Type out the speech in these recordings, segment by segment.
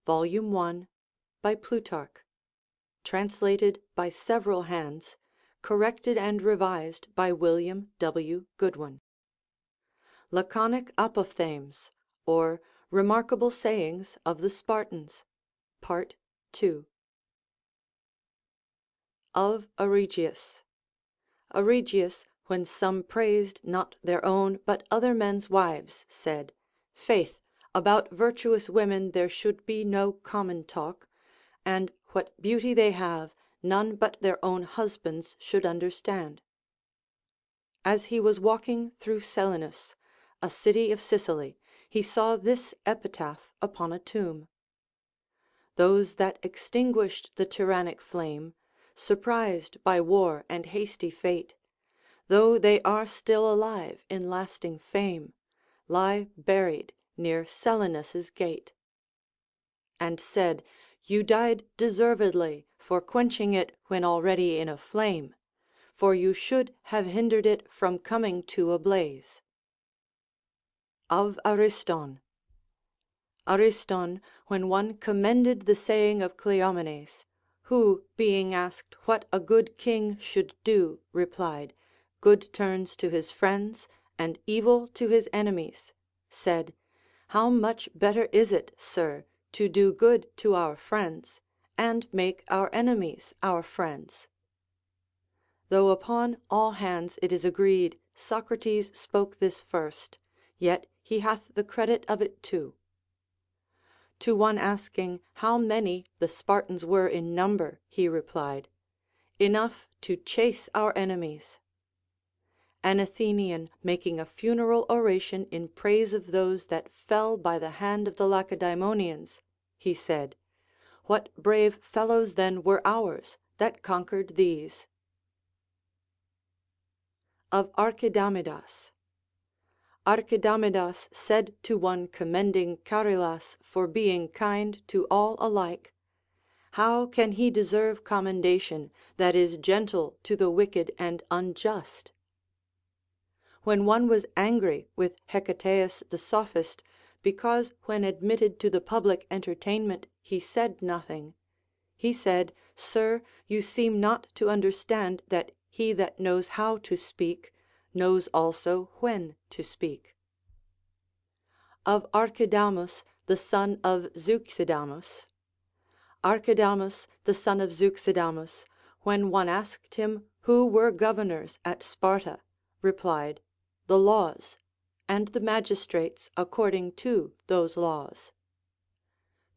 Volume 1, by Plutarch, translated by several hands, corrected and revised by William W. Goodwin. Laconic Apophthegms, or Remarkable Sayings of the Spartans, Part 2. Of Arigeus. Arigeus, when some praised not their own but other men's wives, said, Faith, about virtuous women there should be no common talk, and what beauty they have, none but their own husbands should understand. As he was walking through Selinus, a city of Sicily, he saw this epitaph upon a tomb: Those that extinguished the tyrannic flame, surprised by war and hasty fate, though they are still alive in lasting fame, lie buried near Selinus's gate. And said, You died deservedly for quenching it when already in a flame, for you should have hindered it from coming to a blaze. Of Ariston. Ariston, when one commended the saying of Cleomenes, who, being asked what a good king should do, replied, Good turns to his friends, and evil to his enemies, said, How much better is it, sir, to do good to our friends, and make our enemies our friends? Though upon all hands it is agreed Socrates spoke this first, yet he hath the credit of it too. To one asking how many the Spartans were in number, he replied, Enough to chase our enemies. An Athenian making a funeral oration in praise of those that fell by the hand of the Lacedaemonians, he said, What brave fellows then were ours that conquered these? Of Archidamidas. Archidamidas said to one commending Charillus for being kind to all alike, How can he deserve commendation that is gentle to the wicked and unjust? When one was angry with Hecataeus the sophist, because when admitted to the public entertainment he said nothing, he said, Sir, you seem not to understand that he that knows how to speak knows also when to speak. Of Archidamus, the son of Zeuxidamus. Archidamus, the son of Zeuxidamus, when one asked him who were governors at Sparta, replied, The laws, and the magistrates according to those laws.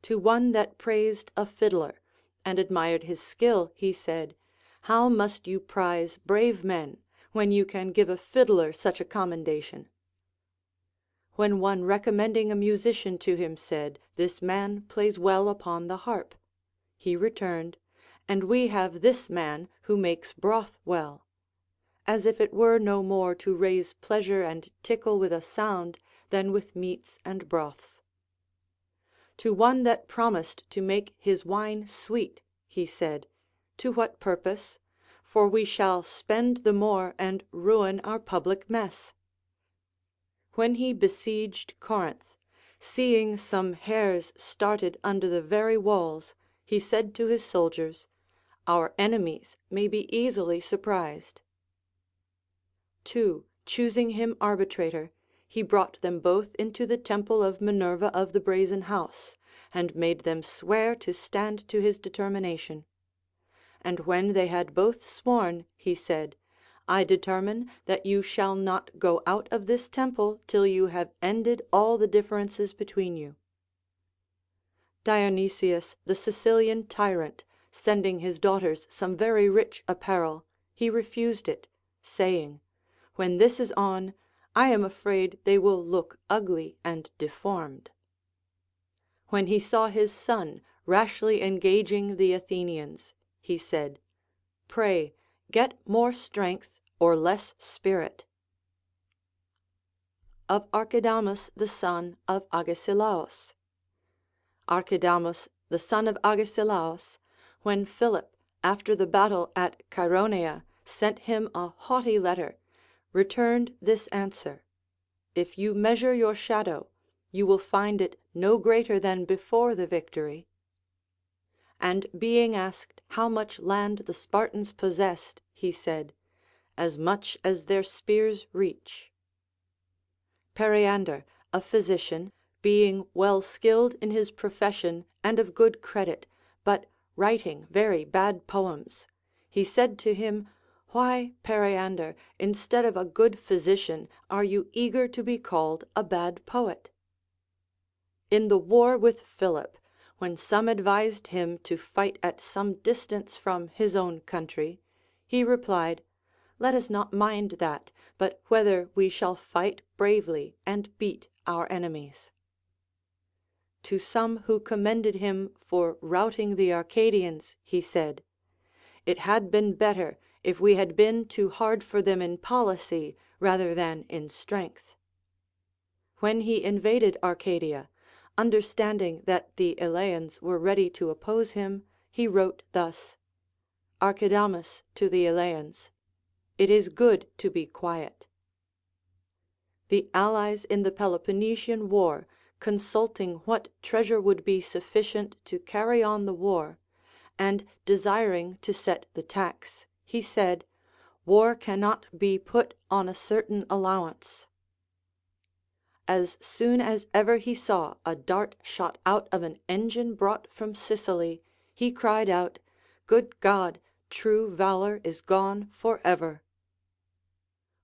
To one that praised a fiddler, and admired his skill, he said, How must you prize brave men, when you can give a fiddler such a commendation? When one recommending a musician to him said, This man plays well upon the harp, he returned, And we have this man who makes broth well, as if it were no more to raise pleasure and tickle with a sound than with meats and broths. To one that promised to make his wine sweet, he said, To what purpose? For we shall spend the more and ruin our public mess. When he besieged Corinth, seeing some hares started under the very walls, he said to his soldiers, Our enemies may be easily surprised. 2. Choosing him arbitrator, he brought them both into the temple of Minerva of the Brazen House, and made them swear to stand to his determination. And when they had both sworn, he said, I determine that you shall not go out of this temple till you have ended all the differences between you. Dionysius, the Sicilian tyrant, sending his daughters some very rich apparel, he refused it, saying, When this is on, I am afraid they will look ugly and deformed. When he saw his son rashly engaging the Athenians, he said, Pray, get more strength or less spirit. Of Archidamus, the son of Agesilaus. Archidamus, the son of Agesilaus, when Philip, after the battle at Chaeronea, sent him a haughty letter, returned this answer, If you measure your shadow, you will find it no greater than before the victory. And being asked how much land the Spartans possessed, he said, as much as their spears reach. Periander, a physician, being well skilled in his profession and of good credit, but writing very bad poems, he said to him, Why, Periander, instead of a good physician, are you eager to be called a bad poet? In the war with Philip, when some advised him to fight at some distance from his own country, he replied, Let us not mind that, but whether we shall fight bravely and beat our enemies. To some who commended him for routing the Arcadians, he said, It had been better if we had been too hard for them in policy rather than in strength. When he invaded Arcadia, understanding that the Eleans were ready to oppose him, he wrote thus: Archidamus to the Eleans, It is good to be quiet. The allies in the Peloponnesian War, consulting what treasure would be sufficient to carry on the war, and desiring to set the tax, he said, War cannot be put on a certain allowance. As soon as ever he saw a dart shot out of an engine brought from Sicily, he cried out, Good God, true valor is gone for ever.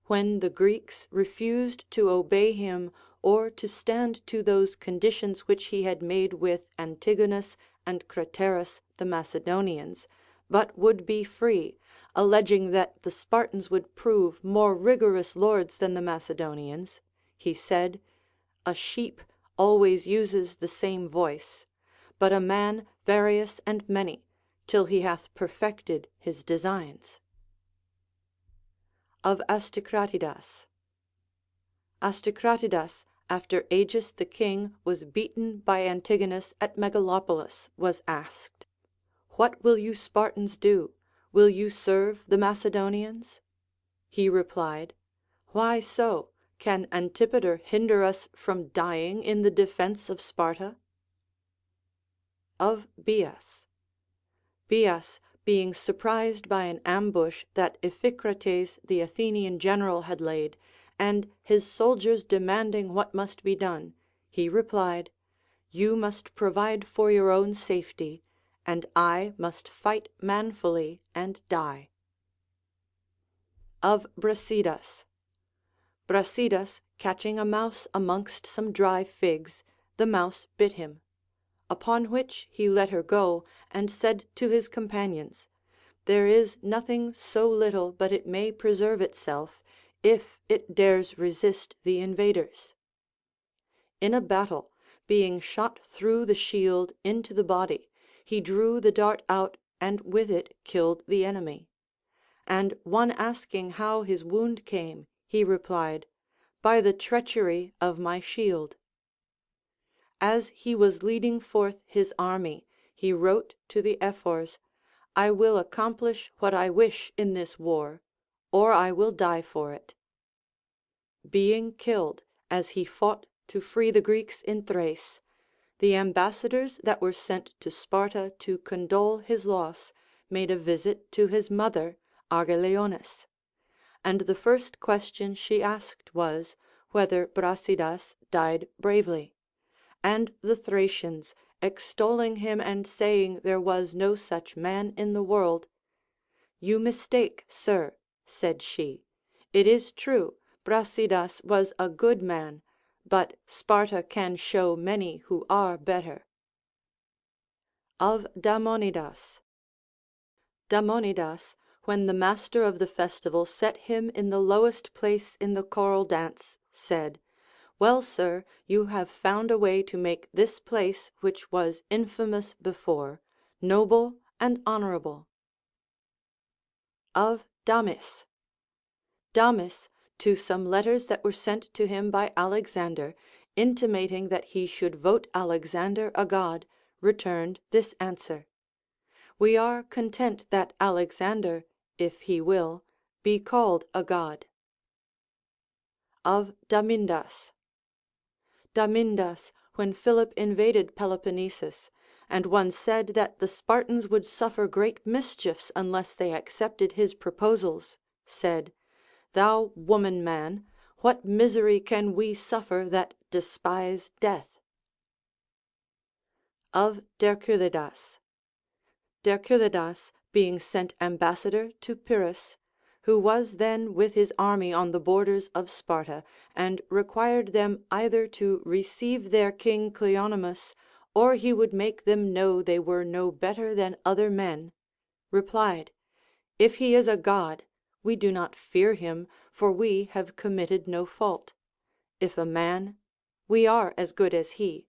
When the Greeks refused to obey him or to stand to those conditions which he had made with Antigonus and Craterus the Macedonians, but would be free, alleging that the Spartans would prove more rigorous lords than the Macedonians, he said, A sheep always uses the same voice, but a man various and many, till he hath perfected his designs. Of Astycratidas. Astycratidas, after Agis the king was beaten by Antigonus at Megalopolis, was asked, What will you Spartans do? Will you serve the Macedonians? He replied, Why so? Can Antipater hinder us from dying in the defence of Sparta? Of Bias. Bias, being surprised by an ambush that Iphicrates the Athenian general had laid, and his soldiers demanding what must be done, he replied, You must provide for your own safety, and I must fight manfully and die. Of Brasidas. Brasidas, catching a mouse amongst some dry figs, the mouse bit him. Upon which he let her go, and said to his companions, There is nothing so little but it may preserve itself, if it dares resist the invaders. In a battle, being shot through the shield into the body, he drew the dart out, and with it killed the enemy. And one asking how his wound came, he replied, By the treachery of my shield. As he was leading forth his army, he wrote to the Ephors, I will accomplish what I wish in this war, or I will die for it. Being killed as he fought to free the Greeks in Thrace, the ambassadors that were sent to Sparta to condole his loss made a visit to his mother, Argileonis, and the first question she asked was, whether Brasidas died bravely. And the Thracians, extolling him and saying there was no such man in the world, You mistake, sir, said she. It is true, Brasidas was a good man, but Sparta can show many who are better. Of Damonidas. Damonidas, when the master of the festival set him in the lowest place in the choral dance, said, Well, sir, you have found a way to make this place, which was infamous before, noble and honorable. Of Damis. Damis, to some letters that were sent to him by Alexander, intimating that he should vote Alexander a god, returned this answer: We are content that Alexander, if he will, be called a god. Of Damindas. Damindas, when Philip invaded Peloponnesus, and one said that the Spartans would suffer great mischiefs unless they accepted his proposals, said, "Thou woman man, what misery can we suffer that despise death?" Of Derkylidas. Derkylidas, being sent ambassador to Pyrrhus, who was then with his army on the borders of Sparta, and required them either to receive their king Cleonymus, or he would make them know they were no better than other men, replied, "If he is a god, we do not fear him, for we have committed no fault. If a man, we are as good as he."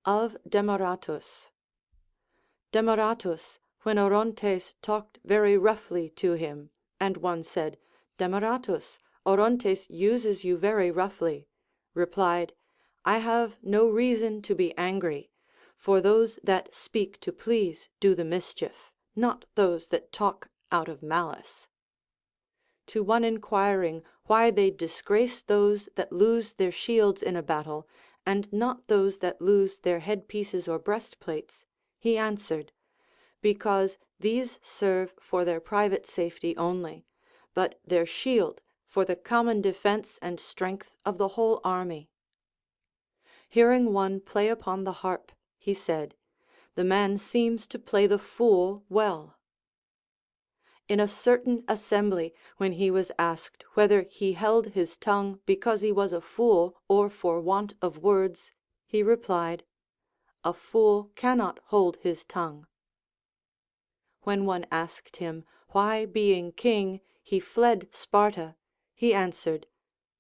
Of Demaratus. Demaratus, when Orontes talked very roughly to him, and one said, "Demaratus, Orontes uses you very roughly," replied, "I have no reason to be angry, for those that speak to please do the mischief, not those that talk out of malice." To one inquiring why they disgrace those that lose their shields in a battle, and not those that lose their headpieces or breastplates, he answered, "Because these serve for their private safety only, but their shield for the common defence and strength of the whole army." Hearing one play upon the harp, he said, "The man seems to play the fool well." In a certain assembly, when he was asked whether he held his tongue because he was a fool or for want of words, he replied, "A fool cannot hold his tongue." When one asked him why being king he fled Sparta, he answered,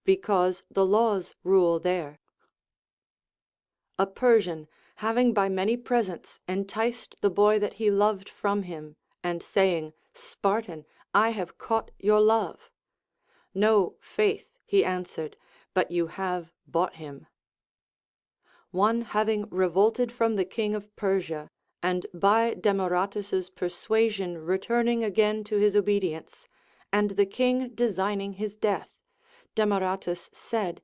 "Because the laws rule there." A Persian, having by many presents enticed the boy that he loved from him, and saying, "Spartan, I have caught your love." "No, faith," he answered, "but you have bought him." One having revolted from the king of Persia, and by Demaratus's persuasion returning again to his obedience, and the king designing his death, Demaratus said,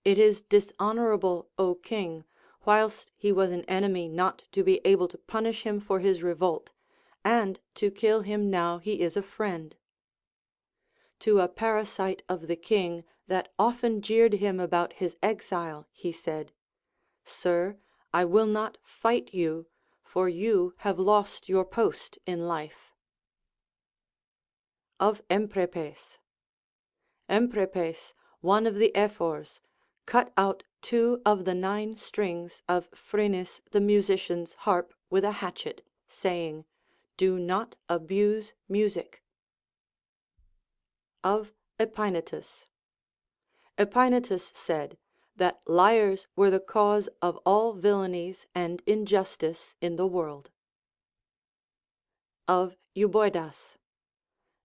"It is dishonorable, O king, whilst he was an enemy not to be able to punish him for his revolt, and to kill him now he is a friend." To a parasite of the king that often jeered him about his exile, he said, "Sir, I will not fight you, for you have lost your post in life." Of Emprepes. Emprepes, one of the Ephors, cut out 2 of the 9 strings of Phrynis the musician's harp with a hatchet, saying, "Do not abuse music." Of Epaenetus. Epaenetus said, that liars were the cause of all villainies and injustice in the world. Of Euboidas.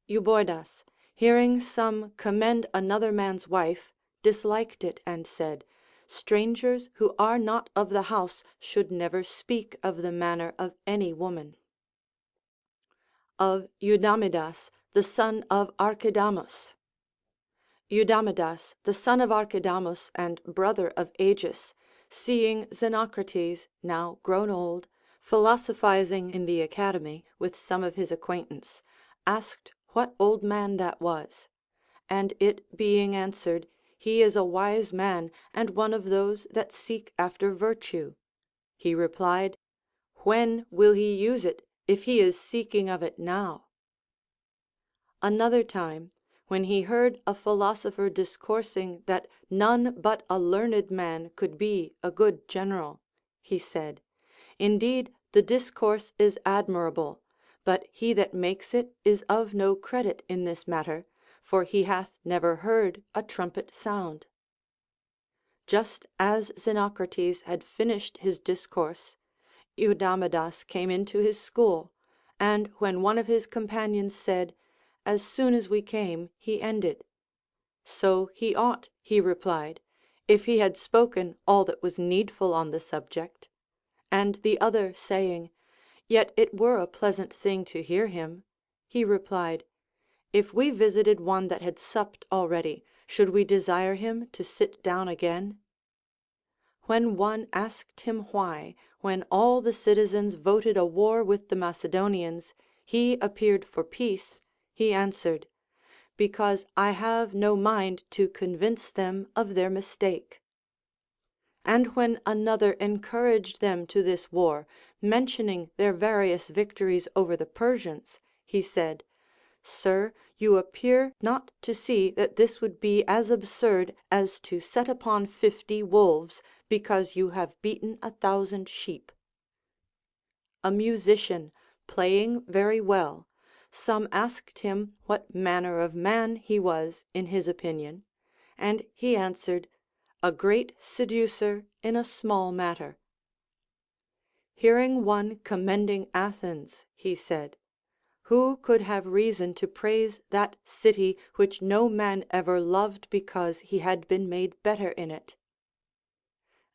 Euboidas, hearing some commend another man's wife, disliked it, and said, "Strangers who are not of the house should never speak of the manner of any woman." Of Eudamidas, the son of Archidamus. Eudamidas, the son of Archidamus and brother of Agis, seeing Xenocrates, now grown old, philosophizing in the academy with some of his acquaintance, asked what old man that was; and it being answered, he is a wise man and one of those that seek after virtue, he replied, "When will he use it, if he is seeking of it now?" Another time, when he heard a philosopher discoursing that none but a learned man could be a good general, he said, "Indeed the discourse is admirable, but he that makes it is of no credit in this matter, for he hath never heard a trumpet sound." Just as Xenocrates had finished his discourse, Eudamidas came into his school, and when one of his companions said, "As soon as we came, he ended," "So he ought," he replied, "if he had spoken all that was needful on the subject." And the other saying, "Yet it were a pleasant thing to hear him," he replied, "If we visited one that had supped already, should we desire him to sit down again?" When one asked him why, when all the citizens voted a war with the Macedonians, he appeared for peace, he answered, "Because I have no mind to convince them of their mistake." And when another encouraged them to this war, mentioning their various victories over the Persians, he said, "Sir, you appear not to see that this would be as absurd as to set upon 50 wolves, because you have beaten 1,000 sheep." A musician, playing very well, some asked him what manner of man he was in his opinion, and he answered, "A great seducer in a small matter." Hearing one commending Athens, he said, "Who could have reason to praise that city which no man ever loved because he had been made better in it?"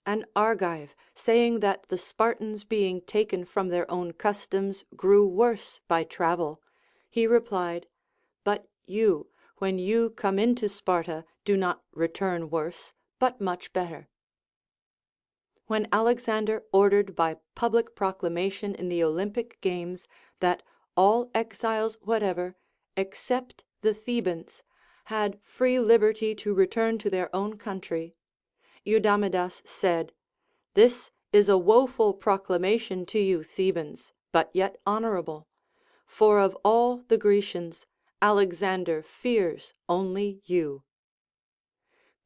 An Argive, saying that the Spartans being taken from their own customs grew worse by travel, he replied, "But you, when you come into Sparta, do not return worse, but much better." When Alexander ordered by public proclamation in the Olympic games that all exiles whatever, except the Thebans, had free liberty to return to their own country, Eudamidas said, "This is a woeful proclamation to you Thebans, but yet honorable; for of all the Grecians, Alexander fears only you."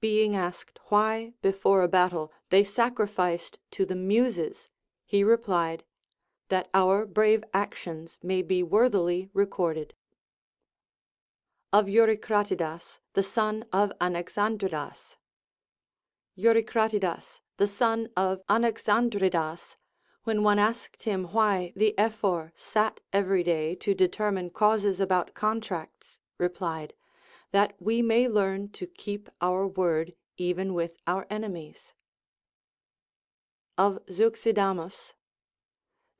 Being asked why before a battle they sacrificed to the Muses, he replied, "That our brave actions may be worthily recorded." Of Eurycratidas, the son of Anaxandridas. Eurycratidas, the son of Anaxandridas, when one asked him why the Ephor sat every day to determine causes about contracts, replied, "That we may learn to keep our word even with our enemies." Of Zeuxidamus.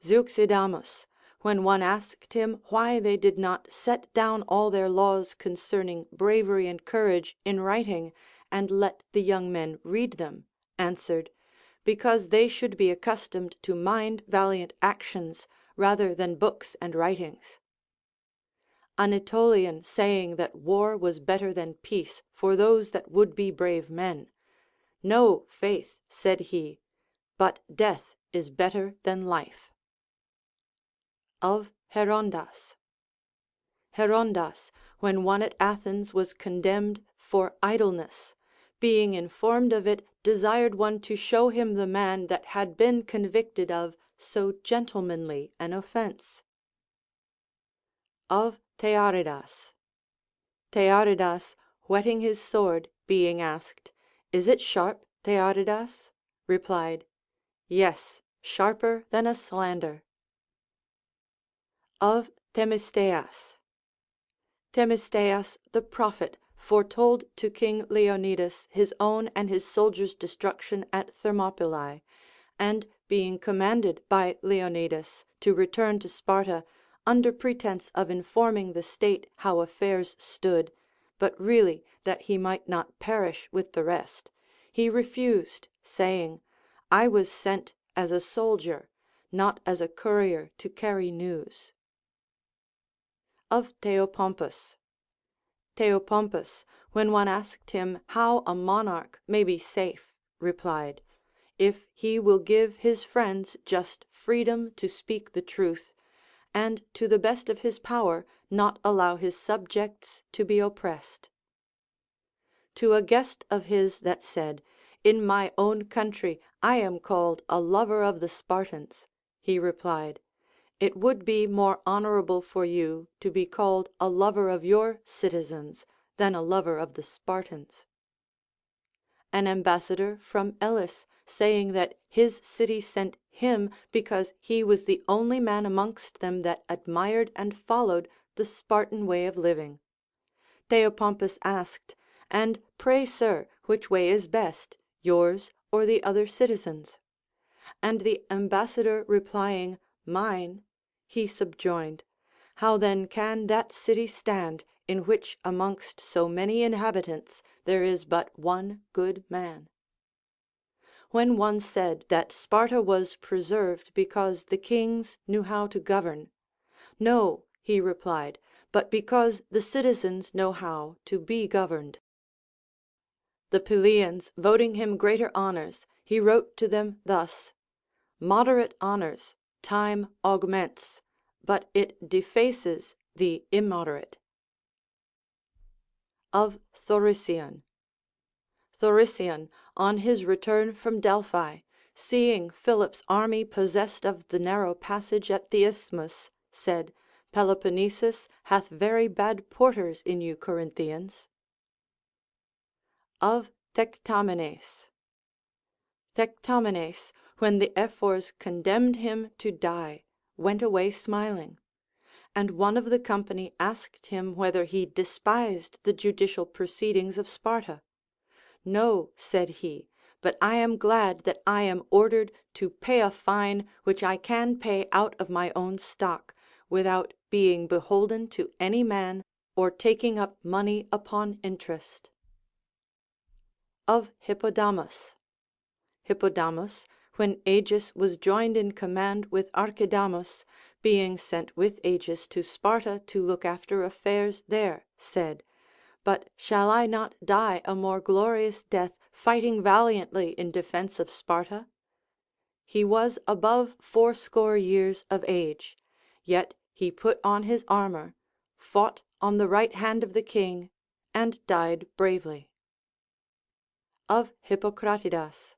Zeuxidamus, when one asked him why they did not set down all their laws concerning bravery and courage in writing, and let the young men read them, answered, "Because they should be accustomed to mind valiant actions rather than books and writings." An Aetolian saying that war was better than peace for those that would be brave men, "No, faith," said he, "but death is better than life." Of Herondas. Herondas, when one at Athens was condemned for idleness, being informed of it, desired one to show him the man that had been convicted of so gentlemanly an offence. Of Thearidas. Thearidas, whetting his sword, being asked, "Is it sharp, Thearidas?" replied, "Yes, sharper than a slander." Of Themisteas. Themisteas the prophet foretold to King Leonidas his own and his soldiers' destruction at Thermopylae, and being commanded by Leonidas to return to Sparta, under pretence of informing the state how affairs stood, but really that he might not perish with the rest, he refused, saying, "I was sent as a soldier, not as a courier to carry news." Of Theopompus. Theopompus, when one asked him how a monarch may be safe, replied, "If he will give his friends just freedom to speak the truth, and to the best of his power not allow his subjects to be oppressed." To a guest of his that said, "In my own country I am called a lover of the Spartans," he replied, "It would be more honorable for you to be called a lover of your citizens than a lover of the Spartans." An ambassador from Elis, saying that his city sent him because he was the only man amongst them that admired and followed the Spartan way of living. Theopompus asked, "And pray, sir, which way is best, yours or the other citizens?" And the ambassador replying, "Mine," he subjoined, "How then can that city stand, in which amongst so many inhabitants there is but one good man?" when one said that Sparta was preserved because the kings knew how to govern. No, he replied, but because the citizens know how to be governed. The Pylians voting him greater honors, he wrote to them thus: Moderate honors time augments, but it defaces the immoderate. Of Thoricion. Thoricion, on his return from Delphi, seeing Philip's army possessed of the narrow passage at the isthmus, said, Peloponnesus hath very bad porters in you Corinthians. Of Thectamenes. Thectamenes, when the Ephors condemned him to die, went away smiling. And one of the company asked him whether he despised the judicial proceedings of Sparta. No, said he, but I am glad that I am ordered to pay a fine which I can pay out of my own stock, without being beholden to any man or taking up money upon interest. Of Hippodamus. Hippodamus, when Agis was joined in command with Archidamus, being sent with Agis to Sparta to look after affairs there, said, But shall I not die a more glorious death fighting valiantly in defence of Sparta? He was above 80 years of age, yet he put on his armor, fought on the right hand of the king, and died bravely. Of Hippocratidas.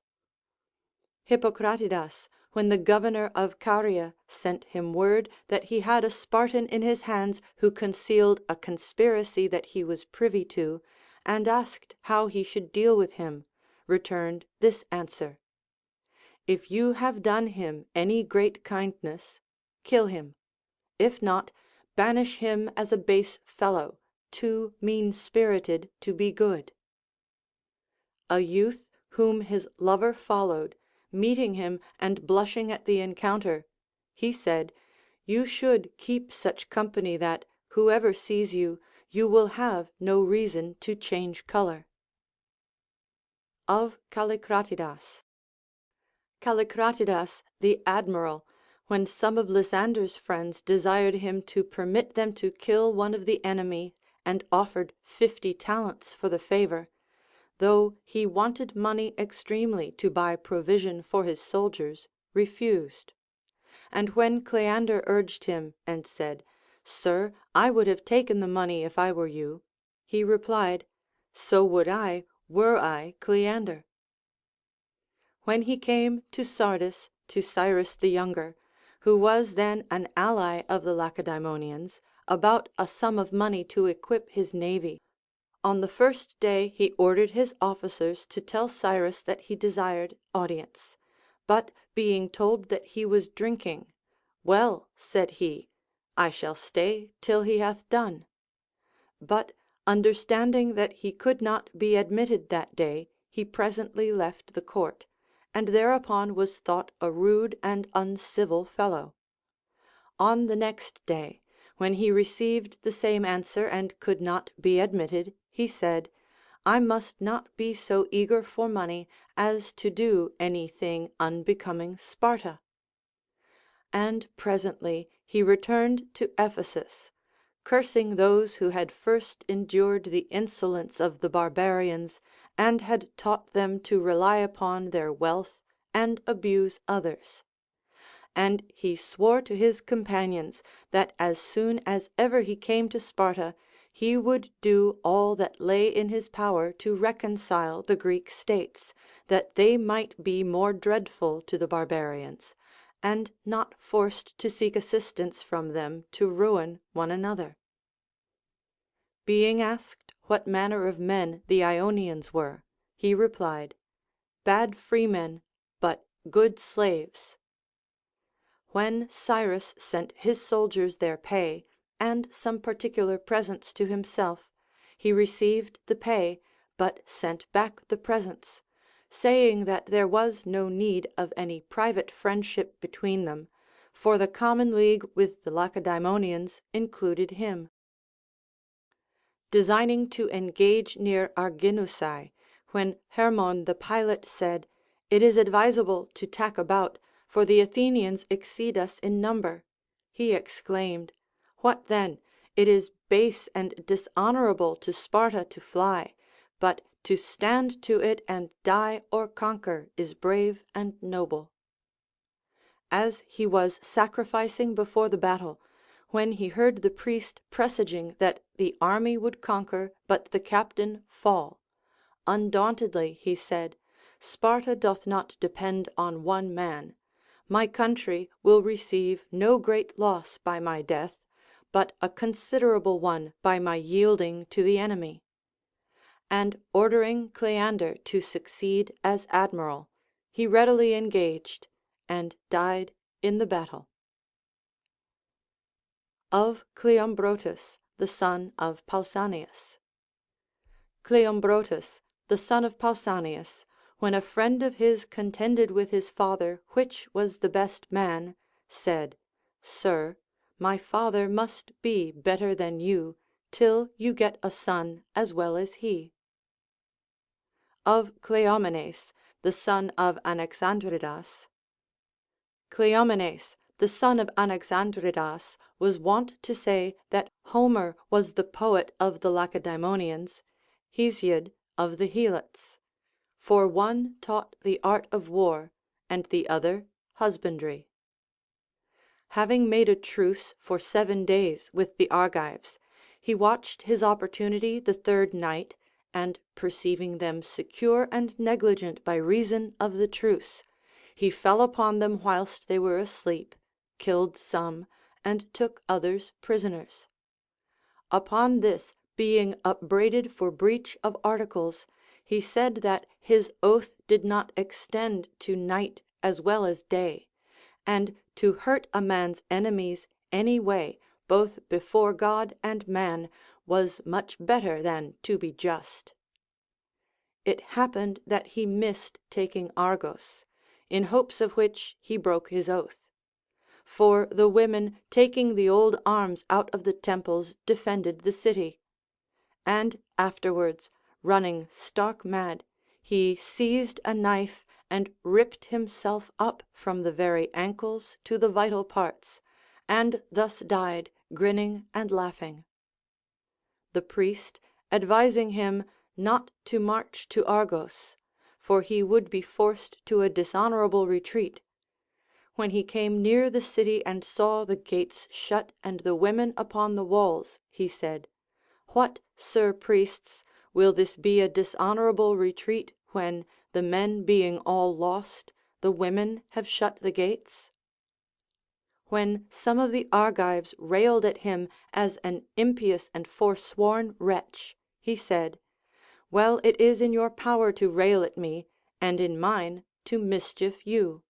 Hippocratidas, when the governor of Caria sent him word that he had a Spartan in his hands who concealed a conspiracy that he was privy to, and asked how he should deal with him, returned this answer: If you have done him any great kindness, kill him; if not, banish him as a base fellow, too mean-spirited to be good. A youth whom his lover followed, meeting him and blushing at the encounter, he said, You should keep such company that, whoever sees you, you will have no reason to change color. Of Callicratidas. Callicratidas, the admiral, when some of Lysander's friends desired him to permit them to kill one of the enemy, and offered 50 talents for the favor, though he wanted money extremely to buy provision for his soldiers, refused. And when Cleander urged him and said, Sir, I would have taken the money if I were you, he replied, So would I, were I Cleander. When he came to Sardis to Cyrus the Younger, who was then an ally of the Lacedaemonians, about a sum of money to equip his navy, on the first day he ordered his officers to tell Cyrus that he desired audience, but being told that he was drinking, Well, said he, I shall stay till he hath done. But understanding that he could not be admitted that day, he presently left the court, and thereupon was thought a rude and uncivil fellow. On the next day, when he received the same answer and could not be admitted, he said, I must not be so eager for money as to do any thing unbecoming Sparta. And presently he returned to Ephesus, cursing those who had first endured the insolence of the barbarians, and had taught them to rely upon their wealth and abuse others. And he swore to his companions that as soon as ever he came to Sparta, he would do all that lay in his power to reconcile the Greek states, that they might be more dreadful to the barbarians, and not forced to seek assistance from them to ruin one another. Being asked what manner of men the Ionians were, he replied, Bad freemen, but good slaves. When Cyrus sent his soldiers their pay, and some particular presents to himself, he received the pay, but sent back the presents, saying that there was no need of any private friendship between them, for the common league with the Lacedaemonians included him. Designing to engage near Arginusae, when Hermon the pilot said, It is advisable to tack about, for the Athenians exceed us in number. He exclaimed, What then? It is base and dishonorable to Sparta to fly, but to stand to it and die or conquer is brave and noble. As he was sacrificing before the battle, when he heard the priest presaging that the army would conquer, but the captain fall, undauntedly he said, Sparta doth not depend on one man. My country will receive no great loss by my death, but a considerable one by my yielding to the enemy. And ordering Cleander to succeed as admiral, he readily engaged, and died in the battle. Of Cleombrotus, the son of Pausanias. Cleombrotus, the son of Pausanias, when a friend of his contended with his father which was the best man, said, Sir, my father must be better than you, till you get a son as well as he. Of Cleomenes, the son of Anaxandridas. Cleomenes, the son of Anaxandridas, was wont to say that Homer was the poet of the Lacedaemonians, Hesiod of the Helots, for one taught the art of war, and the other husbandry. Having made a truce for 7 days with the Argives, he watched his opportunity the 3rd night, and perceiving them secure and negligent by reason of the truce, he fell upon them whilst they were asleep, killed some, and took others prisoners. Upon this, being upbraided for breach of articles, he said that his oath did not extend to night as well as day, and to hurt a man's enemies any way, both before God and man, was much better than to be just. It happened that he missed taking Argos, in hopes of which he broke his oath. For the women taking the old arms out of the temples defended the city. And afterwards, running stark mad, he seized a knife and ripped himself up from the very ankles to the vital parts, and thus died, grinning and laughing. The priest advising him not to march to Argos, for he would be forced to a dishonorable retreat, when he came near the city and saw the gates shut and the women upon the walls, he said, What, sir priests, will this be a dishonorable retreat, when, the men being all lost, the women have shut the gates? When some of the Argives railed at him as an impious and forsworn wretch, he said, Well, it is in your power to rail at me, and in mine to mischief you.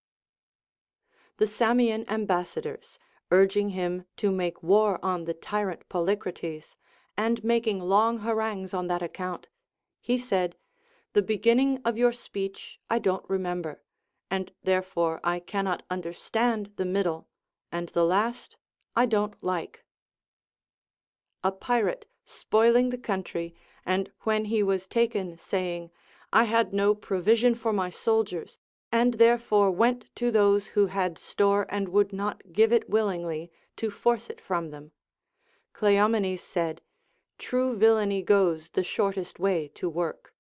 The Samian ambassadors, urging him to make war on the tyrant Polycrates, and making long harangues on that account, he said, The beginning of your speech I don't remember, and therefore I cannot understand the middle, and the last I don't like. A pirate spoiling the country, and when he was taken, saying, I had no provision for my soldiers, and therefore went to those who had store and would not give it willingly, to force it from them. Cleomenes said, True villainy goes the shortest way to work.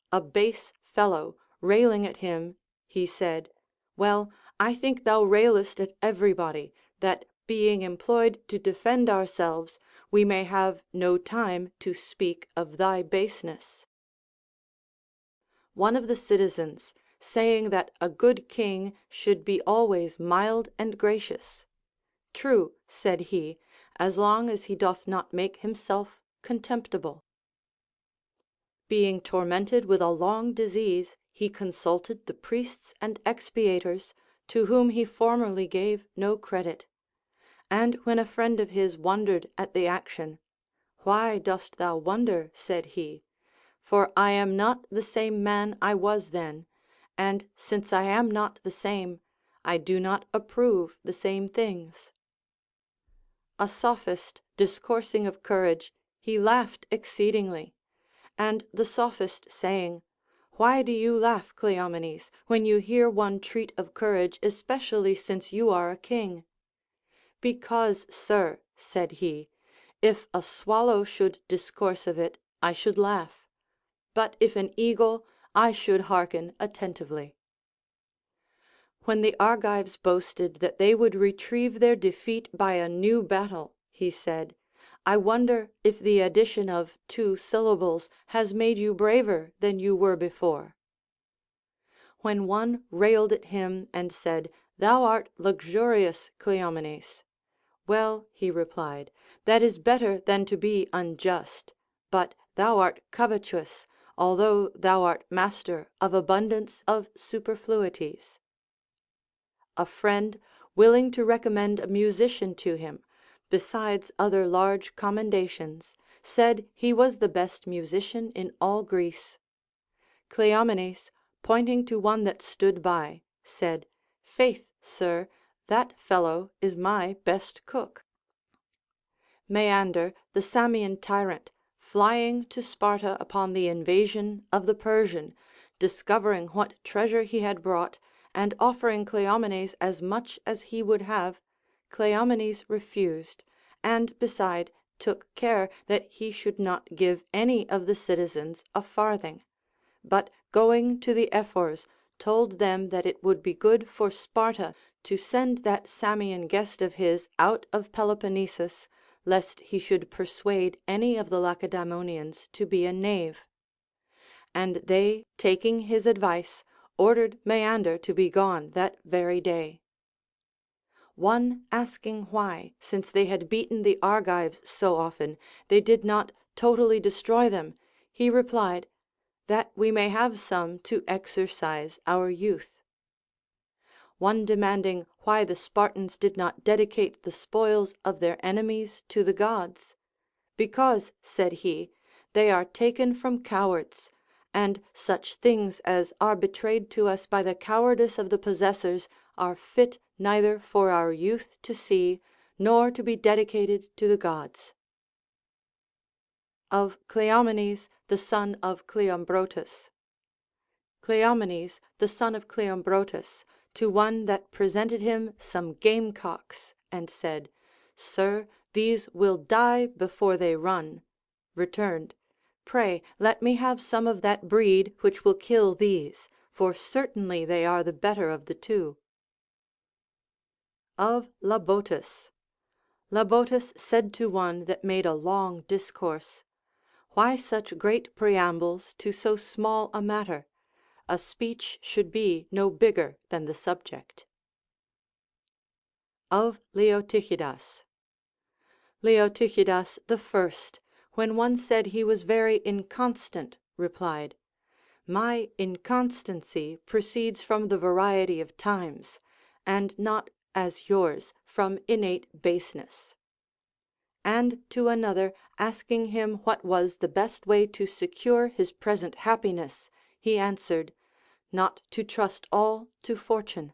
A base fellow railing at him, he said, Well, I think thou railest at everybody, that being employed to defend ourselves, we may have no time to speak of thy baseness. One of the citizens, saying that a good king should be always mild and gracious. True, said he, as long as he doth not make himself contemptible. Being tormented with a long disease, he consulted the priests and expiators, to whom he formerly gave no credit. And when a friend of his wondered at the action, Why dost thou wonder? said he, For I am not the same man I was then, and since I am not the same, I do not approve the same things. A sophist discoursing of courage, he laughed exceedingly. And the sophist saying, Why do you laugh, Cleomenes, when you hear one treat of courage, especially since you are a king? Because, sir, said he, if a swallow should discourse of it, I should laugh; but if an eagle, I should hearken attentively. When the Argives boasted that they would retrieve their defeat by a new battle, he said, I wonder if the addition of 2 syllables has made you braver than you were before. When one railed at him and said, Thou art luxurious, Cleomenes. Well, he replied, that is better than to be unjust, but thou art covetous, although thou art master of abundance of superfluities. A friend, willing to recommend a musician to him, besides other large commendations, said he was the best musician in all Greece. Cleomenes, pointing to one that stood by, said, Faith, sir, that fellow is my best cook. Meander, the Samian tyrant, flying to Sparta upon the invasion of the Persian, discovering what treasure he had brought, and offering Cleomenes as much as he would have, Cleomenes refused, and beside took care that he should not give any of the citizens a farthing, but going to the Ephors, told them that it would be good for Sparta to send that Samian guest of his out of Peloponnesus, lest he should persuade any of the Lacedaemonians to be a knave. And they, taking his advice, ordered Meander to be gone that very day. One asking why, since they had beaten the Argives so often, they did not totally destroy them, he replied, That we may have some to exercise our youth. One demanding why the Spartans did not dedicate the spoils of their enemies to the gods, Because, said he, they are taken from cowards, and such things as are betrayed to us by the cowardice of the possessors are fit neither for our youth to see, nor to be dedicated to the gods. Of Cleomenes, the son of Cleombrotus. Cleomenes, the son of Cleombrotus, to one that presented him some gamecocks, and said, Sir, these will die before they run, returned, Pray let me have some of that breed which will kill these, for certainly they are the better of the 2. Of Labotus. Labotus said to one that made a long discourse, Why such great preambles to so small a matter? A speech should be no bigger than the subject. Of Leotychidas. Leotychidas the first, when one said he was very inconstant, replied, My inconstancy proceeds from the variety of times, and not, as yours, from innate baseness. And to another, asking him what was the best way to secure his present happiness, he answered, Not to trust all to fortune.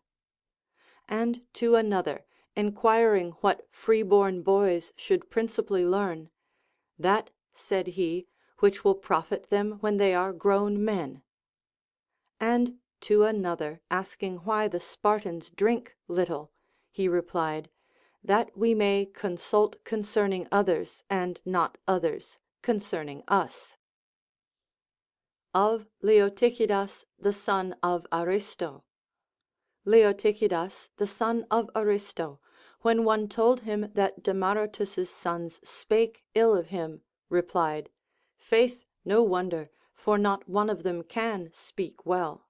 And to another, enquiring what freeborn boys should principally learn, That, said he, which will profit them when they are grown men. And to another, asking why the Spartans drink little, he replied, That we may consult concerning others, and not others concerning us. Of Leotychidas, the son of Aristo. Leotychidas, the son of Aristo, when one told him that Demaratus's sons spake ill of him, replied, Faith, no wonder, for not one of them can speak well.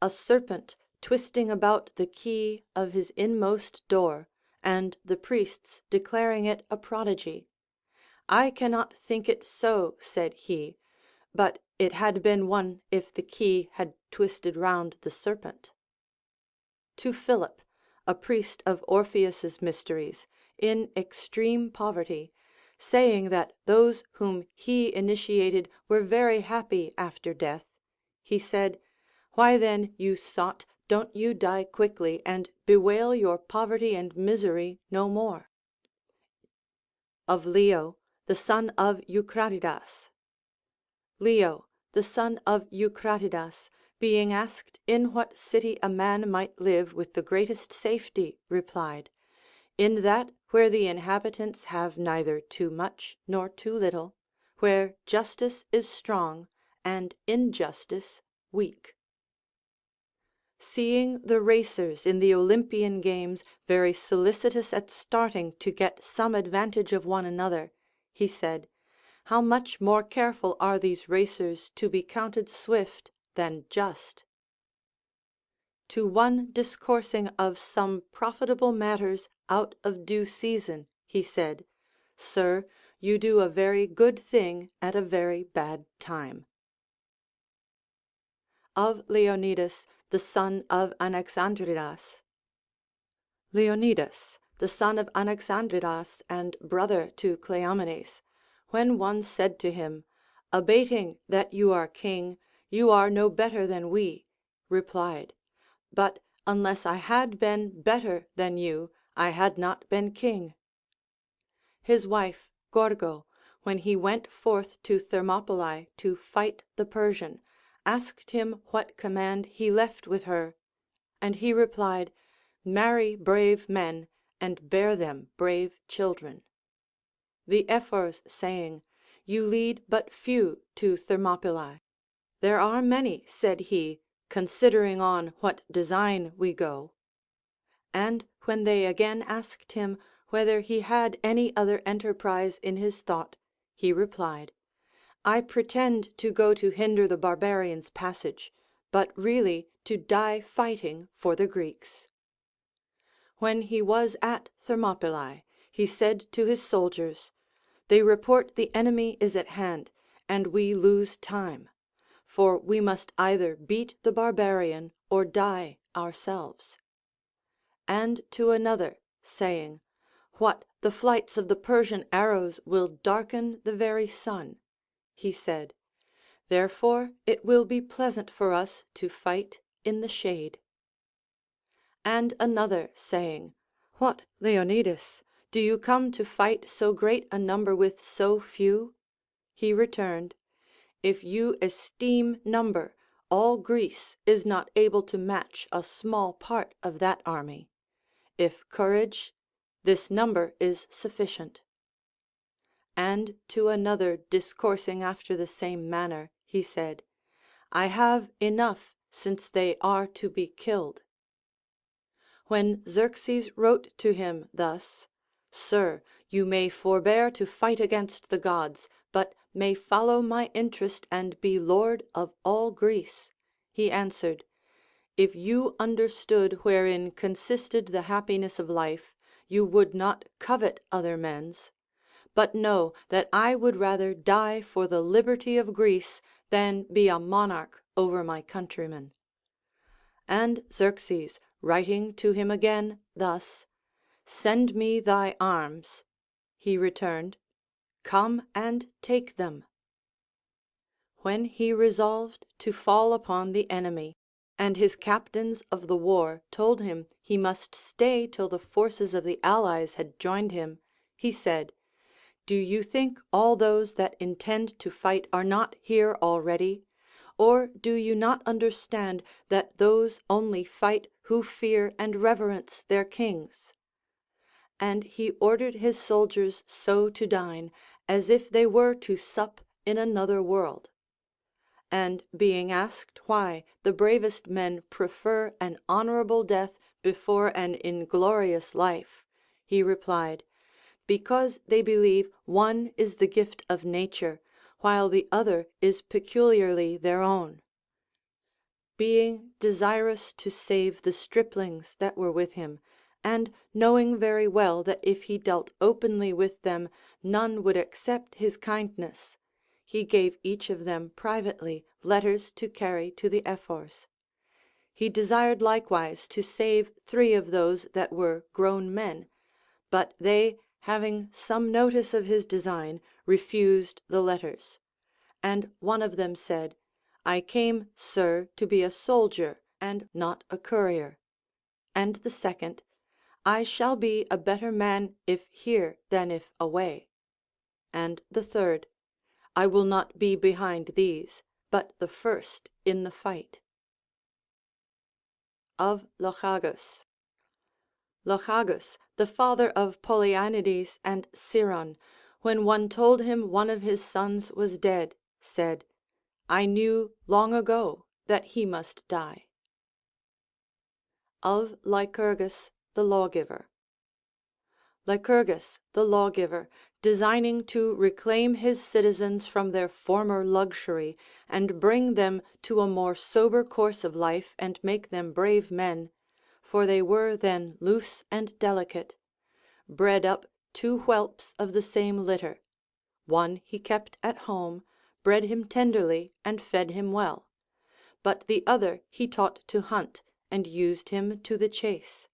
A serpent twisting about the key of his inmost door, and the priests declaring it a prodigy. I cannot think it so, said he, but it had been one if the key had twisted round the serpent. To Philip, a priest of Orpheus's mysteries, in extreme poverty, saying that those whom he initiated were very happy after death, he said, Why then, you sot, don't you die quickly, and bewail your poverty and misery no more. Of Leo, the son of Eucratidas. Leo, the son of Eucratidas, being asked in what city a man might live with the greatest safety, replied, In that where the inhabitants have neither too much nor too little, where justice is strong and injustice weak. Seeing the racers in the Olympian games very solicitous at starting to get some advantage of one another, he said, How much more careful are these racers to be counted swift than just. To one discoursing of some profitable matters out of due season, he said, Sir, you do a very good thing at a very bad time. Of Leonidas, the son of Anaxandridas. Leonidas, the son of Anaxandridas and brother to Cleomenes, when one said to him, Abating that you are king, you are no better than we, replied, But unless I had been better than you, I had not been king. His wife Gorgo, when he went forth to Thermopylae to fight the Persian, asked him what command he left with her, and he replied, Marry brave men, and bear them brave children. The Ephors saying, You lead but few to Thermopylae. There are many, said he, considering on what design we go. And when they again asked him whether he had any other enterprise in his thought, he replied, I pretend to go to hinder the barbarians' passage, but really to die fighting for the Greeks. When he was at Thermopylae, he said to his soldiers, They report the enemy is at hand, and we lose time, for we must either beat the barbarian or die ourselves. And to another, saying, What, the flights of the Persian arrows will darken the very sun, he said, Therefore it will be pleasant for us to fight in the shade. And another saying, What, Leonidas, do you come to fight so great a number with so few? He returned, If you esteem number, all Greece is not able to match a small part of that army. If courage, this number is sufficient. And to another discoursing after the same manner, he said, I have enough, since they are to be killed. When Xerxes wrote to him thus, Sir, you may forbear to fight against the gods, but may follow my interest and be lord of all Greece, he answered, If you understood wherein consisted the happiness of life, you would not covet other men's. But know that I would rather die for the liberty of Greece than be a monarch over my countrymen. And Xerxes, writing to him again thus, Send me thy arms, he returned, Come and take them. When he resolved to fall upon the enemy, and his captains of the war told him he must stay till the forces of the allies had joined him, he said, Do you think all those that intend to fight are not here already? Or do you not understand that those only fight who fear and reverence their kings? And he ordered his soldiers so to dine, as if they were to sup in another world. And being asked why the bravest men prefer an honorable death before an inglorious life, he replied, Because they believe one is the gift of nature, while the other is peculiarly their own. Being desirous to save the striplings that were with him, and knowing very well that if he dealt openly with them none would accept his kindness, he gave each of them privately letters to carry to the Ephors. He desired likewise to save 3 of those that were grown men, but they, having some notice of his design, refused the letters. And one of them said, I came, sir, to be a soldier, and not a courier. And the second, I shall be a better man if here than if away. And the third, I will not be behind these, but the first in the fight. Of Lochagus. Lochagus, the father of Polyanides and Siron, when one told him one of his sons was dead, said, I knew long ago that he must die. Of Lycurgus the lawgiver. Lycurgus the lawgiver, designing to reclaim his citizens from their former luxury, and bring them to a more sober course of life and make them brave men, for they were then loose and delicate, bred up 2 whelps of the same litter. One he kept at home, bred him tenderly, and fed him well, but the other he taught to hunt, and used him to the chase.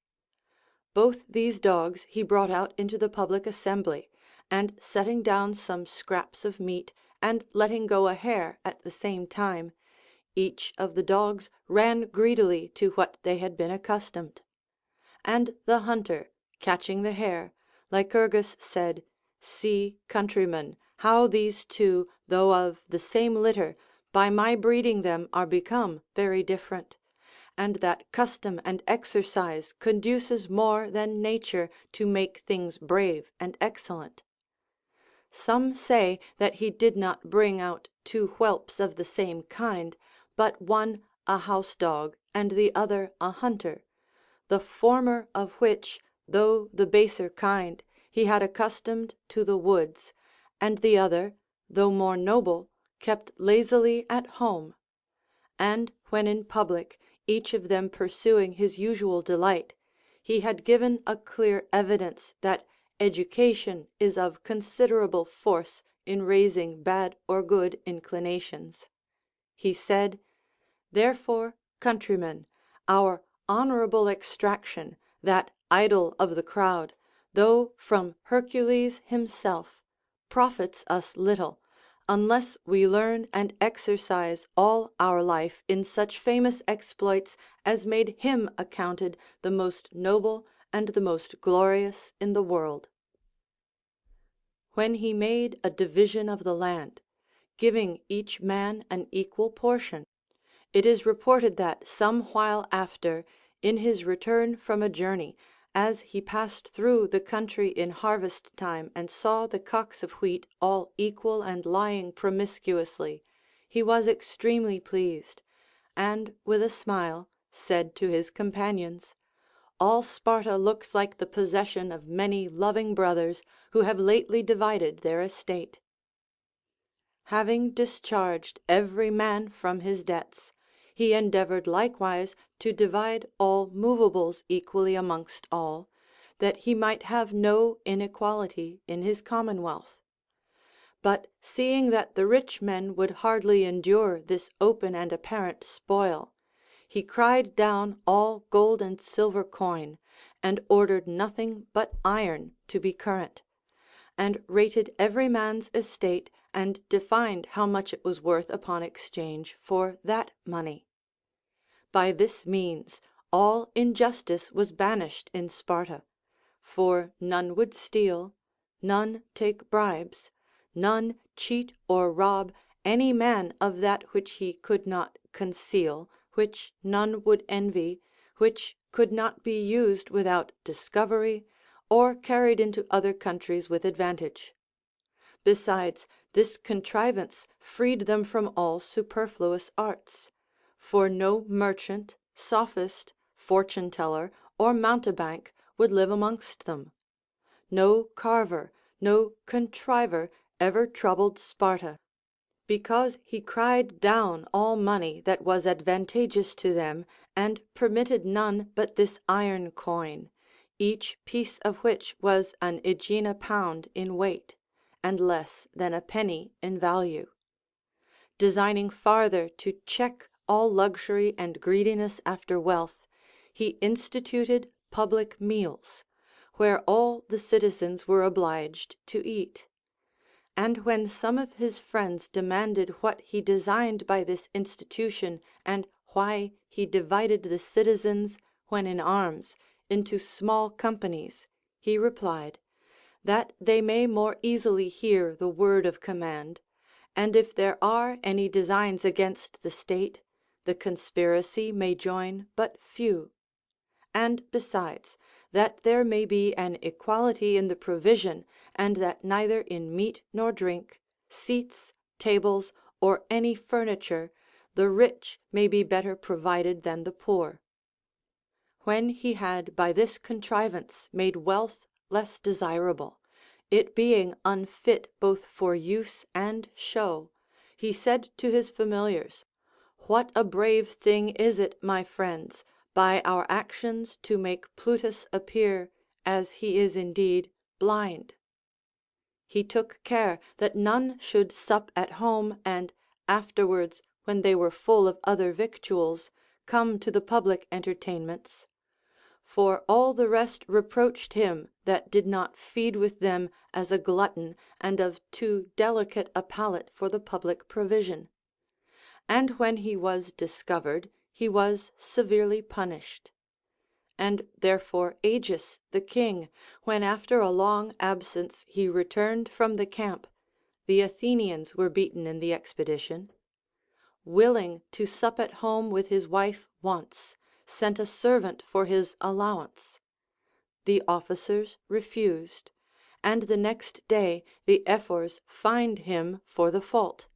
Both these dogs he brought out into the public assembly, and setting down some scraps of meat, and letting go a hare at the same time, each of the dogs ran greedily to what they had been accustomed. And the hunter, catching the hare, Lycurgus said, See, countrymen, how these 2, though of the same litter, by my breeding them are become very different, and that custom and exercise conduces more than nature to make things brave and excellent. Some say that he did not bring out 2 whelps of the same kind, but one a house dog and the other a hunter, the former of which, though the baser kind, he had accustomed to the woods, and the other, though more noble, kept lazily at home. And when in public, each of them pursuing his usual delight, he had given a clear evidence that education is of considerable force in raising bad or good inclinations. He said, Therefore, countrymen, our honorable extraction, that idol of the crowd, though from Hercules himself, profits us little, unless we learn and exercise all our life in such famous exploits as made him accounted the most noble and the most glorious in the world. When he made a division of the land, giving each man an equal portion, it is reported that some while after, in his return from a journey, as he passed through the country in harvest time and saw the cocks of wheat all equal and lying promiscuously, he was extremely pleased, and with a smile said to his companions, All Sparta looks like the possession of many loving brothers who have lately divided their estate. Having discharged every man from his debts, he endeavored likewise to divide all movables equally amongst all, that he might have no inequality in his commonwealth. But seeing that the rich men would hardly endure this open and apparent spoil, he cried down all gold and silver coin, and ordered nothing but iron to be current, and rated every man's estate, and defined how much it was worth upon exchange for that money. By this means all injustice was banished in Sparta, for none would steal, none take bribes, none cheat or rob any man of that which he could not conceal, which none would envy, which could not be used without discovery, or carried into other countries with advantage. Besides, this contrivance freed them from all superfluous arts, for no merchant, sophist, fortune teller, or mountebank would live amongst them. No carver, no contriver ever troubled Sparta, because he cried down all money that was advantageous to them, and permitted none but this iron coin, each piece of which was an Aegina pound in weight, and less than a penny in value. Designing farther to check all luxury and greediness after wealth, he instituted public meals, where all the citizens were obliged to eat. And when some of his friends demanded what he designed by this institution, and why he divided the citizens, when in arms, into small companies, he replied, that they may more easily hear the word of command, and if there are any designs against the state, the conspiracy may join but few; and besides, that there may be an equality in the provision, and that neither in meat nor drink, seats, tables, or any furniture, the rich may be better provided than the poor. When he had by this contrivance made wealth less desirable, it being unfit both for use and show, he said to his familiars, "What a brave thing is it, my friends, by our actions to make Plutus appear, as he is indeed, blind." He took care that none should sup at home, and afterwards, when they were full of other victuals, come to the public entertainments; for all the rest reproached him that did not feed with them as a glutton and of too delicate a palate for the public provision. And when he was discovered, he was severely punished. And therefore Agis the king, when after a long absence he returned from the camp, the Athenians were beaten in the expedition, willing to sup at home with his wife once, sent a servant for his allowance. The officers refused, and the next day the ephors fined him for the fault.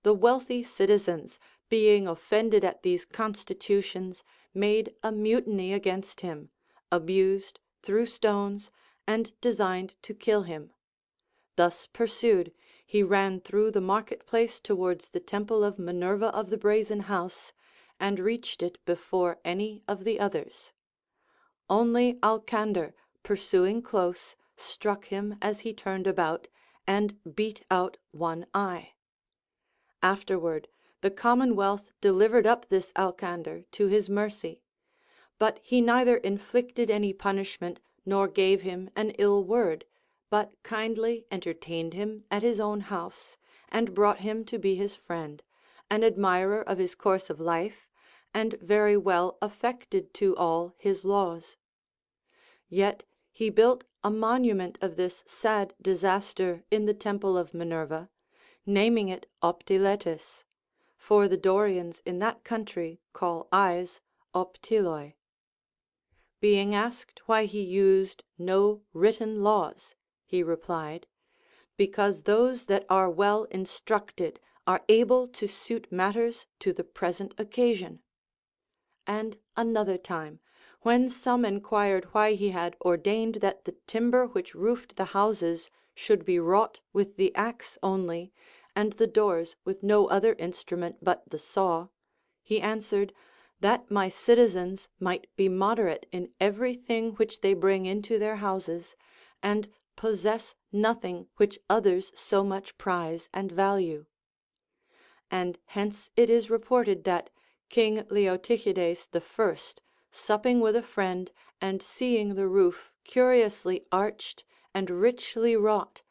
The wealthy citizens, being offended at these constitutions, made a mutiny against him, abused, threw stones, and designed to kill him. Thus pursued, he ran through the marketplace towards the temple of Minerva of the Brazen House, and reached it before any of the others. Only Alcander, pursuing close, struck him as he turned about, and beat out one eye. Afterward the commonwealth delivered up this Alcander to his mercy; but he neither inflicted any punishment nor gave him an ill word, but kindly entertained him at his own house, and brought him to be his friend, an admirer of his course of life, and very well affected to all his laws. Yet he built a monument of this sad disaster in the temple of Minerva, naming it Optiletis, for the Dorians in that country call eyes Optiloi. Being asked why he used no written laws, he replied, "Because those that are well instructed are able to suit matters to the present occasion." And another time, when some enquired why he had ordained that the timber which roofed the houses should be wrought with the axe only, and the doors with no other instrument but the saw, he answered, that my citizens might be moderate in every thing which they bring into their houses, and possess nothing which others so much prize and value. And hence it is reported that King Leotychides the First, supping with a friend, and seeing the roof curiously arched and richly wrought,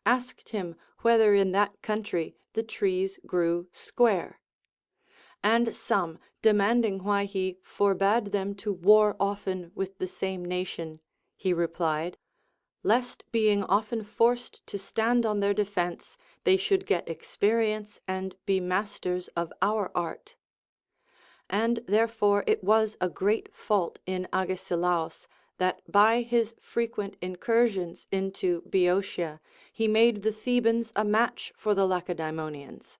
asked him whether in that country the trees grew square. And some demanding why he forbade them to war often with the same nation, he replied, lest being often forced to stand on their defence, they should get experience and be masters of our art. And therefore it was a great fault in Agesilaus that by his frequent incursions into Boeotia he made the Thebans a match for the Lacedaemonians.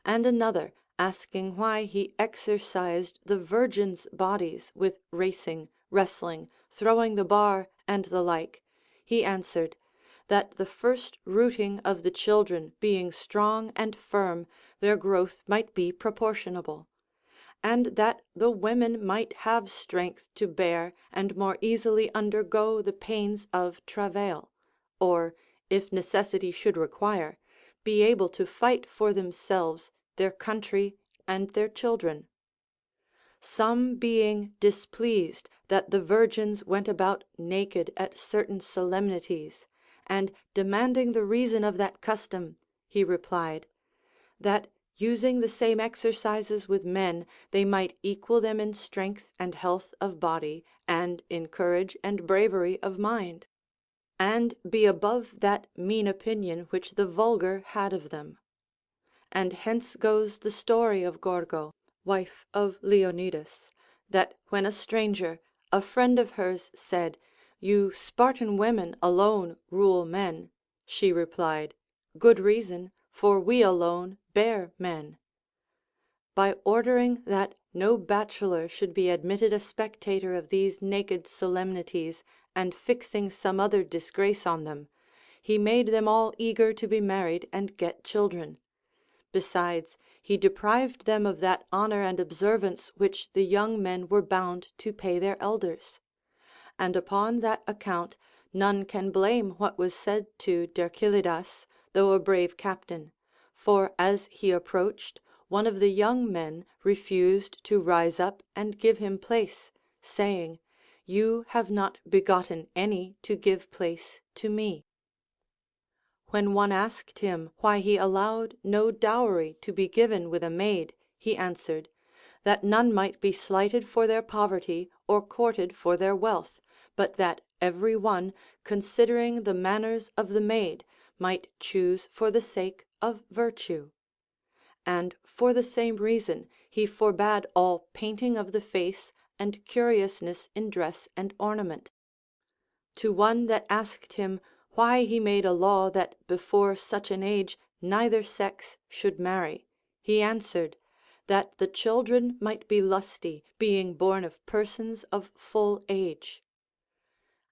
And another, asking why he exercised the virgins' bodies with racing, wrestling, throwing the bar, and the like, he answered, that the first rooting of the children being strong and firm, their growth might be proportionable; and that the women might have strength to bear and more easily undergo the pains of travail, or, if necessity should require, be able to fight for themselves, their country, and their children. Some being displeased that the virgins went about naked at certain solemnities, and demanding the reason of that custom, he replied, that using the same exercises with men, they might equal them in strength and health of body, and in courage and bravery of mind. and be above that mean opinion which the vulgar had of them. And hence goes the story of Gorgo, wife of Leonidas, that when a stranger, a friend of hers, said, "You Spartan women alone rule men," she replied, "Good reason, for we alone bear men." By ordering that no bachelor should be admitted a spectator of these naked solemnities, and fixing some other disgrace on them, he made them all eager to be married and get children. Besides, he deprived them of that honor and observance which the young men were bound to pay their elders. And upon that account none can blame what was said to Dercyllidas, though a brave captain; for as he approached, one of the young men refused to rise up and give him place, saying, "You have not begotten any to give place to me." When one asked him why he allowed no dowry to be given with a maid, he answered, that none might be slighted for their poverty or courted for their wealth, but that every one, considering the manners of the maid, might choose for the sake of virtue. And for the same reason he forbade all painting of the face and curiousness in dress and ornament. To one that asked him why he made a law that before such an age neither sex should marry, he answered, that the children might be lusty, being born of persons of full age.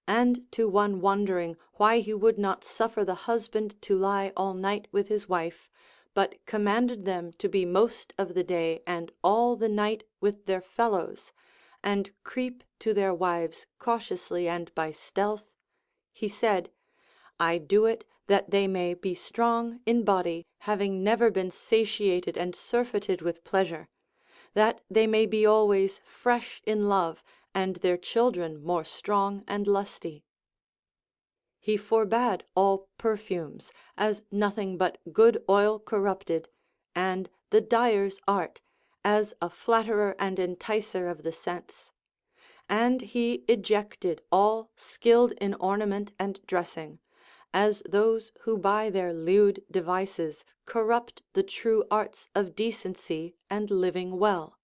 And to one wondering why he would not suffer the husband to lie all night with his wife, but commanded them to be most of the day and all the night with their fellows, and creep to their wives cautiously and by stealth, he said, "I do it that they may be strong in body, having never been satiated and surfeited with pleasure, that they may be always fresh in love, and their children more strong and lusty." He forbade all perfumes, as nothing but good oil corrupted, and the dyer's art, as a flatterer and enticer of the sense. And he ejected all skilled in ornament and dressing, as those who by their lewd devices corrupt the true arts of decency and living well.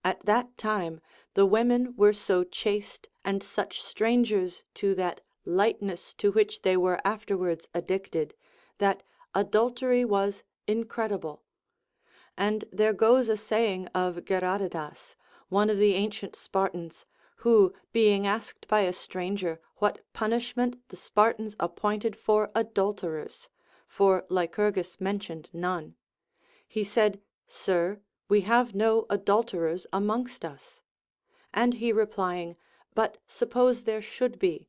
At that time the women were so chaste and such strangers to that lightness to which they were afterwards addicted, that adultery was incredible. And there goes a saying of Geradatas, one of the ancient Spartans, who, being asked by a stranger what punishment the Spartans appointed for adulterers, for Lycurgus mentioned none, he said, "Sir, we have no adulterers amongst us." And he replying, "But suppose there should be?"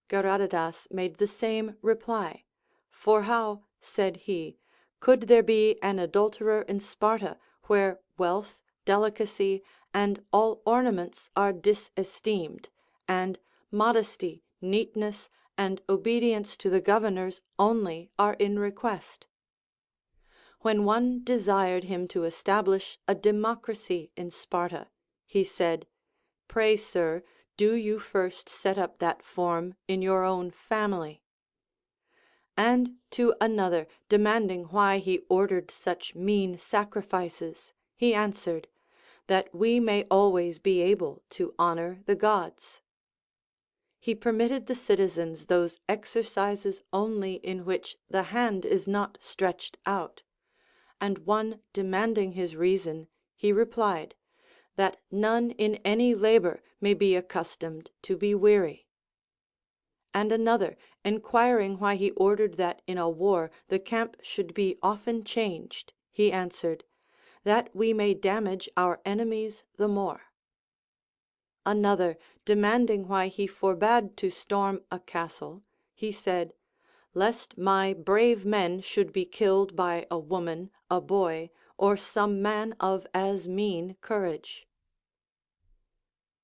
Geradatas made the same reply, "For how," said he, "could there be an adulterer in Sparta, where wealth, delicacy, and all ornaments are disesteemed, and modesty, neatness, and obedience to the governors only are in request?" When one desired him to establish a democracy in Sparta, he said, "Pray, sir, do you first set up that form in your own family." And to another demanding why he ordered such mean sacrifices, he answered, that we may always be able to honor the gods. He permitted the citizens those exercises only in which the hand is not stretched out. And one demanding his reason, he replied, that none in any labor may be accustomed to be weary. And another, enquiring why he ordered that in a war the camp should be often changed, he answered, that we may damage our enemies the more. Another, demanding why he forbade to storm a castle, he said, lest my brave men should be killed by a woman, a boy, or some man of as mean courage.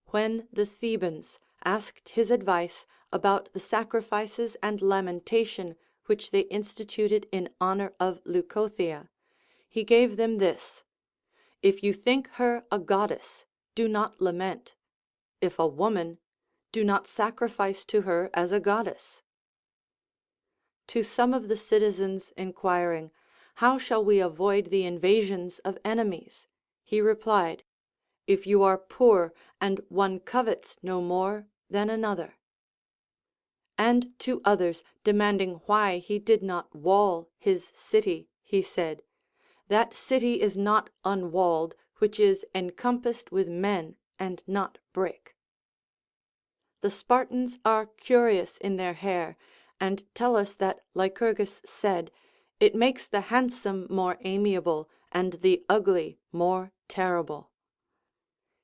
When the Thebans asked his advice about the sacrifices and lamentation which they instituted in honor of Leucothea, he gave them this: "If you think her a goddess, do not lament; if a woman, do not sacrifice to her as a goddess. To some of the citizens inquiring, how shall we avoid the invasions of enemies? He replied, if you are poor and one covets no more than another. And to others demanding why he did not wall his city, he said, that city is not unwalled which is encompassed with men and not brick. The Spartans are curious in their hair, and tell us that Lycurgus said, it makes the handsome more amiable and the ugly more terrible.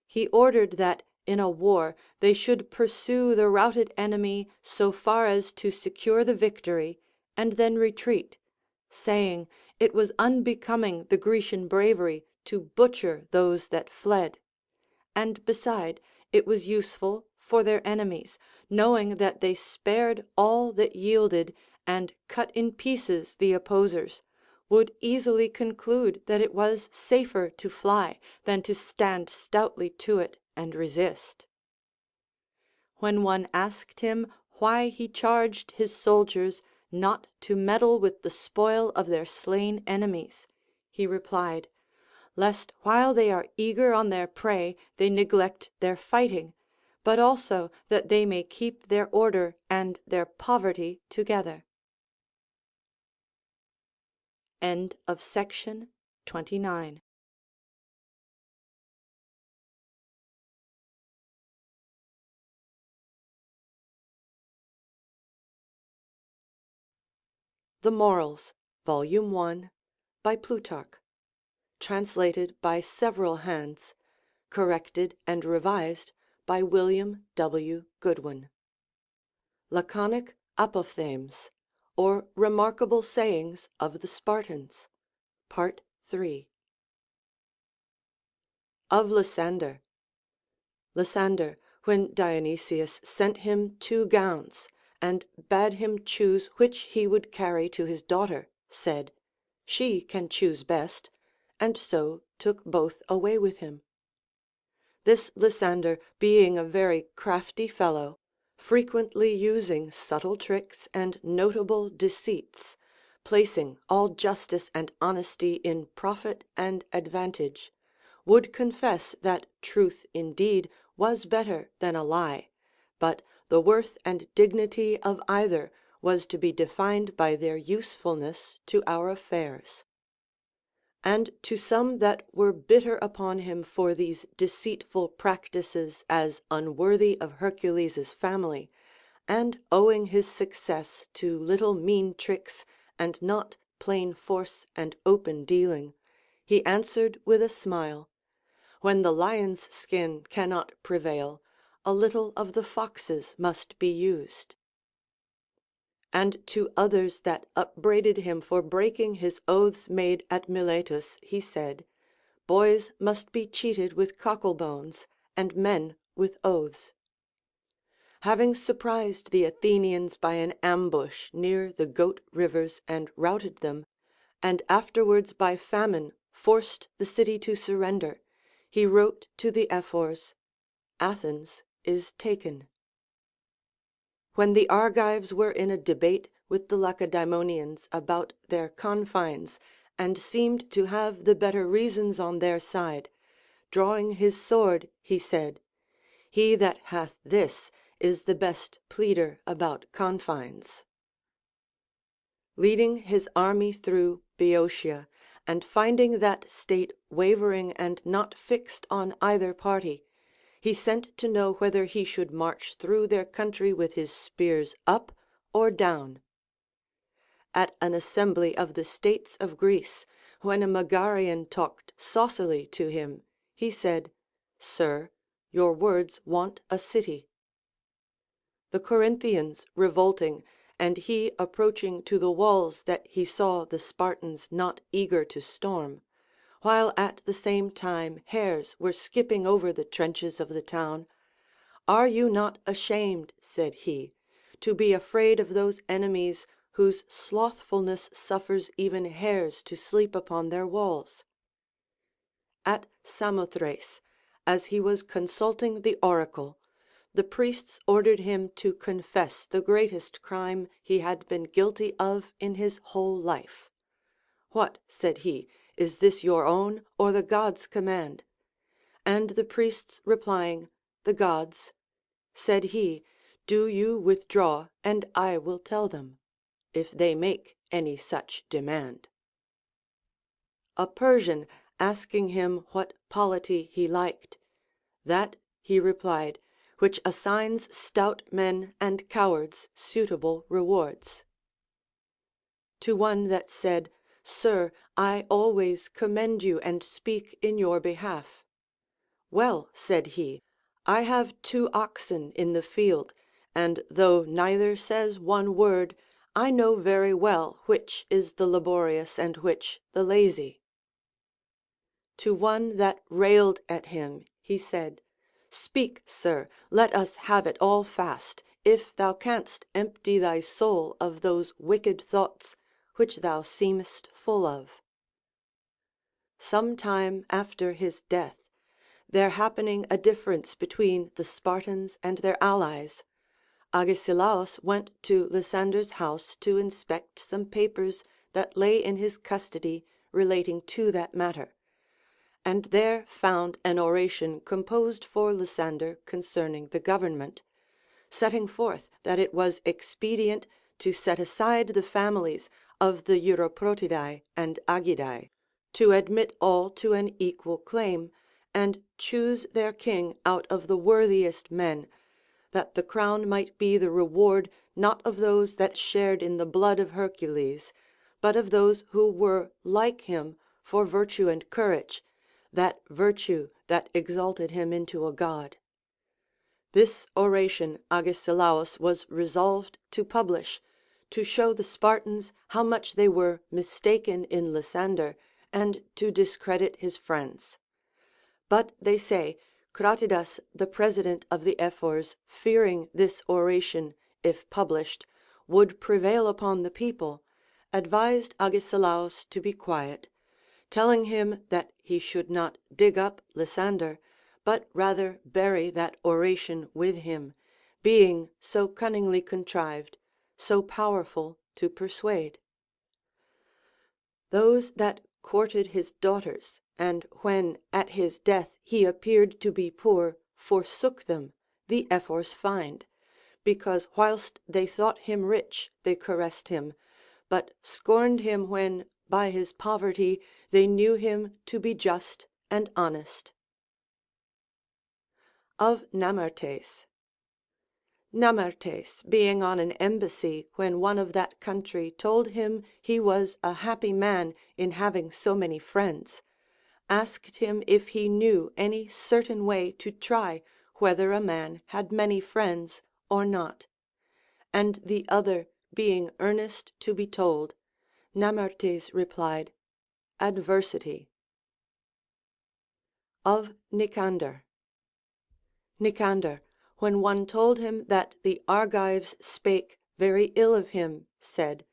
He ordered that in a war they should pursue the routed enemy so far as to secure the victory, and then retreat, saying it was unbecoming the Grecian bravery to butcher those that fled; and beside, it was useful for their enemies, knowing that they spared all that yielded, and cut in pieces the opposers, would easily conclude that it was safer to fly than to stand stoutly to it and resist. When one asked him why he charged his soldiers not to meddle with the spoil of their slain enemies, he replied, lest while they are eager on their prey they neglect their fighting, but also that they may keep their order and their poverty together. End of section 29. The Morals, Volume 1, by Plutarch, translated by several hands, corrected and revised by William W. Goodwin. Laconic Apophthegms, or Remarkable Sayings of the Spartans, Part 3. Of Lysander. Lysander, when Dionysius sent him 2 gowns, and bade him choose which he would carry to his daughter, said, she can choose best, and so took both away with him. This Lysander being a very crafty fellow, frequently using subtle tricks and notable deceits, placing all justice and honesty in profit and advantage, would confess that truth indeed was better than a lie, but the worth and dignity of either was to be defined by their usefulness to our affairs. And to some that were bitter upon him for these deceitful practices as unworthy of Hercules's family, and owing his success to little mean tricks and not plain force and open dealing, he answered with a smile, when the lion's skin cannot prevail, a little of the fox's must be used. And to others that upbraided him for breaking his oaths made at Miletus, he said, boys must be cheated with cockle bones, and men with oaths. Having surprised the Athenians by an ambush near the Goat rivers and routed them, and afterwards by famine forced the city to surrender, he wrote to the Ephors, Athens is taken. When the Argives were in a debate with the Lacedaemonians about their confines, and seemed to have the better reasons on their side, drawing his sword, he said, he that hath this is the best pleader about confines. Leading his army through Boeotia, and finding that state wavering and not fixed on either party, he sent to know whether he should march through their country with his spears up or down. At an assembly of the states of Greece, when a Megarian talked saucily to him, he said, sir, your words want a city. The Corinthians revolting, and he approaching to the walls that he saw the Spartans not eager to storm, while at the same time hares were skipping over the trenches of the town, are you not ashamed, said he, to be afraid of those enemies whose slothfulness suffers even hares to sleep upon their walls? At Samothrace, as he was consulting the oracle, the priests ordered him to confess the greatest crime he had been guilty of in his whole life. What, said he, is this your own or the gods' command? And the priests replying, the gods, said he, do you withdraw, and I will tell them, if they make any such demand. A Persian asking him what polity he liked, that, he replied, which assigns stout men and cowards suitable rewards. To one that said, Sir, I always commend you and speak in your behalf. Well, said he, I have 2 oxen in the field, and though neither says one word, I know very well which is the laborious and which the lazy. To one that railed at him, he said, Speak, sir, let us have it all fast, if thou canst empty thy soul of those wicked thoughts which thou seemest full of. Some time after his death, there happening a difference between the Spartans and their allies, Agesilaus went to Lysander's house to inspect some papers that lay in his custody relating to that matter, and there found an oration composed for Lysander concerning the government, setting forth that it was expedient to set aside the families of the Europrotidae and Agidae, to admit all to an equal claim, and choose their king out of the worthiest men, that the crown might be the reward not of those that shared in the blood of Hercules, but of those who were like him for virtue and courage, that virtue that exalted him into a god. This oration Agesilaus was resolved to publish, to show the Spartans how much they were mistaken in Lysander, and to discredit his friends. But they say, Cratidas, the president of the Ephors, fearing this oration, if published, would prevail upon the people, advised Agesilaus to be quiet, telling him that he should not dig up Lysander, but rather bury that oration with him, being so cunningly contrived, so powerful to persuade. Those that courted his daughters, and when at his death he appeared to be poor, forsook them, the Ephors find, because whilst they thought him rich they caressed him, but scorned him when by his poverty they knew him to be just and honest. Of Namertes. Namertes, being on an embassy when one of that country told him he was a happy man in having so many friends, asked him if he knew any certain way to try whether a man had many friends or not. And the other being earnest to be told, Namertes replied, Adversity. Of Nicander. Nicander, when one told him that the Argives spake very ill of him, said,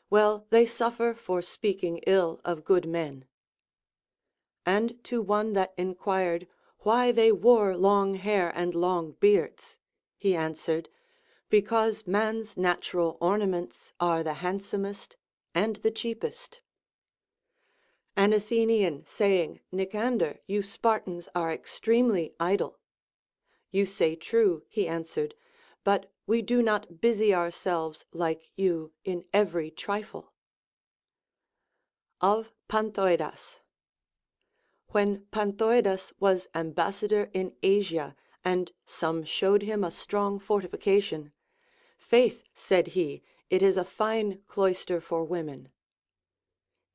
Well, they suffer for speaking ill of good men. And to one that inquired why they wore long hair and long beards, he answered, Because man's natural ornaments are the handsomest and the cheapest. An Athenian saying, Nicander, you Spartans are extremely idle. You say true, he answered, but we do not busy ourselves like you in every trifle. Of Panthoidas. When Panthoidas was ambassador in Asia, and some showed him a strong fortification, Faith, said he, it is a fine cloister for women.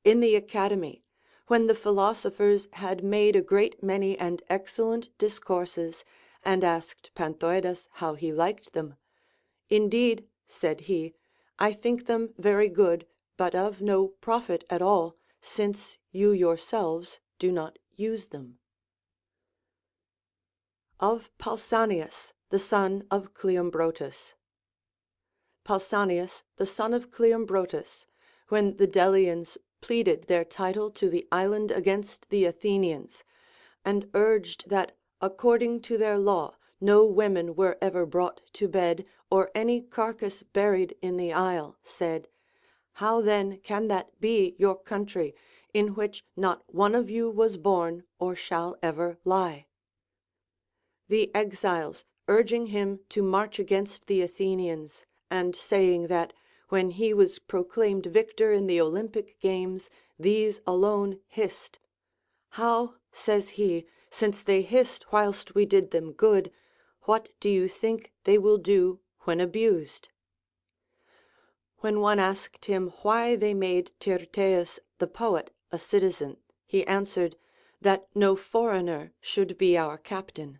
In the Academy, when the philosophers had made a great many and excellent discourses, and asked Panthoidas how he liked them, Indeed, said he, I think them very good, but of no profit at all, since you yourselves do not use them. Of Pausanias, the son of Cleombrotus. Pausanias, the son of Cleombrotus, when the Delians pleaded their title to the island against the Athenians, and urged that according to their law no women were ever brought to bed, or any carcass buried in the isle, said, "How then can that be your country, in which not one of you was born or shall ever lie?" The exiles, urging him to march against the Athenians, and saying that, when he was proclaimed victor in the Olympic games, these alone hissed, "How," says he, "since they hissed whilst we did them good, what do you think they will do when abused?" When one asked him why they made Tyrtaeus the poet a citizen, he answered, that no foreigner should be our captain.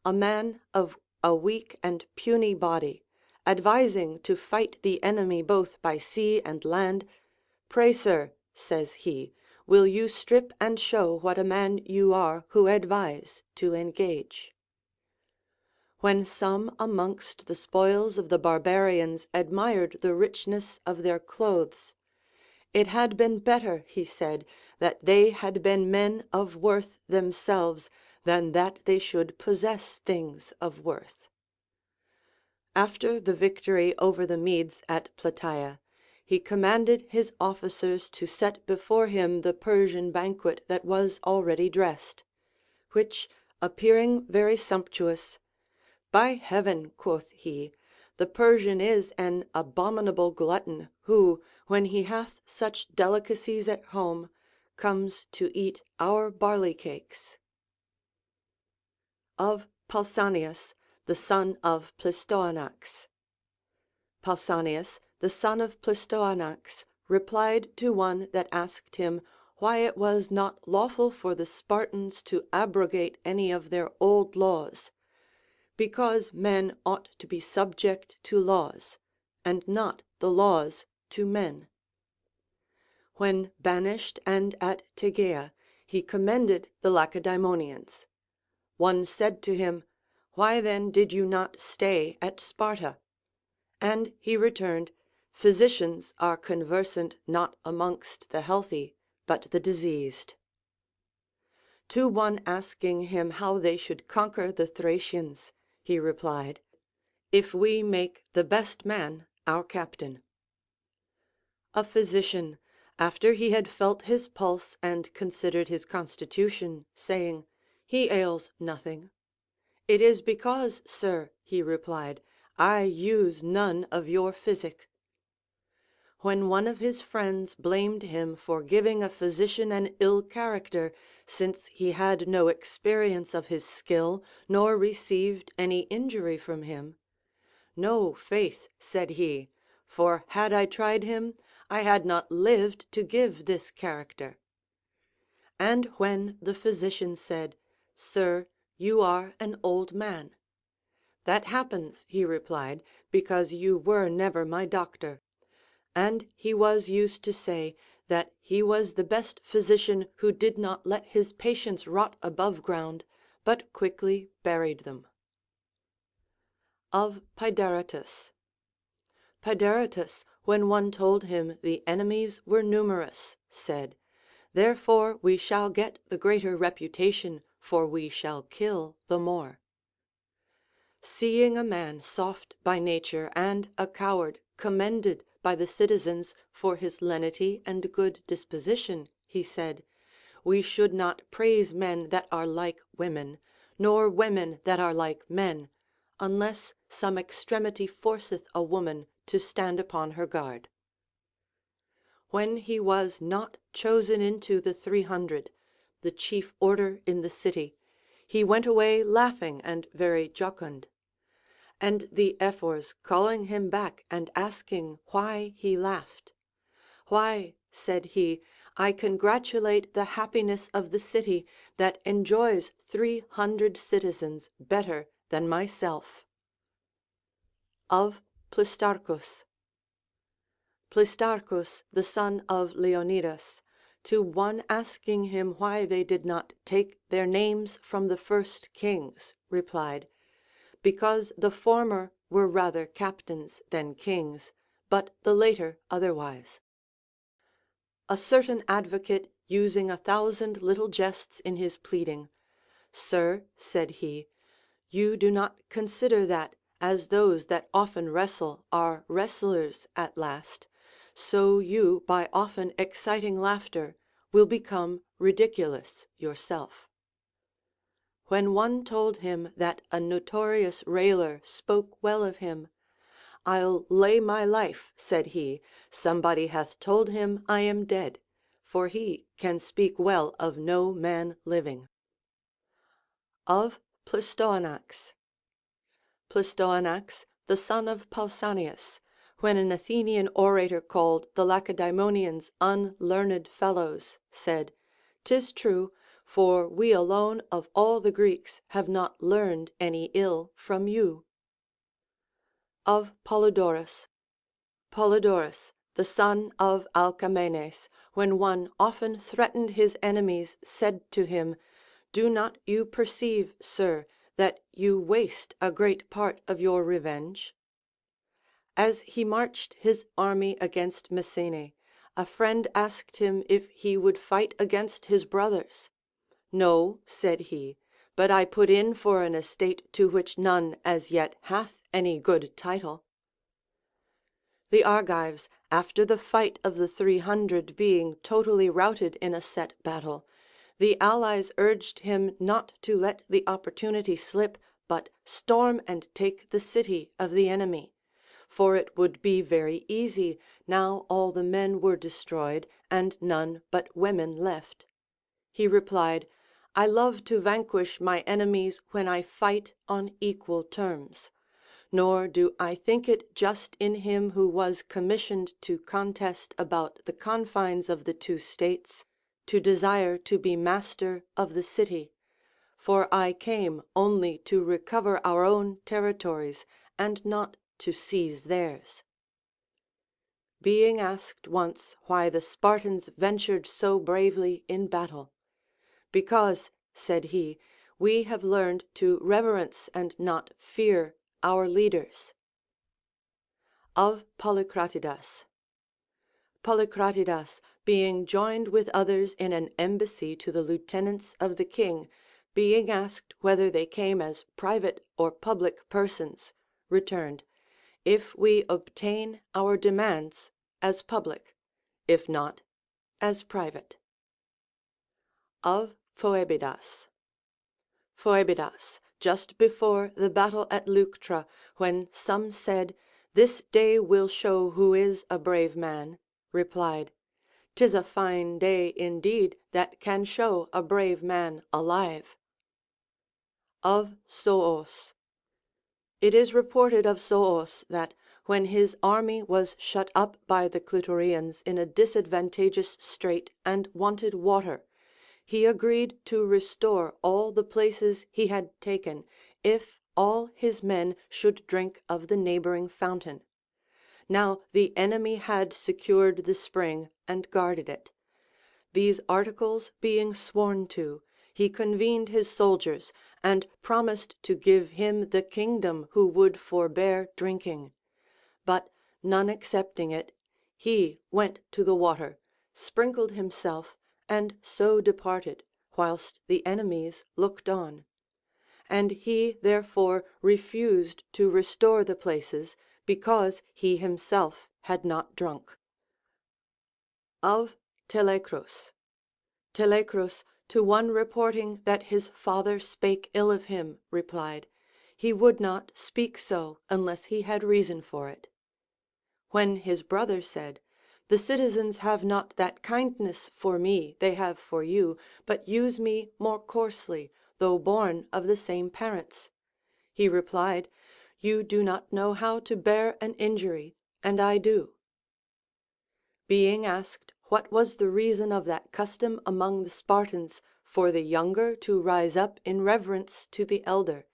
A man of a weak and puny body, advising to fight the enemy both by sea and land, "Pray, sir," says he, "will you strip and show what a man you are who advise to engage?" When some amongst the spoils of the barbarians admired the richness of their clothes, it had been better, he said, that they had been men of worth themselves than that they should possess things of worth. After the victory over the Medes at Plataea, he commanded his officers to set before him the Persian banquet that was already dressed, which appearing very sumptuous, "By heaven," quoth he, "the Persian is an abominable glutton, who, when he hath such delicacies at home, comes to eat our barley cakes." Of Pausanias, the son of Plistoanax. Pausanias, the son of Plistoanax, replied to one that asked him why it was not lawful for the Spartans to abrogate any of their old laws, "Because men ought to be subject to laws, and not the laws to men." When banished and at Tegea, he commended the Lacedaemonians. One said to him, "Why then did you not stay at Sparta?" And he returned, "Physicians are conversant not amongst the healthy, but the diseased." To one asking him how they should conquer the Thracians, he replied, "If we make the best man our captain." A physician, after he had felt his pulse and considered his constitution, saying, "He ails nothing." "It is because, sir," he replied, "I use none of your physic." When one of his friends blamed him for giving a physician an ill character, since he had no experience of his skill, nor received any injury from him, "No, faith," said he, "for had I tried him, I had not lived to give this character." And when the physician said, "Sir, you are an old man," "That happens," he replied, "because you were never my doctor." And he was used to say, that he was the best physician who did not let his patients rot above ground, but quickly buried them. Of Paedaretus. Paedaretus, when one told him the enemies were numerous, said, "Therefore we shall get the greater reputation, for we shall kill the more." Seeing a man soft by nature and a coward commended by the citizens for his lenity and good disposition, he said, "We should not praise men that are like women, nor women that are like men, unless some extremity forceth a woman to stand upon her guard." When he was not chosen into the 300, the chief order in the city, he went away laughing and very jocund. And the Ephors calling him back and asking why he laughed, "Why," said he, "I congratulate the happiness of the city that enjoys 300 citizens better than myself." Of Plutarchus. Plutarchus, the son of Leonidas, to one asking him why they did not take their names from the first kings, replied, "Because the former were rather captains than kings, but the later otherwise." A certain advocate using 1,000 little jests in his pleading, "Sir," said he, You do not consider that, as those that often wrestle are wrestlers at last, so you by often exciting laughter will become ridiculous yourself. When one told him that a notorious railer spoke well of him, I'll lay my life, said he, somebody hath told him I am dead, for he can speak well of no man living. Of Plistoanax. Plistoanax, the son of Pausanias, when an Athenian orator called the Lacedaemonians unlearned fellows, said, "'Tis true, for we alone of all the Greeks have not learned any ill from you." Of Polydorus. Polydorus, the son of Alcamenes, when one often threatened his enemies, said to him, "Do not you perceive, sir, that you waste a great part of your revenge?" As he marched his army against Messene, a friend asked him if he would fight against his brothers. "No," said he, "but I put in for an estate to which none as yet hath any good title." The Argives, after the fight of the 300 being totally routed in a set battle, the allies urged him not to let the opportunity slip, but storm and take the city of the enemy; for it would be very easy, now all the men were destroyed, and none but women left. He replied, "I love to vanquish my enemies when I fight on equal terms; nor do I think it just in him who was commissioned to contest about the confines of the two states, to desire to be master of the city, for I came only to recover our own territories, and not to seize theirs." Being asked once why the Spartans ventured so bravely in battle, "Because," said he, "we have learned to reverence and not fear our leaders." Of Polycratidas. Polycratidas, being joined with others in an embassy to the lieutenants of the king, being asked whether they came as private or public persons, returned, "If we obtain our demands, as public; if not, as private." Of Phoebidas. Phoebidas, just before the battle at Leuctra, when some said, "This day will show who is a brave man," replied, "'Tis a fine day indeed that can show a brave man alive." Of Zoos. It is reported of Zoos that, when his army was shut up by the Clitorians in a disadvantageous strait and wanted water, he agreed to restore all the places he had taken, if all his men should drink of the neighboring fountain. Now the enemy had secured the spring and guarded it. These articles being sworn to, he convened his soldiers, and promised to give him the kingdom who would forbear drinking; but none accepting it, he went to the water, sprinkled himself, and so departed, whilst the enemies looked on. And he therefore refused to restore the places, because he himself had not drunk. Of Telecrus. Telecrus, to one reporting that his father spake ill of him, replied, he would not speak so unless he had reason for it. When his brother said, "The citizens have not that kindness for me they have for you, but use me more coarsely, though born of the same parents," he replied, "You do not know how to bear an injury, and I do." Being asked what was the reason of that custom among the Spartans for the younger to rise up in reverence to the elder,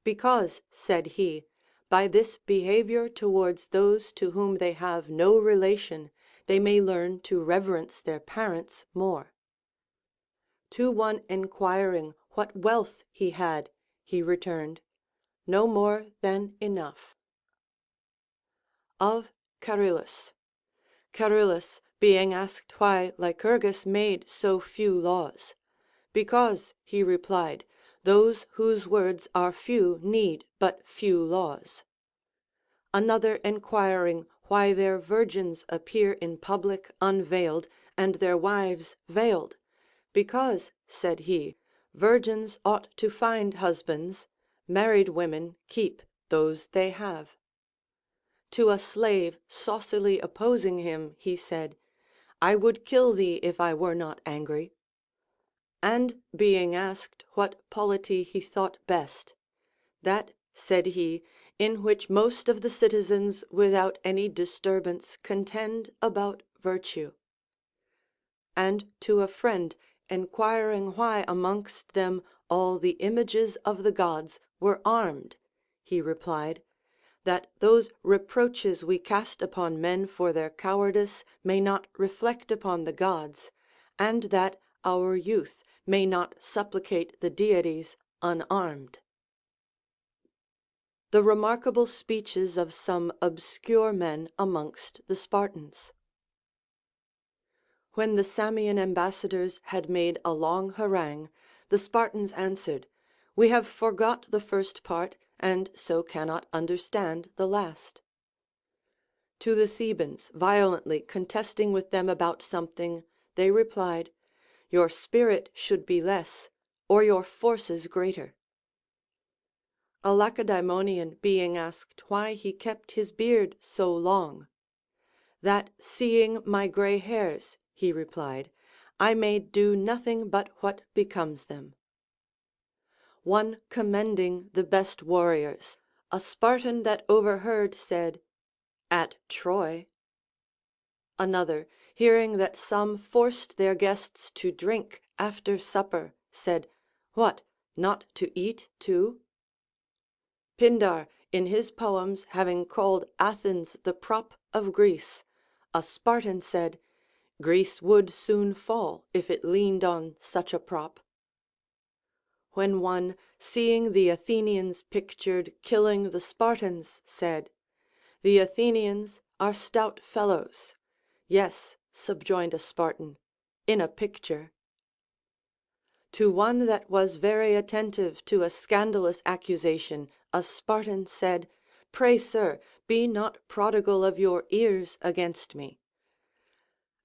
"Because," said he, "by this behavior towards those to whom they have no relation, they may learn to reverence their parents more." To one enquiring what wealth he had, he returned, "No more than enough." Of Charillus. Charillus, being asked why Lycurgus made so few laws, "Because," he replied, those whose words are few need but few laws. Another enquiring why their virgins appear in public unveiled, and their wives veiled, because, said he, virgins ought to find husbands, married women keep those they have. To a slave saucily opposing him, he said, I would kill thee if I were not angry. And being asked what polity he thought best, that, said he, in which most of the citizens without any disturbance contend about virtue. And to a friend enquiring why amongst them all the images of the gods were armed, he replied, that those reproaches we cast upon men for their cowardice may not reflect upon the gods, and that our youth may not supplicate the deities unarmed. The remarkable speeches of some obscure men amongst the Spartans. When the Samian ambassadors had made a long harangue, the Spartans answered, We have forgot the first part, and so cannot understand the last. To the Thebans, violently contesting with them about something, they replied, Your spirit should be less, or your forces greater. A Lacedaemonian being asked why he kept his beard so long, That seeing my gray hairs, he replied, I may do nothing but what becomes them. One commending the best warriors, a Spartan that overheard said, At Troy. Another, hearing that some forced their guests to drink after supper, said, What, not to eat too? Pindar, in his poems having called Athens the prop of Greece, a Spartan said, Greece would soon fall if it leaned on such a prop. When one, seeing the Athenians pictured killing the Spartans, said, The Athenians are stout fellows. Yes, subjoined a Spartan, in a picture. To one that was very attentive to a scandalous accusation, a Spartan said, Pray, sir, be not prodigal of your ears against me.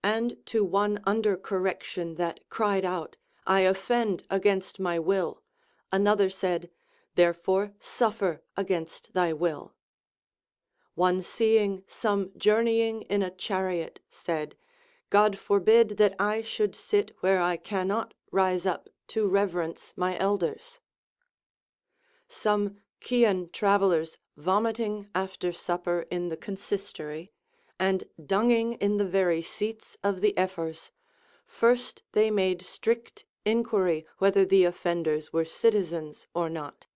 And to one under correction that cried out, I offend against my will, another said, Therefore suffer against thy will. One seeing some journeying in a chariot said, God forbid that I should sit where I cannot rise up to reverence my elders. Some Chian travellers vomiting after supper in the consistory, and dunging in the very seats of the ephors, first they made strict inquiry whether the offenders were citizens or not.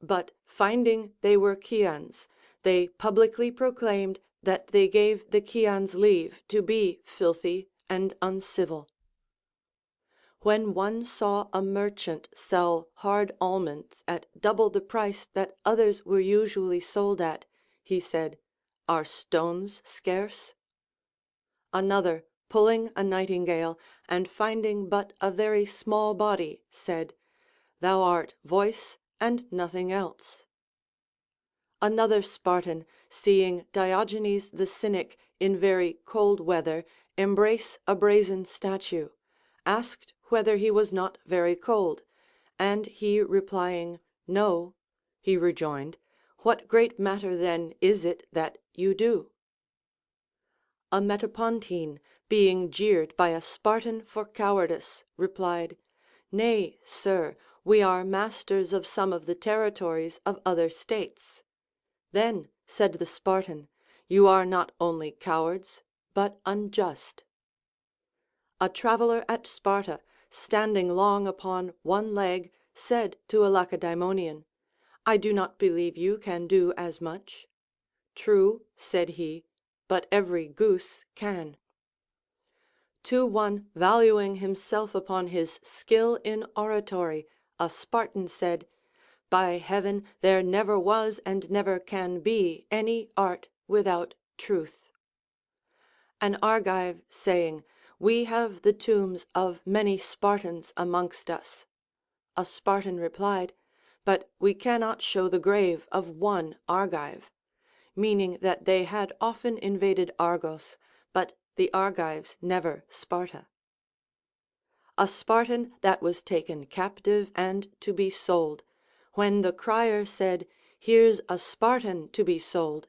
But finding they were Chians, they publicly proclaimed that they gave the Chians leave to be filthy and uncivil. When one saw a merchant sell hard almonds at double the price that others were usually sold at, he said, Are stones scarce? Another, pulling a nightingale, and finding but a very small body, said, Thou art voice and nothing else. Another Spartan, seeing Diogenes the Cynic in very cold weather embrace a brazen statue, asked whether he was not very cold, and he replying, No, he rejoined, What great matter then is it that you do? A Metapontine, being jeered by a Spartan for cowardice, replied, Nay, sir, we are masters of some of the territories of other states. Then, said the Spartan, you are not only cowards, but unjust. A traveller at Sparta, standing long upon one leg, said to a Lacedaemonian, I do not believe you can do as much. True, said he, but every goose can. To one valuing himself upon his skill in oratory, a Spartan said, By heaven, there never was and never can be any art without truth. An Argive saying, We have the tombs of many Spartans amongst us. A Spartan replied, "But we cannot show the grave of one Argive," meaning that they had often invaded Argos, but the Argives never Sparta. A Spartan that was taken captive and to be sold, when the crier said, "Here's a Spartan to be sold,"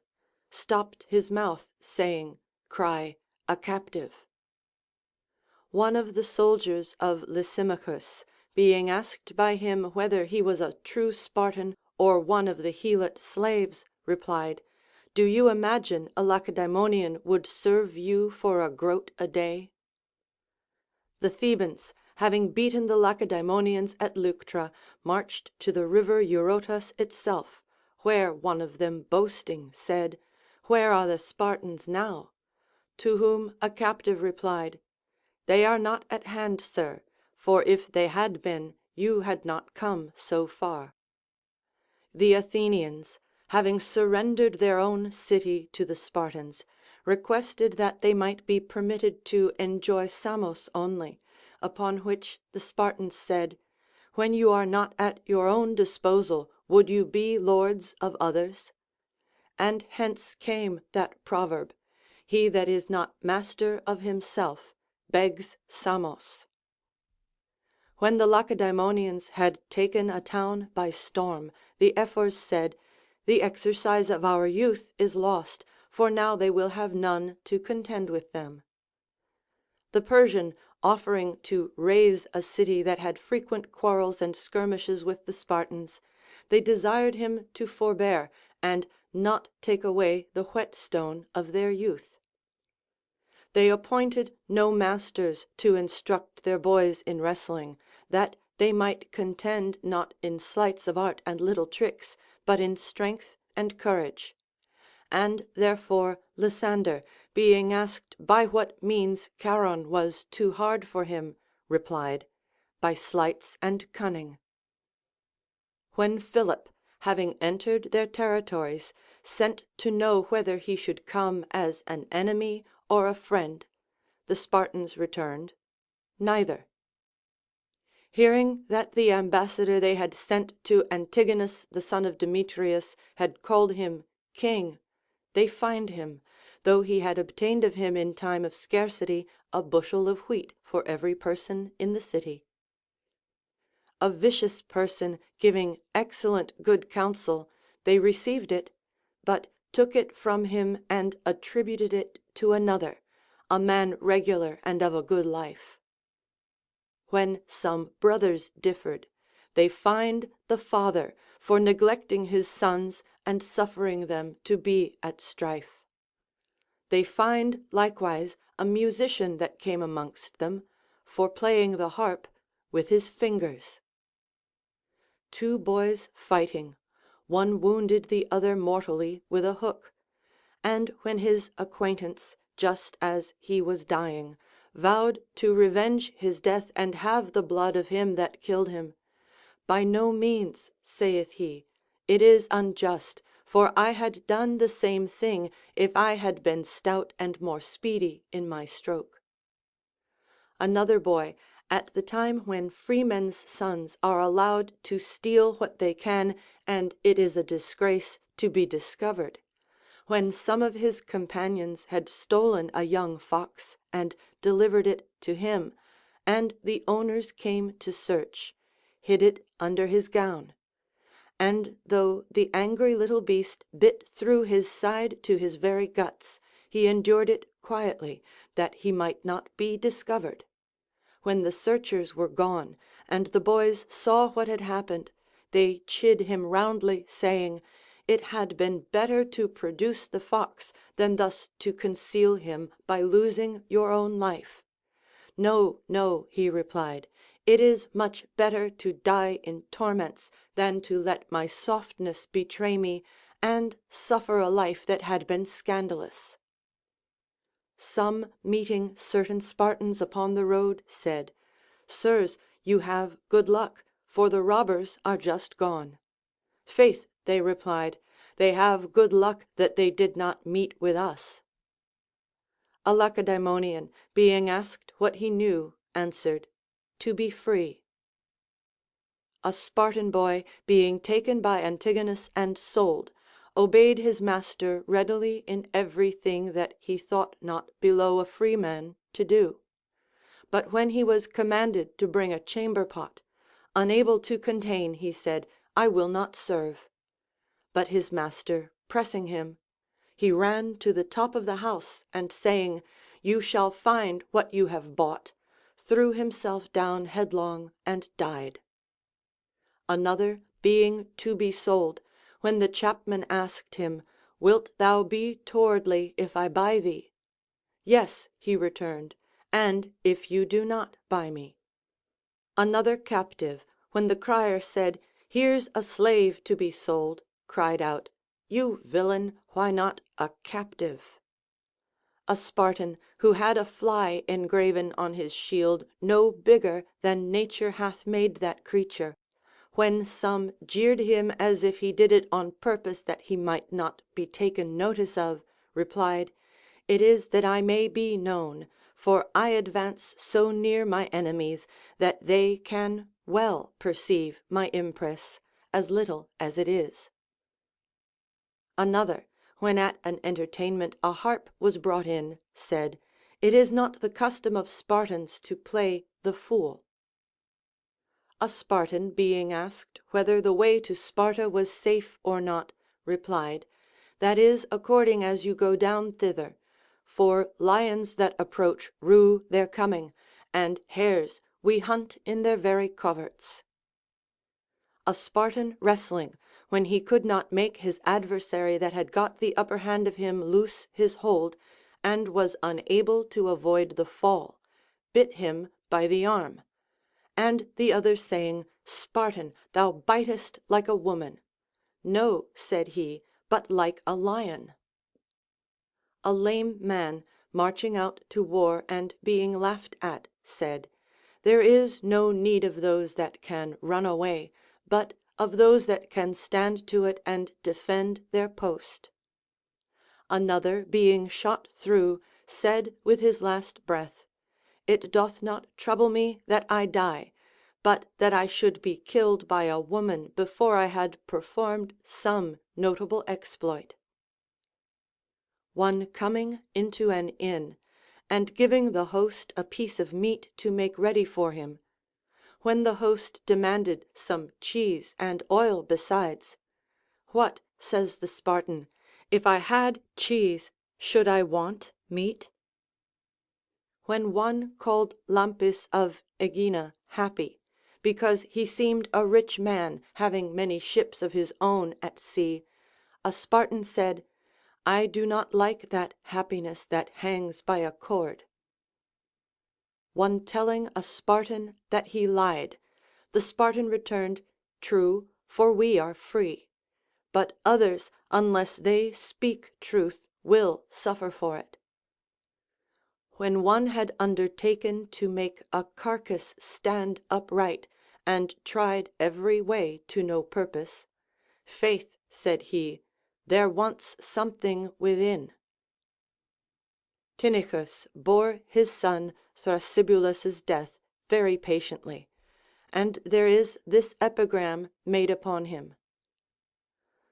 stopped his mouth, saying, "Cry a captive." One of the soldiers of Lysimachus, being asked by him whether he was a true Spartan or one of the Helot slaves, replied, "Do you imagine a Lacedaemonian would serve you for a groat a day?" The Thebans, having beaten the Lacedaemonians at Leuctra, marched to the river Eurotas itself, where one of them boasting said, "Where are the Spartans now?" To whom a captive replied, "They are not at hand, sir, for if they had been, you had not come so far." The Athenians, having surrendered their own city to the Spartans, requested that they might be permitted to enjoy Samos only, upon which the Spartans said, "When you are not at your own disposal, would you be lords of others?" And hence came that proverb, "He that is not master of himself begs Samos." When the Lacedaemonians had taken a town by storm, the Ephors said, "The exercise of our youth is lost, for now they will have none to contend with them." The Persian offering to raze a city that had frequent quarrels and skirmishes with the Spartans, they desired him to forbear and not take away the whetstone of their youth. They appointed no masters to instruct their boys in wrestling, that they might contend not in sleights of art and little tricks, but in strength and courage. And therefore Lysander, being asked by what means Charon was too hard for him, replied, "By sleights and cunning." When Philip, having entered their territories, sent to know whether he should come as an enemy or a friend, the Spartans returned, "Neither." Hearing that the ambassador they had sent to Antigonus the son of Demetrius had called him king, they fined him, though he had obtained of him in time of scarcity a bushel of wheat for every person in the city. A vicious person giving excellent good counsel, they received it, but took it from him and attributed it to another, a man regular and of a good life. When some brothers differed, they fined the father for neglecting his sons and suffering them to be at strife. They fined likewise a musician that came amongst them for playing the harp with his fingers. Two boys fighting, one wounded the other mortally with a hook, and when his acquaintance, just as he was dying, vowed to revenge his death and have the blood of him that killed him, "By no means," saith he, "it is unjust, for I had done the same thing if I had been stout and more speedy in my stroke." Another boy, at the time when freemen's sons are allowed to steal what they can, and it is a disgrace to be discovered, when some of his companions had stolen a young fox and delivered it to him, and the owners came to search, hid it under his gown; and though the angry little beast bit through his side to his very guts, he endured it quietly, that he might not be discovered. When the searchers were gone, and the boys saw what had happened, they chid him roundly, saying, "It had been better to produce the fox than thus to conceal him by losing your own life." "No, no," he replied, "it is much better to die in torments than to let my softness betray me, and suffer a life that had been scandalous." Some meeting certain Spartans upon the road said, "Sirs, you have good luck, for the robbers are just gone." "Faith," they replied, "they have good luck that they did not meet with us." A Lacedaemonian, being asked what he knew, answered, "To be free." a Spartan boy, being taken by Antigonus and sold, obeyed his master readily in every thing that he thought not below a freeman to do. But when he was commanded to bring a chamber pot, unable to contain, he said, I will not serve. But his master pressing him, he ran to the top of the house, and saying, You shall find what you have bought, threw himself down headlong and died. Another, being to be sold, when the chapman asked him, Wilt thou be towardly if I buy thee? Yes, he returned, and if you do not buy me. Another captive, when the crier said, Here's a slave to be sold, cried out, You villain, why not a captive? A Spartan, who had a fly engraven on his shield no bigger than nature hath made that creature, when some jeered him as if he did it on purpose that he might not be taken notice of, replied, It is that I may be known, for I advance so near my enemies that they can well perceive my impress, as little as it is. Another, when at an entertainment a harp was brought in, said, It is not the custom of Spartans to play the fool. A Spartan, being asked whether the way to Sparta was safe or not, replied, That is according as you go down thither, for lions that approach rue their coming, and hares we hunt in their very coverts. A Spartan wrestling, when he could not make his adversary that had got the upper hand of him loose his hold, and was unable to avoid the fall, bit him by the arm. And the other saying, Spartan, thou bitest like a woman. No, said he, but like a lion. A lame man, marching out to war and being laughed at, said, There is no need of those that can run away, but of those that can stand to it and defend their post. Another, being shot through, said with his last breath, It doth not trouble me that I die, but that I should be killed by a woman before I had performed some notable exploit. One coming into an inn, and giving the host a piece of meat to make ready for him, when the host demanded some cheese and oil besides, What, says the Spartan, if I had cheese, should I want meat? When one called Lampis of Aegina happy, because he seemed a rich man, having many ships of his own at sea, a Spartan said, I do not like that happiness that hangs by a cord. One telling a Spartan that he lied, the Spartan returned, True, for we are free. But others, unless they speak truth, will suffer for it. When one had undertaken to make a carcass stand upright, and tried every way to no purpose, Faith, said he, there wants something within. Tynnichus bore his son Thrasybulus's death very patiently, and there is this epigram made upon him.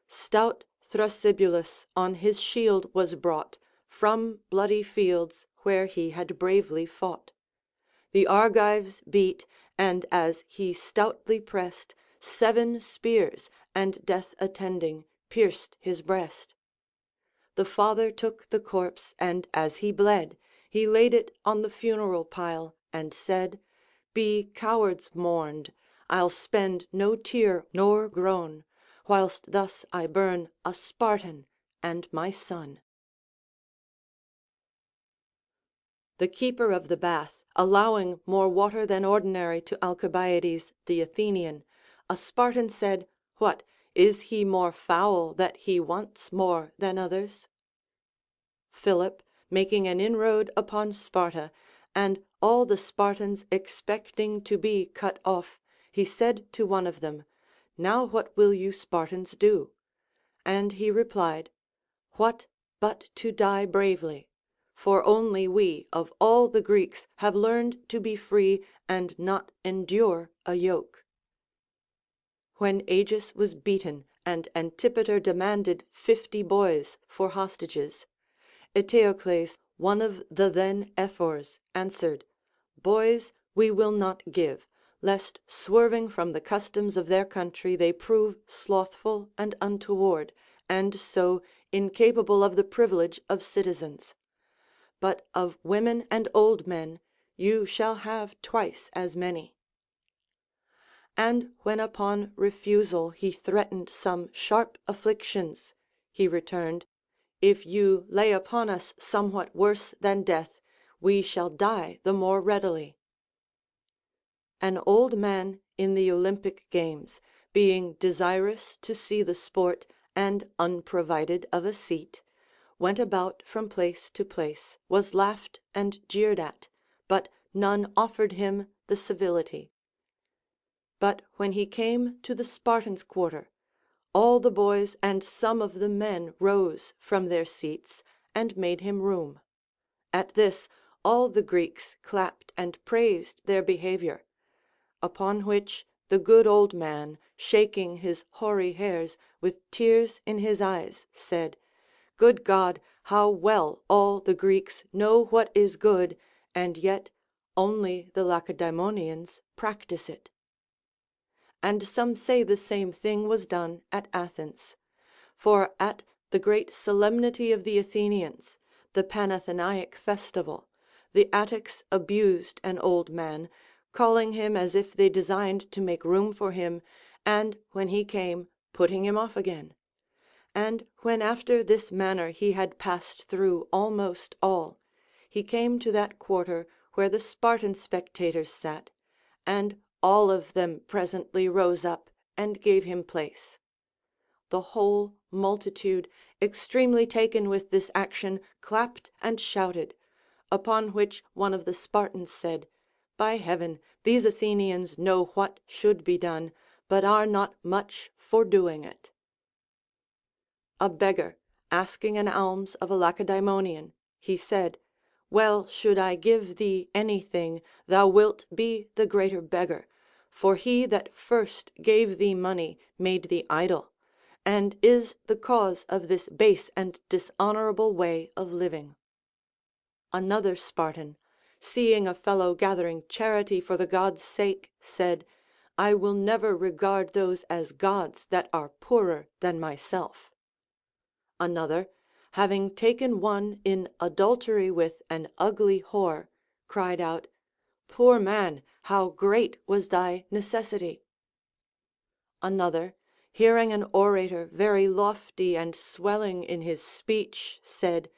Stout Thrasybulus on his shield was brought from bloody fields where he had bravely fought. The Argives beat, and as he stoutly pressed, 7 spears, and death attending, pierced his breast. The father took the corpse, and as he bled, he laid it on the funeral pile, and said, Be cowards mourned, I'll spend no tear nor groan, whilst thus I burn a Spartan and my son. The keeper of the bath, allowing more water than ordinary to Alcibiades the Athenian, a Spartan said, What, is he more foul that he wants more than others? Philip, making an inroad upon Sparta, and all the Spartans expecting to be cut off, he said to one of them, Now what will you Spartans do? And he replied, What but to die bravely? For only we of all the Greeks have learned to be free and not endure a yoke. when Agis was beaten and Antipater demanded 50 boys for hostages, Eteocles, one of the then ephors, answered, Boys we will not give, lest swerving from the customs of their country they prove slothful and untoward, and so incapable of the privilege of citizens. But of women and old men you shall have twice as many. And when upon refusal he threatened some sharp afflictions, he returned, If you lay upon us somewhat worse than death, we shall die the more readily. An old man in the Olympic games, being desirous to see the sport and unprovided of a seat, went about from place to place, was laughed and jeered at, but none offered him the civility. But when he came to the Spartans' quarter, all the boys and some of the men rose from their seats and made him room. At this all the Greeks clapped and praised their behavior. Upon which the good old man, shaking his hoary hairs, with tears in his eyes, said, Good God, how well all the Greeks know what is good, and yet only the Lacedaemonians practice it. And some say the same thing was done at Athens. For at the great solemnity of the Athenians, the Panathenaic festival, the Attics abused an old man, calling him as if they designed to make room for him, and when he came, putting him off again. And when after this manner he had passed through almost all, he came to that quarter where the Spartan spectators sat, and all of them presently rose up and gave him place. The whole multitude, extremely taken with this action, clapped and shouted, upon which one of the Spartans said, By heaven, these Athenians know what should be done, but are not much for doing it. A beggar, asking an alms of a Lacedaemonian, he said, Well should I give thee anything, thou wilt be the greater beggar, for he that first gave thee money made thee idle, and is the cause of this base and dishonorable way of living. Another Spartan, seeing a fellow gathering charity for the gods' sake, said, I will never regard those as gods that are poorer than myself. Another, having taken one in adultery with an ugly whore, cried out, Poor man, how great was thy necessity! Another, hearing an orator very lofty and swelling in his speech, said,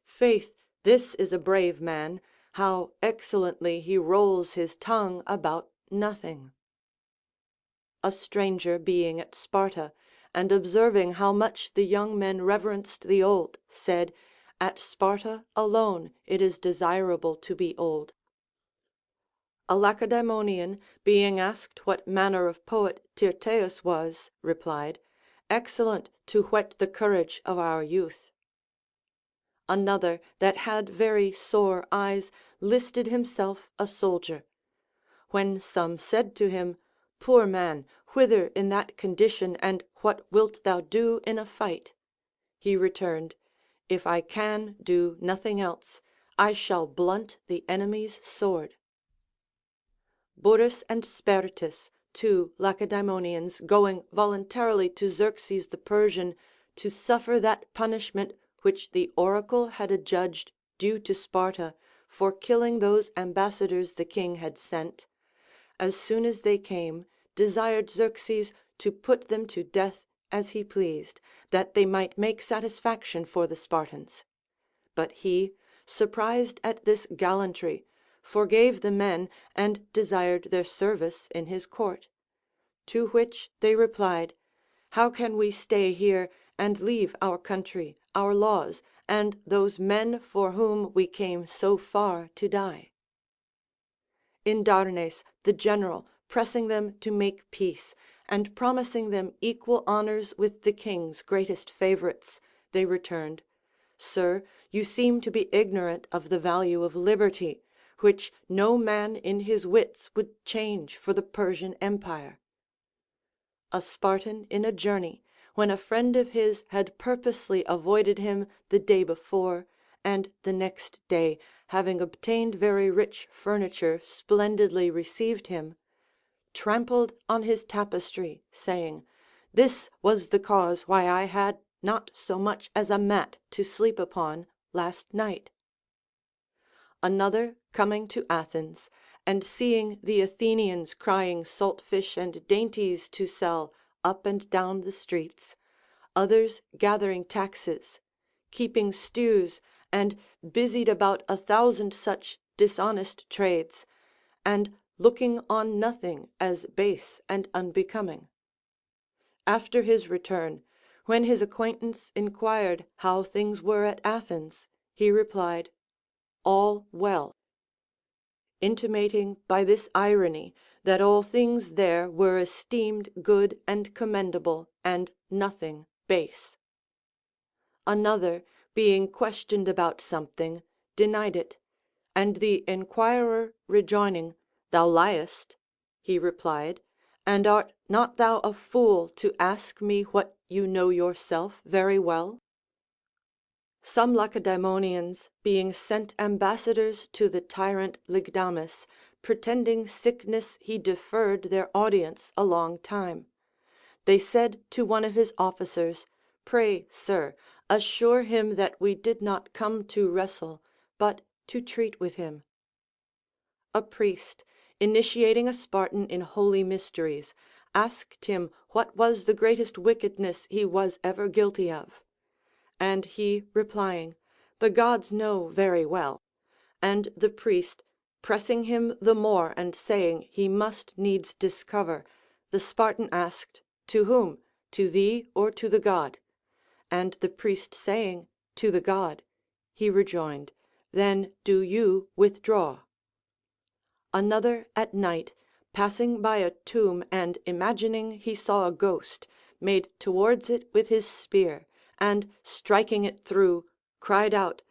Faith, this is a brave man, how excellently he rolls his tongue about nothing. A stranger being at Sparta, and observing how much the young men reverenced the old, said, At Sparta alone it is desirable to be old. A Lacedaemonian, being asked what manner of poet Tyrtaeus was, replied, Excellent to whet the courage of our youth. Another, that had very sore eyes, listed himself a soldier. When some said to him, Poor man, whither in that condition, and what wilt thou do in a fight? He returned, If I can do nothing else, I shall blunt the enemy's sword. Burrus and Spertus, two Lacedaemonians, going voluntarily to Xerxes the Persian to suffer that punishment which the oracle had adjudged due to Sparta for killing those ambassadors the king had sent, as soon as they came, desired Xerxes to put them to death as he pleased, that they might make satisfaction for the Spartans. But he, surprised at this gallantry, forgave the men and desired their service in his court. To which they replied, How can we stay here and leave our country, our laws, and those men for whom we came so far to die? Indarnes, the general, pressing them to make peace, and promising them equal honors with the king's greatest favorites, they returned, Sir, you seem to be ignorant of the value of liberty, which no man in his wits would change for the Persian empire. a Spartan in a journey, when a friend of his had purposely avoided him the day before, and the next day, having obtained very rich furniture, splendidly received him, trampled on his tapestry, saying, "This was the cause why I had not so much as a mat to sleep upon last night." Another coming to Athens, and seeing the Athenians crying salt fish and dainties to sell up and down the streets, others gathering taxes, keeping stews, and busied about 1,000 such dishonest trades, and looking on nothing as base and unbecoming. After his return, when his acquaintance inquired how things were at Athens, he replied, "All well," intimating by this irony that all things there were esteemed good and commendable, and nothing base. Another, being questioned about something, denied it, and the enquirer rejoining, "Thou liest," he replied, "and art not thou a fool to ask me what you know yourself very well?" Some Lacedaemonians, being sent ambassadors to the tyrant Lygdamis, pretending sickness he deferred their audience a long time. They said to one of his officers, "Pray, sir, assure him that we did not come to wrestle, but to treat with him." A priest, initiating a Spartan in holy mysteries, asked him what was the greatest wickedness he was ever guilty of. And he replying, "The gods know very well," and the priest pressing him the more and saying he must needs discover, the Spartan asked, "To whom? To thee or to the god?" And the priest saying, "To the god," he rejoined, "Then do you withdraw." Another at night, passing by a tomb and imagining he saw a ghost, made towards it with his spear, and striking it through, cried out,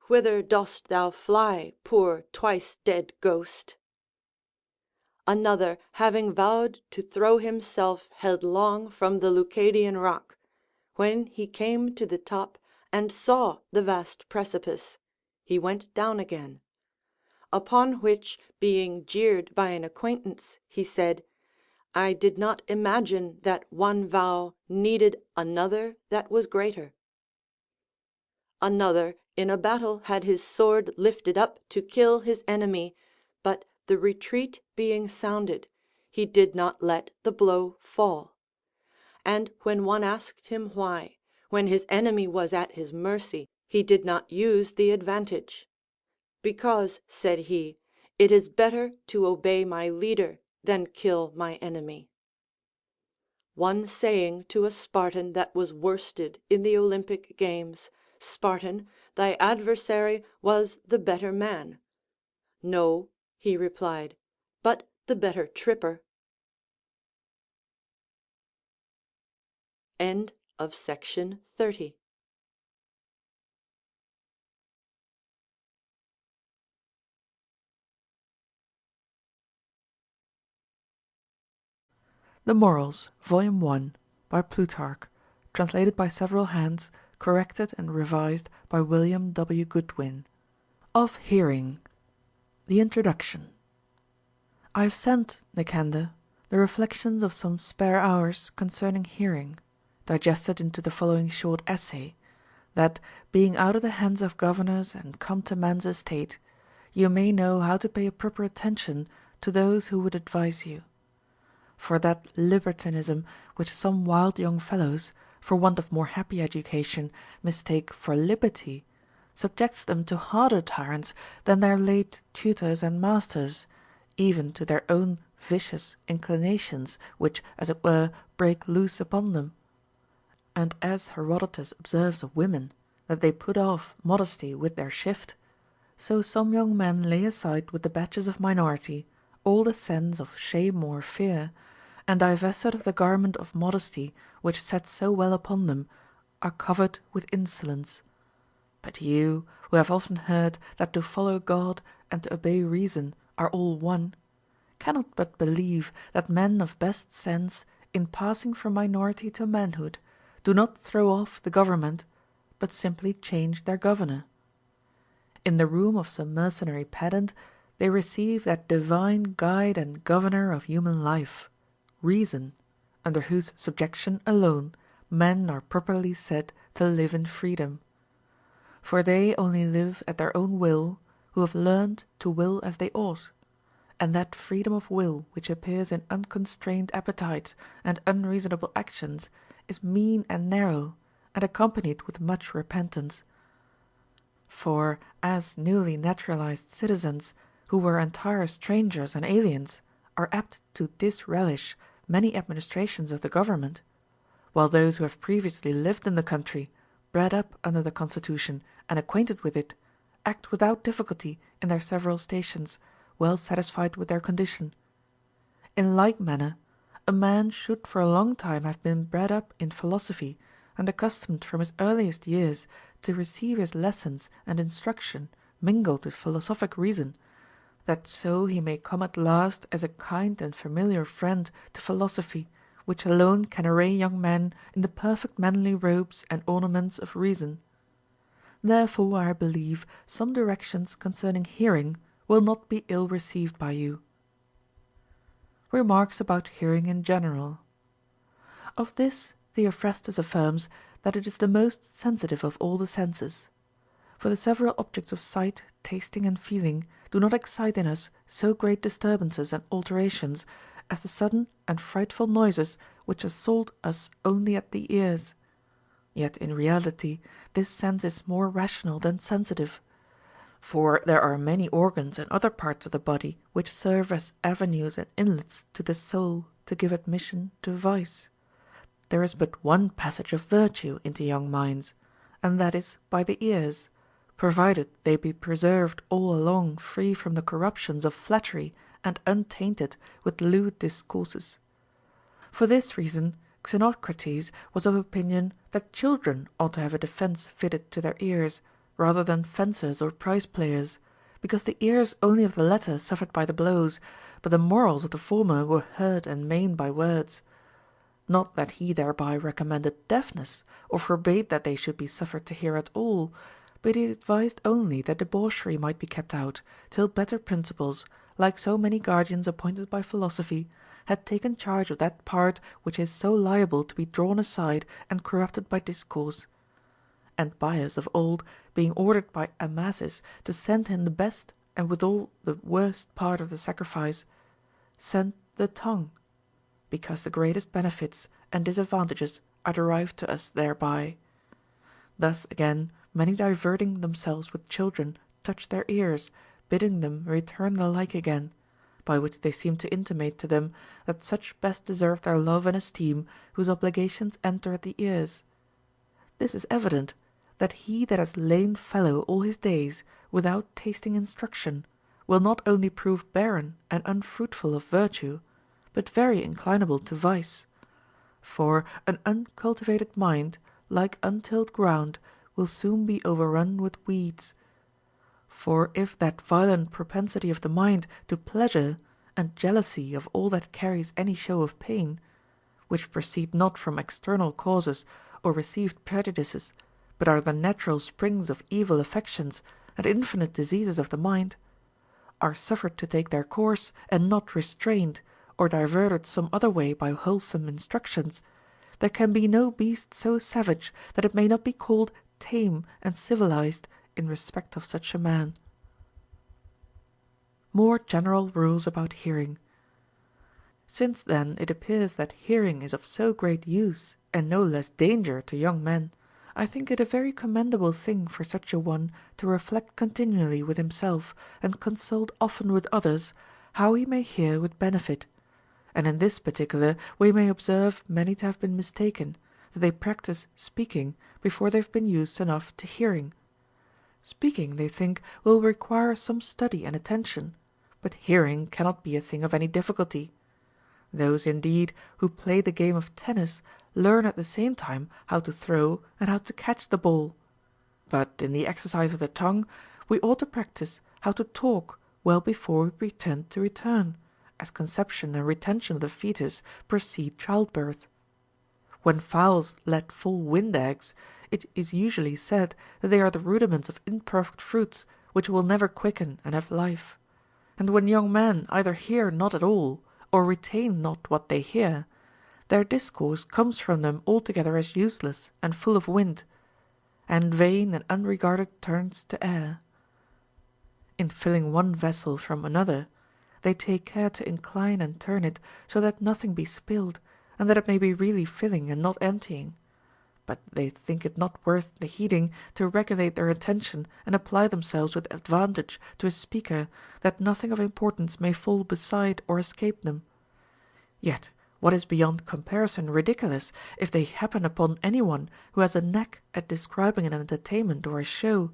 "Whither dost thou fly, poor twice dead ghost?" Another, having vowed to throw himself headlong from the Leucadian rock, when he came to the top and saw the vast precipice, he went down again. Upon which, being jeered by an acquaintance, he said, "I did not imagine that one vow needed another that was greater." Another in a battle had his sword lifted up to kill his enemy, but the retreat being sounded, he did not let the blow fall. And when one asked him why, when his enemy was at his mercy, he did not use the advantage. "Because," said he, "it is better to obey my leader than kill my enemy." One saying to a Spartan that was worsted in the Olympic games, "Spartan, thy adversary was the better man." "No," he replied, "but the better tripper." End of section 30. The Morals, Volume 1, by Plutarch, translated by several hands, corrected and revised by William W. Goodwin. Of Hearing. The Introduction. I have sent, Nicander, the reflections of some spare hours concerning hearing, digested into the following short essay, that, being out of the hands of governors and come to man's estate, you may know how to pay a proper attention to those who would advise you. For that libertinism which some wild young fellows, for want of more happy education, mistake for liberty, subjects them to harder tyrants than their late tutors and masters, even to their own vicious inclinations, which, as it were, break loose upon them. And as Herodotus observes of women, that they put off modesty with their shift, so some young men lay aside with the badges of minority all the sense of shame or fear, and divested of the garment of modesty which sat so well upon them, are covered with insolence. But you, who have often heard that to follow God and to obey reason are all one, cannot but believe that men of best sense, in passing from minority to manhood, do not throw off the government, but simply change their governor. In the room of some mercenary pedant they receive that divine guide and governor of human life, reason, under whose subjection alone men are properly said to live in freedom. For they only live at their own will who have learned to will as they ought, and that freedom of will which appears in unconstrained appetites and unreasonable actions is mean and narrow, and accompanied with much repentance. For as newly naturalized citizens, who were entire strangers and aliens, are apt to disrelish many administrations of the government, while those who have previously lived in the country, bred up under the constitution and acquainted with it, act without difficulty in their several stations, well satisfied with their condition. In like manner, a man should for a long time have been bred up in philosophy, and accustomed from his earliest years to receive his lessons and instruction mingled with philosophic reason, that so he may come at last as a kind and familiar friend to philosophy, which alone can array young men in the perfect manly robes and ornaments of reason. Therefore I believe some directions concerning hearing will not be ill received by you. Remarks about hearing in general. Of this Theophrastus affirms that it is the most sensitive of all the senses. For the several objects of sight, tasting, and feeling do not excite in us so great disturbances and alterations as the sudden and frightful noises which assault us only at the ears. Yet in reality this sense is more rational than sensitive. For there are many organs and other parts of the body which serve as avenues and inlets to the soul to give admission to vice. There is but one passage of virtue into young minds, and that is by the ears, provided they be preserved all along free from the corruptions of flattery and untainted with lewd discourses. For this reason Xenocrates was of opinion that children ought to have a defence fitted to their ears, rather than fencers or prize players, because the ears only of the latter suffered by the blows, but the morals of the former were hurt and maimed by words. Not that he thereby recommended deafness, or forbade that they should be suffered to hear at all, but he advised only that debauchery might be kept out, till better principles, like so many guardians appointed by philosophy, had taken charge of that part which is so liable to be drawn aside and corrupted by discourse. And Bias of old, being ordered by Amasis to send him the best and withal the worst part of the sacrifice, sent the tongue, because the greatest benefits and disadvantages are derived to us thereby. Thus again many diverting themselves with children touch their ears, bidding them return the like again, by which they seem to intimate to them that such best deserve their love and esteem whose obligations enter at the ears. This is evident, that he that has lain fallow all his days without tasting instruction will not only prove barren and unfruitful of virtue, but very inclinable to vice. For an uncultivated mind, like untilled ground, will soon be overrun with weeds. For if that violent propensity of the mind to pleasure, and jealousy of all that carries any show of pain, which proceed not from external causes or received prejudices, but are the natural springs of evil affections and infinite diseases of the mind, are suffered to take their course and not restrained, or diverted some other way by wholesome instructions, there can be no beast so savage that it may not be called tame and civilized in respect of such a man. More general rules about hearing. Since then it appears that hearing is of so great use and no less danger to young men, I think it a very commendable thing for such a one to reflect continually with himself and consult often with others how he may hear with benefit. And in this particular we may observe many to have been mistaken, that they practise speaking before they have been used enough to hearing. Speaking, they think, will require some study and attention, but hearing cannot be a thing of any difficulty. Those indeed who play the game of tennis learn at the same time how to throw and how to catch the ball. But in the exercise of the tongue we ought to practise how to talk well before we pretend to return, as conception and retention of the fetus precede childbirth. When fowls let fall wind eggs, it is usually said that they are the rudiments of imperfect fruits which will never quicken and have life. And when young men either hear not at all, or retain not what they hear, their discourse comes from them altogether as useless and full of wind, and vain and unregarded turns to air. In filling one vessel from another, they take care to incline and turn it so that nothing be spilled, and that it may be really filling and not emptying. But they think it not worth the heeding to regulate their attention and apply themselves with advantage to a speaker, that nothing of importance may fall beside or escape them. Yet what is beyond comparison ridiculous, if they happen upon any one who has a knack at describing an entertainment or a show,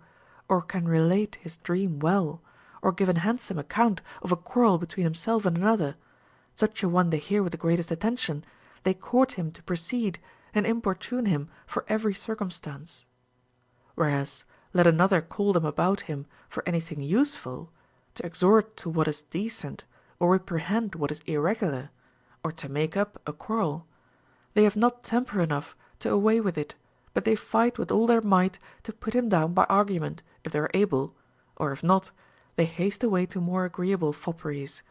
or can relate his dream well, or give an handsome account of a quarrel between himself and another, such a one they hear with the greatest attention, they court him to proceed, and importune him for every circumstance. Whereas let another call them about him for anything useful, to exhort to what is decent, or reprehend what is irregular, or to make up a quarrel, they have not temper enough to away with it, but they fight with all their might to put him down by argument, if they are able, or if not, they haste away to more agreeable fopperies,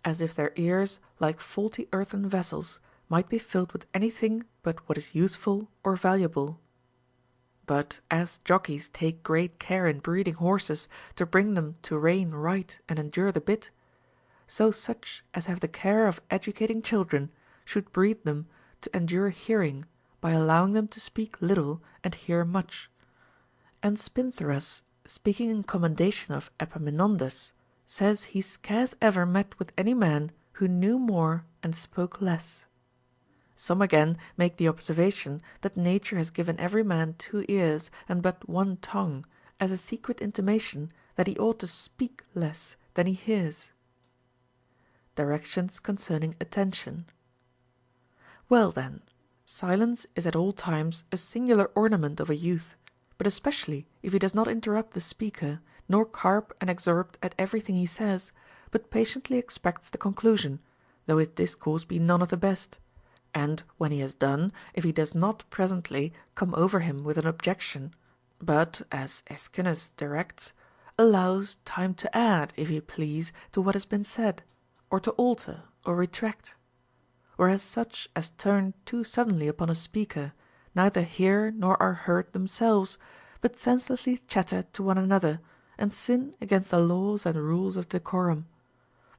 as if their ears, like faulty earthen vessels, might be filled with anything but what is useful or valuable. But as jockeys take great care in breeding horses to bring them to rein right and endure the bit, so such as have the care of educating children should breed them to endure hearing by allowing them to speak little and hear much. And Spintharus, speaking in commendation of Epaminondas, says he scarce ever met with any man who knew more and spoke less. Some again make the observation that nature has given every man 2 ears and but 1 tongue, as a secret intimation that he ought to speak less than he hears. Directions concerning attention. Well then, silence is at all times a singular ornament of a youth, but especially if he does not interrupt the speaker, nor carp and exorb at everything he says, but patiently expects the conclusion, though his discourse be none of the best. And when he has done, if he does not presently come over him with an objection, but, as Aeschines directs, allows time to add, if he please, to what has been said, or to alter or retract. Whereas such as turn too suddenly upon a speaker neither hear nor are heard themselves, but senselessly chatter to one another, and sin against the laws and rules of decorum.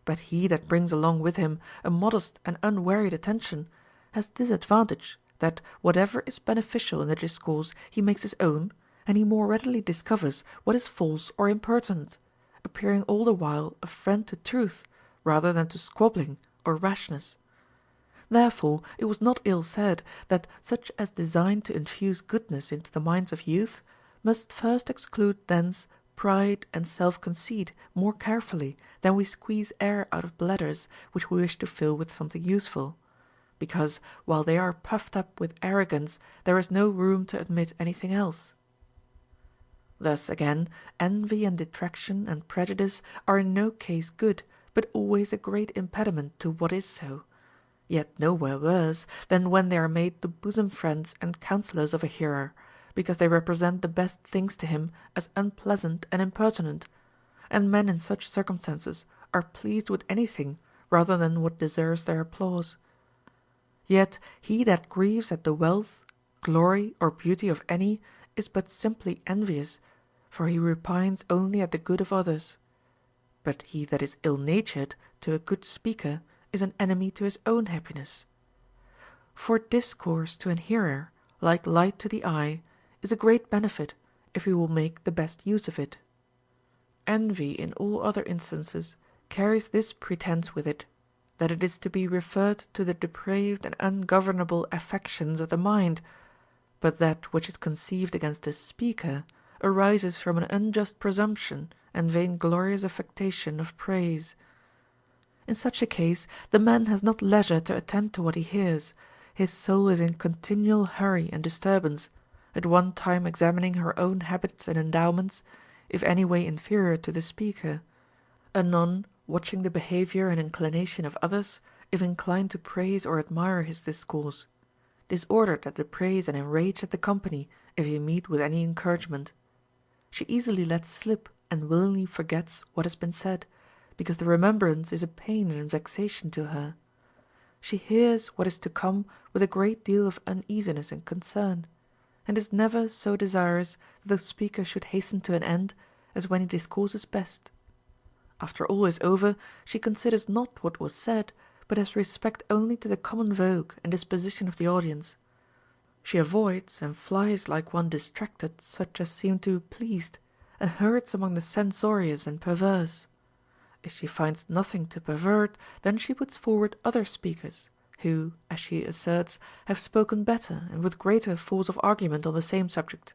But he that brings along with him a modest and unwearied attention has this advantage, that whatever is beneficial in the discourse he makes his own, and he more readily discovers what is false or impertinent, appearing all the while a friend to truth rather than to squabbling or rashness. Therefore it was not ill said that such as design to infuse goodness into the minds of youth must first exclude thence pride and self-conceit more carefully than we squeeze air out of bladders which we wish to fill with something useful, because while they are puffed up with arrogance there is no room to admit anything else. Thus again, envy and detraction and prejudice are in no case good, but always a great impediment to what is so, yet nowhere worse than when they are made the bosom friends and counselors of a hearer, because they represent the best things to him as unpleasant and impertinent, and men in such circumstances are pleased with anything rather than what deserves their applause. Yet he that grieves at the wealth, glory, or beauty of any is but simply envious, for he repines only at the good of others. But he that is ill-natured to a good speaker is an enemy to his own happiness. For discourse to an hearer, like light to the eye, is a great benefit if he will make the best use of it. Envy in all other instances carries this pretence with it, that it is to be referred to the depraved and ungovernable affections of the mind, but that which is conceived against the speaker arises from an unjust presumption and vainglorious affectation of praise. In such a case the man has not leisure to attend to what he hears, his soul is in continual hurry and disturbance, at one time examining her own habits and endowments, if any way inferior to the speaker, Anon, watching the behaviour and inclination of others, if inclined to praise or admire his discourse; disordered at the praise and enraged at the company, if he meet with any encouragement. She easily lets slip and willingly forgets what has been said, because the remembrance is a pain and vexation to her. She hears what is to come with a great deal of uneasiness and concern, and is never so desirous that the speaker should hasten to an end as when he discourses best. After all is over, she considers not what was said, but has respect only to the common vogue and disposition of the audience. She avoids and flies like one distracted such as seem to be pleased, and herds among the censorious and perverse. If she finds nothing to pervert, then she puts forward other speakers, who, as she asserts, have spoken better and with greater force of argument on the same subject.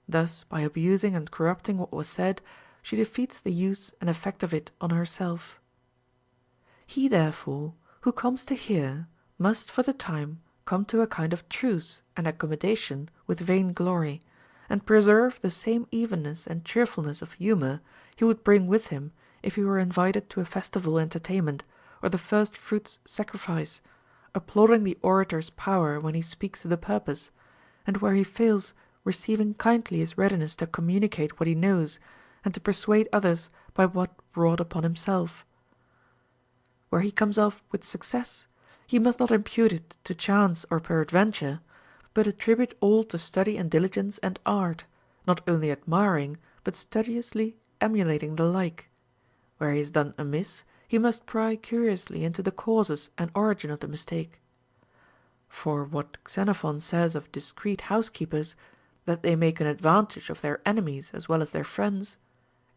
Thus, by abusing and corrupting what was said, she defeats the use and effect of it on herself. He therefore who comes to hear must for the time come to a kind of truce and accommodation with vainglory, and preserve the same evenness and cheerfulness of humour he would bring with him if he were invited to a festival entertainment or the first fruits sacrifice, applauding the orator's power when he speaks to the purpose, and where he fails, receiving kindly his readiness to communicate what he knows, and to persuade others by what wrought upon himself. Where he comes off with success, he must not impute it to chance or peradventure, but attribute all to study and diligence and art, not only admiring, but studiously emulating the like. Where he has done amiss, he must pry curiously into the causes and origin of the mistake. For what Xenophon says of discreet housekeepers, that they make an advantage of their enemies as well as their friends,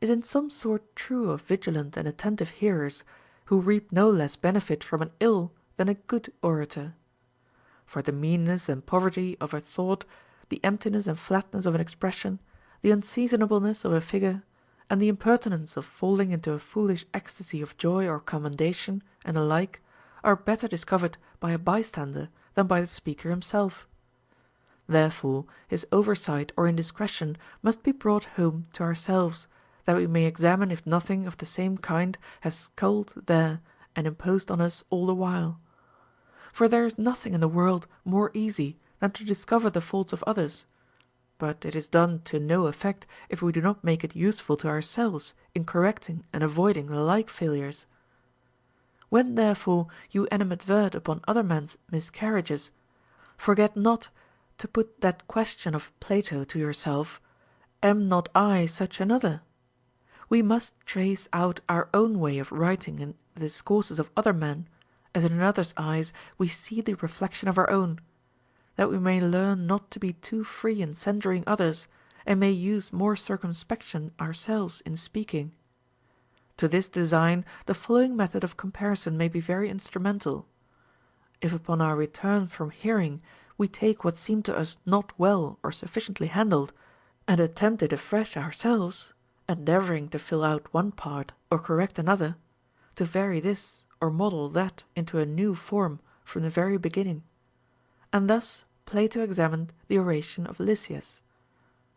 is in some sort true of vigilant and attentive hearers, who reap no less benefit from an ill than a good orator. For the meanness and poverty of a thought, the emptiness and flatness of an expression, the unseasonableness of a figure, and the impertinence of falling into a foolish ecstasy of joy or commendation, and the like, are better discovered by a bystander than by the speaker himself. Therefore his oversight or indiscretion must be brought home to ourselves, that we may examine if nothing of the same kind has skulked there and imposed on us all the while. For there is nothing in the world more easy than to discover the faults of others, but it is done to no effect if we do not make it useful to ourselves in correcting and avoiding the like failures. When therefore you animadvert upon other men's miscarriages, forget not to put that question of Plato to yourself, Am not I such another? We must trace out our own way of writing in the discourses of other men, as in another's eyes we see the reflection of our own, that we may learn not to be too free in censuring others, and may use more circumspection ourselves in speaking. To this design the following method of comparison may be very instrumental. If upon our return from hearing we take what seemed to us not well or sufficiently handled, and attempt it afresh ourselves, endeavoring to fill out one part or correct another, to vary this or model that into a new form from the very beginning. And thus Plato examined the oration of Lucius.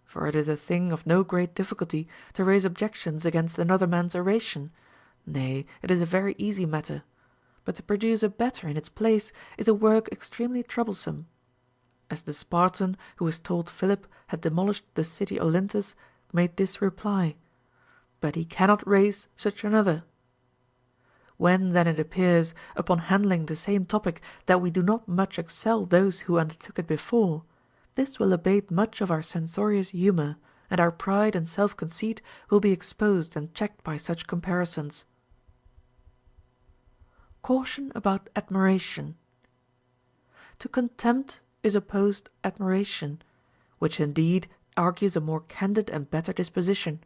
For it is a thing of no great difficulty to raise objections against another man's oration, nay, it is a very easy matter, but to produce a better in its place is a work extremely troublesome. As the Spartan who was told Philip had demolished the city Olynthus made this reply, but he cannot raise such another. When then it appears, upon handling the same topic, that we do not much excel those who undertook it before, this will abate much of our censorious humor, and our pride and self-conceit will be exposed and checked by such comparisons. Caution about admiration. To contempt is opposed admiration, which indeed argues a more candid and better disposition.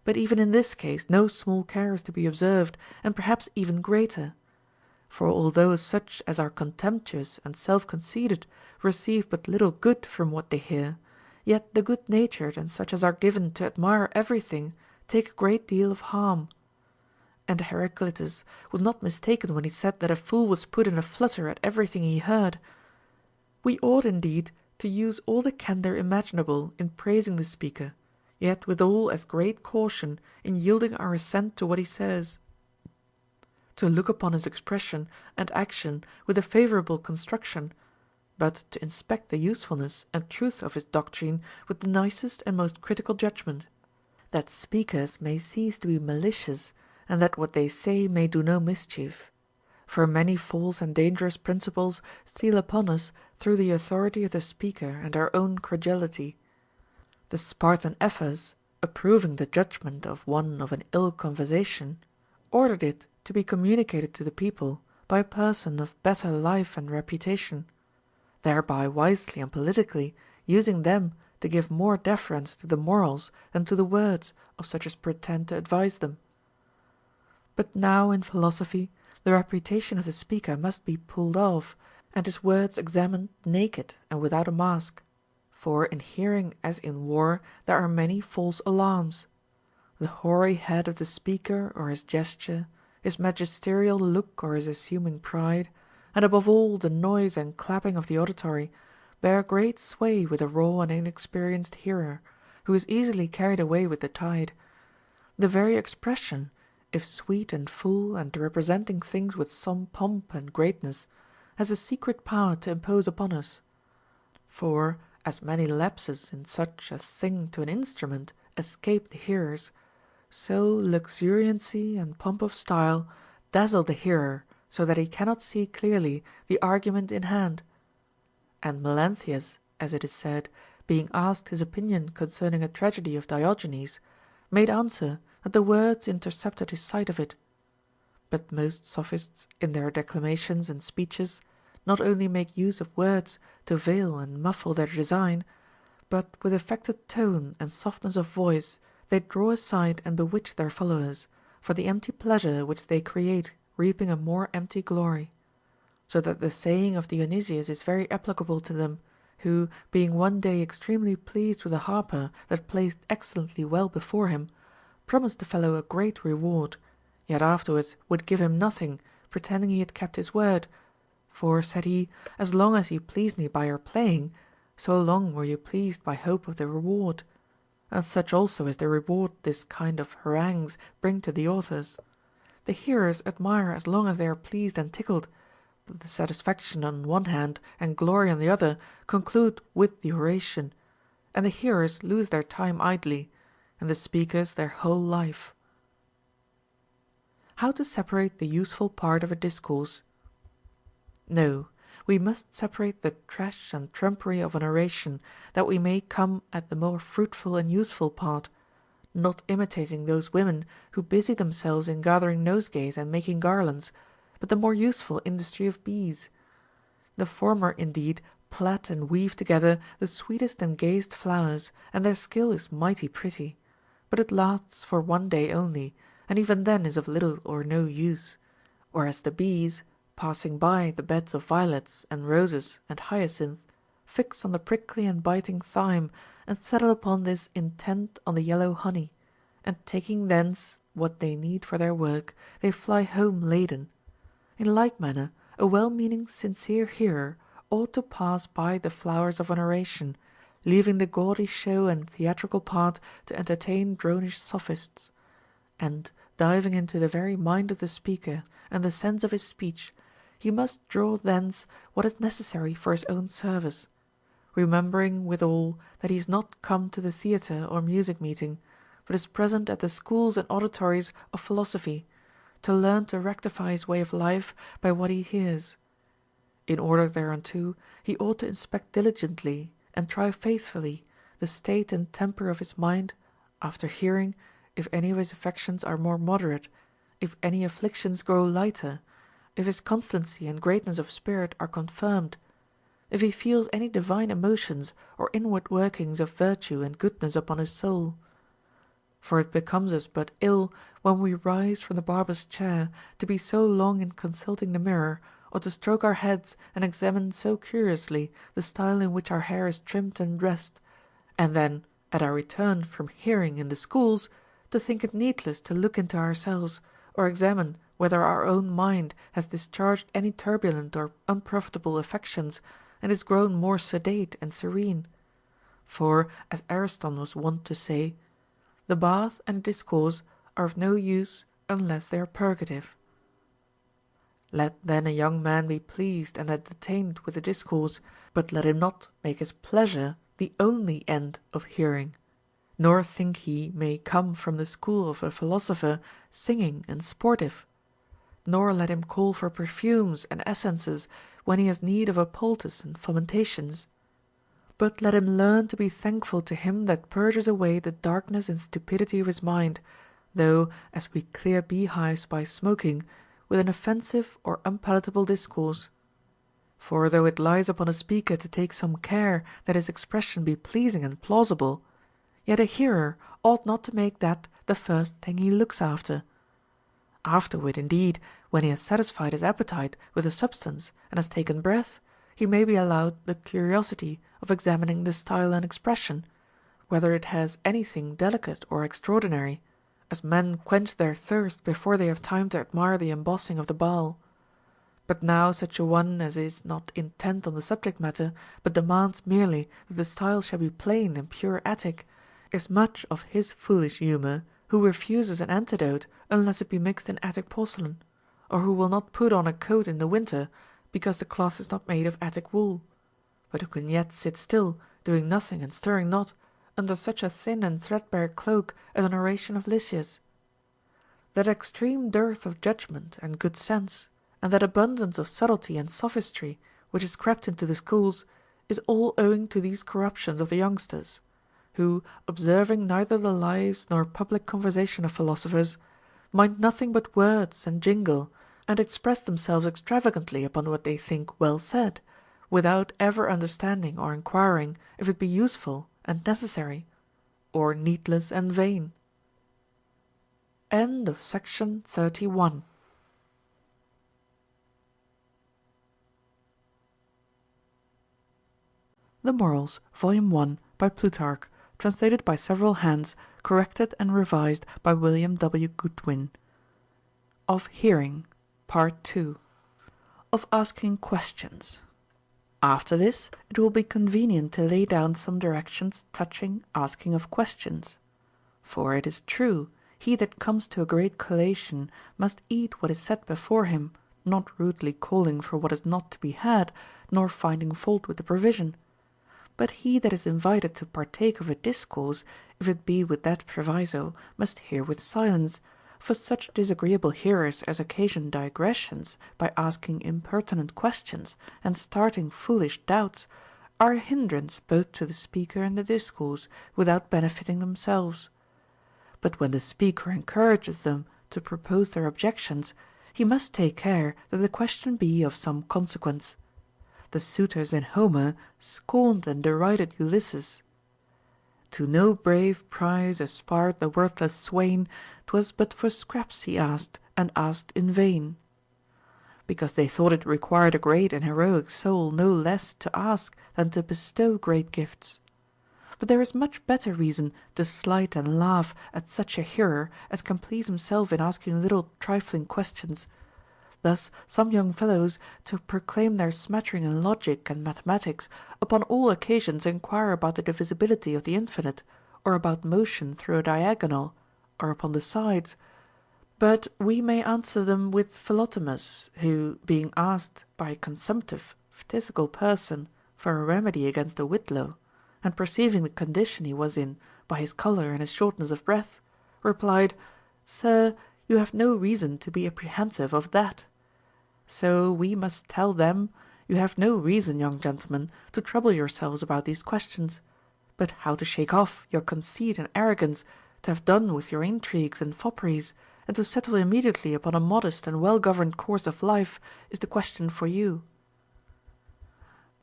But even in this case no small care is to be observed, and perhaps even greater. For although such as are contemptuous and self-conceited receive but little good from what they hear, yet the good-natured and such as are given to admire everything take a great deal of harm. And Heraclitus was not mistaken when he said that a fool was put in a flutter at everything he heard. We ought indeed to use all the candor imaginable in praising the speaker, yet withal as great caution in yielding our assent to what he says. To look upon his expression and action with a favorable construction, but to inspect the usefulness and truth of his doctrine with the nicest and most critical judgment, that speakers may cease to be malicious, and that what they say may do no mischief. For many false and dangerous principles steal upon us through the authority of the speaker and our own credulity. The Spartan Ephas, approving the judgment of one of an ill conversation, ordered it to be communicated to the people by a person of better life and reputation, thereby wisely and politically using them to give more deference to the morals than to the words of such as pretend to advise them. But now in philosophy the reputation of the speaker must be pulled off, and his words examined naked and without a mask. For in hearing as in war there are many false alarms. The hoary head of the speaker or his gesture, his magisterial look or his assuming pride, and above all the noise and clapping of the auditory, bear great sway with a raw and inexperienced hearer, who is easily carried away with the tide. The very expression, if sweet and full and representing things with some pomp and greatness, has a secret power to impose upon us. For as many lapses in such as sing to an instrument escape the hearers, so luxuriancy and pomp of style dazzle the hearer so that he cannot see clearly the argument in hand. And Melanthius, as it is said, being asked his opinion concerning a tragedy of Diogenes, made answer that the words intercepted his sight of it. But most sophists in their declamations and speeches not only make use of words to veil and muffle their design, but with affected tone and softness of voice they draw aside and bewitch their followers, for the empty pleasure which they create reaping a more empty glory. So that the saying of Dionysius is very applicable to them, who, being one day extremely pleased with a harper that played excellently well before him, promised the fellow a great reward, yet afterwards would give him nothing, pretending he had kept his word. For, said he, as long as you pleased me by your playing, so long were you pleased by hope of the reward. And such also is the reward this kind of harangues bring to the authors. The hearers admire as long as they are pleased and tickled, but the satisfaction on one hand and glory on the other conclude with the oration, and the hearers lose their time idly, and the speakers their whole life. How to separate the useful part of a discourse. No, we must separate the trash and trumpery of an oration, that we may come at the more fruitful and useful part, not imitating those women who busy themselves in gathering nosegays and making garlands, but the more useful industry of bees. The former indeed plait and weave together the sweetest and gayest flowers, and their skill is mighty pretty, but it lasts for one day only, and even then is of little or no use, whereas the bees, passing by the beds of violets and roses and hyacinth, fix on the prickly and biting thyme, and settle upon this intent on the yellow honey, and taking thence what they need for their work, they fly home laden. In like manner, a well-meaning sincere hearer ought to pass by the flowers of an oration, leaving the gaudy show and theatrical part to entertain dronish sophists, and diving into the very mind of the speaker and the sense of his speech, he must draw thence what is necessary for his own service, remembering withal that he is not come to the theatre or music meeting, but is present at the schools and auditories of philosophy, to learn to rectify his way of life by what he hears. In order thereunto, he ought to inspect diligently and try faithfully the state and temper of his mind, after hearing, if any of his affections are more moderate, if any afflictions grow lighter, if his constancy and greatness of spirit are confirmed, if he feels any divine emotions or inward workings of virtue and goodness upon his soul. For it becomes us but ill, when we rise from the barber's chair, to be so long in consulting the mirror, or to stroke our heads and examine so curiously the style in which our hair is trimmed and dressed, and then, at our return from hearing in the schools, to think it needless to look into ourselves, or examine whether our own mind has discharged any turbulent or unprofitable affections, and is grown more sedate and serene. For, as Ariston was wont to say, The bath and a discourse are of no use unless they are purgative. Let then a young man be pleased and entertained with a discourse, but let him not make his pleasure the only end of hearing, nor think he may come from the school of a philosopher singing and sportive, nor let him call for perfumes and essences when he has need of a poultice and fomentations. But let him learn to be thankful to him that purges away the darkness and stupidity of his mind, though, as we clear beehives by smoking, with an offensive or unpalatable discourse. For though it lies upon a speaker to take some care that his expression be pleasing and plausible, yet a hearer ought not to make that the first thing he looks after. Afterward, indeed, when he has satisfied his appetite with the substance and has taken breath, he may be allowed the curiosity of examining the style and expression, whether it has any thing delicate or extraordinary, as men quench their thirst before they have time to admire the embossing of the bowl. But now such a one as is not intent on the subject matter, but demands merely that the style shall be plain and pure Attic, is much of his foolish humour, who refuses an antidote unless it be mixed in Attic porcelain, or who will not put on a coat in the winter because the cloth is not made of Attic wool, but who can yet sit still, doing nothing and stirring not, under such a thin and threadbare cloak as an oration of Lucius. That extreme dearth of judgment and good sense, and that abundance of subtlety and sophistry which is crept into the schools, is all owing to these corruptions of the youngsters, who, observing neither the lives nor public conversation of philosophers, mind nothing but words and jingle, and express themselves extravagantly upon what they think well said, without ever understanding or inquiring if it be useful and necessary, or needless and vain. Section 31. The Morals, Volume 1, by Plutarch, translated by several hands, corrected and revised by William W. Goodwin. Of Hearing, Part 2. Of asking questions. After this, it will be convenient to lay down some directions touching asking of questions. For it is true, he that comes to a great collation must eat what is set before him, not rudely calling for what is not to be had, nor finding fault with the provision. But he that is invited to partake of a discourse, if it be with that proviso, must hear with silence, for such disagreeable hearers as occasion digressions by asking impertinent questions and starting foolish doubts are a hindrance both to the speaker and the discourse, without benefiting themselves. But when the speaker encourages them to propose their objections, he must take care that the question be of some consequence. The suitors in Homer scorned and derided Ulysses. To no brave prize aspired the worthless swain, 'twas but for scraps he asked, and asked in vain. Because they thought it required a great and heroic soul no less to ask than to bestow great gifts. But there is much better reason to slight and laugh at such a hearer as can please himself in asking little trifling questions. Thus some young fellows, to proclaim their smattering in logic and mathematics, upon all occasions enquire about the divisibility of the infinite, or about motion through a diagonal, or upon the sides. But we may answer them with Philotimus, who, being asked by a consumptive phthisical person for a remedy against a whitlow, and perceiving the condition he was in by his colour and his shortness of breath, replied, Sir, you have no reason to be apprehensive of that. So we must tell them, you have no reason, young gentlemen, to trouble yourselves about these questions, but how to shake off your conceit and arrogance, to have done with your intrigues and fopperies, and to settle immediately upon a modest and well-governed course of life, is the question for you.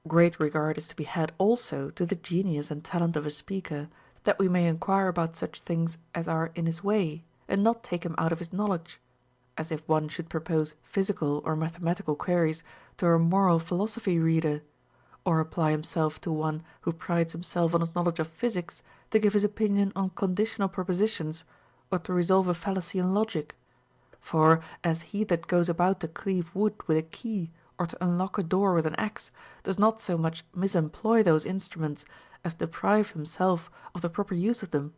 Great regard is to be had also to the genius and talent of a speaker, that we may enquire about such things as are in his way, and not take him out of his knowledge, as if one should propose physical or mathematical queries to a moral philosophy reader, or apply himself to one who prides himself on his knowledge of physics to give his opinion on conditional propositions, or to resolve a fallacy in logic. For as he that goes about to cleave wood with a key, or to unlock a door with an axe, does not so much misemploy those instruments as deprive himself of the proper use of them,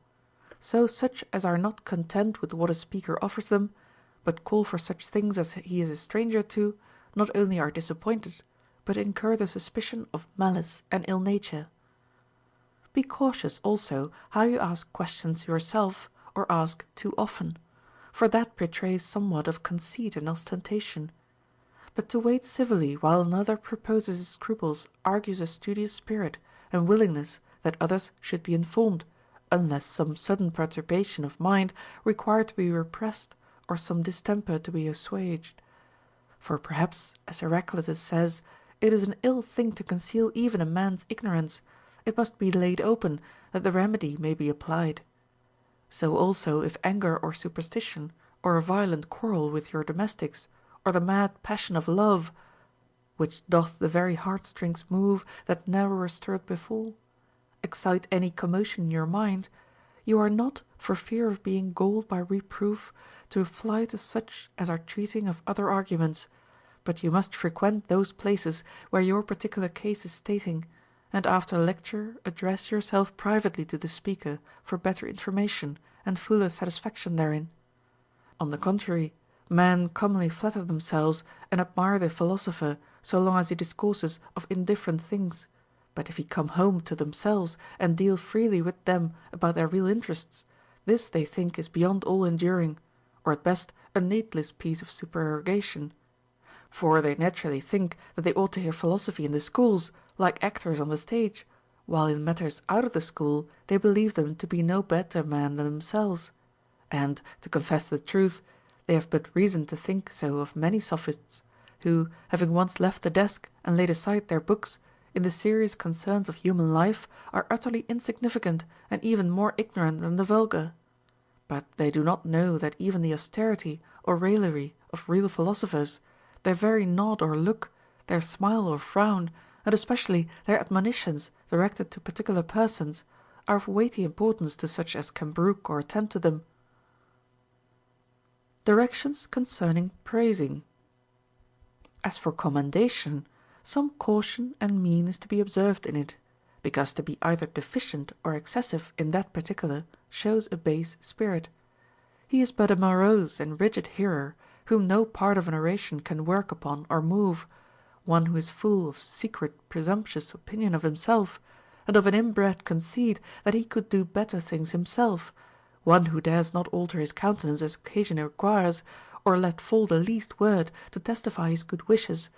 so such as are not content with what a speaker offers them, but call for such things as he is a stranger to, not only are disappointed, but incur the suspicion of malice and ill nature. Be cautious also how you ask questions yourself, or ask too often, for that betrays somewhat of conceit and ostentation. But to wait civilly while another proposes his scruples argues a studious spirit and willingness that others should be informed, unless some sudden perturbation of mind require to be repressed, or some distemper to be assuaged. For perhaps, as Heraclitus says, it is an ill thing to conceal even a man's ignorance, it must be laid open, that the remedy may be applied. So also if anger or superstition, or a violent quarrel with your domestics, or the mad passion of love, which doth the very heartstrings move that ne'er were stirred before, excite any commotion in your mind, you are not, for fear of being galled by reproof, to fly to such as are treating of other arguments, but you must frequent those places where your particular case is stating, and after lecture address yourself privately to the speaker for better information and fuller satisfaction therein. On the contrary, men commonly flatter themselves and admire the philosopher so long as he discourses of indifferent things, but if he come home to themselves and deal freely with them about their real interests, this they think is beyond all enduring, or at best a needless piece of supererogation. For they naturally think that they ought to hear philosophy in the schools, like actors on the stage, while in matters out of the school they believe them to be no better men than themselves. And, to confess the truth, they have but reason to think so of many sophists, who, having once left the desk and laid aside their books, in the serious concerns of human life are utterly insignificant and even more ignorant than the vulgar. But they do not know that even the austerity or raillery of real philosophers, their very nod or look, their smile or frown, and especially their admonitions directed to particular persons, are of weighty importance to such as can brook or attend to them. Directions concerning praising. As for commendation, some caution and mean is to be observed in it, because to be either deficient or excessive in that particular shows a base spirit. He is but a morose and rigid hearer, whom no part of an oration can work upon or move, one who is full of secret presumptuous opinion of himself, and of an inbred conceit that he could do better things himself, one who dares not alter his countenance as occasion requires, or let fall the least word to testify his good wishes,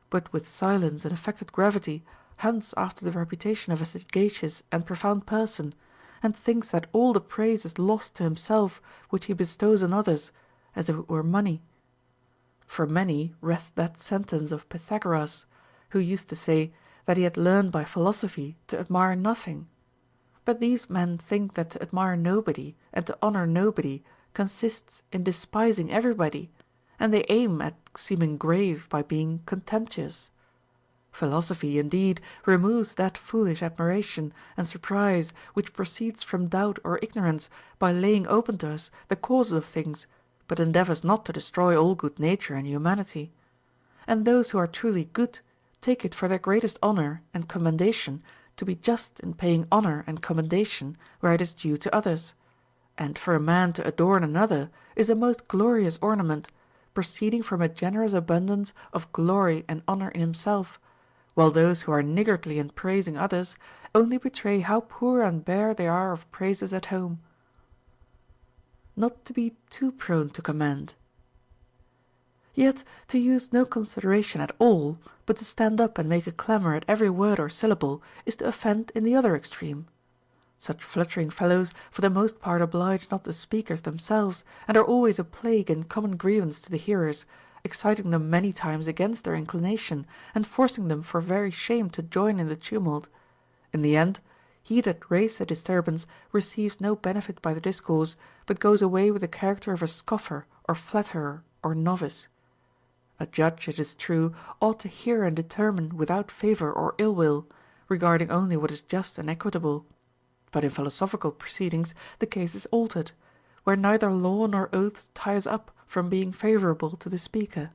but with silence and affected gravity hunts after the reputation of a sagacious and profound person, and thinks that all the praise is lost to himself which he bestows on others, as if it were money. For many rest that sentence of Pythagoras, who used to say that he had learned by philosophy to admire nothing. But these men think that to admire nobody and to honor nobody consists in despising everybody, and they aim at seeming grave by being contemptuous. Philosophy, indeed, removes that foolish admiration and surprise which proceeds from doubt or ignorance by laying open to us the causes of things, but endeavors not to destroy all good nature and humanity. And those who are truly good take it for their greatest honor and commendation to be just in paying honor and commendation where it is due to others. And for a man to adorn another is a most glorious ornament, proceeding from a generous abundance of glory and honor in himself, while those who are niggardly in praising others only betray how poor and bare they are of praises at home. Not to be too prone to commend. Yet to use no consideration at all, but to stand up and make a clamor at every word or syllable, is to offend in the other extreme. Such fluttering fellows for the most part oblige not the speakers themselves, and are always a plague and common grievance to the hearers, exciting them many times against their inclination, and forcing them for very shame to join in the tumult. In the end, he that raised the disturbance receives no benefit by the discourse, but goes away with the character of a scoffer or flatterer or novice. A judge, it is true, ought to hear and determine without favor or ill will, regarding only what is just and equitable. But in philosophical proceedings the case is altered, where neither law nor oaths tie us up from being favorable to the speaker.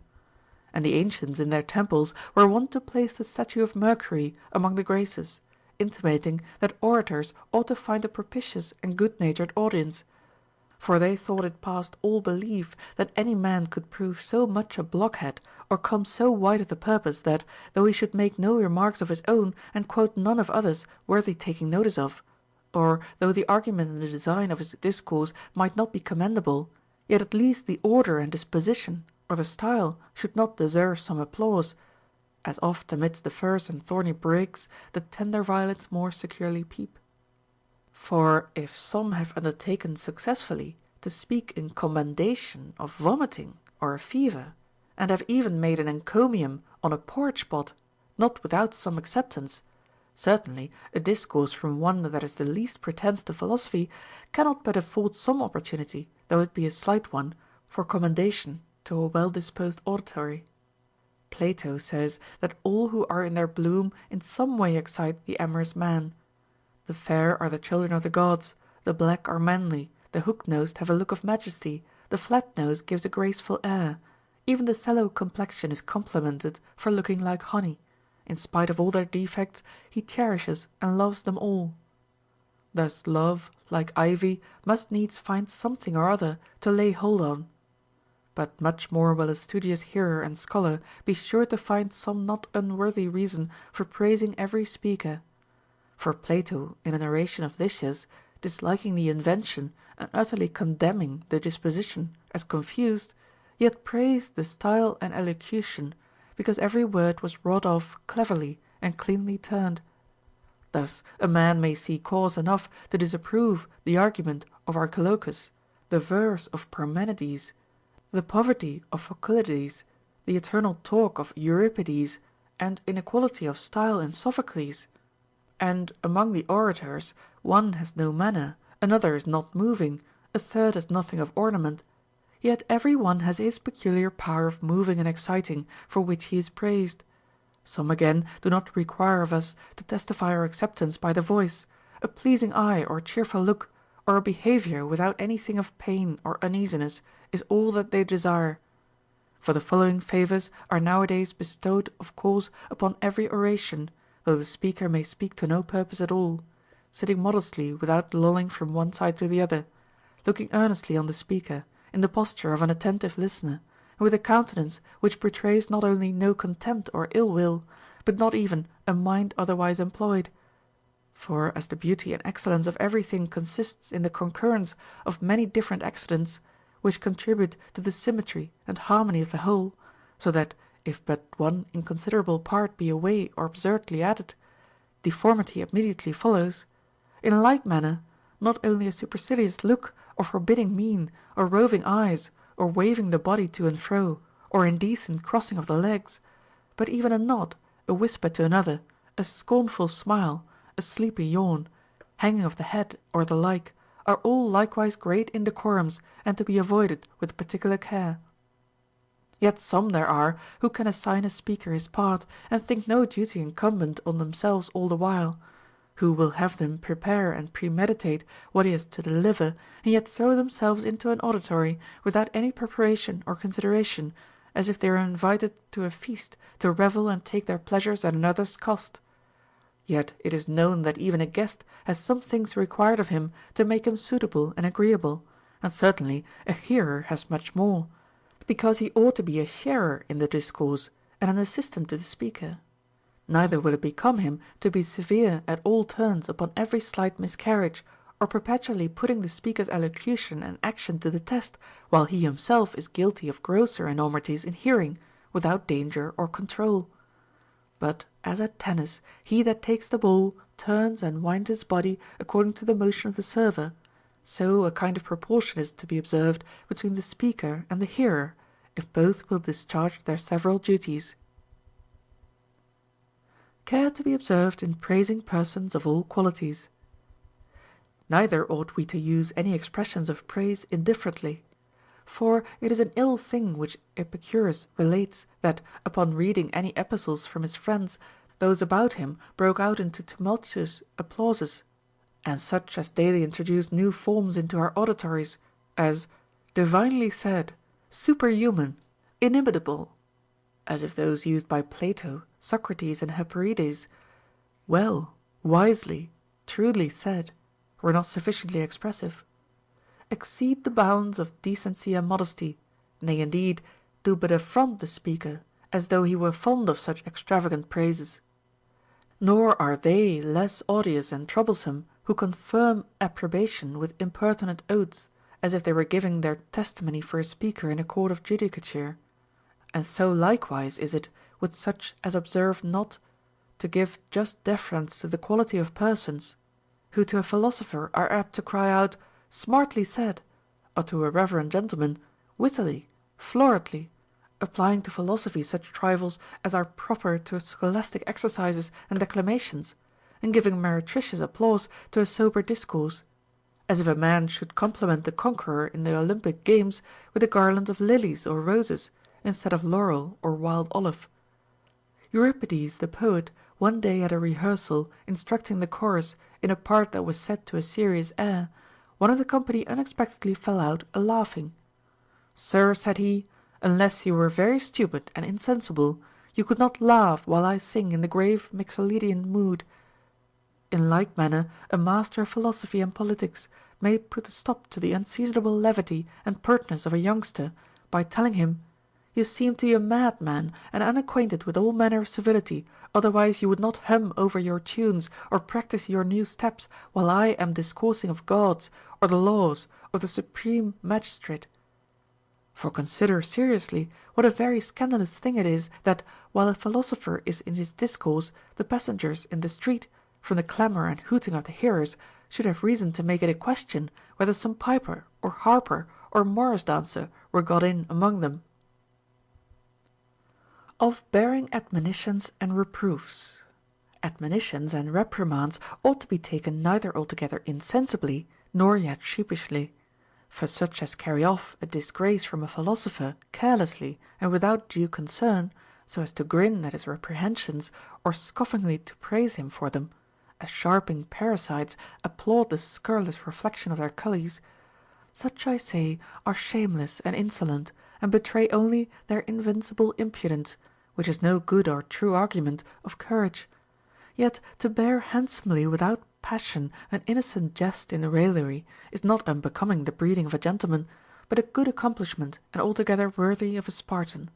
And the ancients in their temples were wont to place the statue of Mercury among the Graces, intimating that orators ought to find a propitious and good-natured audience. For they thought it past all belief that any man could prove so much a blockhead or come so wide of the purpose that, though he should make no remarks of his own and quote none of others worthy taking notice of, or though the argument and the design of his discourse might not be commendable, yet at least the order and disposition or the style should not deserve some applause, as oft amidst the furze and thorny brakes the tender violets more securely peep. For if some have undertaken successfully to speak in commendation of vomiting or a fever, and have even made an encomium on a porridge pot, not without some acceptance, certainly a discourse from one that is the least pretence to philosophy cannot but afford some opportunity, though it be a slight one, for commendation to a well-disposed auditory. Plato says that all who are in their bloom in some way excite the amorous man. The fair are the children of the gods, the black are manly, the hook-nosed have a look of majesty, the flat nose gives a graceful air, even the sallow complexion is complimented for looking like honey. In spite of all their defects, he cherishes and loves them all. Thus love, like ivy, must needs find something or other to lay hold on. But much more will a studious hearer and scholar be sure to find some not unworthy reason for praising every speaker. For Plato, in an oration of Lucius, disliking the invention and utterly condemning the disposition as confused, yet praised the style and elocution, because every word was wrought off cleverly and cleanly turned. Thus a man may see cause enough to disapprove the argument of Archilochus, the verse of Parmenides, the poverty of Phocylides, the eternal talk of Euripides, and inequality of style in Sophocles. And among the orators, one has no manner, another is not moving, a third has nothing of ornament, yet every one has his peculiar power of moving and exciting, for which he is praised. Some again do not require of us to testify our acceptance by the voice, a pleasing eye or cheerful look, or a behavior without anything of pain or uneasiness is all that they desire. For the following favors are nowadays bestowed of course upon every oration, though the speaker may speak to no purpose at all, sitting modestly without lolling from one side to the other, looking earnestly on the speaker, in the posture of an attentive listener, and with a countenance which betrays not only no contempt or ill will, but not even a mind otherwise employed. For as the beauty and excellence of everything consists in the concurrence of many different accidents, which contribute to the symmetry and harmony of the whole, so that, if but one inconsiderable part be away or absurdly added, deformity immediately follows, in like manner, not only a supercilious look, or forbidding mien, or roving eyes, or waving the body to and fro, or indecent crossing of the legs, but even a nod, a whisper to another, a scornful smile, a sleepy yawn, hanging of the head, or the like, are all likewise great indecorums, and to be avoided with particular care. Yet some there are who can assign a speaker his part, and think no duty incumbent on themselves all the while, who will have them prepare and premeditate what he has to deliver, and yet throw themselves into an auditory without any preparation or consideration, as if they were invited to a feast to revel and take their pleasures at another's cost. Yet it is known that even a guest has some things required of him to make him suitable and agreeable, and certainly a hearer has much more, because he ought to be a sharer in the discourse and an assistant to the speaker. Neither will it become him to be severe at all turns upon every slight miscarriage, or perpetually putting the speaker's elocution and action to the test, while he himself is guilty of grosser enormities in hearing, without danger or control. But as at tennis, he that takes the ball turns and winds his body according to the motion of the server, so a kind of proportion is to be observed between the speaker and the hearer, if both will discharge their several duties. Care to be observed in praising persons of all qualities. Neither ought we to use any expressions of praise indifferently. For it is an ill thing which Epicurus relates, that, upon reading any epistles from his friends, those about him broke out into tumultuous applauses, and such as daily introduce new forms into our auditories, as divinely said, superhuman, inimitable, as if those used by Plato, Socrates, and Hyperides. Well, wisely, truly said, were not sufficiently expressive, exceed the bounds of decency and modesty, nay indeed do but affront the speaker, as though he were fond of such extravagant praises. Nor are they less odious and troublesome who confirm approbation with impertinent oaths, as if they were giving their testimony for a speaker in a court of judicature. And so likewise is it with such as observe not to give just deference to the quality of persons, who to a philosopher are apt to cry out, smartly said, or to a reverend gentleman, wittily, floridly, applying to philosophy such trifles as are proper to scholastic exercises and declamations, and giving meretricious applause to a sober discourse, as if a man should compliment the conqueror in the Olympic games with a garland of lilies or roses, instead of laurel or wild olive. Euripides the poet, one day at a rehearsal instructing the chorus in a part that was set to a serious air, one of the company unexpectedly fell out a laughing. Sir, said he, unless you were very stupid and insensible, you could not laugh while I sing in the grave Mixolydian mood. In like manner a master of philosophy and politics may put a stop to the unseasonable levity and pertness of a youngster by telling him, you seem to be a madman and unacquainted with all manner of civility, otherwise you would not hum over your tunes or practise your new steps while I am discoursing of gods, or the laws, or the supreme magistrate. For consider seriously what a very scandalous thing it is that, while a philosopher is in his discourse, the passengers in the street, from the clamour and hooting of the hearers, should have reason to make it a question whether some piper or harper or morris dancer were got in among them. Of bearing admonitions and reproofs. Admonitions and reprimands ought to be taken neither altogether insensibly nor yet sheepishly. For such as carry off a disgrace from a philosopher carelessly and without due concern, so as to grin at his reprehensions or scoffingly to praise him for them, as sharping parasites applaud the scurrilous reflection of their cullies, such I say are shameless and insolent, and betray only their invincible impudence, which is no good or true argument of courage. Yet to bear handsomely without passion an innocent jest in raillery is not unbecoming the breeding of a gentleman, but a good accomplishment and altogether worthy of a Spartan.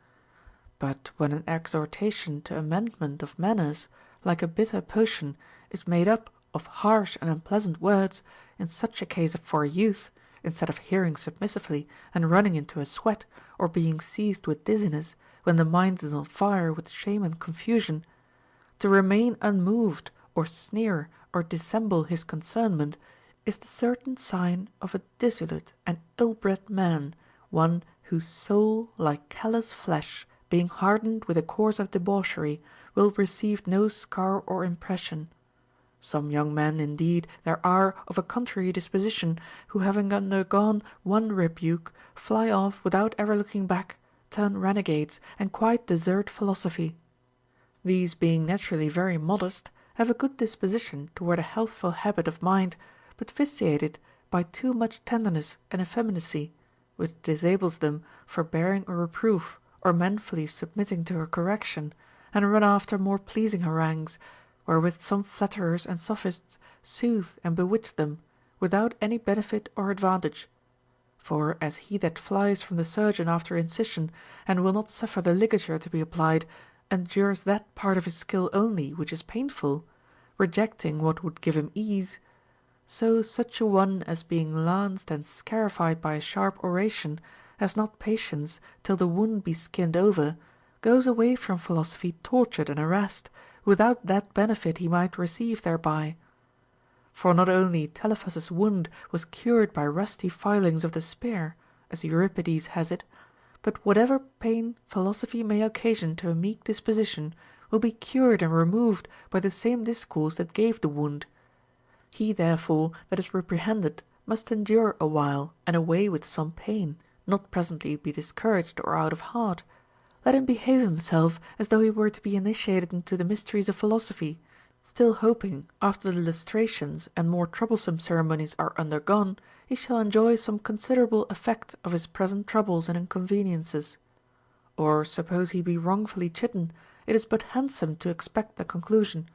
But when an exhortation to amendment of manners, like a bitter potion, is made up of harsh and unpleasant words, in such a case for a youth, instead of hearing submissively and running into a sweat, or being seized with dizziness, when the mind is on fire with shame and confusion, to remain unmoved, or sneer, or dissemble his concernment, is the certain sign of a dissolute and ill-bred man, one whose soul, like callous flesh, being hardened with a course of debauchery, will receive no scar or impression. Some young men indeed there are of a contrary disposition, who having undergone one rebuke, fly off without ever looking back, turn renegades, and quite desert philosophy. These being naturally very modest, have a good disposition toward a healthful habit of mind, but vitiate it by too much tenderness and effeminacy, which disables them for bearing a reproof or manfully submitting to a correction, and run after more pleasing harangues, wherewith some flatterers and sophists soothe and bewitch them, without any benefit or advantage. For as he that flies from the surgeon after incision, and will not suffer the ligature to be applied, endures that part of his skill only which is painful, rejecting what would give him ease, so such a one as being lanced and scarified by a sharp oration has not patience till the wound be skinned over, goes away from philosophy tortured and harassed, without that benefit he might receive thereby. For not only Telephus's wound was cured by rusty filings of the spear, as Euripides has it, but whatever pain philosophy may occasion to a meek disposition will be cured and removed by the same discourse that gave the wound. He therefore that is reprehended must endure a while and away with some pain, not presently be discouraged or out of heart. Let him behave himself as though he were to be initiated into the mysteries of philosophy, still hoping, after the lustrations and more troublesome ceremonies are undergone, he shall enjoy some considerable effect of his present troubles and inconveniences. Or suppose he be wrongfully chidden, it is but handsome to expect the conclusion.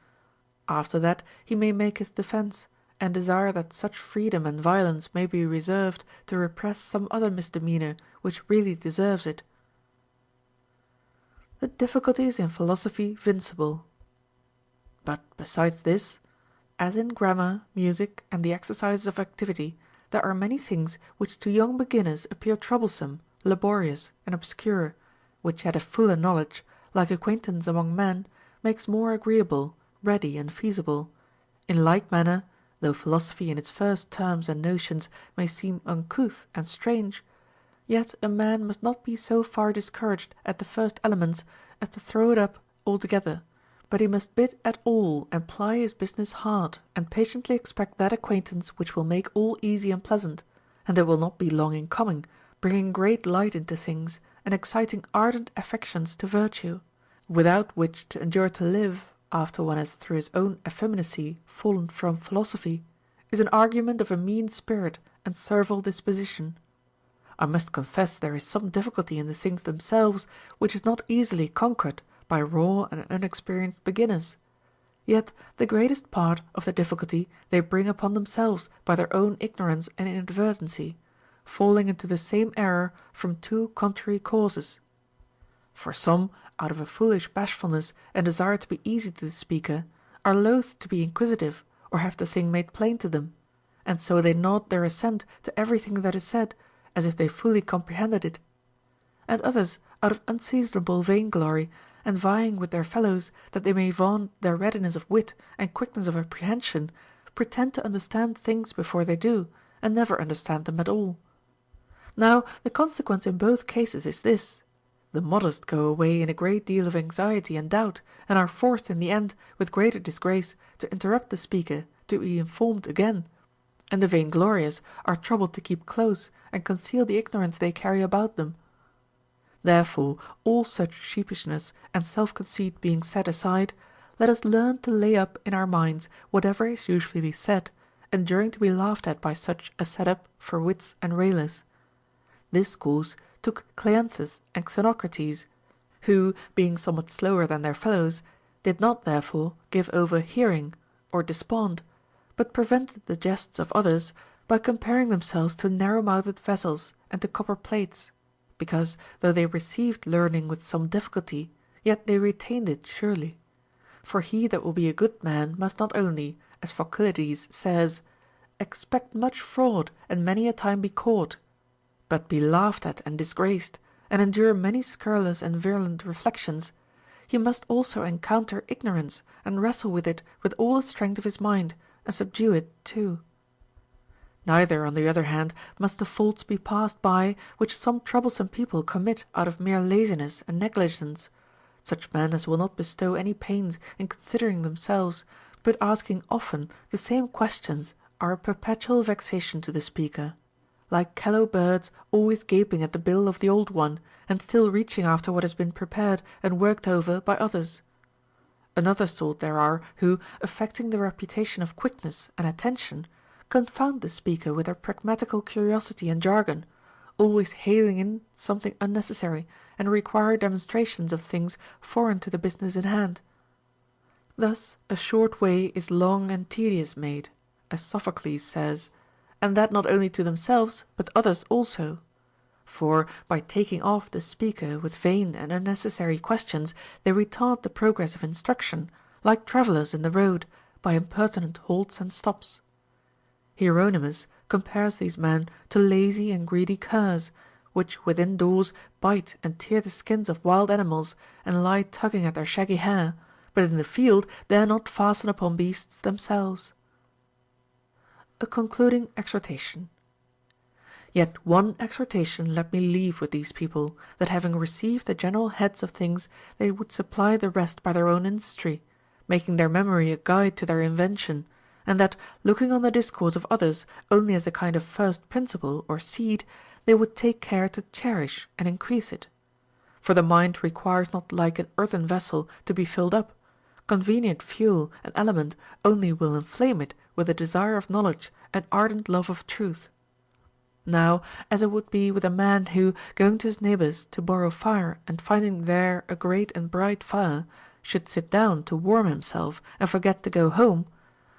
After that he may make his defence, and desire that such freedom and violence may be reserved to repress some other misdemeanor which really deserves it. The difficulties in philosophy vincible. But besides this, as in grammar, music, and the exercises of activity, there are many things which to young beginners appear troublesome, laborious, and obscure, which at a fuller knowledge, like acquaintance among men, makes more agreeable, ready, and feasible. In like manner, though philosophy in its first terms and notions may seem uncouth and strange, yet a man must not be so far discouraged at the first elements as to throw it up altogether, but he must bid at all and ply his business hard, and patiently expect that acquaintance which will make all easy and pleasant, and that will not be long in coming, bringing great light into things, and exciting ardent affections to virtue, without which to endure to live, after one has through his own effeminacy fallen from philosophy, is an argument of a mean spirit and servile disposition. I must confess there is some difficulty in the things themselves, which is not easily conquered by raw and unexperienced beginners. Yet the greatest part of the difficulty they bring upon themselves by their own ignorance and inadvertency, falling into the same error from two contrary causes. For some, out of a foolish bashfulness and desire to be easy to the speaker, are loath to be inquisitive or have the thing made plain to them, and so they nod their assent to everything that is said, as if they fully comprehended it. And others, out of unseasonable vainglory, and vying with their fellows that they may vaunt their readiness of wit and quickness of apprehension, pretend to understand things before they do, and never understand them at all. Now the consequence in both cases is this: the modest go away in a great deal of anxiety and doubt, and are forced in the end, with greater disgrace, to interrupt the speaker to be informed again, and the vainglorious are troubled to keep close and conceal the ignorance they carry about them. Therefore, all such sheepishness and self-conceit being set aside, let us learn to lay up in our minds whatever is usually said, enduring to be laughed at by such as set up for wits and railers. This course took Cleanthes and Xenocrates, who, being somewhat slower than their fellows, did not therefore give over hearing or despond, but prevented the jests of others by comparing themselves to narrow-mouthed vessels and to copper plates, because though they received learning with some difficulty, yet they retained it surely. For he that will be a good man must not only, as Phocylides says, expect much fraud and many a time be caught, but be laughed at and disgraced, and endure many scurrilous and virulent reflections, he must also encounter ignorance and wrestle with it with all the strength of his mind, and subdue it too. Neither, on the other hand, must the faults be passed by which some troublesome people commit out of mere laziness and negligence, such men as will not bestow any pains in considering themselves, but asking often the same questions are a perpetual vexation to the speaker, like callow birds always gaping at the bill of the old one, and still reaching after what has been prepared and worked over by others. Another sort there are who, affecting the reputation of quickness and attention, confound the speaker with their pragmatical curiosity and jargon, always hailing in something unnecessary, and require demonstrations of things foreign to the business in hand. Thus a short way is long and tedious made, as Sophocles says, and that not only to themselves but others also. For by taking off the speaker with vain and unnecessary questions, they retard the progress of instruction, like travellers in the road, by impertinent halts and stops. Hieronymus compares these men to lazy and greedy curs, which within doors bite and tear the skins of wild animals, and lie tugging at their shaggy hair, but in the field dare not fasten upon beasts themselves. A concluding exhortation. Yet one exhortation let me leave with these people, that having received the general heads of things, they would supply the rest by their own industry, making their memory a guide to their invention, and that, looking on the discourse of others only as a kind of first principle or seed, they would take care to cherish and increase it. For the mind requires not like an earthen vessel to be filled up; convenient fuel and aliment only will inflame it with a desire of knowledge and ardent love of truth. Now, as it would be with a man who, going to his neighbor's to borrow fire and finding there a great and bright fire, should sit down to warm himself and forget to go home,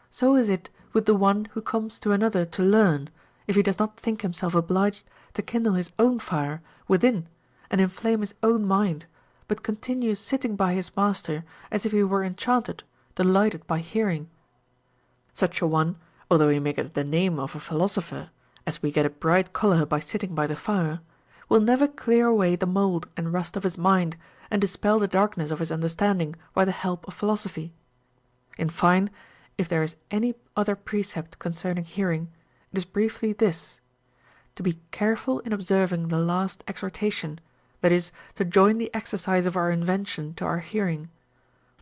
so is it with the one who comes to another to learn, if he does not think himself obliged to kindle his own fire within and inflame his own mind, but continues sitting by his master as if he were enchanted, delighted by hearing. Such a one, although he may get the name of a philosopher, as we get a bright colour by sitting by the fire, will never clear away the mould and rust of his mind, and dispel the darkness of his understanding by the help of philosophy. In fine, if there is any other precept concerning hearing, it is briefly this: to be careful in observing the last exhortation, that is, to join the exercise of our invention to our hearing;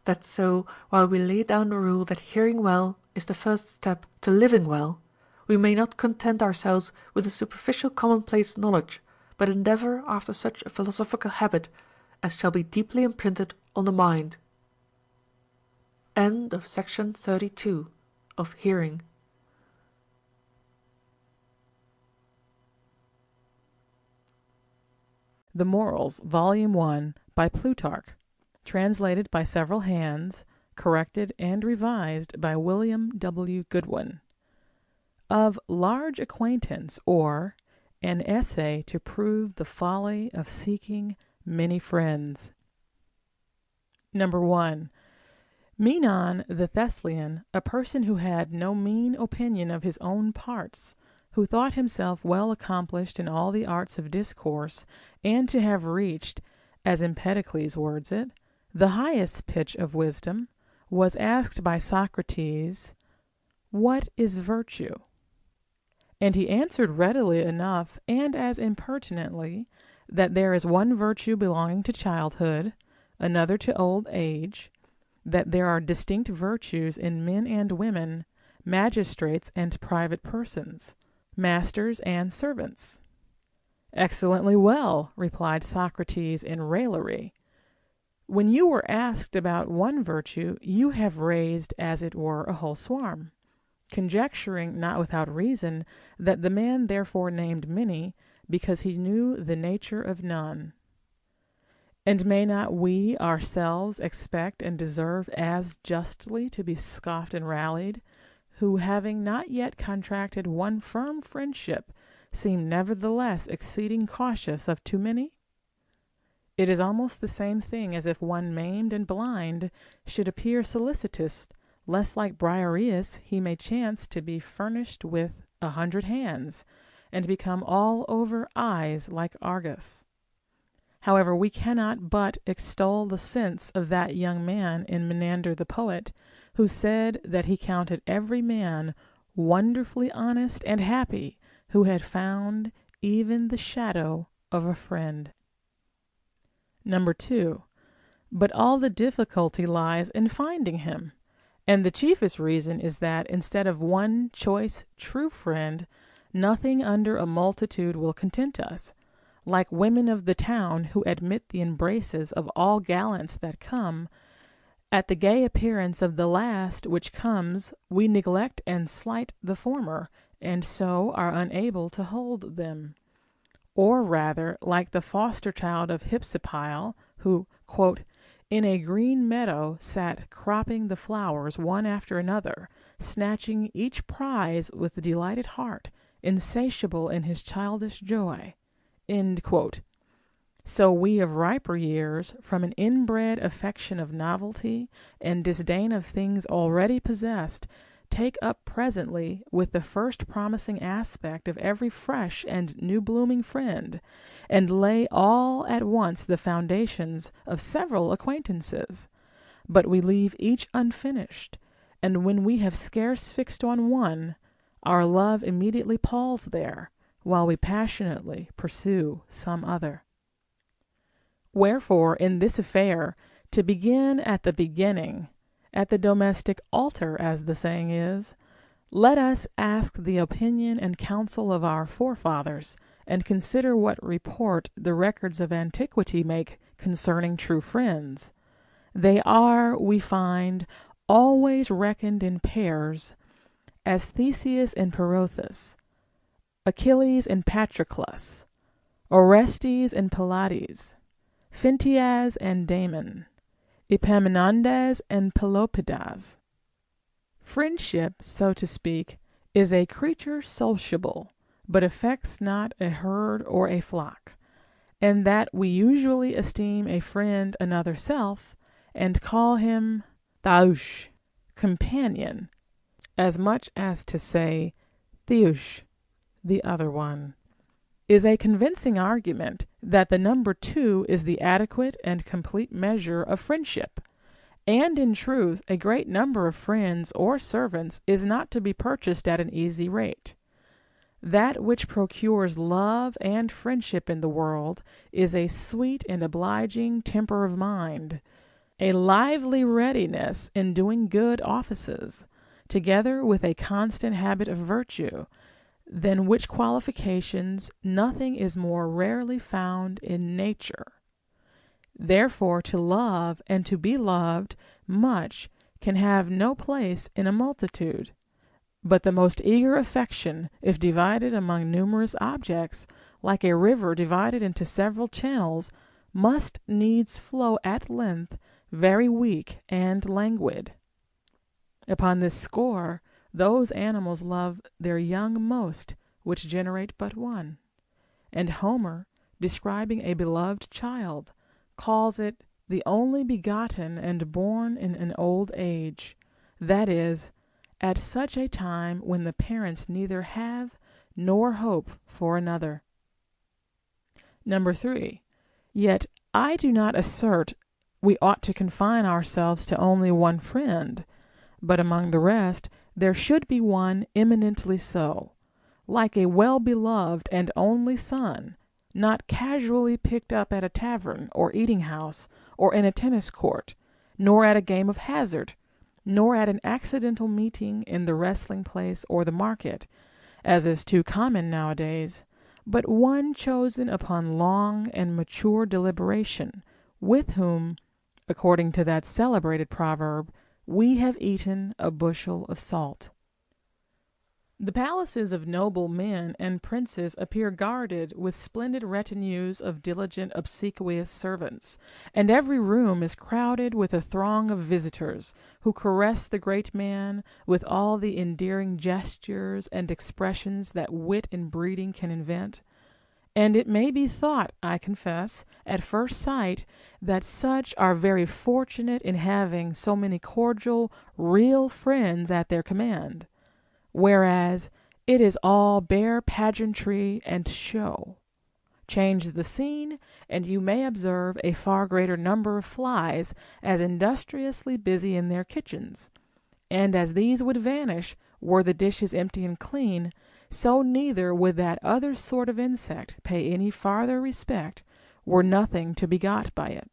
that so, while we lay down the rule that hearing well is the first step to living well, we may not content ourselves with a superficial commonplace knowledge, but endeavour after such a philosophical habit as shall be deeply imprinted on the mind. End of Section 32 of Hearing. The Morals, Volume 1, by Plutarch, translated by several hands, corrected and revised by William W. Goodwin. Of large acquaintance, or an essay to prove the folly of seeking many friends. 1. Menon the Thessalian, a person who had no mean opinion of his own parts, who thought himself well accomplished in all the arts of discourse, and to have reached, as Empedocles words it, the highest pitch of wisdom, was asked by Socrates, "What is virtue?" And he answered readily enough, and as impertinently, that there is one virtue belonging to childhood, another to old age, that there are distinct virtues in men and women, magistrates and private persons, masters and servants. Excellently well, replied Socrates in raillery. When you were asked about one virtue, you have raised as it were a whole swarm, conjecturing not without reason that the man therefore named many, because he knew the nature of none. And may not we ourselves expect and deserve as justly to be scoffed and rallied, who, having not yet contracted one firm friendship, seem nevertheless exceeding cautious of too many? It is almost the same thing as if one maimed and blind should appear solicitous, lest like Briareus he may chance to be furnished with 100 hands, and become all over eyes like Argus. However, we cannot but extol the sense of that young man in Menander the poet, who said that he counted every man wonderfully honest and happy who had found even the shadow of a friend. 2. But all the difficulty lies in finding him, and the chiefest reason is that instead of one choice true friend, nothing under a multitude will content us, like women of the town who admit the embraces of all gallants that come. At the gay appearance of the last which comes, we neglect and slight the former, and so are unable to hold them. Or rather, like the foster child of Hypsipyle, who, quote, in a green meadow sat cropping the flowers one after another, snatching each prize with delighted heart, insatiable in his childish joy. End quote. So we of riper years, from an inbred affection of novelty and disdain of things already possessed, take up presently with the first promising aspect of every fresh and new blooming friend, and lay all at once the foundations of several acquaintances. But we leave each unfinished, and when we have scarce fixed on one, our love immediately palls there, while we passionately pursue some other. Wherefore, in this affair, to begin at the beginning, at the domestic altar, as the saying is, let us ask the opinion and counsel of our forefathers, and consider what report the records of antiquity make concerning true friends. They are, we find, always reckoned in pairs, as Theseus and Pirithous, Achilles and Patroclus, Orestes and Pylades, Phintias and Damon, Epaminondas and Pelopidas. Friendship, so to speak, is a creature sociable, but affects not a herd or a flock, and that we usually esteem a friend another self, and call him thaush, companion, as much as to say theoush, the other one, is a convincing argument that the number two is the adequate and complete measure of friendship. And in truth, a great number of friends or servants is not to be purchased at an easy rate. That which procures love and friendship in the world is a sweet and obliging temper of mind, a lively readiness in doing good offices, together with a constant habit of virtue, than which qualifications nothing is more rarely found in nature. Therefore, to love and to be loved much can have no place in a multitude. But the most eager affection, if divided among numerous objects, like a river divided into several channels, must needs flow at length very weak and languid. Upon this score, those animals love their young most which generate but one. And Homer, describing a beloved child, calls it the only begotten and born in an old age, that is, at such a time when the parents neither have nor hope for another. 3. Yet I do not assert we ought to confine ourselves to only one friend, but among the rest there should be one eminently so, like a well-beloved and only son, not casually picked up at a tavern or eating-house, or in a tennis court, nor at a game of hazard, nor at an accidental meeting in the wrestling place or the market, as is too common nowadays, but one chosen upon long and mature deliberation, with whom, according to that celebrated proverb, we have eaten a bushel of salt. The palaces of noble men and princes appear guarded with splendid retinues of diligent obsequious servants, and every room is crowded with a throng of visitors, who caress the great man with all the endearing gestures and expressions that wit and breeding can invent. And it may be thought, I confess, at first sight, that such are very fortunate in having so many cordial, real friends at their command, whereas it is all bare pageantry and show. Change the scene, and you may observe a far greater number of flies as industriously busy in their kitchens, and as these would vanish were the dishes empty and clean, so neither would that other sort of insect pay any farther respect were nothing to be got by it.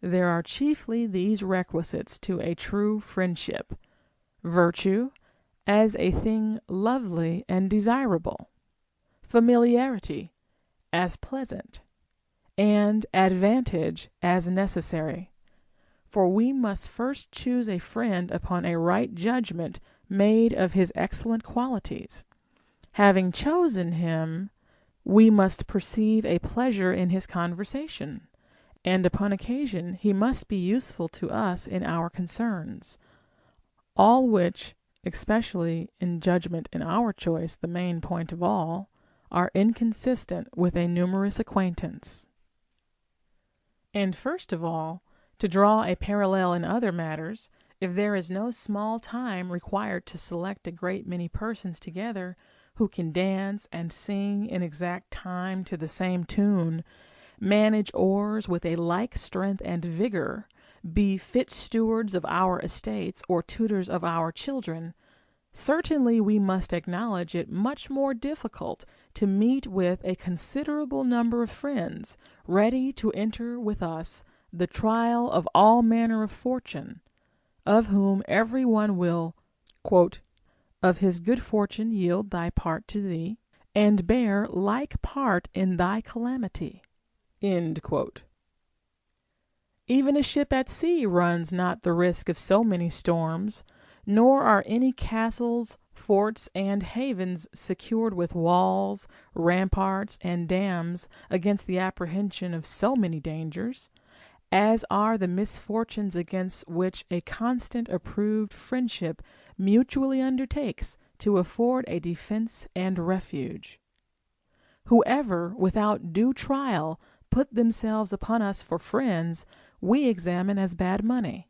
There are chiefly these requisites to a true friendship: virtue, as a thing lovely and desirable; familiarity, as pleasant; and advantage, as necessary. For we must first choose a friend upon a right judgment made of his excellent qualities. Having chosen him, we must perceive a pleasure in his conversation, and upon occasion he must be useful to us in our concerns, all which, especially in judgment in our choice the main point of all, are inconsistent with a numerous acquaintance. And first of all, to draw a parallel in other matters, if there is no small time required to select a great many persons together who can dance and sing in exact time to the same tune, manage oars with a like strength and vigor, be fit stewards of our estates or tutors of our children, certainly we must acknowledge it much more difficult to meet with a considerable number of friends ready to enter with us the trial of all manner of fortune, of whom every one will, of his good fortune yield thy part to thee, and bear like part in thy calamity. Even a ship at sea runs not the risk of so many storms, nor are any castles, forts, and havens secured with walls, ramparts, and dams against the apprehension of so many dangers, as are the misfortunes against which a constant approved friendship mutually undertakes to afford a defense and refuge. Whoever, without due trial, put themselves upon us for friends, we examine as bad money.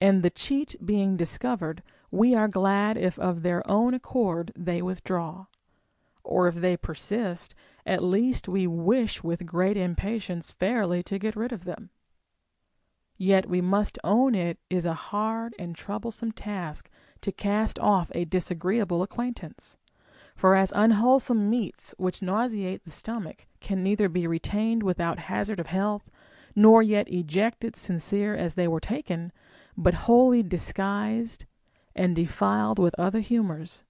And the cheat being discovered, we are glad if of their own accord they withdraw. Or if they persist, at least we wish with great impatience fairly to get rid of them. Yet we must own it is a hard and troublesome task to cast off a disagreeable acquaintance. For as unwholesome meats which nauseate the stomach can neither be retained without hazard of health, nor yet ejected sincere as they were taken, but wholly disguised and defiled with other humors,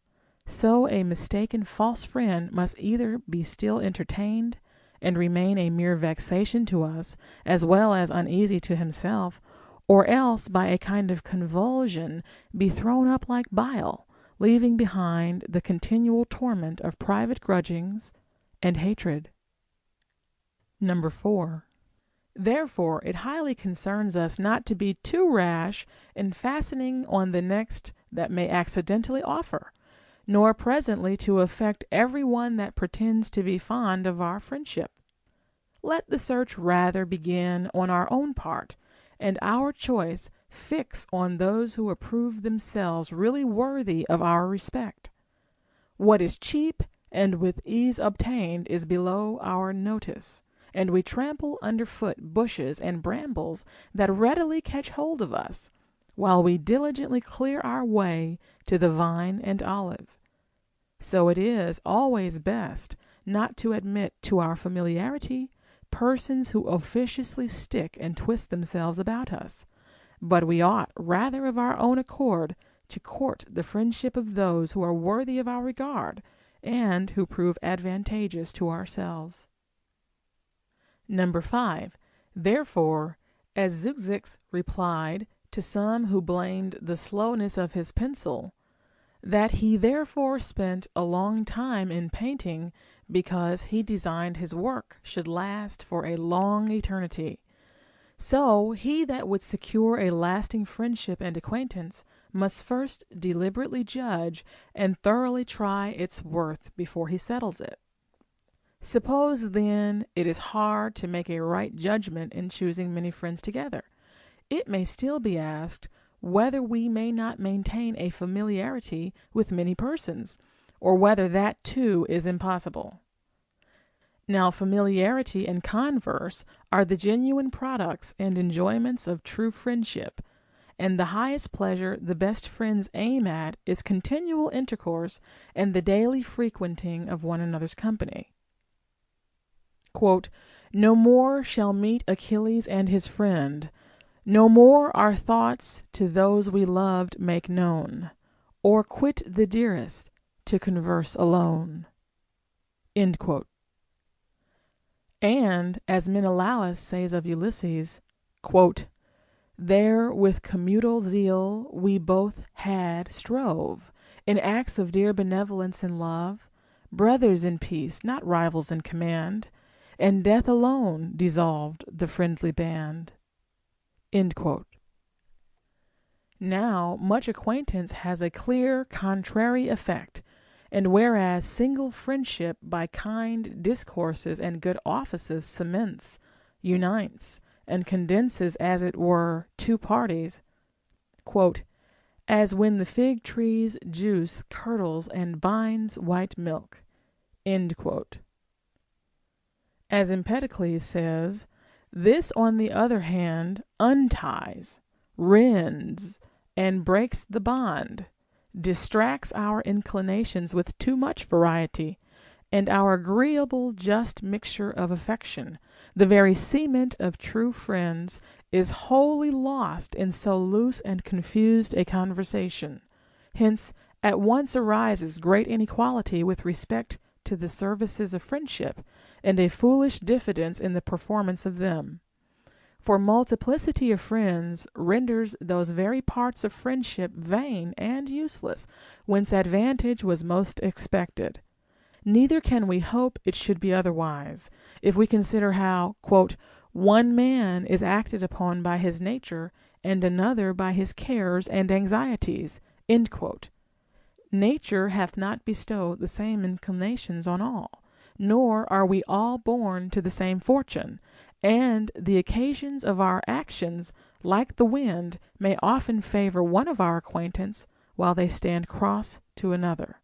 so a mistaken false friend must either be still entertained, and remain a mere vexation to us, as well as uneasy to himself, or else by a kind of convulsion be thrown up like bile, leaving behind the continual torment of private grudgings and hatred. 4. Therefore it highly concerns us not to be too rash in fastening on the next that may accidentally offer, nor presently to affect every one that pretends to be fond of our friendship. Let the search rather begin on our own part, and our choice fix on those who approve themselves really worthy of our respect. What is cheap and with ease obtained is below our notice, and we trample underfoot bushes and brambles that readily catch hold of us, while we diligently clear our way to the vine and olive. So it is always best not to admit to our familiarity persons who officiously stick and twist themselves about us, but we ought rather of our own accord to court the friendship of those who are worthy of our regard, and who prove advantageous to ourselves. 5. Therefore, as Zeuxis replied to some who blamed the slowness of his pencil, that he therefore spent a long time in painting, because he designed his work should last for a long eternity. So he that would secure a lasting friendship and acquaintance must first deliberately judge and thoroughly try its worth before he settles it. Suppose then it is hard to make a right judgment in choosing many friends together, it may still be asked whether we may not maintain a familiarity with many persons, or whether that too is impossible. Now familiarity and converse are the genuine products and enjoyments of true friendship, and the highest pleasure the best friends aim at is continual intercourse and the daily frequenting of one another's company. Quote, "No more shall meet Achilles and his friend, no more our thoughts to those we loved make known, or quit the dearest to converse alone." End quote. And as Menelaus says of Ulysses, quote, "There with commutal zeal we both had strove, in acts of dear benevolence and love, brothers in peace, not rivals in command, and death alone dissolved the friendly band." End quote. Now much acquaintance has a clear contrary effect, and whereas single friendship by kind discourses and good offices cements, unites, and condenses as it were two parties, quote, "as when the fig tree's juice curdles and binds white milk," end quote. As Empedocles says, this on the other hand unties, rends, and breaks the bond, distracts our inclinations with too much variety, and our agreeable just mixture of affection, the very cement of true friends, is wholly lost in so loose and confused a conversation. Hence at once arises great inequality with respect to the services of friendship, and a foolish diffidence in the performance of them. For multiplicity of friends renders those very parts of friendship vain and useless, whence advantage was most expected. Neither can we hope it should be otherwise, if we consider how, quote, One man is acted upon by his nature, and another by his cares and anxieties. Nature hath not bestowed the same inclinations on all, nor are we all born to the same fortune, and the occasions of our actions, like the wind, may often favor one of our acquaintance, while they stand cross to another.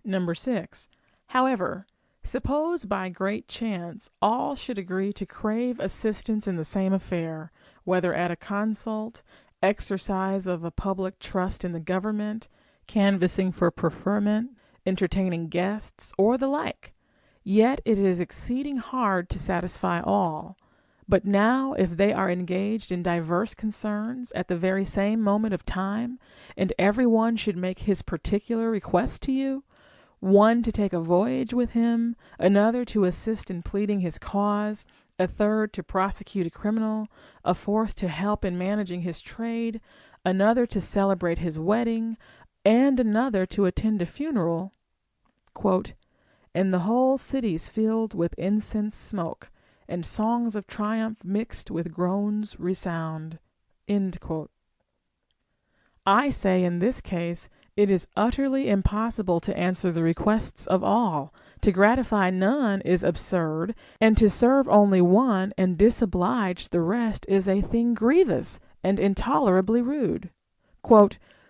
6. However, suppose by great chance all should agree to crave assistance in the same affair, whether at a consult, exercise of a public trust in the government, canvassing for preferment, entertaining guests, or the like. Yet it is exceeding hard to satisfy all. But now, if they are engaged in diverse concerns at the very same moment of time, and every one should make his particular request to you, one to take a voyage with him, another to assist in pleading his cause, a third to prosecute a criminal, a fourth to help in managing his trade, another to celebrate his wedding, and another to attend a funeral, and the whole cities filled with incense smoke, and songs of triumph mixed with groans resound. I say in this case, it is utterly impossible to answer the requests of all. To gratify none is absurd, and to serve only one and disoblige the rest is a thing grievous and intolerably rude.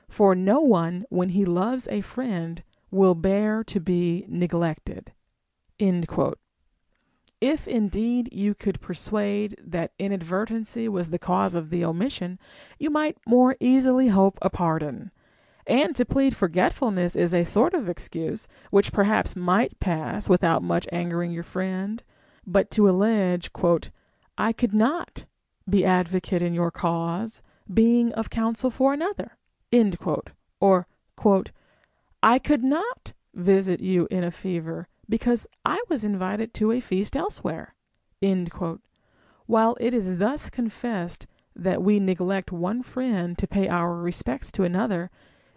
For no one, when he loves a friend, will bear to be neglected. If indeed you could persuade that inadvertency was the cause of the omission, you might more easily hope a pardon. And to plead forgetfulness is a sort of excuse, which perhaps might pass without much angering your friend. But to allege, I could not be advocate in your cause, being of counsel for another, or, I could not visit you in a fever, because I was invited to a feast elsewhere, While it is thus confessed that we neglect one friend to pay our respects to another,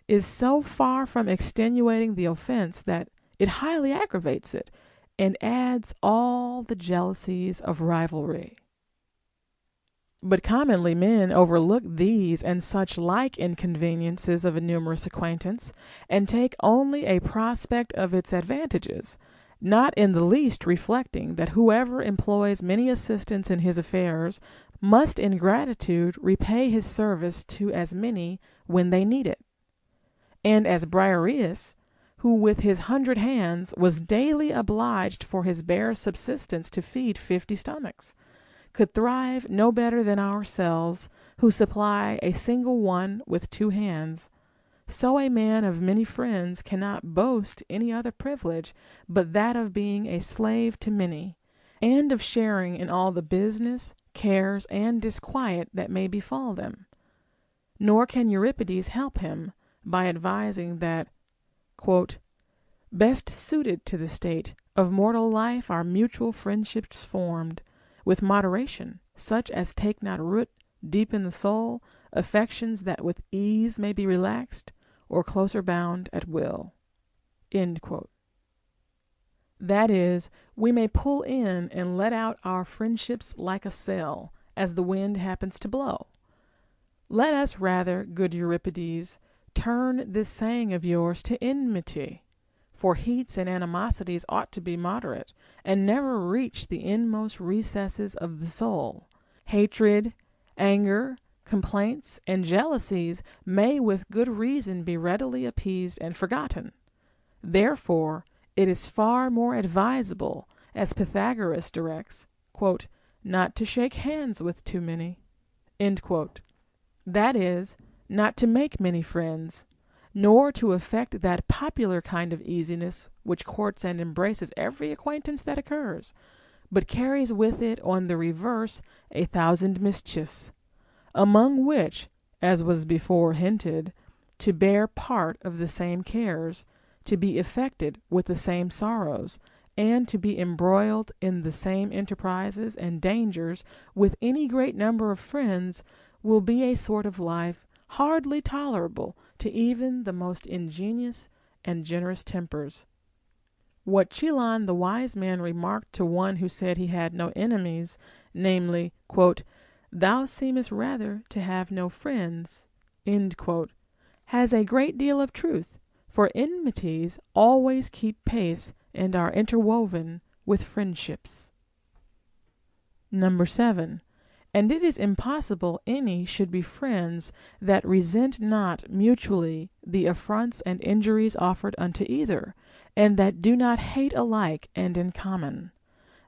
is so far from extenuating the offense that it highly aggravates it, and adds all the jealousies of rivalry. But commonly men overlook these and such like inconveniences of a numerous acquaintance, and take only a prospect of its advantages, not in the least reflecting that whoever employs many assistants in his affairs must in gratitude repay his service to as many when they need it. And as Briareus, who with his 100 hands was daily obliged for his bare subsistence to feed 50 stomachs, could thrive no better than ourselves, who supply a single one with 2 hands, so a man of many friends cannot boast any other privilege but that of being a slave to many, and of sharing in all the business, cares, and disquiet that may befall them. Nor can Euripides help him by advising that, best suited to the state of mortal life are mutual friendships formed, with moderation, such as take not root deep in the soul, affections that with ease may be relaxed, or closer bound at will. That is, we may pull in and let out our friendships like a sail, as the wind happens to blow. Let us rather, good Euripides, turn this saying of yours to enmity, for heats and animosities ought to be moderate, and never reach the inmost recesses of the soul. Hatred, anger, complaints, and jealousies may with good reason be readily appeased and forgotten. Therefore it is far more advisable, as Pythagoras directs, not to shake hands with too many, that is, not to make many friends, nor to affect that popular kind of easiness which courts and embraces every acquaintance that occurs, but carries with it on the reverse 1,000 mischiefs, among which, as was before hinted, to bear part of the same cares, to be affected with the same sorrows, and to be embroiled in the same enterprises and dangers with any great number of friends, will be a sort of life hardly tolerable to even the most ingenious and generous tempers. What Chilon the wise man remarked to one who said he had no enemies, namely, "Thou seemest rather to have no friends," has a great deal of truth, for enmities always keep pace and are interwoven with friendships. 7. And it is impossible any should be friends that resent not mutually the affronts and injuries offered unto either, and that do not hate alike and in common.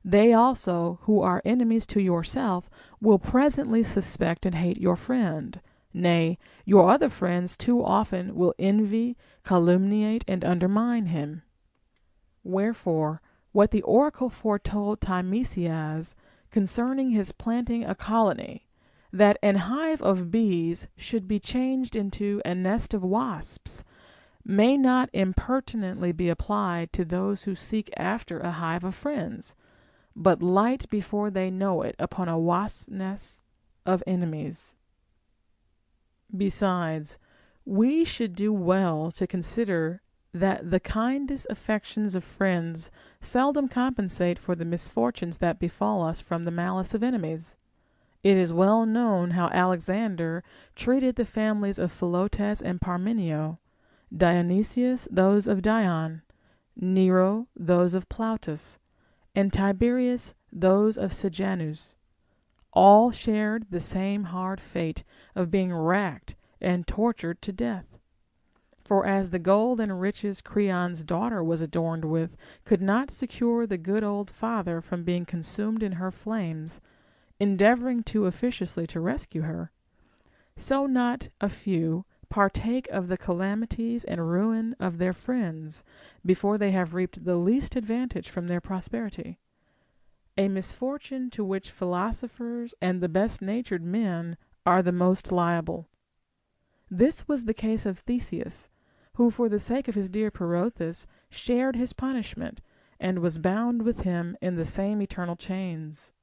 They also who are enemies to yourself will presently suspect and hate your friend. Nay, your other friends too often will envy, calumniate, and undermine him. Wherefore, what the oracle foretold Timesias concerning his planting a colony, that an hive of bees should be changed into a nest of wasps, may not impertinently be applied to those who seek after a hive of friends, but light before they know it upon a wasp nest of enemies. Besides, we should do well to consider that the kindest affections of friends seldom compensate for the misfortunes that befall us from the malice of enemies. It is well known how Alexander treated the families of Philotas and Parmenio, Dionysius those of Dion, Nero those of Plautus, and Tiberius those of Sejanus. All shared the same hard fate of being racked and tortured to death. For as the gold and riches Creon's daughter was adorned with could not secure the good old father from being consumed in her flames, endeavoring too officiously to rescue her, so not a few partake of the calamities and ruin of their friends before they have reaped the least advantage from their prosperity, a misfortune to which philosophers and the best-natured men are the most liable. This was the case of Theseus, who for the sake of his dear Pirithous shared his punishment, and was bound with him in the same eternal chains.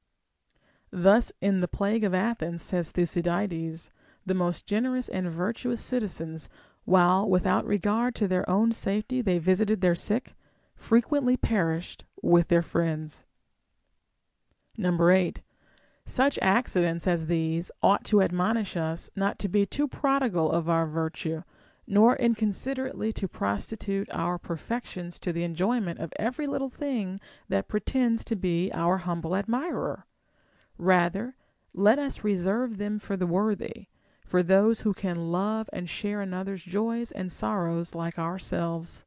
Thus in the plague of Athens, says Thucydides, the most generous and virtuous citizens, while without regard to their own safety they visited their sick, frequently perished with their friends. 8. Such accidents as these ought to admonish us not to be too prodigal of our virtue, nor inconsiderately to prostitute our perfections to the enjoyment of every little thing that pretends to be our humble admirer. Rather, let us reserve them for the worthy, for those who can love and share another's joys and sorrows like ourselves.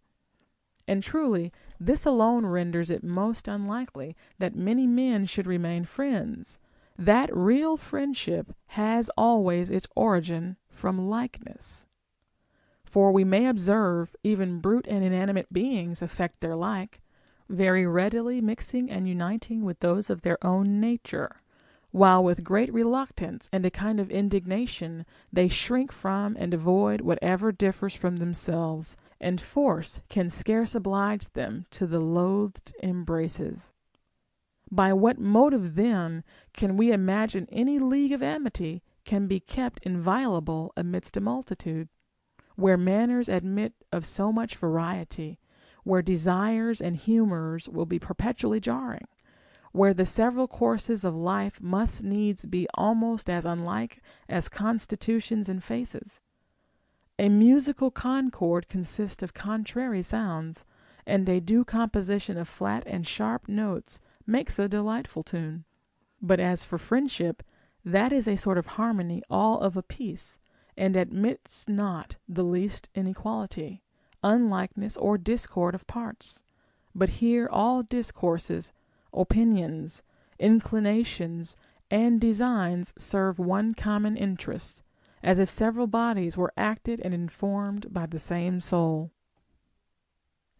And truly, this alone renders it most unlikely that many men should remain friends, that real friendship has always its origin from likeness. For we may observe even brute and inanimate beings affect their like, very readily mixing and uniting with those of their own nature, while with great reluctance and a kind of indignation they shrink from and avoid whatever differs from themselves, and force can scarce oblige them to the loathed embraces. By what motive then can we imagine any league of amity can be kept inviolable amidst a multitude, where manners admit of so much variety, where desires and humors will be perpetually jarring, where the several courses of life must needs be almost as unlike as constitutions and faces? A musical concord consists of contrary sounds, and a due composition of flat and sharp notes makes a delightful tune. But as for friendship, that is a sort of harmony all of a piece, and admits not the least inequality, unlikeness, or discord of parts. But here all discourses, opinions, inclinations, and designs serve one common interest, as if several bodies were acted and informed by the same soul.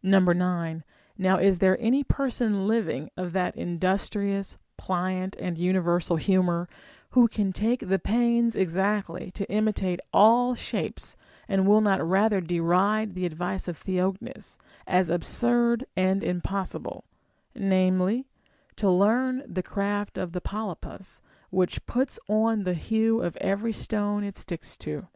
9. Now is there any person living of that industrious, pliant, and universal humor, who can take the pains exactly to imitate all shapes, and will not rather deride the advice of Theognis as absurd and impossible, namely, to learn the craft of the polypus, which puts on the hue of every stone it sticks to?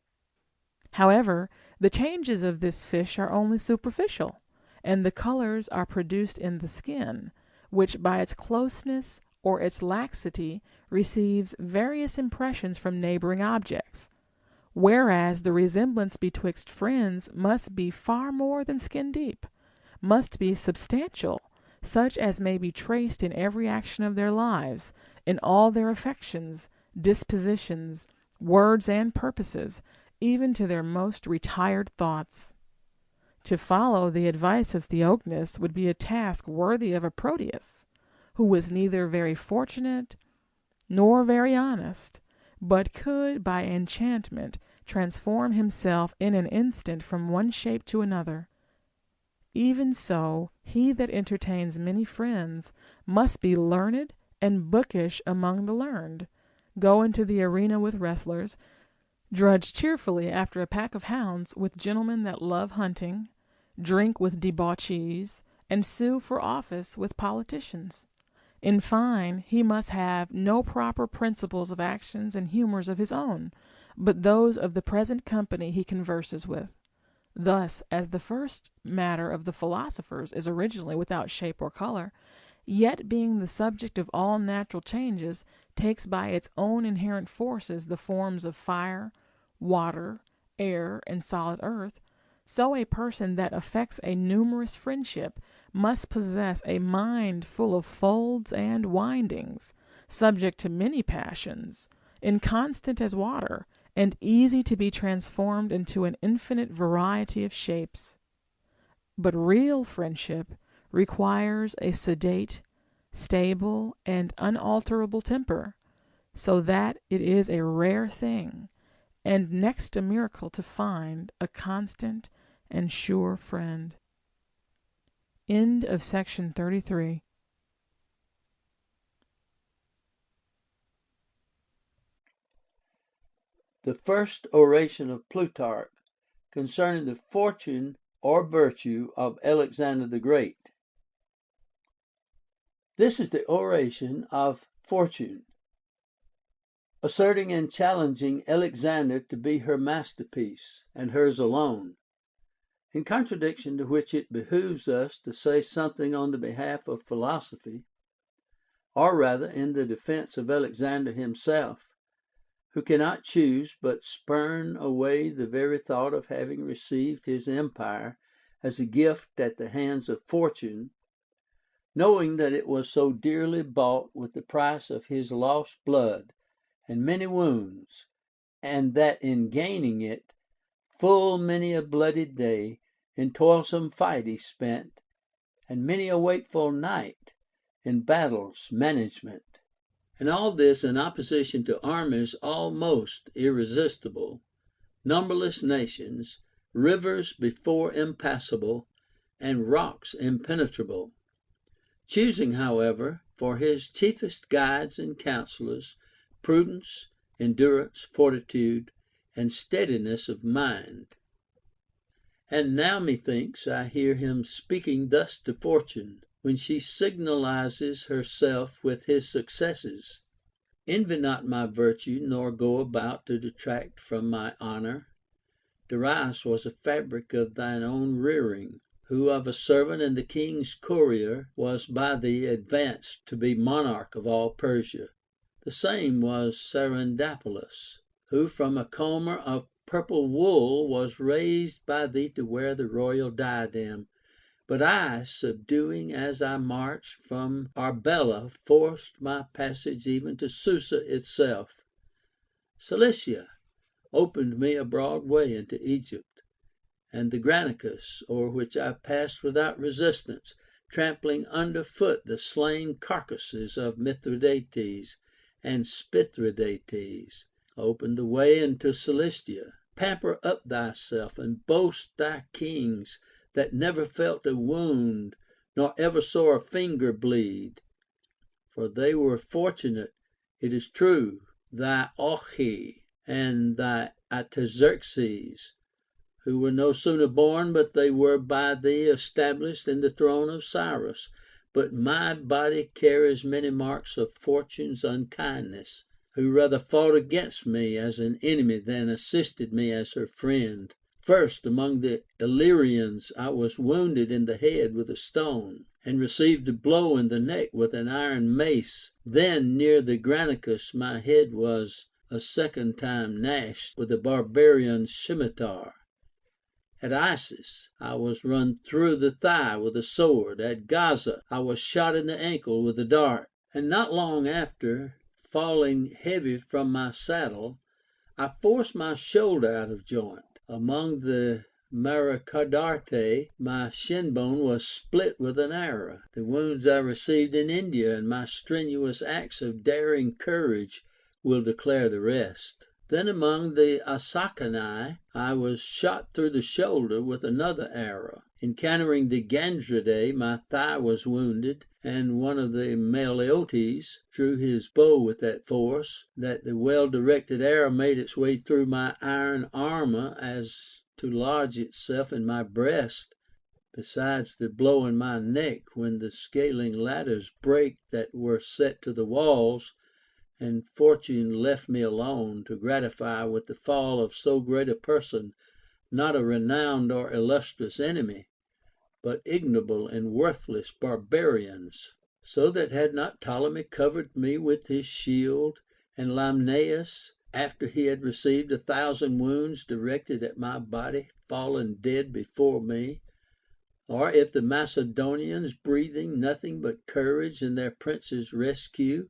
However, the changes of this fish are only superficial, and the colors are produced in the skin, which by its closeness or its laxity receives various impressions from neighboring objects, whereas the resemblance betwixt friends must be far more than skin deep, must be substantial, such as may be traced in every action of their lives, in all their affections, dispositions, words, and purposes, even to their most retired thoughts. To follow the advice of Theognis would be a task worthy of a Proteus, who was neither very fortunate nor very honest, but could by enchantment transform himself in an instant from one shape to another. Even so, he that entertains many friends must be learned and bookish among the learned, go into the arena with wrestlers, drudge cheerfully after a pack of hounds with gentlemen that love hunting, drink with debauchees, and sue for office with politicians. In fine, he must have no proper principles of actions and humors of his own, but those of the present company he converses with. Thus, as the first matter of the philosophers is originally without shape or color, yet being the subject of all natural changes, takes by its own inherent forces the forms of fire, water, air, and solid earth, so a person that affects a numerous friendship must possess a mind full of folds and windings, subject to many passions, inconstant as water, and easy to be transformed into an infinite variety of shapes. But real friendship requires a sedate, stable, and unalterable temper, so that it is a rare thing, and next a miracle to find a constant and sure friend. End of section 33. The first oration of Plutarch concerning the fortune or virtue of Alexander the Great. This is the oration of Fortune, asserting and challenging Alexander to be her masterpiece, and hers alone, in contradiction to which it behooves us to say something on the behalf of philosophy, or rather in the defense of Alexander himself, who cannot choose but spurn away the very thought of having received his empire as a gift at the hands of Fortune, knowing that it was so dearly bought with the price of his lost blood and many wounds, and that in gaining it, full many a bloody day in toilsome fight he spent, and many a wakeful night in battle's management. And all this in opposition to armies almost irresistible, numberless nations, rivers before impassable, and rocks impenetrable, choosing, however, for his chiefest guides and counselors prudence, endurance, fortitude, and steadiness of mind. And now methinks I hear him speaking thus to Fortune, when she signalizes herself with his successes: Envy not my virtue, nor go about to detract from my honor. Darius was a fabric of thine own rearing, who of a servant and the king's courier was by thee advanced to be monarch of all Persia. The same was Sardanapalus, who from a comber of purple wool was raised by thee to wear the royal diadem. But I, subduing as I marched from Arbela, forced my passage even to Susa itself. Cilicia opened me a broad way into Egypt, and the Granicus, o'er which I passed without resistance, trampling under foot the slain carcasses of Mithridates and Spithridates, opened the way into Cilicia. Pamper up thyself, and boast thy kings, that never felt a wound, nor ever saw a finger bleed. For they were fortunate, it is true, thy Ochi and thy Artaxerxes, who were no sooner born, but they were by thee established in the throne of Cyrus. But my body carries many marks of Fortune's unkindness, who rather fought against me as an enemy than assisted me as her friend. First, among the Illyrians I was wounded in the head with a stone, and received a blow in the neck with an iron mace. Then near the Granicus my head was a second time gnashed with a barbarian scimitar. At Isis I was run through the thigh with a sword. At Gaza I was shot in the ankle with a dart. And not long after, falling heavy from my saddle, I forced my shoulder out of joint. Among the Maracadarte, my shin bone was split with an arrow. The wounds I received in India and my strenuous acts of daring courage will declare the rest. Then among the Assacanai I was shot through the shoulder with another arrow. Encountering the Gandridae, my thigh was wounded, and one of the Maleotes drew his bow with that force, that the well-directed arrow made its way through my iron armor as to lodge itself in my breast, besides the blow in my neck when the scaling ladders brake that were set to the walls, and fortune left me alone to gratify with the fall of so great a person not a renowned or illustrious enemy, but ignoble and worthless barbarians. So that had not Ptolemy covered me with his shield, and Limnaeus, after he had received 1,000 wounds directed at my body, fallen dead before me, or if the Macedonians, breathing nothing but courage in their prince's rescue,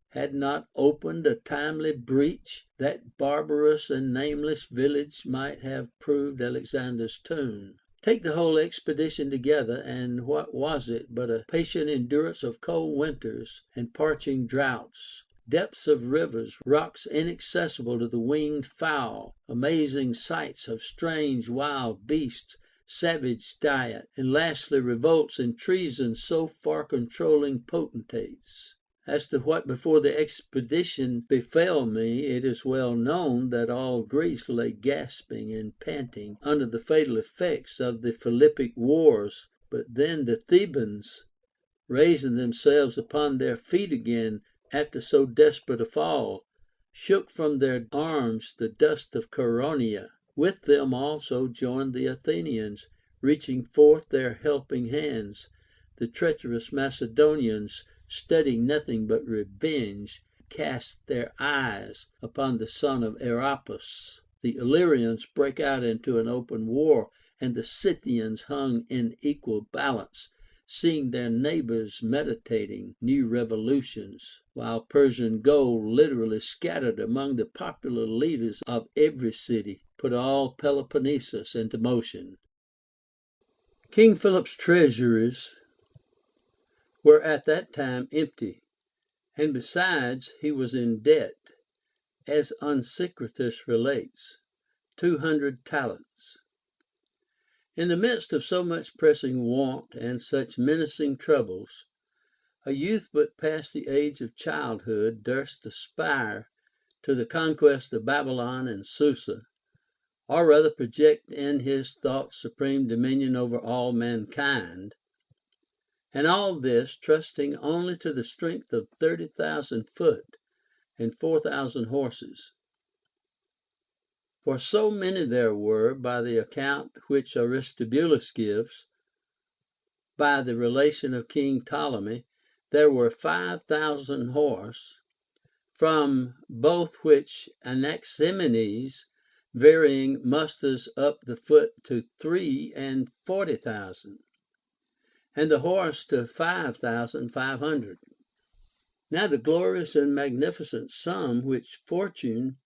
had not opened a timely breach, that barbarous and nameless village might have proved Alexander's tomb. Take the whole expedition together, and what was it but a patient endurance of cold winters and parching droughts, depths of rivers, rocks inaccessible to the winged fowl, amazing sights of strange wild beasts, savage diet, and lastly revolts and treason so far controlling potentates. As to what before the expedition befell me, it is well known that all Greece lay gasping and panting under the fatal effects of the Philippic wars. But then the Thebans, raising themselves upon their feet again after so desperate a fall, shook from their arms the dust of Chaeronea. With them also joined the Athenians, reaching forth their helping hands. The treacherous Macedonians, studying nothing but revenge, cast their eyes upon the son of Aeropus. The Illyrians brake out into an open war, and the Scythians hung in equal balance, seeing their neighbors meditating new revolutions, while Persian gold, literally scattered among the popular leaders of every city, put all Peloponnesus into motion. King Philip's treasuries were at that time empty, and besides he was in debt, as Onesicritus relates, 200 talents. In the midst of so much pressing want and such menacing troubles, a youth but past the age of childhood durst aspire to the conquest of Babylon and Susa, or rather project in his thoughts supreme dominion over all mankind, and all this trusting only to the strength of 30,000 foot and 4,000 horses. For so many there were, by the account which Aristobulus gives, by the relation of King Ptolemy, there were 5,000 horse, from both which Anaximenes varying musters up the foot to 3 and 40,000. And the horse to 5,500. Now the glorious and magnificent sum which fortune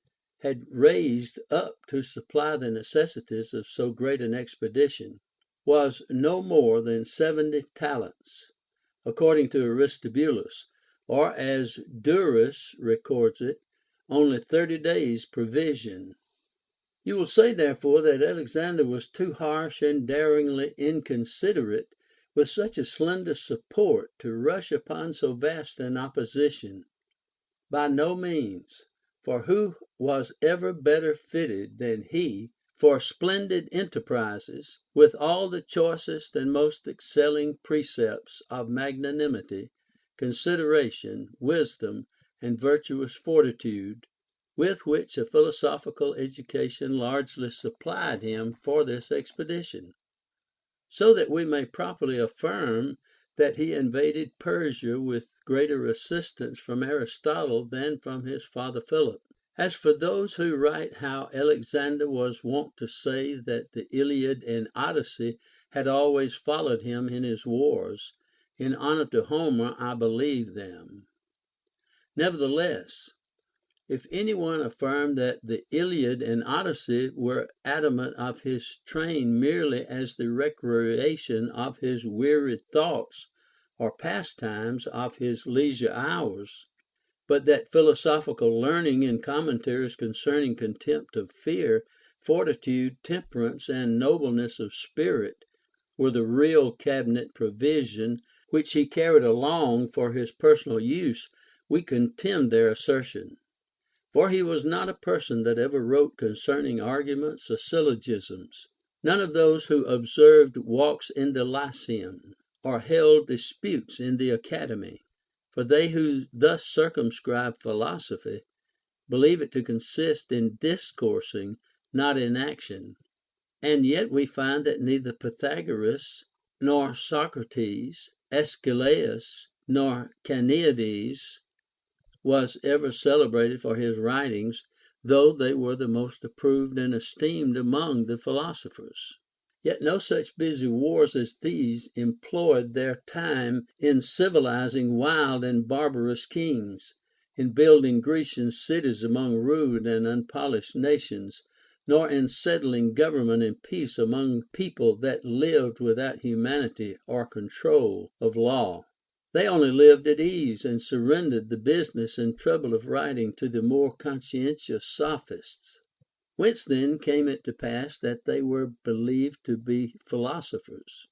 had raised up to supply the necessities of so great an expedition was no more than 70 talents, according to Aristobulus, or as Duras records it, only 30 days' provision. You will say therefore that Alexander was too harsh and daringly inconsiderate with such a slender support to rush upon so vast an opposition. By no means, for who was ever better fitted than he for splendid enterprises, with all the choicest and most excelling precepts of magnanimity, consideration, wisdom, and virtuous fortitude, with which a philosophical education largely supplied him for this expedition? So that we may properly affirm that he invaded Persia with greater assistance from Aristotle than from his father Philip. As for those who write how Alexander was wont to say that the Iliad and Odyssey had always followed him in his wars, in honor to Homer, I believe them. Nevertheless, if any one affirm that the Iliad and Odyssey were adamant of his train merely as the recreation of his wearied thoughts or pastimes of his leisure hours, but that philosophical learning and commentaries concerning contempt of fear, fortitude, temperance, and nobleness of spirit were the real cabinet provision which he carried along for his personal use, we contemn their assertion. For he was not a person that ever wrote concerning arguments or syllogisms, none of those who observed walks in the Lyceum, or held disputes in the Academy. For they who thus circumscribe philosophy believe it to consist in discoursing, not in action. And yet we find that neither Pythagoras, nor Socrates, Aeschylus, nor Carneades was ever celebrated for his writings, though they were the most approved and esteemed among the philosophers. Yet no such busy wars as these employed their time in civilizing wild and barbarous kings, in building Grecian cities among rude and unpolished nations, nor in settling government and peace among people that lived without humanity or control of law. They only lived at ease, and surrendered the business and trouble of writing to the more conscientious sophists. Whence then came it to pass that they were believed to be philosophers?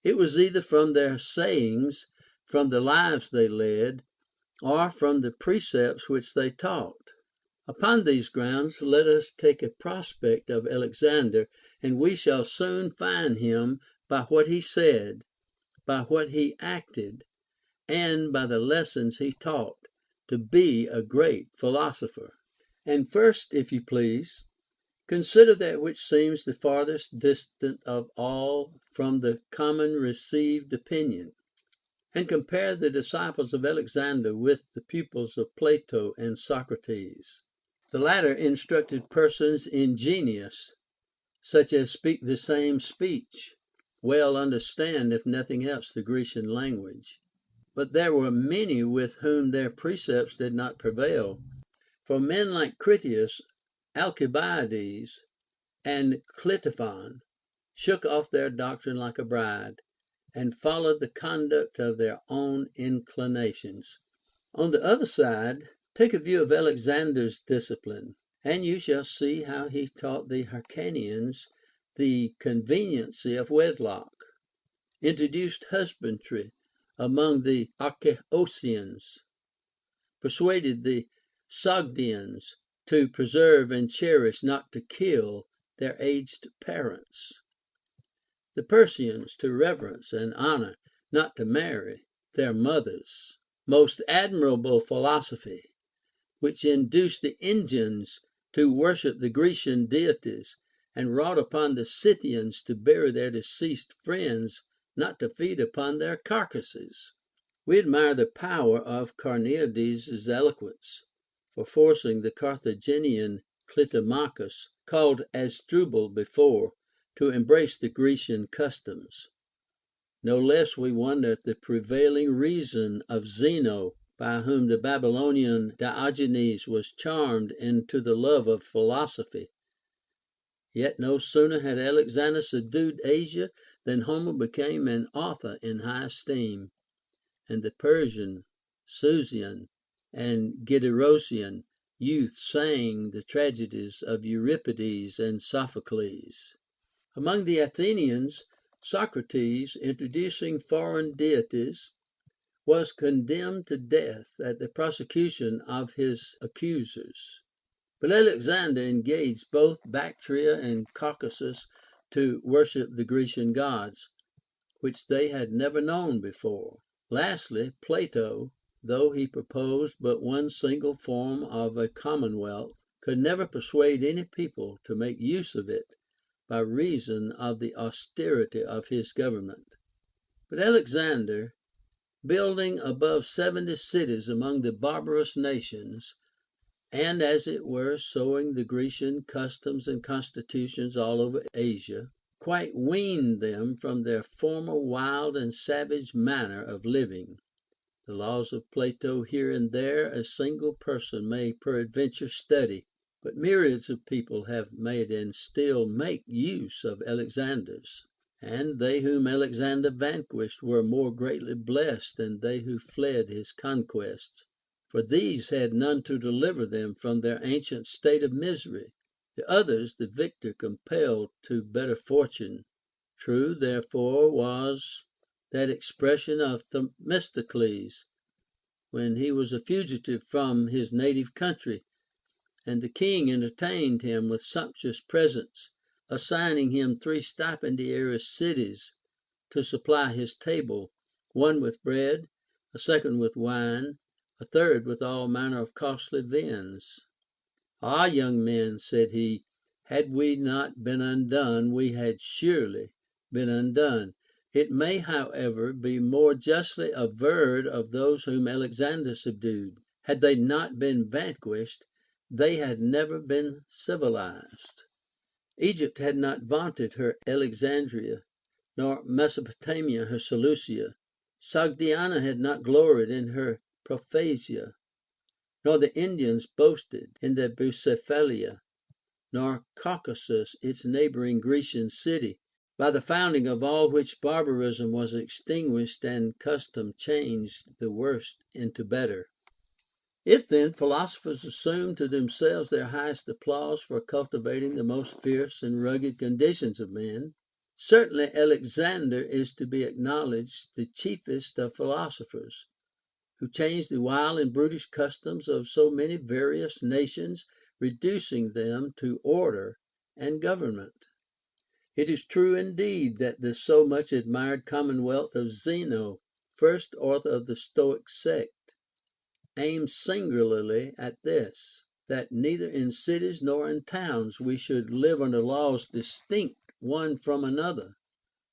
It was either from their sayings, from the lives they led, or from the precepts which they taught. Upon these grounds let us take a prospect of Alexander, and we shall soon find him, by what he said, by what he acted, and by the lessons he taught, to be a great philosopher. And first, if you please, consider that which seems the farthest distant of all from the common received opinion, and compare the disciples of Alexander with the pupils of Plato and Socrates. The latter instructed persons ingenious, such as speak the same speech, well understand, if nothing else, the Grecian language. But there were many with whom their precepts did not prevail. For men like Critias, Alcibiades, and Cleitophon shook off their doctrine like a bride, and followed the conduct of their own inclinations. On the other side, take a view of Alexander's discipline, and you shall see how he taught the Hyrcanians the conveniency of wedlock, introduced husbandry among the Arceosians, persuaded the Sogdians to preserve and cherish, not to kill, their aged parents, the Persians to reverence and honor, not to marry, their mothers. Most admirable philosophy, which induced the Indians to worship the Grecian deities, and wrought upon the Scythians to bury their deceased friends, not to feed upon their carcasses. We admire the power of Carneades' eloquence for forcing the Carthaginian Clitomachus, called Asdrubal before, to embrace the Grecian customs. No less we wonder at the prevailing reason of Zeno, by whom the Babylonian Diogenes was charmed into the love of philosophy. Yet no sooner had Alexander subdued Asia than Homer became an author in high esteem, and the Persian, Susian, and Gedrosian youth sang the tragedies of Euripides and Sophocles. Among the Athenians, Socrates, introducing foreign deities, was condemned to death at the prosecution of his accusers. But Alexander engaged both Bactria and Caucasus to worship the Grecian gods, which they had never known before. Lastly, Plato, though he proposed but one single form of a commonwealth, could never persuade any people to make use of it, by reason of the austerity of his government. But Alexander, building above 70 cities among the barbarous nations, and as it were sowing the Grecian customs and constitutions all over Asia, quite weaned them from their former wild and savage manner of living. The laws of Plato here and there a single person may peradventure study, but myriads of people have made and still make use of Alexander's. And they whom Alexander vanquished were more greatly blessed than they who fled his conquests. For these had none to deliver them from their ancient state of misery. The others the victor compelled to better fortune. True, therefore, was that expression of Themistocles, when he was a fugitive from his native country, and the king entertained him with sumptuous presents, assigning him 3 stipendiary cities to supply his table, one with bread, a second with wine, a third with all manner of costly viands. Ah, young men, said he, had we not been undone, we had surely been undone. It may, however, be more justly averred of those whom Alexander subdued. Had they not been vanquished, they had never been civilized. Egypt had not vaunted her Alexandria, nor Mesopotamia her Seleucia. Sogdiana had not gloried in her Prophasia, nor the Indians boasted in their Bucephalia, nor Caucasus its neighboring Grecian city, by the founding of all which barbarism was extinguished and custom changed the worst into better. If then philosophers assume to themselves their highest applause for cultivating the most fierce and rugged conditions of men, certainly Alexander is to be acknowledged the chiefest of philosophers, who changed the wild and brutish customs of so many various nations, reducing them to order and government. It is true indeed that the so much admired commonwealth of Zeno, first author of the Stoic sect, aims singularly at this, that neither in cities nor in towns we should live under laws distinct one from another,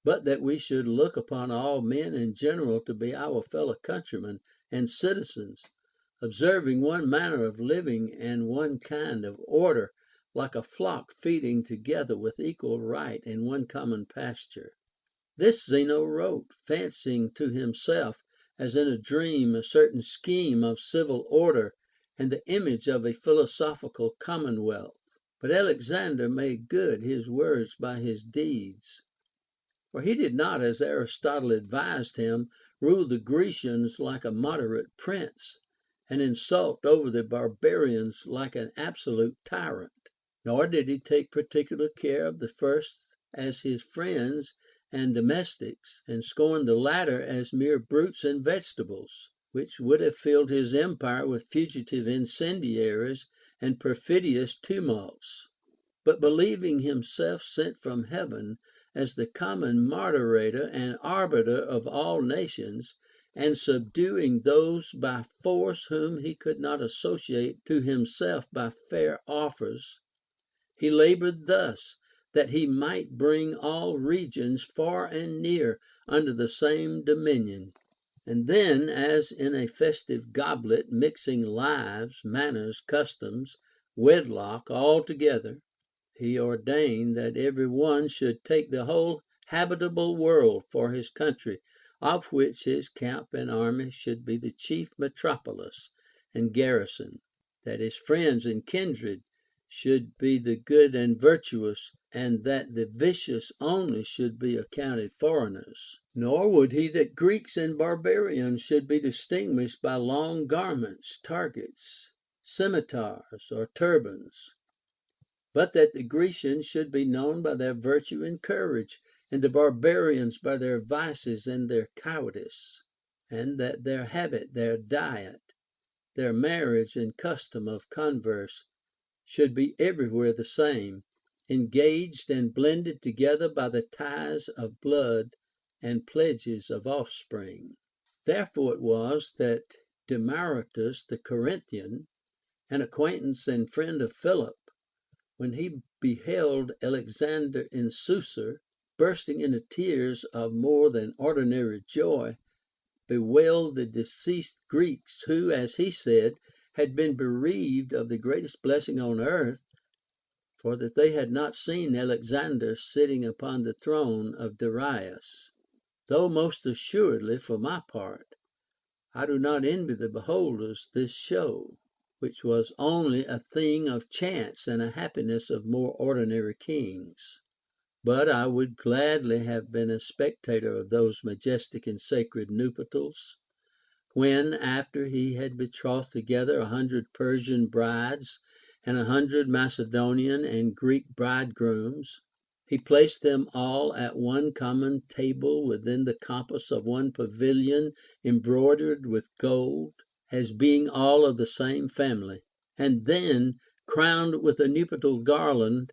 but that we should look upon all men in general to be our fellow countrymen and citizens, observing one manner of living and one kind of order, like a flock feeding together with equal right in one common pasture. This Zeno wrote, fancying to himself, as in a dream, a certain scheme of civil order and the image of a philosophical commonwealth. But Alexander made good his words by his deeds. For he did not, as Aristotle advised him, rule the Grecians like a moderate prince, and insult over the barbarians like an absolute tyrant. Nor did he take particular care of the first as his friends and domestics, and scorn the latter as mere brutes and vegetables, which would have filled his empire with fugitive incendiaries and perfidious tumults. But believing himself sent from heaven as the common moderator and arbiter of all nations, and subduing those by force whom he could not associate to himself by fair offers, he labored thus, that he might bring all regions far and near under the same dominion. And then, as in a festive goblet, mixing lives, manners, customs, wedlock all together, he ordained that every one should take the whole habitable world for his country, of which his camp and army should be the chief metropolis and garrison, that his friends and kindred should be the good and virtuous, and that the vicious only should be accounted foreigners. Nor would he that Greeks and barbarians should be distinguished by long garments, targets, scimitars, or turbans, but that the Grecians should be known by their virtue and courage, and the barbarians by their vices and their cowardice, and that their habit, their diet, their marriage and custom of converse should be everywhere the same, engaged and blended together by the ties of blood and pledges of offspring. Therefore it was that Demaratus the Corinthian, an acquaintance and friend of Philip, when he beheld Alexander in Susa, bursting into tears of more than ordinary joy, bewailed the deceased Greeks, who, as he said, had been bereaved of the greatest blessing on earth, for that they had not seen Alexander sitting upon the throne of Darius. Though most assuredly, for my part, I do not envy the beholders this show, which was only a thing of chance and a happiness of more ordinary kings. But I would gladly have been a spectator of those majestic and sacred nuptials, when, after he had betrothed together 100 Persian brides and 100 Macedonian and Greek bridegrooms, he placed them all at one common table within the compass of one pavilion embroidered with gold, as being all of the same family, and then crowned with a nuptial garland,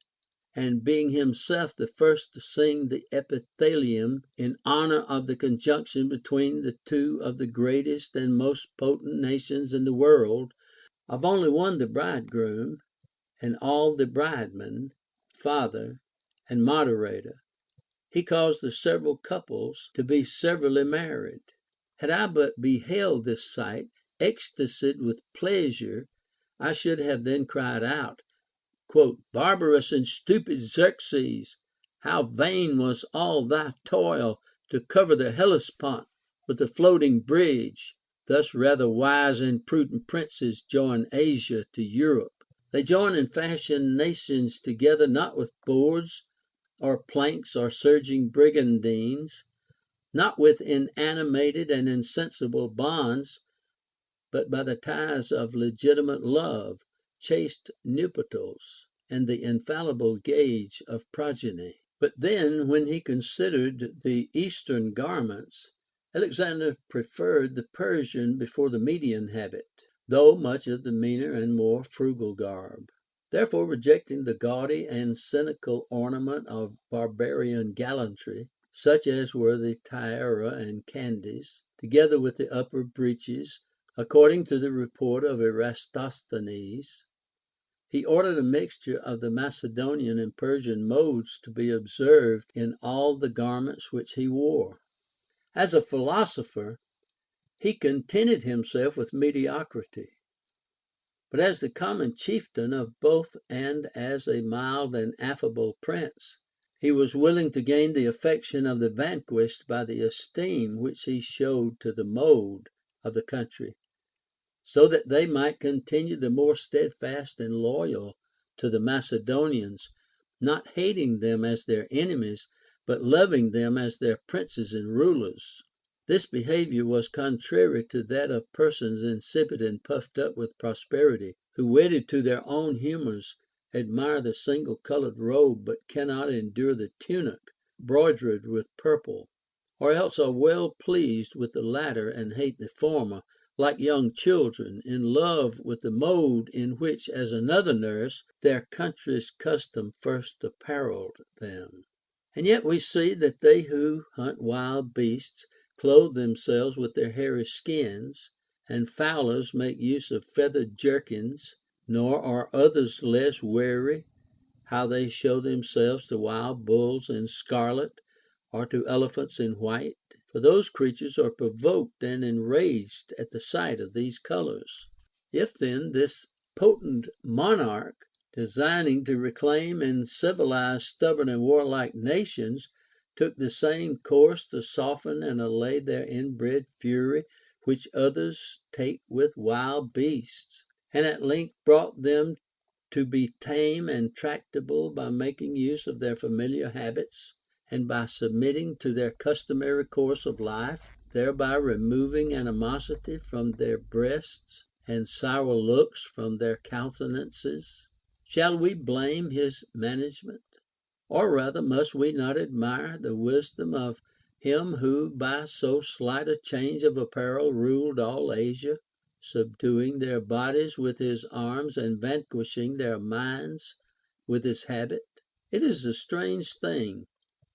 and being himself the first to sing the epithalamium in honor of the conjunction between the two of the greatest and most potent nations in the world, of only one the bridegroom, and all the bridemen, father, and moderator, he caused the several couples to be severally married. Had I but beheld this sight, ecstasied with pleasure, I should have then cried out, Barbarous and stupid Xerxes, how vain was all thy toil to cover the Hellespont with a floating bridge! Thus rather wise and prudent princes join Asia to Europe. They join and fashion nations together not with boards or planks or surging brigandines, not with inanimated and insensible bonds, but by the ties of legitimate love, chaste nuptials, and the infallible gauge of progeny. But then, when he considered the Eastern garments, Alexander preferred the Persian before the Median habit, though much of the meaner and more frugal garb. Therefore, rejecting the gaudy and cynical ornament of barbarian gallantry, such as were the tiara and candies, together with the upper breeches, according to the report of Eratosthenes, he ordered a mixture of the Macedonian and Persian modes to be observed in all the garments which he wore. As a philosopher, he contented himself with mediocrity, but as the common chieftain of both and as a mild and affable prince, he was willing to gain the affection of the vanquished by the esteem which he showed to the mode of the country, so that they might continue the more steadfast and loyal to the Macedonians, not hating them as their enemies, but loving them as their princes and rulers. This behavior was contrary to that of persons insipid and puffed up with prosperity, who, wedded to their own humors, admire the single colored robe, but cannot endure the tunic broidered with purple, or else are well pleased with the latter and hate the former, like young children, in love with the mode in which, as another nurse, their country's custom first apparelled them. And yet we see that they who hunt wild beasts clothe themselves with their hairy skins, and fowlers make use of feathered jerkins, nor are others less wary how they show themselves to wild bulls in scarlet, or to elephants in white. For those creatures are provoked and enraged at the sight of these colors. If then this potent monarch, designing to reclaim and civilize stubborn and warlike nations, took the same course to soften and allay their inbred fury which others take with wild beasts, and at length brought them to be tame and tractable by making use of their familiar habits, and by submitting to their customary course of life, thereby removing animosity from their breasts and sour looks from their countenances, shall we blame his management? Or rather, must we not admire the wisdom of him who by so slight a change of apparel ruled all Asia, subduing their bodies with his arms and vanquishing their minds with his habit? It is a strange thing.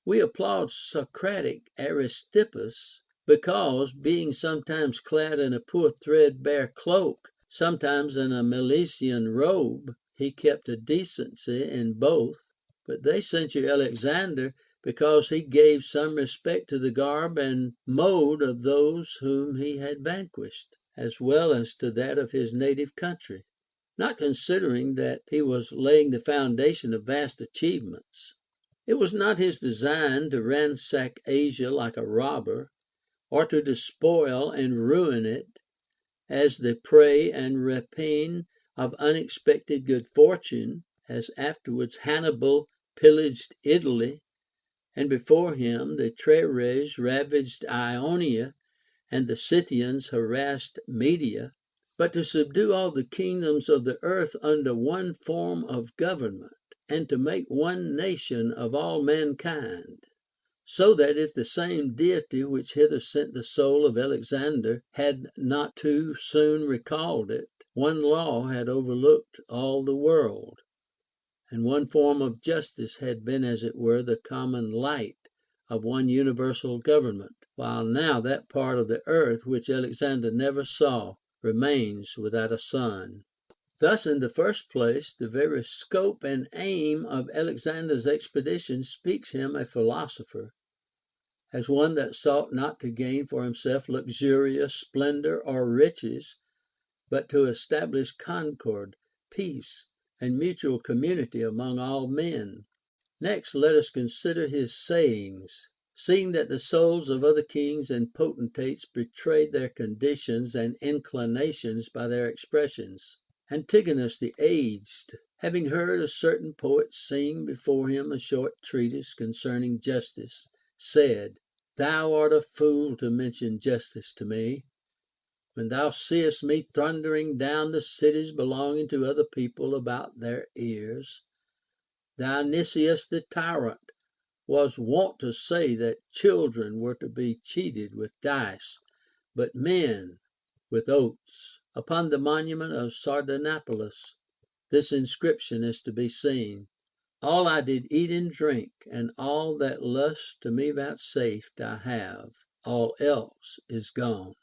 We applaud Socratic Aristippus, because, being sometimes clad in a poor threadbare cloak, sometimes in a Milesian robe, he kept a decency in both. But they censure Alexander because he gave some respect to the garb and mode of those whom he had vanquished, as well as to that of his native country, not considering that he was laying the foundation of vast achievements. It was not his design to ransack Asia like a robber, or to despoil and ruin it as the prey and rapine of unexpected good fortune, as afterwards Hannibal pillaged Italy, and before him the Trerres ravaged Ionia, and the Scythians harassed Media, but to subdue all the kingdoms of the earth under one form of government, and to make one nation of all mankind. So that if the same deity which hither sent the soul of Alexander had not too soon recalled it, one law had overlooked all the world, and one form of justice had been as it were the common light of one universal government, while now that part of the earth which Alexander never saw remains without a sun. Thus, in the first place, the very scope and aim of Alexander's expedition speaks him a philosopher, as one that sought not to gain for himself luxurious splendor or riches, but to establish concord, peace, and mutual community among all men. Next, let us consider his sayings. Seeing that the souls of other kings and potentates betrayed their conditions and inclinations by their expressions, Antigonus the aged, having heard a certain poet sing before him a short treatise concerning justice, said, "Thou art a fool to mention justice to me, when thou seest me thundering down the cities belonging to other people about their ears. Dionysius the tyrant was wont to say that children were to be cheated with dice, but men with oats. Upon the monument of Sardanapalus this inscription is to be seen: All I did eat and drink, and all that lust to me vouchsafed I have, all else is gone."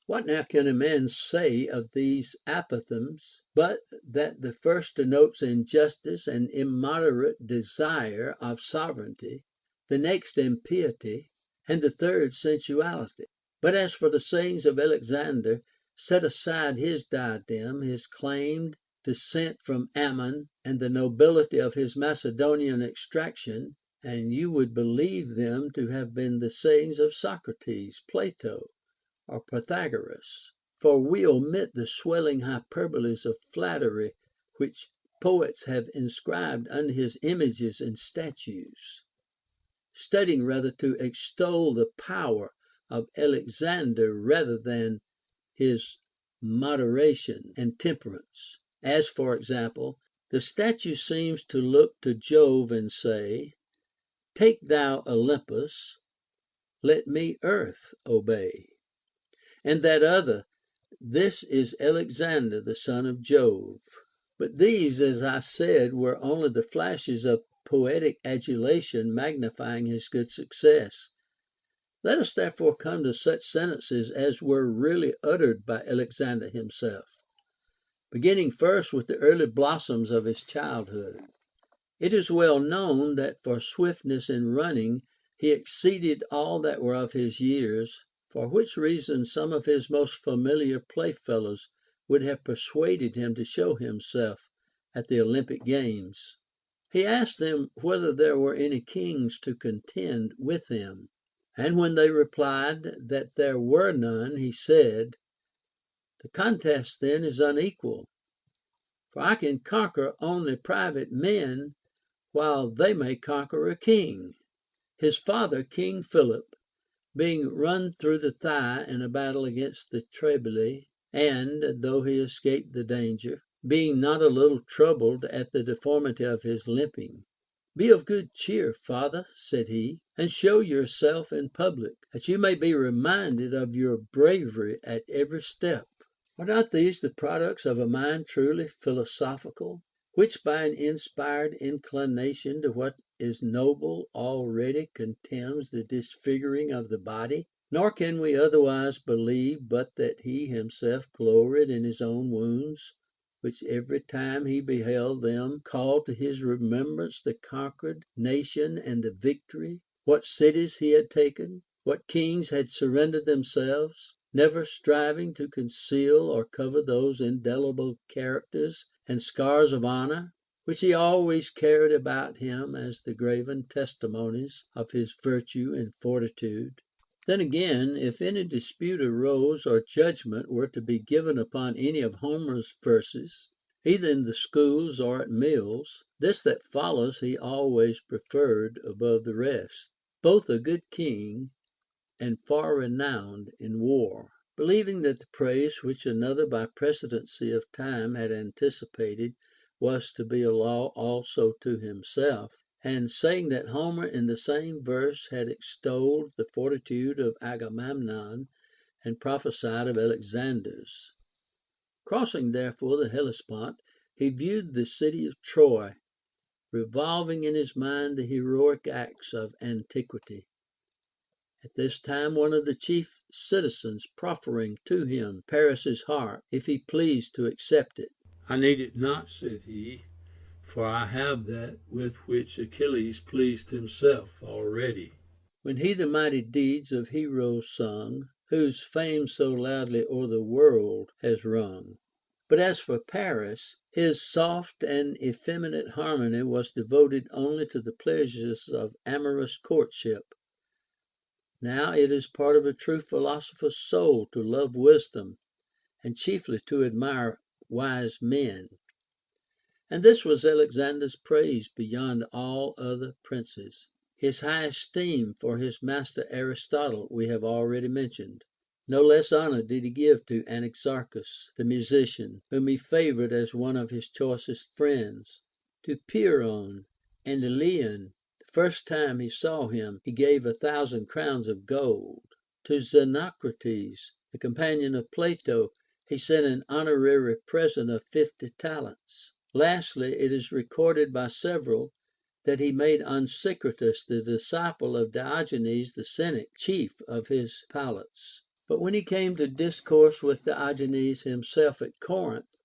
What now can a man say of these apothegms, but that the first denotes injustice and immoderate desire of sovereignty, the next impiety, and the third sensuality? But as for the sayings of Alexander, set aside his diadem, his claimed descent from Ammon, and the nobility of his Macedonian extraction, and you would believe them to have been the sayings of Socrates, Plato, or Pythagoras. For we omit the swelling hyperboles of flattery which poets have inscribed under his images and statues, studying rather to extol the power of Alexander rather than his moderation and temperance. As, for example, the statue seems to look to Jove and say, "Take thou Olympus, let me earth obey." And that other, "This is Alexander the son of Jove." But these, as I said, were only the flashes of poetic adulation magnifying his good success. Let us therefore come to such sentences as were really uttered by Alexander himself, beginning first with the early blossoms of his childhood. It is well known that for swiftness in running he exceeded all that were of his years, for which reason some of his most familiar playfellows would have persuaded him to show himself at the Olympic games. He asked them whether there were any kings to contend with him. And when they replied that there were none, he said, "The contest then is unequal, for I can conquer only private men, while they may conquer a king." His father, King Philip, being run through the thigh in a battle against the Trebili, and, though he escaped the danger, being not a little troubled at the deformity of his limping, "Be of good cheer, father," said he, "and show yourself in public, that you may be reminded of your bravery at every step." Are not these the products of a mind truly philosophical, which by an inspired inclination to what is noble already contemns the disfiguring of the body? Nor can we otherwise believe but that he himself gloried in his own wounds, which every time he beheld them called to his remembrance the conquered nation and the victory, what cities he had taken, what kings had surrendered themselves, never striving to conceal or cover those indelible characters and scars of honor, which he always carried about him as the graven testimonies of his virtue and fortitude. Then again, if any dispute arose or judgment were to be given upon any of Homer's verses, either in the schools or at meals, this that follows he always preferred above the rest, both a good king and far renowned in war. Believing that the praise which another by precedency of time had anticipated was to be a law also to himself, and saying that Homer in the same verse had extolled the fortitude of Agamemnon and prophesied of Alexander's. Crossing therefore the Hellespont, he viewed the city of Troy, revolving in his mind the heroic acts of antiquity. At this time one of the chief citizens proffering to him Paris's harp, if he pleased to accept it. I need it not, said he, for I have that with which Achilles pleased himself already. When he the mighty deeds of heroes sung, whose fame so loudly o'er the world has rung. But as for Paris, his soft and effeminate harmony was devoted only to the pleasures of amorous courtship. Now it is part of a true philosopher's soul to love wisdom, and chiefly to admire wise men. And this was Alexander's praise beyond all other princes. His high esteem for his master Aristotle we have already mentioned. No less honor did he give to Anaxarchus the musician, whom he favored as one of his choicest friends. To Pyrrhon and Eleon, the first time he saw him, he gave 1,000 crowns of gold. To Xenocrates, the companion of Plato, he sent an honorary present of 50 talents. Lastly, it is recorded by several that he made Onesicritus, the disciple of Diogenes the Cynic, chief of his palates. But when he came to discourse with Diogenes himself at Corinth,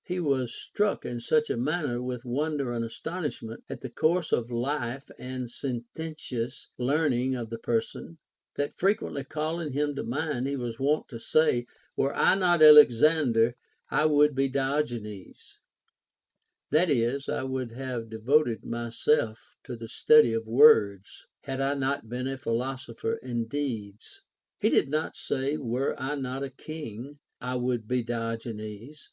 he was struck in such a manner with wonder and astonishment at the course of life and sententious learning of the person, that frequently calling him to mind, he was wont to say, "Were I not Alexander, I would be Diogenes." That is, I would have devoted myself to the study of words, had I not been a philosopher in deeds. He did not say, "Were I not a king, I would be Diogenes,"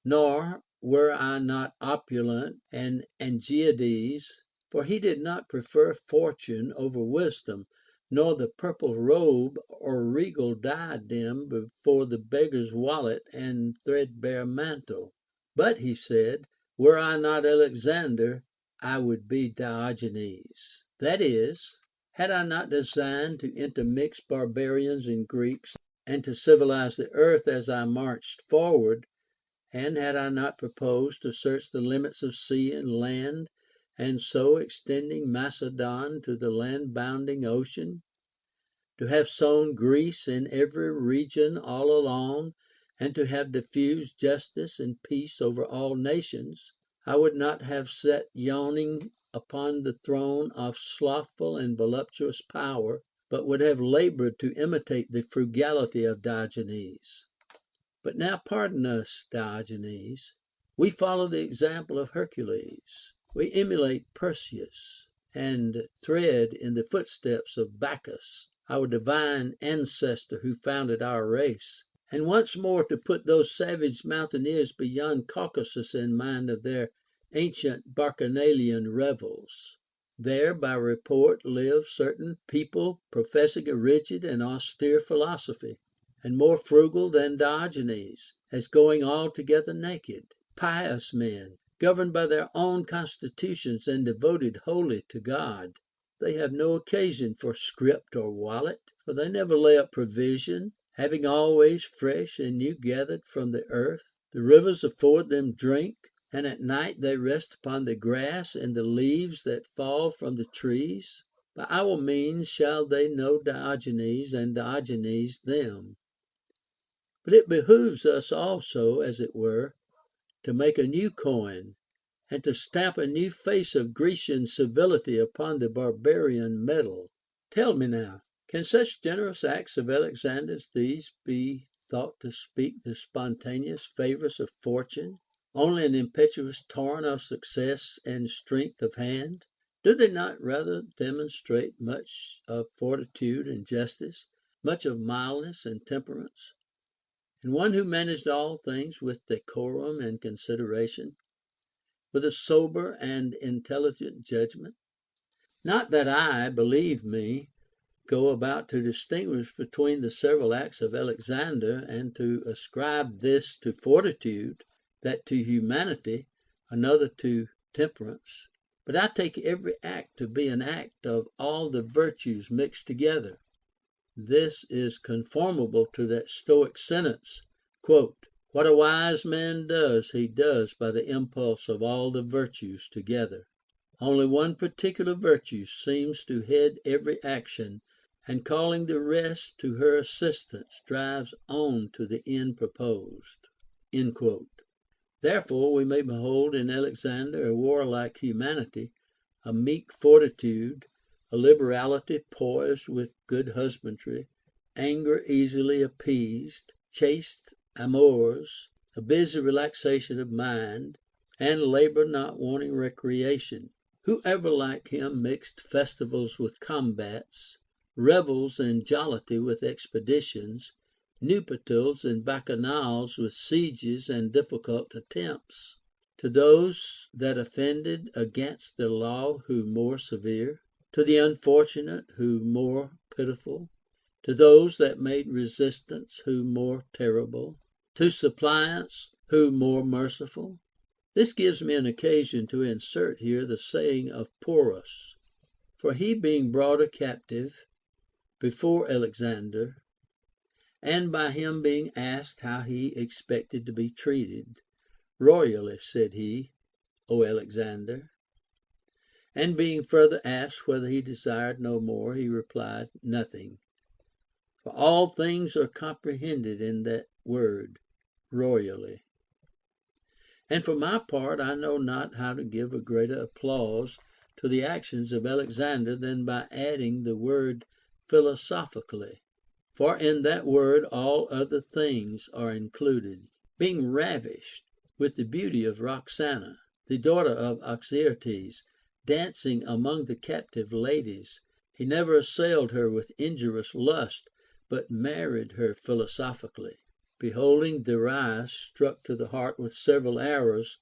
nor "Were I not opulent and Angiades," for he did not prefer fortune over wisdom, nor the purple robe or regal diadem before the beggar's wallet and threadbare mantle. But he said, "Were I not Alexander, I would be Diogenes." That is, had I not designed to intermix barbarians and Greeks, and to civilize the earth as I marched forward, and had I not proposed to search the limits of sea and land, and so extending Macedon to the land bounding ocean, to have sown Greece in every region all along, and to have diffused justice and peace over all nations, I would not have sat yawning upon the throne of slothful and voluptuous power, but would have labored to imitate the frugality of Diogenes. But now pardon us, Diogenes. We follow the example of Hercules. We emulate Perseus, and tread in the footsteps of Bacchus, our divine ancestor who founded our race. And once more to put those savage mountaineers beyond Caucasus in mind of their ancient Bacchanalian revels. There by report live certain people professing a rigid and austere philosophy, and more frugal than Diogenes, as going altogether naked. Pious men, governed by their own constitutions and devoted wholly to God. They have no occasion for scrip or wallet, for they never lay up provision, having always fresh and new gathered from the earth. The rivers afford them drink, and at night they rest upon the grass and the leaves that fall from the trees. By our means shall they know Diogenes, and Diogenes them. But it behooves us also, as it were, to make a new coin, and to stamp a new face of Grecian civility upon the barbarian metal. Tell me now, can such generous acts of Alexander as these be thought to speak the spontaneous favors of fortune, only an impetuous torrent of success and strength of hand? Do they not rather demonstrate much of fortitude and justice, much of mildness and temperance, and one who managed all things with decorum and consideration, with a sober and intelligent judgment? Not that I, believe me, go about to distinguish between the several acts of Alexander, and to ascribe this to fortitude, that to humanity, another to temperance. But I take every act to be an act of all the virtues mixed together. This is conformable to that Stoic sentence, "What a wise man does, he does by the impulse of all the virtues together." Only one particular virtue seems to head every action, and calling the rest to her assistance, drives on to the end proposed. Therefore we may behold in Alexander a warlike humanity, a meek fortitude, a liberality poised with good husbandry, anger easily appeased, chaste amours, a busy relaxation of mind, and labor not wanting recreation. Whoever like him mixed festivals with combats, revels and jollity with expeditions, nuptials and bacchanals with sieges and difficult attempts? To those that offended against the law who more severe? To the unfortunate who more pitiful? To those that made resistance who more terrible? To suppliants who more merciful? This gives me an occasion to insert here the saying of Plutarchus. For he being brought a captive before Alexander, and by him being asked how he expected to be treated, "Royally," said he, "O Alexander." And being further asked whether he desired no more, he replied, "Nothing." For all things are comprehended in that word, "royally." And for my part, I know not how to give a greater applause to the actions of Alexander than by adding the word philosophically. For in that word all other things are included. Being ravished with the beauty of Roxana, the daughter of Oxyartes, dancing among the captive ladies, he never assailed her with injurious lust, but married her philosophically. Beholding Darius struck to the heart with several arrows,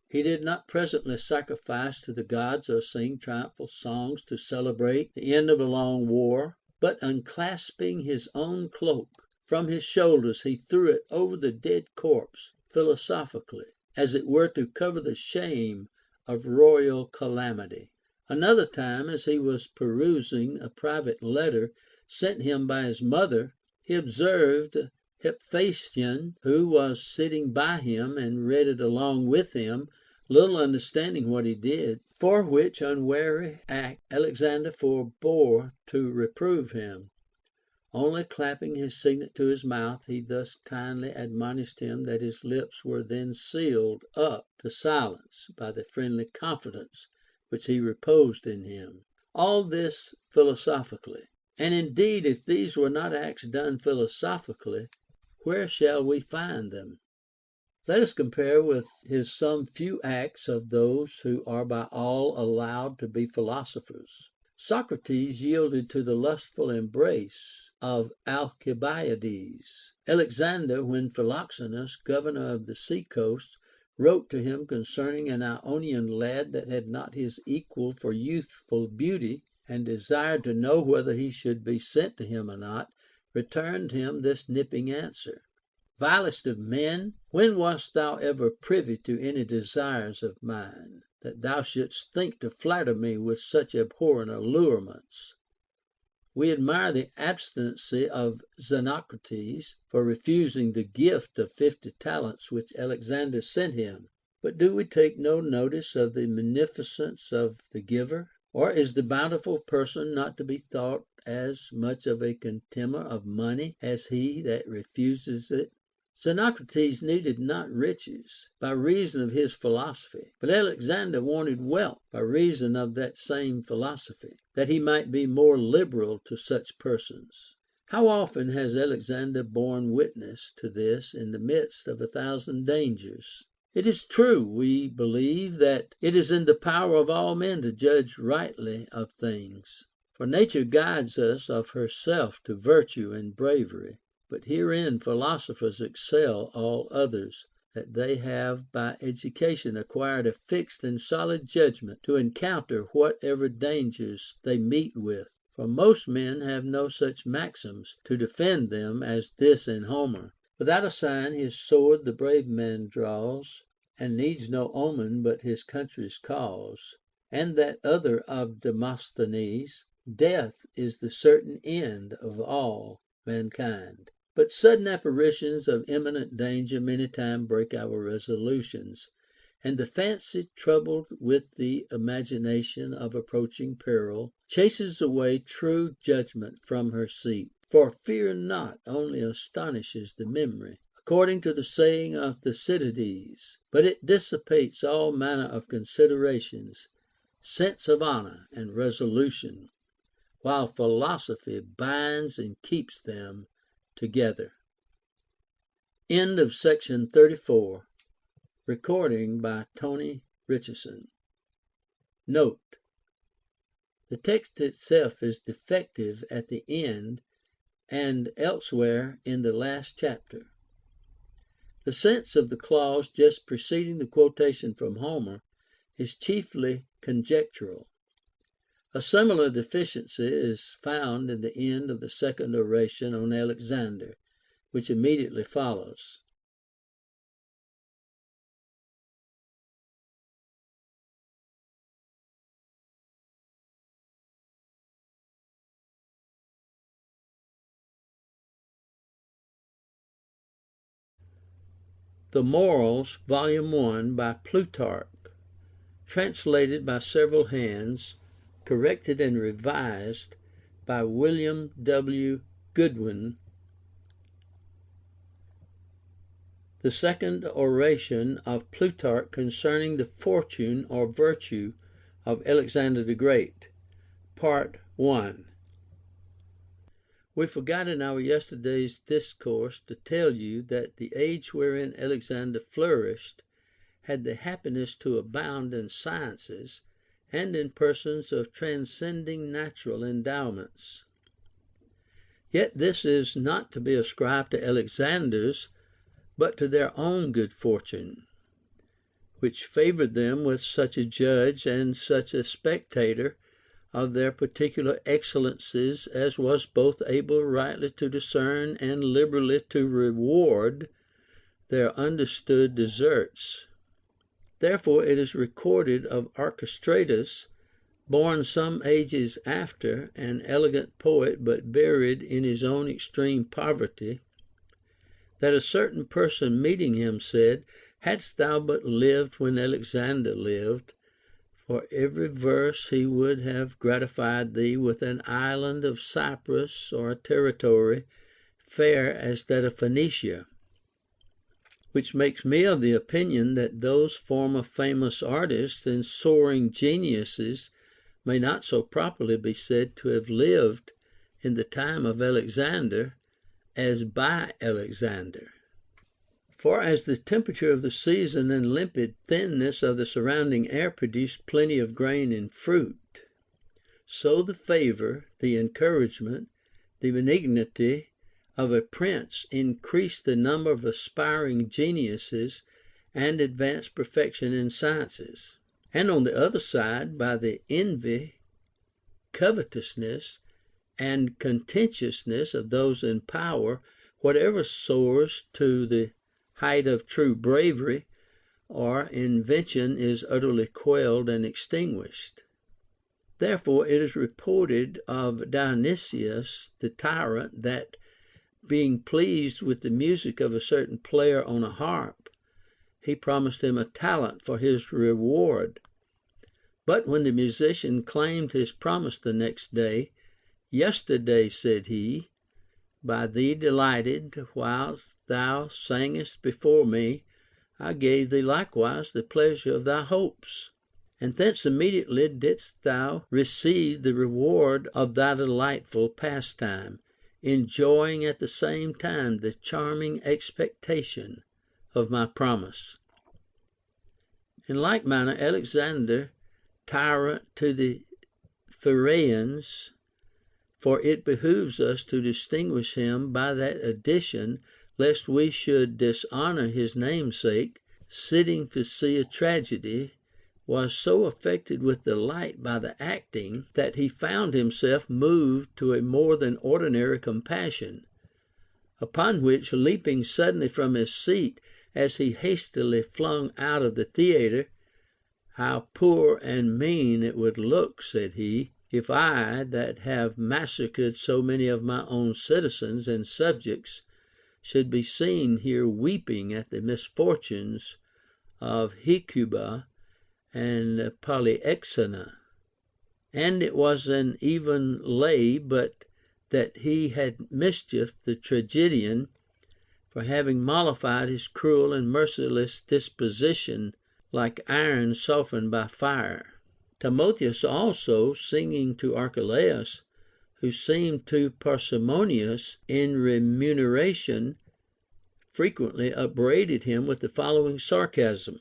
he did not presently sacrifice to the gods or sing triumphal songs to celebrate the end of a long war, but unclasping his own cloak from his shoulders, he threw it over the dead corpse philosophically, as it were to cover the shame of royal calamity. Another time, as he was perusing a private letter sent him by his mother, he observed Hephaestion, who was sitting by him, and read it along with him, little understanding what he did, for which unwary act Alexander forbore to reprove him. Only clapping his signet to his mouth, he thus kindly admonished him that his lips were then sealed up to silence by the friendly confidence which he reposed in him. All this philosophically. And indeed, if these were not acts done philosophically, where shall we find them? Let us compare with his some few acts of those who are by all allowed to be philosophers. Socrates yielded to the lustful embrace of Alcibiades. Alexander, when Philoxenus, governor of the seacoast, wrote to him concerning an Ionian lad that had not his equal for youthful beauty, and desired to know whether he should be sent to him or not, returned him this nipping answer: "Vilest of men, when wast thou ever privy to any desires of mine, that thou shouldst think to flatter me with such abhorrent allurements?" We admire the obstinacy of Xenocrates for refusing the gift of 50 talents which Alexander sent him. But do we take no notice of the munificence of the giver? Or is the bountiful person not to be thought as much of a contemner of money as he that refuses it? Xenocrates needed not riches by reason of his philosophy, but Alexander wanted wealth by reason of that same philosophy, that he might be more liberal to such persons. How often has Alexander borne witness to this in the midst of 1,000 dangers? It is true, we believe, that it is in the power of all men to judge rightly of things, for nature guides us of herself to virtue and bravery. But herein philosophers excel all others, that they have by education acquired a fixed and solid judgment to encounter whatever dangers they meet with. For most men have no such maxims to defend them as this in Homer. Without a sign his sword the brave man draws, and needs no omen but his country's cause. And that other of Demosthenes, death is the certain end of all mankind. But sudden apparitions of imminent danger many times break our resolutions, and the fancy, troubled with the imagination of approaching peril, chases away true judgment from her seat. For fear not only astonishes the memory, according to the saying of Thucydides, but it dissipates all manner of considerations, sense of honor, and resolution, while philosophy binds and keeps them together. End of section 34. Recording by Tony Richardson. Note: the text itself is defective at the end and elsewhere in the last chapter. The sense of the clause just preceding the quotation from Homer is chiefly conjectural. A similar deficiency is found in the end of the second oration on Alexander, which immediately follows. The Morals, Volume 1, by Plutarch, translated by several hands, corrected and revised by William W. Goodwin. The second oration of Plutarch concerning the fortune or virtue of Alexander the Great, Part 1. We forgot in our yesterday's discourse to tell you that the age wherein Alexander flourished had the happiness to abound in sciences and in persons of transcending natural endowments. Yet this is not to be ascribed to Alexander's, but to their own good fortune, which favored them with such a judge and such a spectator of their particular excellencies as was both able rightly to discern and liberally to reward their understood deserts. Therefore it is recorded of Archestratus, born some ages after, an elegant poet, but buried in his own extreme poverty, that a certain person meeting him said, "Hadst thou but lived when Alexander lived, for every verse he would have gratified thee with an island of Cyprus or a territory fair as that of Phoenicia." Which makes me of the opinion that those former famous artists and soaring geniuses may not so properly be said to have lived in the time of Alexander as by Alexander. For as the temperature of the season and limpid thinness of the surrounding air produced plenty of grain and fruit, so the favor, the encouragement, the benignity of a prince increased the number of aspiring geniuses and advanced perfection in sciences. And on the other side, by the envy, covetousness, and contentiousness of those in power, whatever soars to the height of true bravery or invention is utterly quelled and extinguished. Therefore it is reported of Dionysius the tyrant that, being pleased with the music of a certain player on a harp, he promised him a talent for his reward. But when the musician claimed his promise the next day, "Yesterday," said he, "by thee delighted, while thou sangest before me, I gave thee likewise the pleasure of thy hopes. And thence immediately didst thou receive the reward of thy delightful pastime, enjoying at the same time the charming expectation of my promise. In like manner, Alexander, tyrant to the Pheraeans, for it behooves us to distinguish him by that addition, lest we should dishonor his namesake, sitting to see a tragedy, was so affected with delight by the acting, that he found himself moved to a more than ordinary compassion. Upon which, leaping suddenly from his seat, as he hastily flung out of the theatre, "How poor and mean it would look," said he, "if I, that have massacred so many of my own citizens and subjects, should be seen here weeping at the misfortunes of Hecuba and Polyxena." And it was an even lay but that he had mischieved the tragedian for having mollified his cruel and merciless disposition like iron softened by fire. Timotheus also, singing to Archelaus, who seemed too parsimonious in remuneration, frequently upbraided him with the following sarcasm: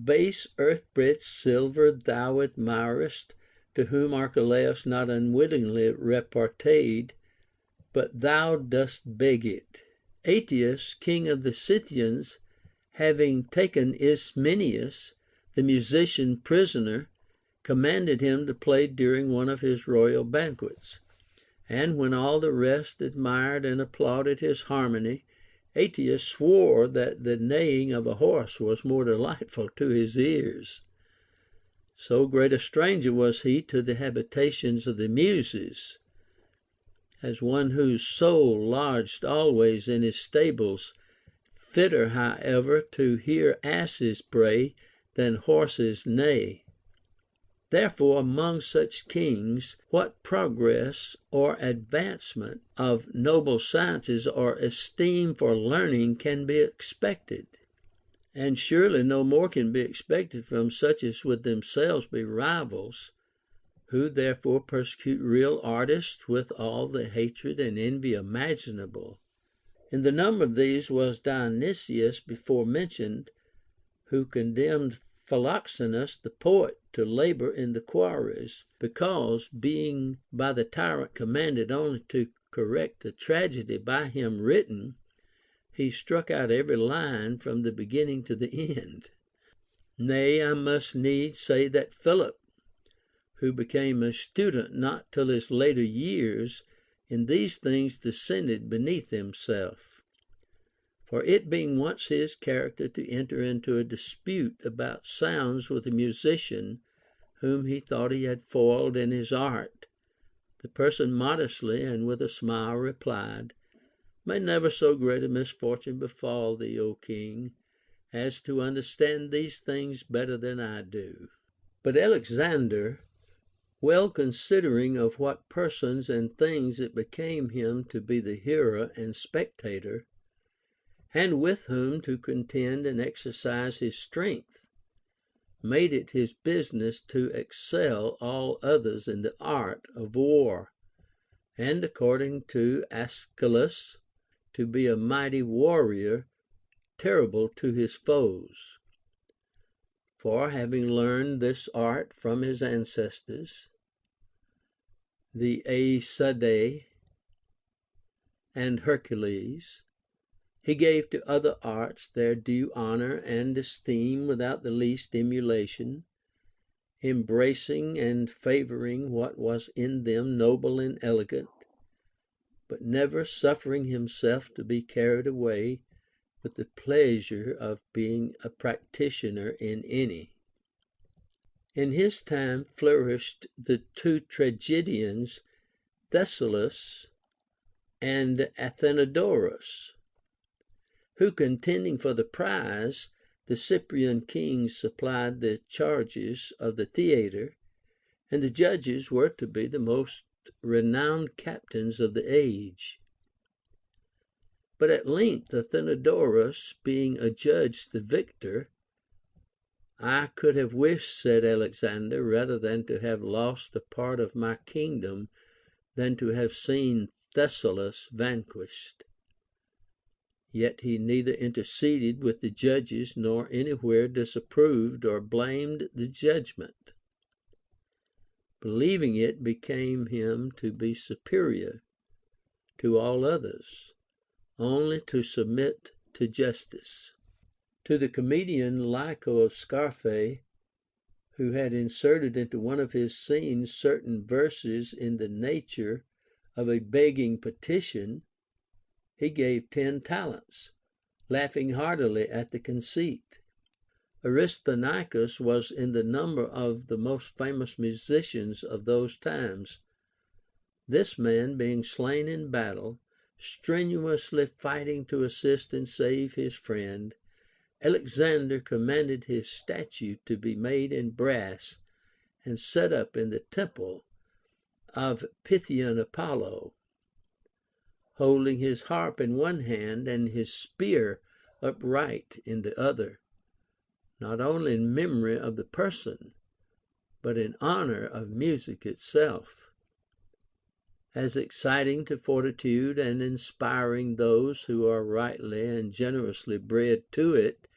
"Base earth-bred silver thou admirest, to whom Archelaus not unwittingly reparteed, but thou dost beg it." Aetius, king of the Scythians, having taken Ismenias, the musician, prisoner, commanded him to play during one of his royal banquets. And when all the rest admired and applauded his harmony, Aetius swore that the neighing of a horse was more delightful to his ears. So great a stranger was he to the habitations of the Muses, as one whose soul lodged always in his stables, fitter, however, to hear asses bray than horses neigh. Therefore, among such kings, what progress or advancement of noble sciences or esteem for learning can be expected? And surely no more can be expected from such as would themselves be rivals, who therefore persecute real artists with all the hatred and envy imaginable. In the number of these was Dionysius before mentioned, who condemned Philoxenus the poet to labor in the quarries, because, being by the tyrant commanded only to correct a tragedy by him written, he struck out every line from the beginning to the end. Nay, I must needs say that Philip, who became a student not till his later years, in these things descended beneath himself. For it being once his character to enter into a dispute about sounds with a musician whom he thought he had foiled in his art, the person modestly and with a smile replied, "May never so great a misfortune befall thee, O king, as to understand these things better than I do." But Alexander, well considering of what persons and things it became him to be the hearer and spectator, and with whom to contend and exercise his strength, made it his business to excel all others in the art of war, and, according to Aeschylus, to be a mighty warrior, terrible to his foes. For having learned this art from his ancestors, the Aeacidae and Hercules, he gave to other arts their due honor and esteem without the least emulation, embracing and favoring what was in them noble and elegant, but never suffering himself to be carried away with the pleasure of being a practitioner in any. In his time flourished the two tragedians Thessalus and Athenodorus, who, contending for the prize, the Cyprian kings supplied the charges of the theatre, and the judges were to be the most renowned captains of the age. But at length Athenodorus being adjudged the victor, I could have wished, said Alexander, rather than to have lost a part of my kingdom than to have seen Thessalus vanquished. Yet he neither interceded with the judges nor anywhere disapproved or blamed the judgment. Believing it became him to be superior to all others, only to submit to justice. To the comedian Lyco of Scaphae, who had inserted into one of his scenes certain verses in the nature of a begging petition, he gave 10 talents, laughing heartily at the conceit. Aristarchus was in the number of the most famous musicians of those times. This man, being slain in battle, strenuously fighting to assist and save his friend, Alexander commanded his statue to be made in brass and set up in the temple of Pythian Apollo, holding his harp in one hand and his spear upright in the other, not only in memory of the person, but in honor of music itself, as exciting to fortitude and inspiring those who are rightly and generously bred to it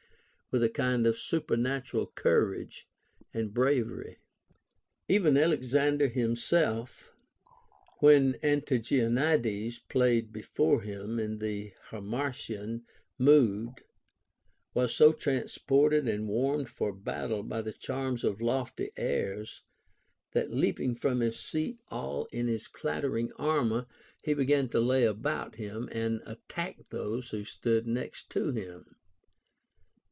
with a kind of supernatural courage and bravery. Even Alexander himself, when Antigoonides played before him in the Harmartian mood, was so transported and warmed for battle by the charms of lofty airs, that leaping from his seat all in his clattering armor, he began to lay about him and attack those who stood next to him,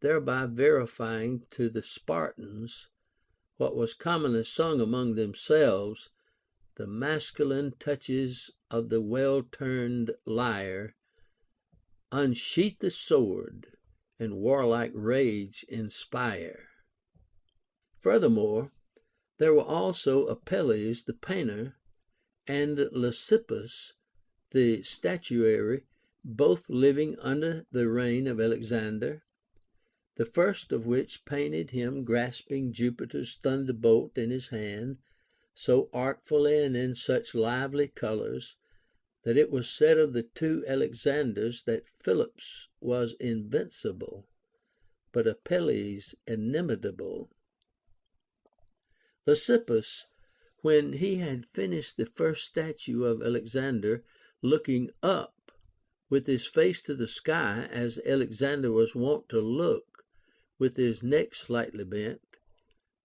thereby verifying to the Spartans what was commonly sung among themselves, the masculine touches of the well-turned lyre: unsheath the sword, and warlike rage inspire. Furthermore, there were also Apelles the painter and Lysippus the statuary, both living under the reign of Alexander, the first of which painted him grasping Jupiter's thunderbolt in his hand, so artfully and in such lively colors, that it was said of the 2 Alexanders that Philip's was invincible, but Apelles inimitable. Lysippus, when he had finished the first statue of Alexander, looking up with his face to the sky, as Alexander was wont to look, with his neck slightly bent,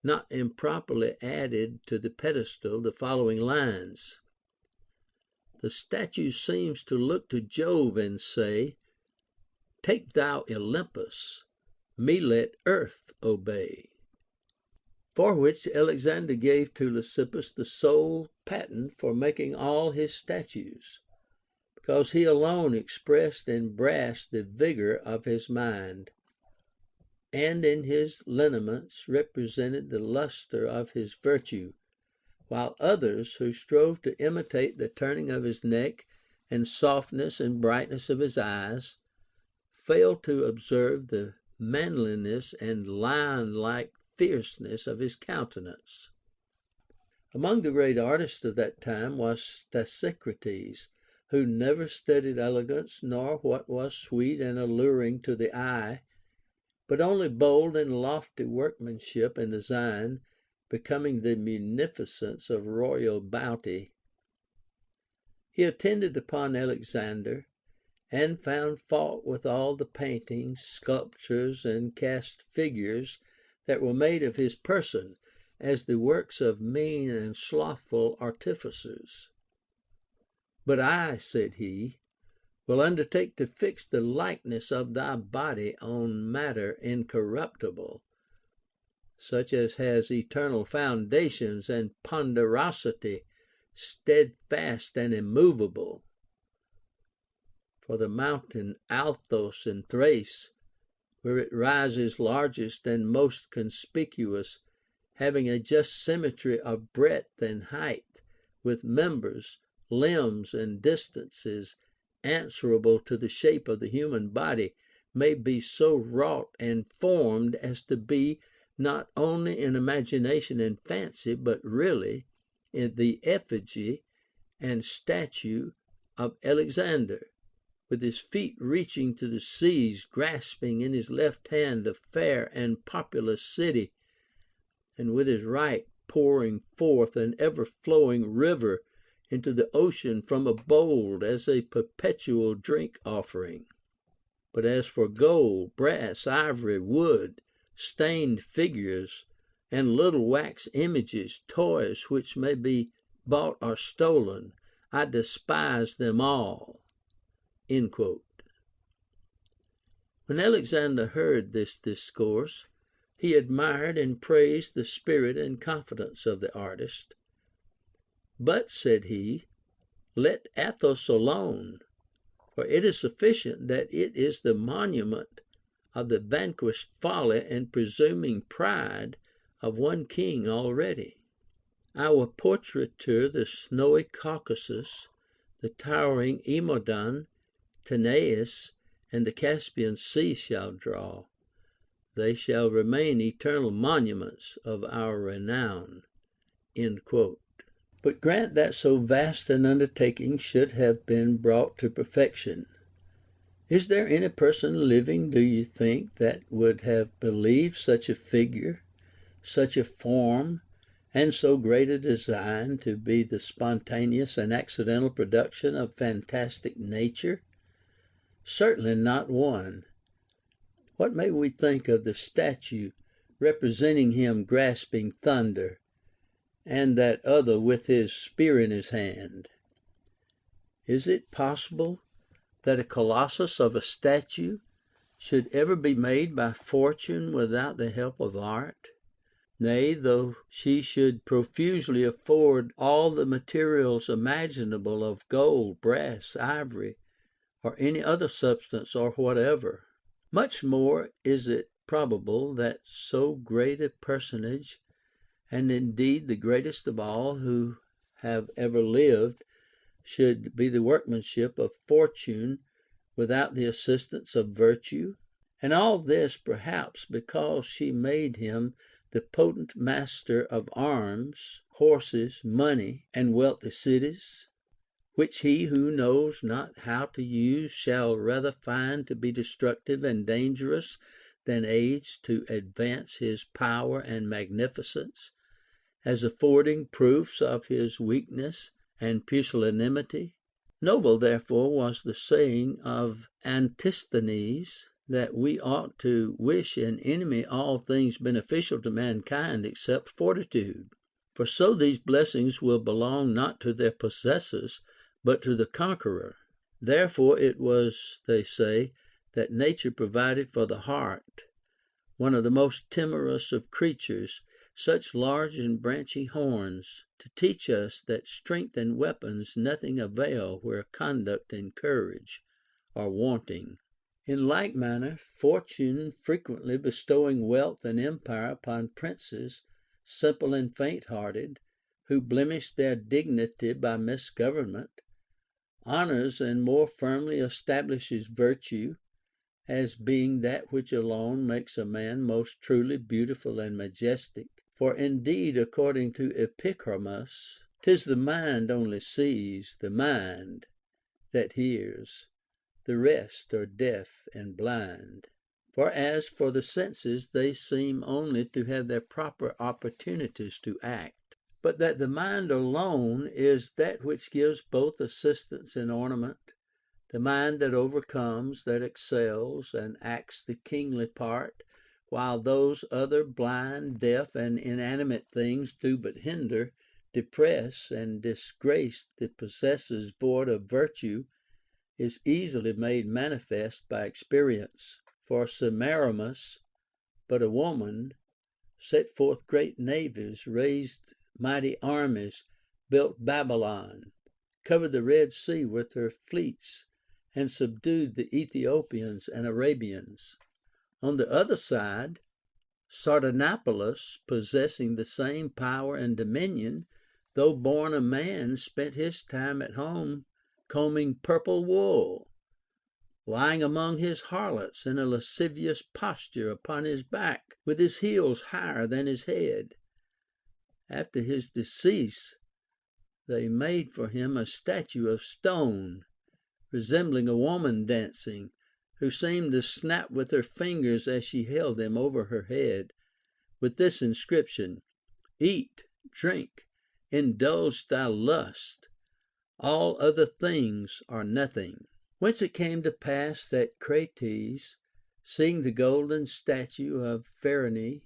not improperly added to the pedestal the following lines: the statue seems to look to Jove and say, "Take thou Olympus, me let earth obey." For which Alexander gave to Lysippus the sole patent for making all his statues, because he alone expressed in brass the vigor of his mind, and in his lineaments represented the luster of his virtue, while others, who strove to imitate the turning of his neck and softness and brightness of his eyes, failed to observe the manliness and lion-like fierceness of his countenance. Among the great artists of that time was Stesicrates, who never studied elegance nor what was sweet and alluring to the eye, but only bold and lofty workmanship and design, becoming the munificence of royal bounty. He attended upon Alexander, and found fault with all the paintings, sculptures, and cast figures that were made of his person, as the works of mean and slothful artificers. "But I," said he, "will undertake to fix the likeness of thy body on matter incorruptible, such as has eternal foundations and ponderosity, steadfast and immovable. For the mountain Althos in Thrace, where it rises largest and most conspicuous, having a just symmetry of breadth and height, with members, limbs, and distances, answerable to the shape of the human body may be so wrought and formed as to be not only in imagination and fancy, but really in the effigy and statue of Alexander, with his feet reaching to the seas, grasping in his left hand a fair and populous city, and with his right pouring forth an ever-flowing river into the ocean from a bowl as a perpetual drink offering. But as for gold, brass, ivory, wood, stained figures, and little wax images, toys which may be bought or stolen, I despise them all." End quote. When Alexander heard this discourse, he admired and praised the spirit and confidence of the artist. "But," said he, "let Athos alone, for it is sufficient that it is the monument of the vanquished folly and presuming pride of one king already. Our portraiture the snowy Caucasus, the towering Emodon, Tanais, and the Caspian Sea shall draw. They shall remain eternal monuments of our renown." End quote. But grant that so vast an undertaking should have been brought to perfection. Is there any person living, do you think, that would have believed such a figure, such a form, and so great a design to be the spontaneous and accidental production of fantastic nature? Certainly not one. What may we think of the statue representing him grasping thunder, and that other with his spear in his hand? Is it possible that a colossus of a statue should ever be made by fortune without the help of art? Nay, though she should profusely afford all the materials imaginable of gold, brass, ivory, or any other substance or whatever. Much more is it probable that so great a personage, and indeed the greatest of all who have ever lived, should be the workmanship of fortune without the assistance of virtue. And all this perhaps because she made him the potent master of arms, horses, money, and wealthy cities, which he who knows not how to use shall rather find to be destructive and dangerous than aids to advance his power and magnificence, as affording proofs of his weakness and pusillanimity. Noble therefore was the saying of Antisthenes, that we ought to wish an enemy all things beneficial to mankind except fortitude. For so these blessings will belong not to their possessors, but to the conqueror. Therefore it was, they say, that nature provided for the hart, one of the most timorous of creatures, such large and branchy horns, to teach us that strength and weapons nothing avail where conduct and courage are wanting. In like manner, fortune frequently bestowing wealth and empire upon princes, simple and faint-hearted, who blemish their dignity by misgovernment, honors and more firmly establishes virtue, as being that which alone makes a man most truly beautiful and majestic. For indeed, according to Epicharmus, 'tis the mind only sees, the mind that hears, the rest are deaf and blind. For as for the senses, they seem only to have their proper opportunities to act, but that the mind alone is that which gives both assistance and ornament, the mind that overcomes, that excels, and acts the kingly part, while those other blind, deaf, and inanimate things do but hinder, depress, and disgrace the possessors void of virtue, is easily made manifest by experience. For Semiramis, but a woman, set forth great navies, raised mighty armies, built Babylon, covered the Red Sea with her fleets, and subdued the Ethiopians and Arabians. On the other side, Sardanapalus, possessing the same power and dominion, though born a man, spent his time at home combing purple wool, lying among his harlots in a lascivious posture upon his back, with his heels higher than his head. After his decease, they made for him a statue of stone, resembling a woman dancing, who seemed to snap with her fingers as she held them over her head, with this inscription: "Eat, drink, indulge thy lust, all other things are nothing." Whence it came to pass that Crates, seeing the golden statue of Phaerone,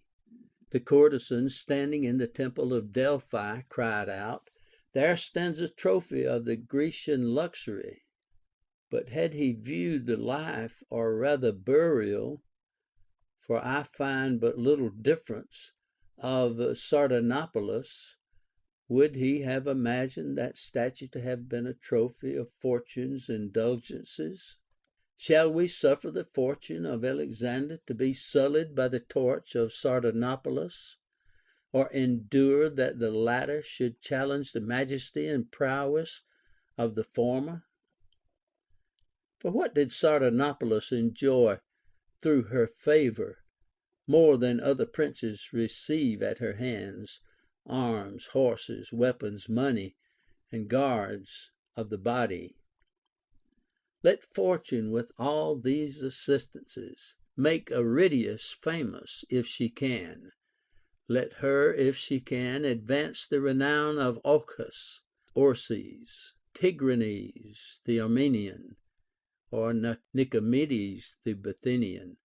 the courtesan standing in the temple of Delphi, cried out, "There stands a trophy of the Grecian luxury." But had he viewed the life, or rather burial, for I find but little difference, of Sardanapalus, would he have imagined that statue to have been a trophy of Fortune's indulgences? Shall we suffer the fortune of Alexander to be sullied by the torch of Sardanapalus, or endure that the latter should challenge the majesty and prowess of the former? For what did Sardanapalus enjoy through her favor more than other princes receive at her hands? Arms, horses, weapons, money, and guards of the body. Let fortune, with all these assistances, make Aridaeus famous if she can. Let her, if she can, advance the renown of Ochus, Orses, Tigranes the Armenian, or Nicomedes the Bithynian,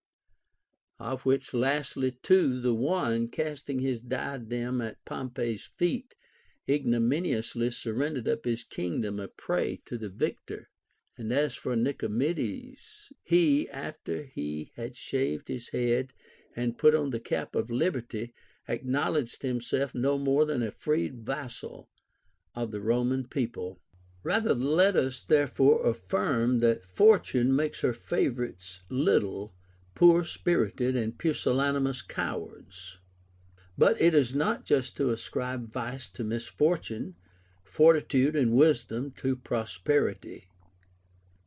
of which lastly two, the one, casting his diadem at Pompey's feet, ignominiously surrendered up his kingdom a prey to the victor. And as for Nicomedes, he, after he had shaved his head and put on the cap of liberty, acknowledged himself no more than a freed vassal of the Roman people. Rather let us therefore affirm that fortune makes her favorites little, poor-spirited, and pusillanimous cowards. But it is not just to ascribe vice to misfortune, fortitude and wisdom to prosperity.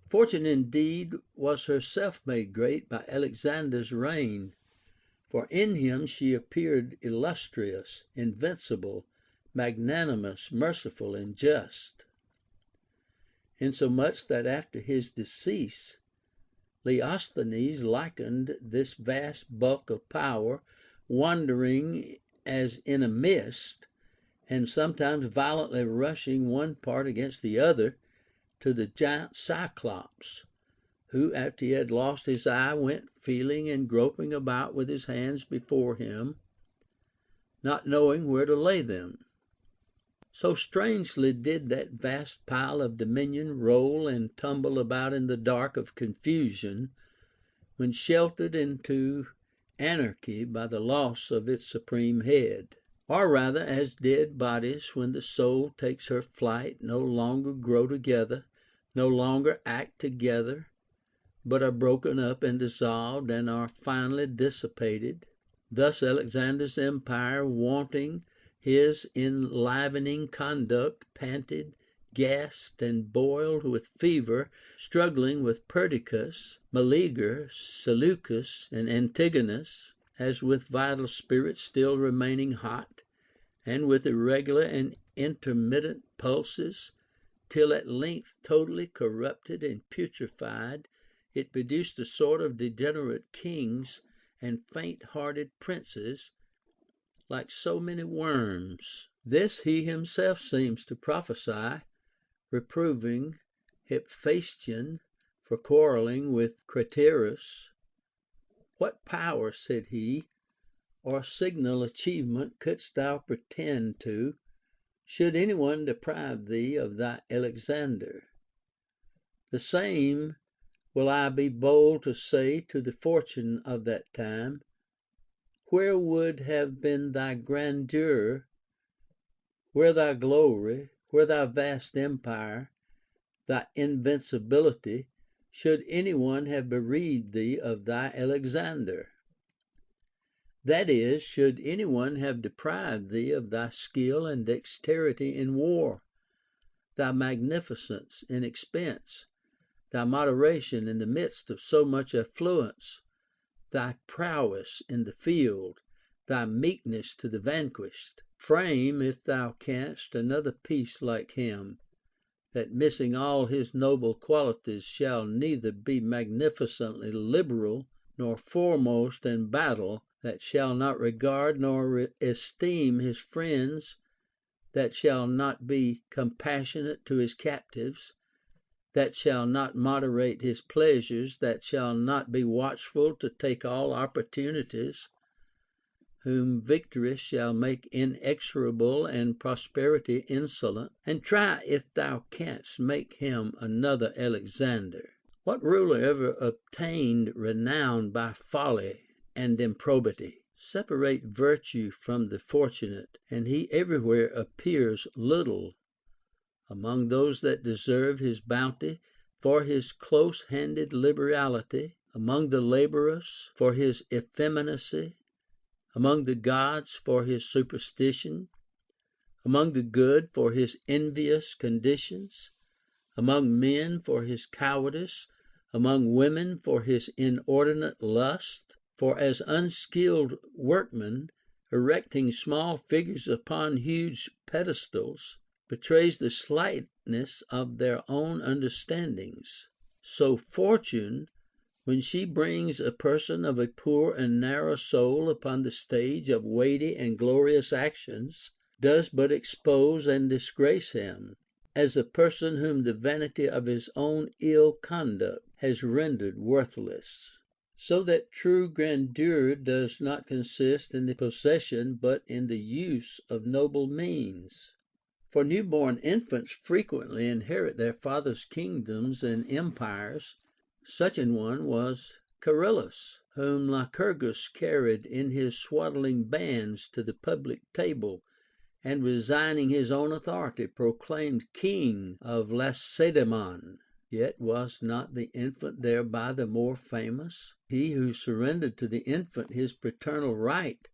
Fortune indeed was herself made great by Alexander's reign, for in him she appeared illustrious, invincible, magnanimous, merciful, and just. Insomuch that after his decease, Leosthenes likened this vast bulk of power, wandering as in a mist, and sometimes violently rushing one part against the other, to the giant Cyclops, who, after he had lost his eye, went feeling and groping about with his hands before him, not knowing where to lay them. So strangely did that vast pile of dominion roll and tumble about in the dark of confusion, when sheltered into anarchy by the loss of its supreme head. Or rather, as dead bodies, when the soul takes her flight, no longer grow together, no longer act together, but are broken up and dissolved, and are finally dissipated. Thus Alexander's empire, wanting his enlivening conduct, panted, gasped, and boiled with fever, struggling with Perdiccas, Meleager, Seleucus, and Antigonus, as with vital spirits still remaining hot, and with irregular and intermittent pulses, till at length totally corrupted and putrefied, it produced a sort of degenerate kings and faint-hearted princes, like so many worms. This he himself seems to prophesy, reproving Hephaestion for quarrelling with Craterus. "What power," said he, "or signal achievement couldst thou pretend to, should any one deprive thee of thy Alexander? The same will I be bold to say to the fortune of that time. Where would have been thy grandeur, where thy glory, where thy vast empire, thy invincibility, should any one have bereaved thee of thy Alexander? That is, should any one have deprived thee of thy skill and dexterity in war, thy magnificence in expense, thy moderation in the midst of so much affluence, thy prowess in the field, thy meekness to the vanquished. Frame, if thou canst, another piece like him, that missing all his noble qualities shall neither be magnificently liberal nor foremost in battle, that shall not regard nor esteem his friends, that shall not be compassionate to his captives, that shall not moderate his pleasures, that shall not be watchful to take all opportunities, whom victory shall make inexorable and prosperity insolent. And try if thou canst make him another Alexander. What ruler ever obtained renown by folly and improbity? Separate virtue from the fortunate, and he everywhere appears little among those that deserve his bounty for his close-handed liberality, among the laborers for his effeminacy, among the gods for his superstition, among the good for his envious conditions, among men for his cowardice, among women for his inordinate lust. For as unskilled workmen, erecting small figures upon huge pedestals, betrays the slightness of their own understandings, so fortune, when she brings a person of a poor and narrow soul upon the stage of weighty and glorious actions, does but expose and disgrace him, as a person whom the vanity of his own ill conduct has rendered worthless. So that true grandeur does not consist in the possession but in the use of noble means. For newborn infants frequently inherit their father's kingdoms and empires. Such an one was Charillus, whom Lycurgus carried in his swaddling bands to the public table, and resigning his own authority proclaimed king of Lacedaemon. Yet was not the infant thereby the more famous? He who surrendered to the infant his paternal right,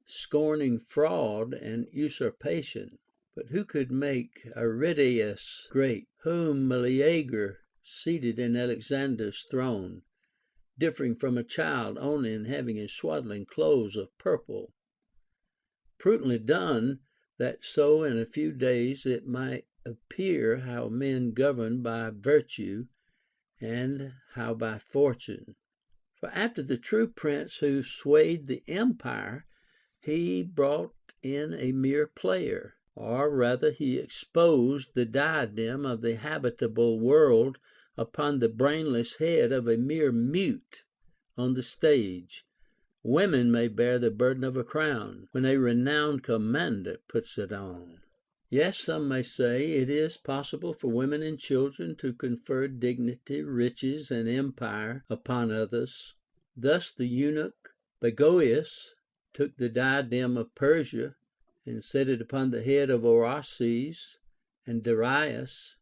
scorning fraud and usurpation. But who could make Aridaeus great, whom Meleager seated in Alexander's throne, differing from a child only in having his swaddling clothes of purple? Prudently done, that so in a few days it might appear how men govern by virtue and how by fortune. For after the true prince who swayed the empire, he brought in a mere player, or rather he exposed the diadem of the habitable world upon the brainless head of a mere mute on the stage. Women may bear the burden of a crown, when a renowned commander puts it on. Yes, some may say, it is possible for women and children to confer dignity, riches, and empire upon others. Thus the eunuch Bagoius took the diadem of Persia and set it upon the head of Oraces and Darius.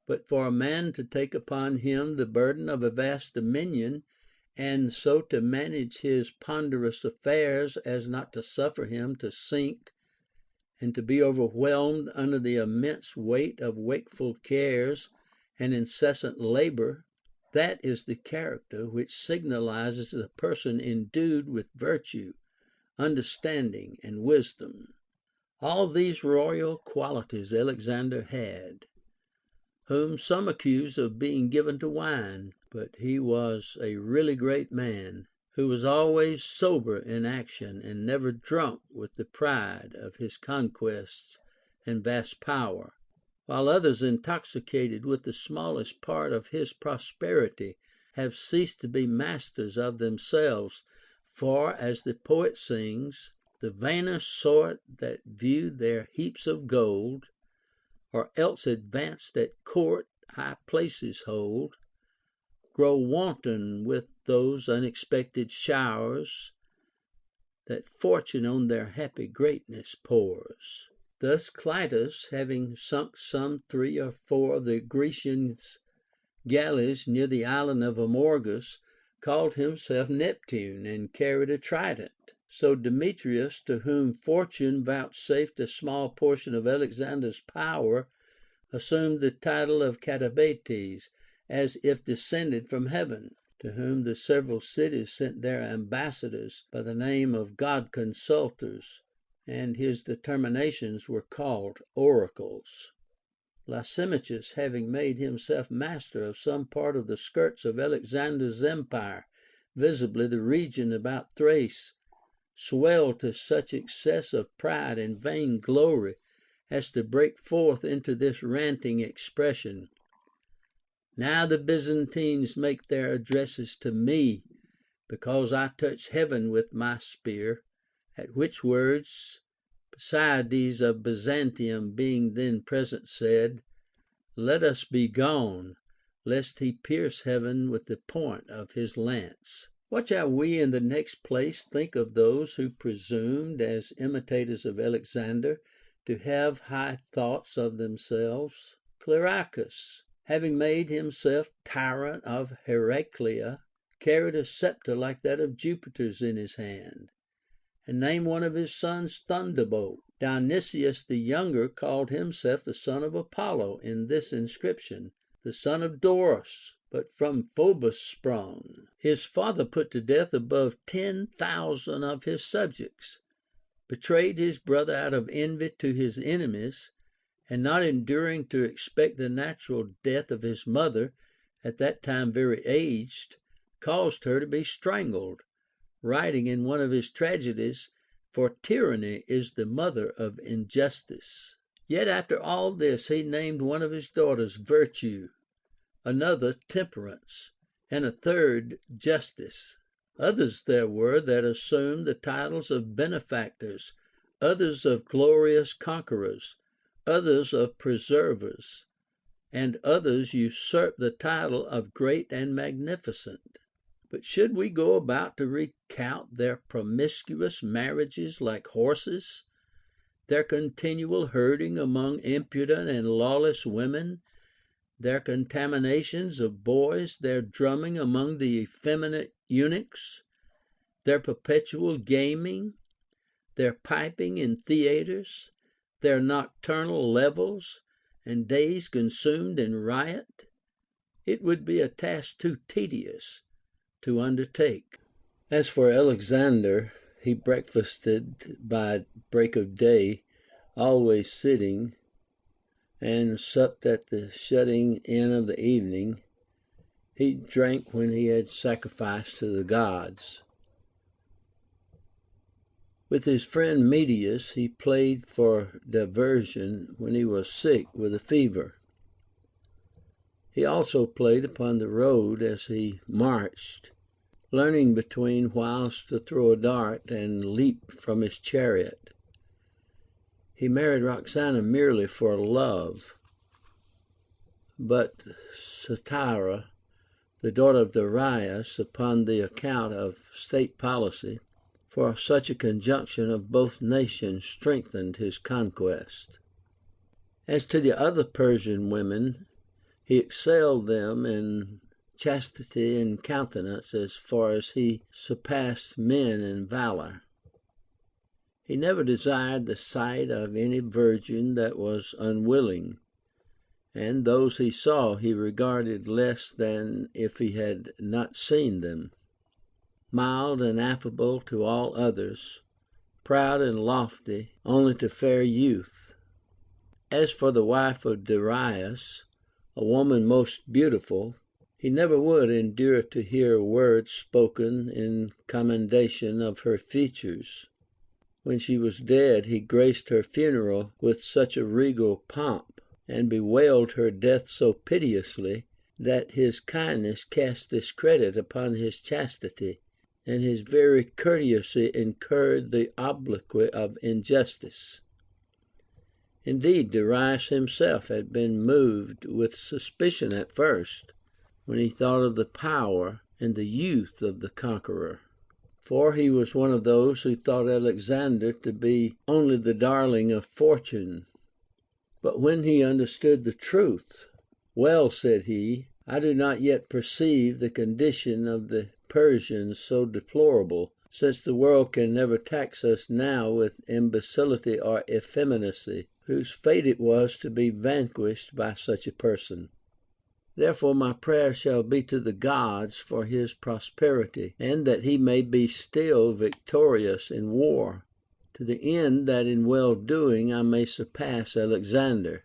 But for a man to take upon him the burden of a vast dominion, and so to manage his ponderous affairs as not to suffer him to sink and to be overwhelmed under the immense weight of wakeful cares and incessant labor, that is the character which signalizes a person endued with virtue, understanding, and wisdom. All these royal qualities Alexander had, whom some accuse of being given to wine, but he was a really great man, who was always sober in action and never drunk with the pride of his conquests and vast power, while others intoxicated with the smallest part of his prosperity have ceased to be masters of themselves. For as the poet sings, the vainer sort that view their heaps of gold, or else advanced at court high places hold, grow wanton with those unexpected showers that fortune on their happy greatness pours. Thus Clitus, having sunk some 3 or 4 of the Grecians' galleys near the island of Amorgus, called himself Neptune and carried a trident. So Demetrius, to whom fortune vouchsafed a small portion of Alexander's power, assumed the title of Catabates, as if descended from heaven, to whom the several cities sent their ambassadors by the name of God consulters, and his determinations were called oracles. Lysimachus, having made himself master of some part of the skirts of Alexander's empire, visibly the region about Thrace, swelled to such excess of pride and vain glory as to break forth into this ranting expression: "Now the Byzantines make their addresses to me, because I touch heaven with my spear." At which words Pisiades of Byzantium being then present said, "Let us be gone, lest he pierce heaven with the point of his lance." What shall we in the next place think of those who presumed, as imitators of Alexander, to have high thoughts of themselves? Clearchus, having made himself tyrant of Heraclea, carried a scepter like that of Jupiter's in his hand, and named one of his sons Thunderbolt. Dionysius the younger called himself the son of Apollo in this inscription, "the son of Doris, but from Phobos sprung." His father put to death above 10,000 of his subjects, betrayed his brother out of envy to his enemies, and not enduring to expect the natural death of his mother, at that time very aged, caused her to be strangled, writing in one of his tragedies, "For tyranny is the mother of injustice." Yet after all this he named one of his daughters Virtue, another Temperance, and a third Justice. Others there were that assumed the titles of benefactors, others of glorious conquerors, others of preservers, and others usurped the title of great and magnificent. But should we go about to recount their promiscuous marriages like horses, their continual herding among impudent and lawless women, their contaminations of boys, their drumming among the effeminate eunuchs, their perpetual gaming, their piping in theaters, their nocturnal levels, and days consumed in riot? It would be a task too tedious to undertake. As for Alexander, he breakfasted by break of day, always sitting, and supped at the shutting in of the evening. He drank when he had sacrificed to the gods. With his friend Mestrius, he played for diversion when he was sick with a fever. He also played upon the road as he marched, learning between whiles to throw a dart and leap from his chariot. He married Roxana merely for love, but Statira, the daughter of Darius, upon the account of state policy, for such a conjunction of both nations strengthened his conquest. As to the other Persian women, he excelled them in chastity and countenance as far as he surpassed men in valor. He never desired the sight of any virgin that was unwilling, and those he saw he regarded less than if he had not seen them. Mild and affable to all others, proud and lofty only to fair youth. As for the wife of Darius, a woman most beautiful, he never would endure to hear words spoken in commendation of her features. When she was dead, he graced her funeral with such a regal pomp, and bewailed her death so piteously, that his kindness cast discredit upon his chastity, and his very courtesy incurred the obloquy of injustice. Indeed, Darius himself had been moved with suspicion at first, when he thought of the power and the youth of the conqueror. For he was one of those who thought Alexander to be only the darling of fortune. But when he understood the truth, "Well," said he, "I do not yet perceive the condition of the Persians so deplorable, since the world can never tax us now with imbecility or effeminacy. whose fate it was to be vanquished by such a person. Therefore my prayer shall be to the gods for his prosperity, and that he may be still victorious in war, to the end that in well-doing I may surpass Alexander.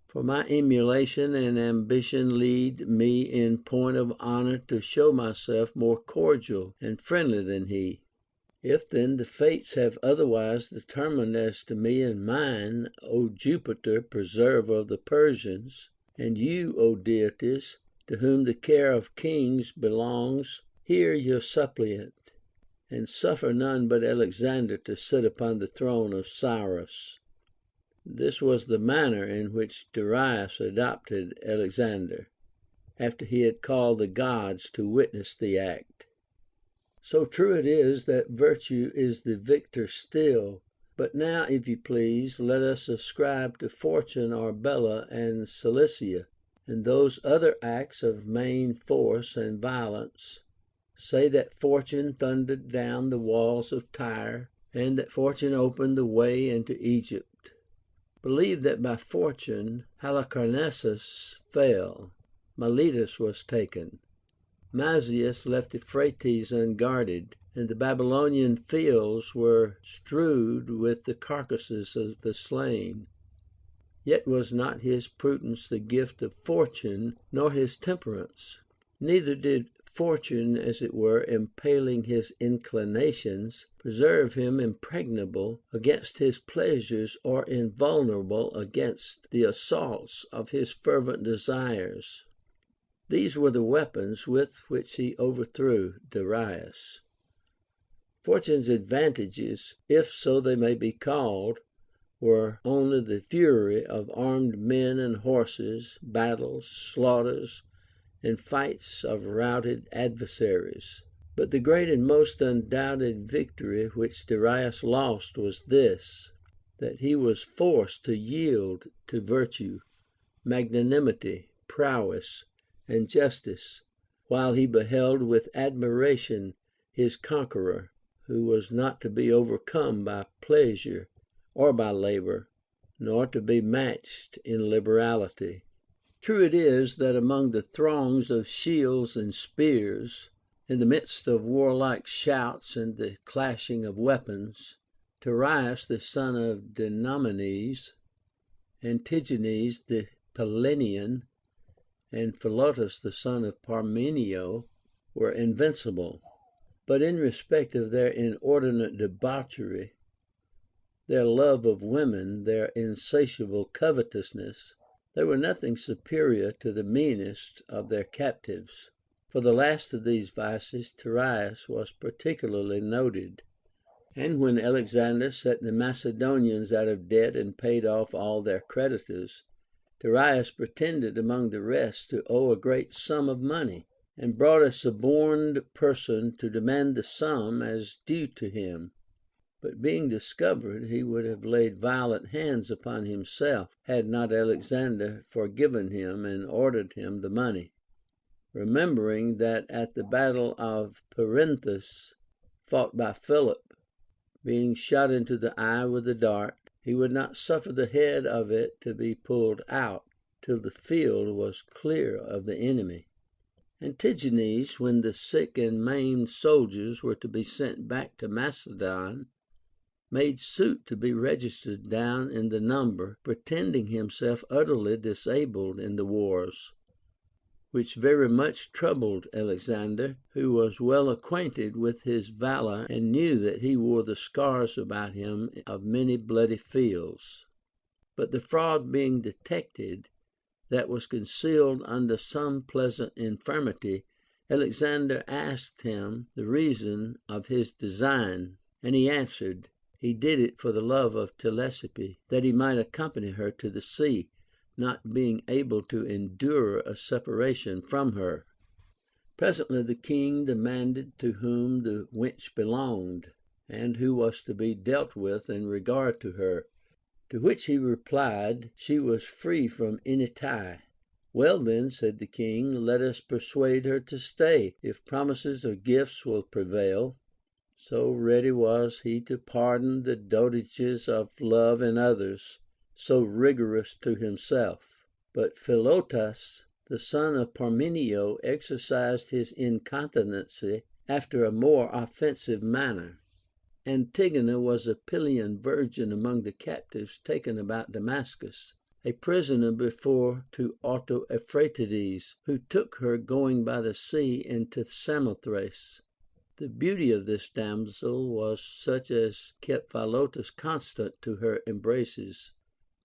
For my emulation and ambition lead me in point of honor to show myself more cordial and friendly than he. If then the fates have otherwise determined as to me and mine, O Jupiter, preserver of the Persians, and you, O deities, to whom the care of kings belongs, hear your suppliant, and suffer none but Alexander to sit upon the throne of Cyrus. This was the manner in which Darius adopted Alexander, after he had called the gods to witness the act. So true it is that virtue is the victor still. But now, if you please, let us ascribe to Fortune Arbela and Cilicia, and those other acts of main force and violence. Say that Fortune thundered down the walls of Tyre, and that Fortune opened the way into Egypt. Believe that by Fortune Halicarnassus fell, Miletus was taken, Mazius left Euphrates unguarded, and the Babylonian fields were strewed with the carcasses of the slain. Yet was not his prudence the gift of Fortune, nor his temperance. Neither did Fortune, as it were, impaling his inclinations, preserve him impregnable against his pleasures, or invulnerable against the assaults of his fervent desires. These were the weapons with which he overthrew Darius. Fortune's advantages, if so they may be called, were only the fury of armed men and horses, battles, slaughters, and fights of routed adversaries. But the great and most undoubted victory which Darius lost was this, that he was forced to yield to virtue, magnanimity, prowess, and justice, while he beheld with admiration his conqueror, who was not to be overcome by pleasure or by labor, nor to be matched in liberality. True it is that among the throngs of shields and spears, in the midst of warlike shouts and the clashing of weapons, Darius the son of Dinomenes, Antigenes the Pellenian, and Philotas the son of Parmenio were invincible. But in respect of their inordinate debauchery, their love of women, their insatiable covetousness, they were nothing superior to the meanest of their captives. For the last of these vices Darius was particularly noted. And when Alexander set the Macedonians out of debt and paid off all their creditors, Darius pretended among the rest to owe a great sum of money, and brought a suborned person to demand the sum as due to him. But being discovered, he would have laid violent hands upon himself, had not Alexander forgiven him and ordered him the money, remembering that at the battle of Perinthus, fought by Philip, being shot into the eye with a dart, he would not suffer the head of it to be pulled out till the field was clear of the enemy. Antigenes, when the sick and maimed soldiers were to be sent back to Macedon, made suit to be registered down in the number, pretending himself utterly disabled in the wars, which very much troubled Alexander, who was well acquainted with his valor and knew that he wore the scars about him of many bloody fields. But the fraud being detected, that was concealed under some pleasant infirmity, Alexander asked him the reason of his design, and he answered, he did it for the love of Telesippe, that he might accompany her to the sea, not being able to endure a separation from her. Presently the king demanded to whom the wench belonged, and who was to be dealt with in regard to her. To which he replied, she was free from any tie. Well then, said the king, let us persuade her to stay, if promises or gifts will prevail. So ready was he to pardon the dotages of love in others, so rigorous to himself. But Philotas, the son of Parmenio, exercised his incontinency after a more offensive manner. Antigona was a Pylian virgin among the captives taken about Damascus, a prisoner before to Autophratides, who took her going by the sea into Samothrace. The beauty of this damsel was such as kept Philotas constant to her embraces.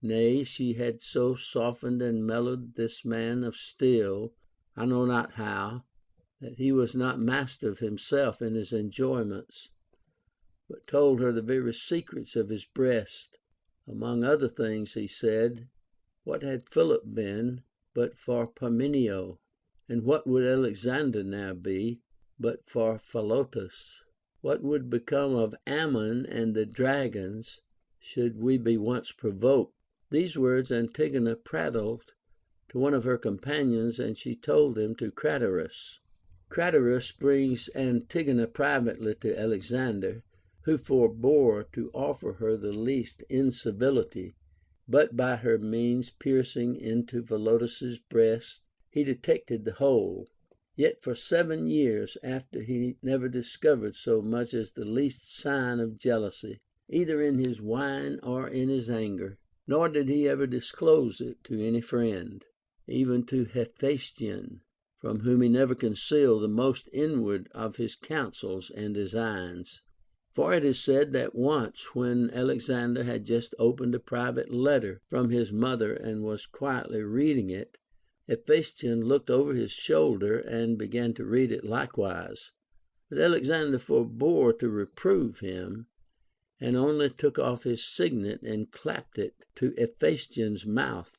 Nay, she had so softened and mellowed this man of steel, I know not how, that he was not master of himself in his enjoyments, but told her the very secrets of his breast. Among other things he said, what had Philip been but for Parmenio? And what would Alexander now be but for Philotas? What would become of Ammon and the dragons should we be once provoked? These words Antigona prattled to one of her companions, and she told them to Craterus. Craterus brings Antigona privately to Alexander, who forbore to offer her the least incivility, but by her means piercing into Philotas's breast, he detected the whole. Yet for 7 years after he never discovered so much as the least sign of jealousy, either in his wine or in his anger, nor did he ever disclose it to any friend, even to Hephaestion, from whom he never concealed the most inward of his counsels and designs. For it is said that once, when Alexander had just opened a private letter from his mother and was quietly reading it, Hephaestion looked over his shoulder and began to read it likewise. But Alexander forbore to reprove him, and only took off his signet and clapped it to Hephaestion's mouth.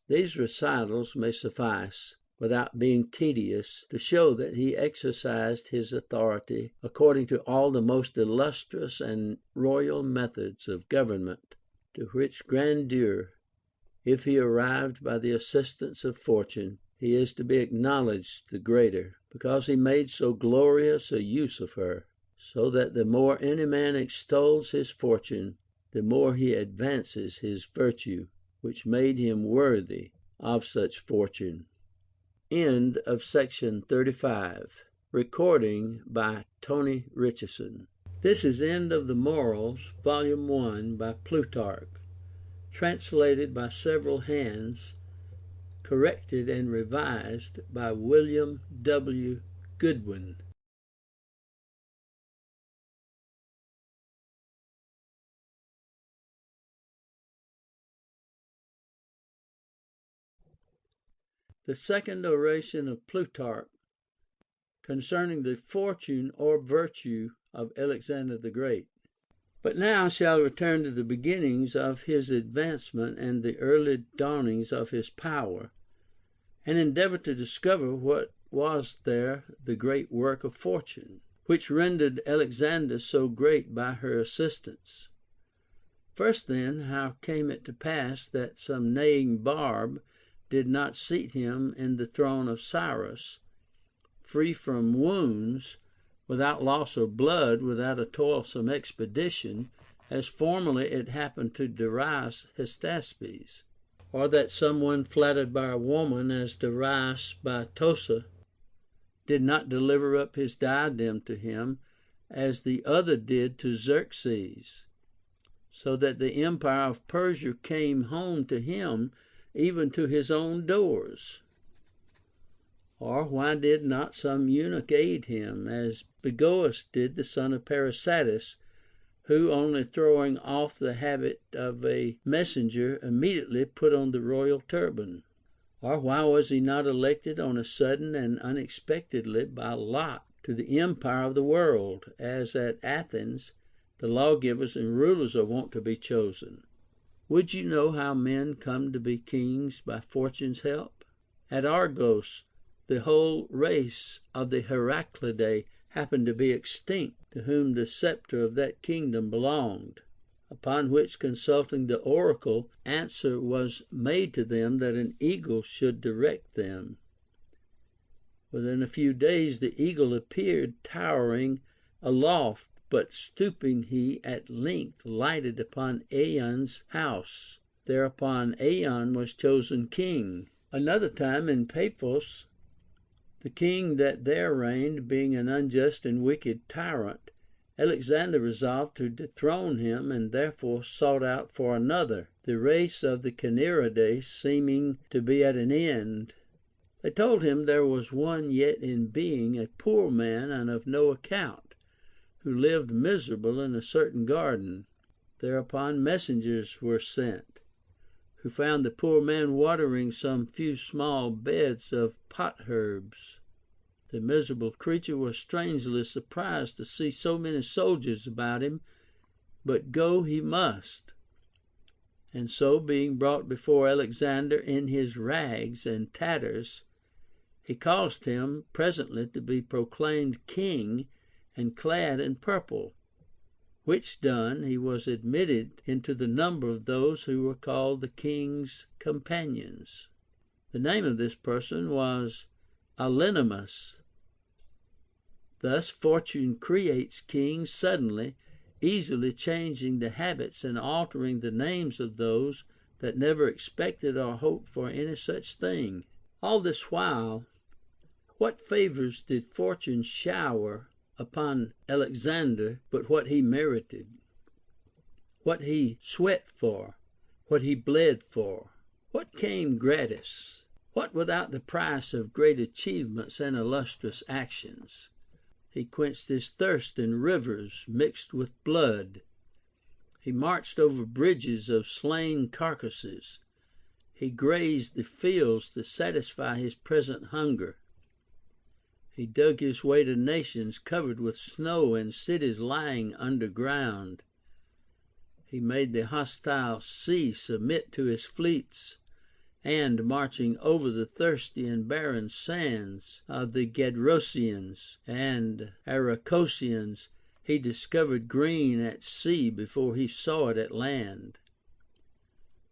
These recitals may suffice, without being tedious, to show that he exercised his authority according to all the most illustrious and royal methods of government, to which grandeur, if he arrived by the assistance of fortune, he is to be acknowledged the greater, because he made so glorious a use of her. So that the more any man extols his fortune, the more he advances his virtue, which made him worthy of such fortune. End of section 35. Recording by Tony Richardson. This is End of the Morals, Volume 1, by Plutarch, translated by several hands, corrected and revised by William W. Goodwin. The second oration of Plutarch concerning the fortune or virtue of Alexander the Great. But now I shall return to the beginnings of his advancement and the early dawnings of his power, and endeavor to discover what was there the great work of fortune, which rendered Alexander so great by her assistance. First then, how came it to pass that some neighing barb did not seat him in the throne of Cyrus, free from wounds, without loss of blood, without a toilsome expedition, as formerly it happened to Darius Hystaspes? Or that someone flattered by a woman, as Darius by Tosa, did not deliver up his diadem to him, as the other did to Xerxes, so that the empire of Persia came home to him, even to his own doors? Or why did not some eunuch aid him, as Bagoas did the son of Parysatis, who, only throwing off the habit of a messenger, immediately put on the royal turban? Or why was he not elected on a sudden and unexpectedly by lot to the empire of the world, as at Athens the lawgivers and rulers are wont to be chosen? Would you know how men come to be kings by fortune's help? At Argos, the whole race of the Heraclidae happened to be extinct, to whom the scepter of that kingdom belonged. Upon which, consulting the oracle, answer was made to them that an eagle should direct them. Within a few days the eagle appeared towering aloft, but stooping he at length lighted upon Aeon's house, Thereupon Aeon was chosen king. Another time in Paphos, the king that there reigned being an unjust and wicked tyrant, Alexander resolved to dethrone him, and therefore sought out for another, the race of the Caniridae seeming to be at an end. They told him there was one yet in being, a poor man and of no account, who lived miserable in a certain garden. Thereupon messengers were sent, who found the poor man watering some few small beds of potherbs. The miserable creature was strangely surprised to see so many soldiers about him, but go he must. And so, being brought before Alexander in his rags and tatters, he caused him presently to be proclaimed king and clad in purple, which done, he was admitted into the number of those who were called the king's companions. The name of this person was Alynomus. Thus fortune creates kings suddenly, easily changing the habits and altering the names of those that never expected or hoped for any such thing. All this while, what favors did fortune shower upon Alexander but what he merited, what he sweat for, what he bled for? What came gratis? What without the price of great achievements and illustrious actions? He quenched his thirst in rivers mixed with blood. He marched over bridges of slain carcasses. He grazed the fields to satisfy his present hunger. He dug his way to nations covered with snow and cities lying underground. He made the hostile sea submit to his fleets, and marching over the thirsty and barren sands of the Gedrosians and Aracosians, he discovered green at sea before he saw it at land.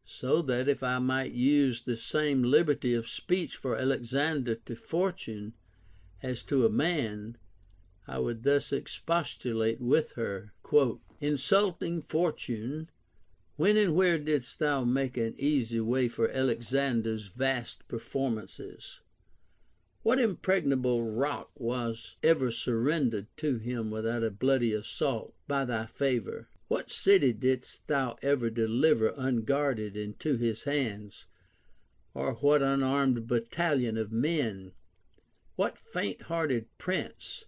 So that if I might use the same liberty of speech for Alexander to fortune as to a man, I would thus expostulate with her, quote, "Insulting fortune, when and where didst thou make an easy way for Alexander's vast performances? What impregnable rock was ever surrendered to him without a bloody assault by thy favor? What city didst thou ever deliver unguarded into his hands? Or what unarmed battalion of men? What faint-hearted prince,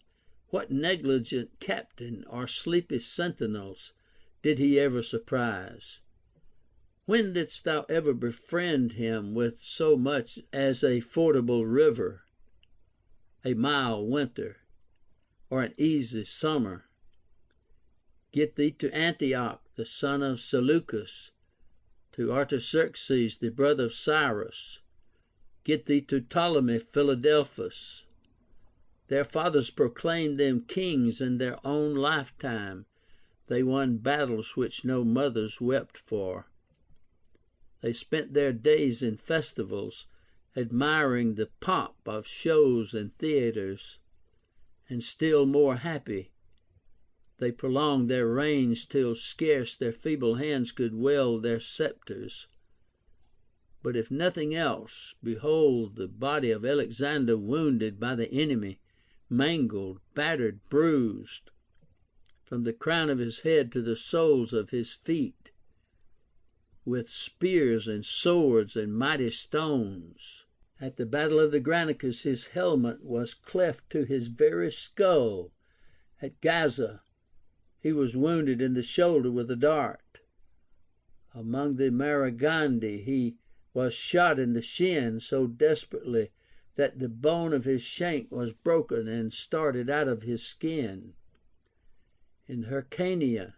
what negligent captain or sleepy sentinels did he ever surprise? When didst thou ever befriend him with so much as a fordable river, a mild winter, or an easy summer? Get thee to Antioch, the son of Seleucus, to Artaxerxes, the brother of Cyrus. Get thee to Ptolemy Philadelphus. Their fathers proclaimed them kings in their own lifetime. They won battles which no mothers wept for. They spent their days in festivals, admiring the pomp of shows and theaters, and still more happy, they prolonged their reigns till scarce their feeble hands could wield their scepters. But if nothing else, behold the body of Alexander wounded by the enemy, mangled, battered, bruised, from the crown of his head to the soles of his feet, with spears and swords and mighty stones. At the battle of the Granicus his helmet was cleft to his very skull. At Gaza he was wounded in the shoulder with a dart. Among the Maragandi he was shot in the shin so desperately that the bone of his shank was broken and started out of his skin. In Hyrcania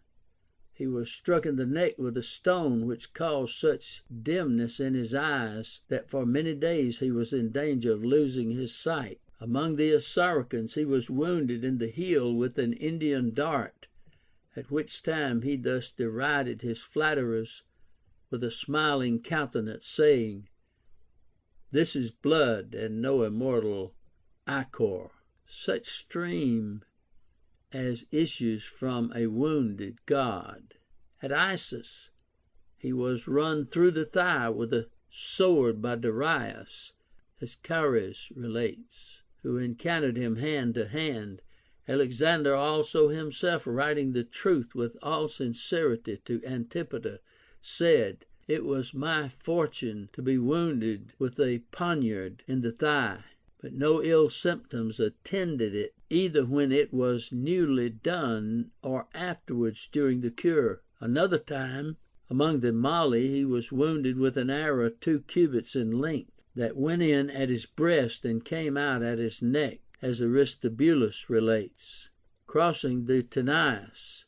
he was struck in the neck with a stone which caused such dimness in his eyes that for many days he was in danger of losing his sight. Among the Assaracans he was wounded in the heel with an Indian dart, at which time he thus derided his flatterers with a smiling countenance, saying, "This is blood, and no immortal ichor." Such stream as issues from a wounded god. At Issus He was run through the thigh with a sword by Darius, as Chares relates, who encountered him hand to hand. Alexander also himself, writing the truth with all sincerity to Antipater, said, "It was my fortune to be wounded with a poniard in the thigh, but no ill symptoms attended it, either when it was newly done or afterwards during the cure." Another time, among the Mali, he was wounded with an arrow 2 cubits in length, that went in at his breast and came out at his neck, as Aristobulus relates. Crossing the Tanais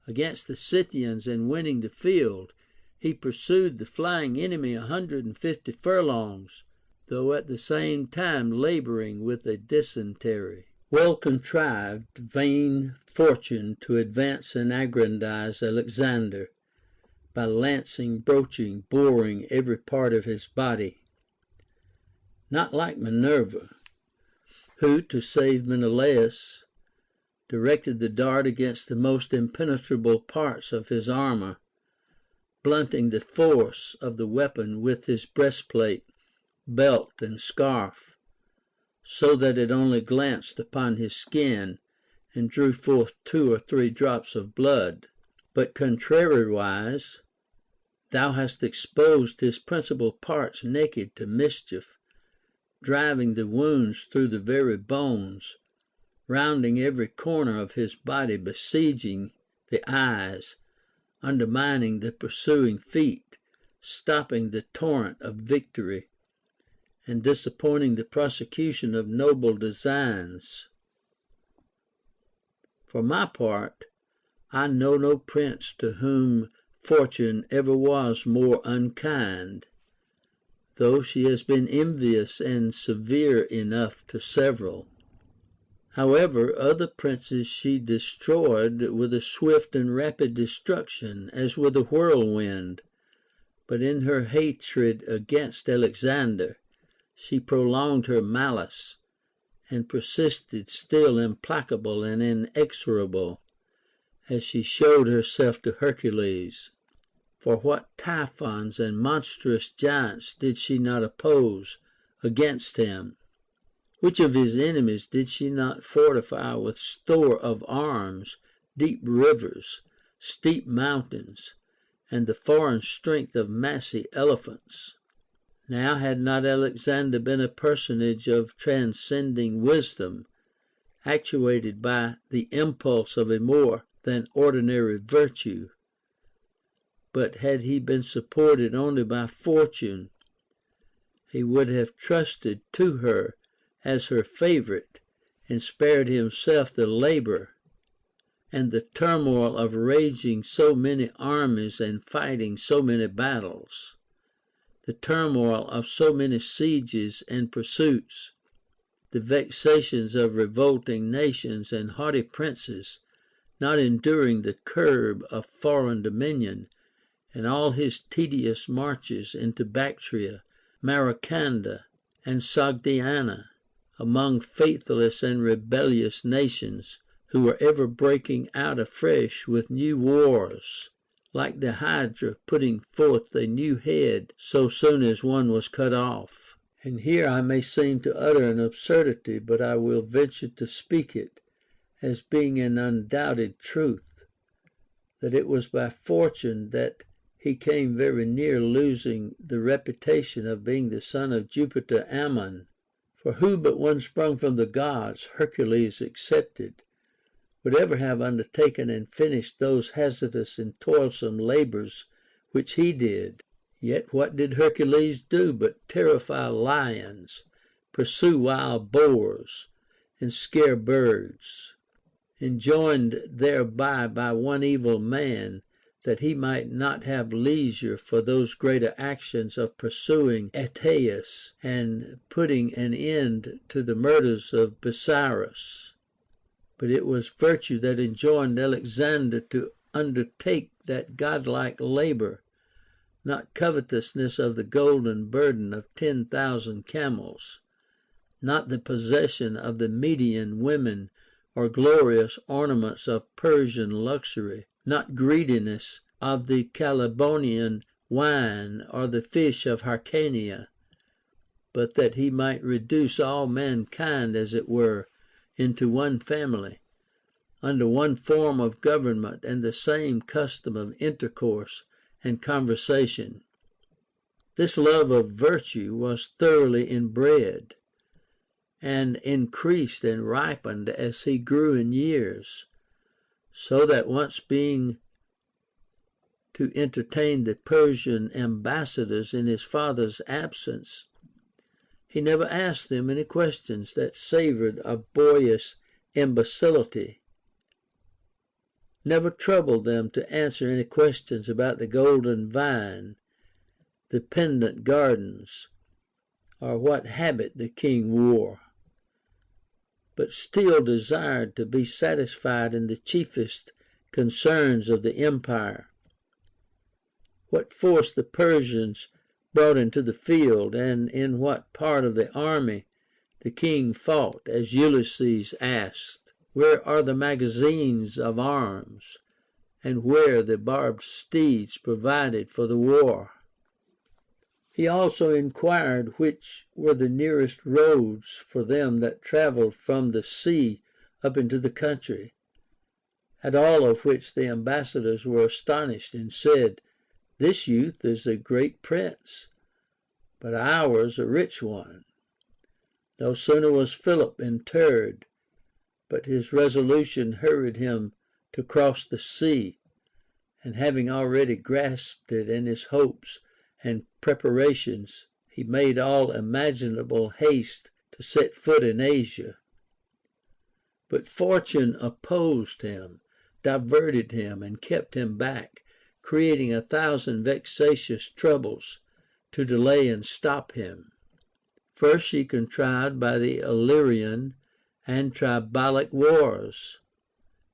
against the Scythians and winning the field, he pursued the flying enemy 150 furlongs, though at the same time laboring with a dysentery. Well contrived vain fortune to advance and aggrandize Alexander, by lancing, broaching, boring every part of his body. Not like Minerva, who, to save Menelaus, directed the dart against the most impenetrable parts of his armor, blunting the force of the weapon with his breastplate, belt, and scarf, so that it only glanced upon his skin and drew forth 2 or 3 drops of blood. But contrariwise, thou hast exposed his principal parts naked to mischief, driving the wounds through the very bones, rounding every corner of his body, besieging the eyes, undermining the pursuing feet, stopping the torrent of victory, and disappointing the prosecution of noble designs. For my part, I know no prince to whom fortune ever was more unkind, though she has been envious and severe enough to several. However, other princes she destroyed with a swift and rapid destruction, as with a whirlwind. But in her hatred against Alexander, she prolonged her malice, and persisted still implacable and inexorable, as she showed herself to Hercules. For what Typhons and monstrous giants did she not oppose against him? Which of his enemies did she not fortify with store of arms, deep rivers, steep mountains, and the foreign strength of massy elephants? Now had not Alexander been a personage of transcending wisdom, actuated by the impulse of a more than ordinary virtue, but had he been supported only by fortune, he would have trusted to her as her favorite, and spared himself the labor and the turmoil of raging so many armies and fighting so many battles, the turmoil of so many sieges and pursuits, the vexations of revolting nations and haughty princes, not enduring the curb of foreign dominion, and all his tedious marches into Bactria, Maracanda, and Sogdiana, among faithless and rebellious nations, who were ever breaking out afresh with new wars, like the hydra putting forth a new head so soon as one was cut off. And here I may seem to utter an absurdity, but I will venture to speak it as being an undoubted truth, that it was by fortune that he came very near losing the reputation of being the son of Jupiter Ammon. For who but one sprung from the gods, Hercules excepted, would ever have undertaken and finished those hazardous and toilsome labors which he did? Yet what did Hercules do but terrify lions, pursue wild boars, and scare birds, enjoined thereby by one evil man, that he might not have leisure for those greater actions of pursuing Ateus and putting an end to the murders of Busiris. But it was virtue that enjoined Alexander to undertake that godlike labor, not covetousness of the golden burden of 10,000 camels, not the possession of the Median women or glorious ornaments of Persian luxury, not greediness of the Calibonian wine, or the fish of Hyrcania, but that he might reduce all mankind, as it were, into one family, under one form of government and the same custom of intercourse and conversation. This love of virtue was thoroughly inbred, and increased and ripened as he grew in years, so that once being to entertain the Persian ambassadors in his father's absence, he never asked them any questions that savored of boyish imbecility, never troubled them to answer any questions about the golden vine, the pendant gardens, or what habit the king wore, but still desired to be satisfied in the chiefest concerns of the empire, what force the Persians brought into the field, and in what part of the army the king fought, as Ulysses asked, where are the magazines of arms, and where the barbed steeds provided for the war. He also inquired which were the nearest roads for them that traveled from the sea up into the country, at all of which the ambassadors were astonished, and said, "This youth is a great prince, but ours a rich one." No sooner was Philip interred, but his resolution hurried him to cross the sea, and having already grasped it in his hopes and preparations, he made all imaginable haste to set foot in Asia. But fortune opposed him, diverted him, and kept him back, creating 1,000 vexatious troubles to delay and stop him. First she contrived by the Illyrian and Tribalic wars,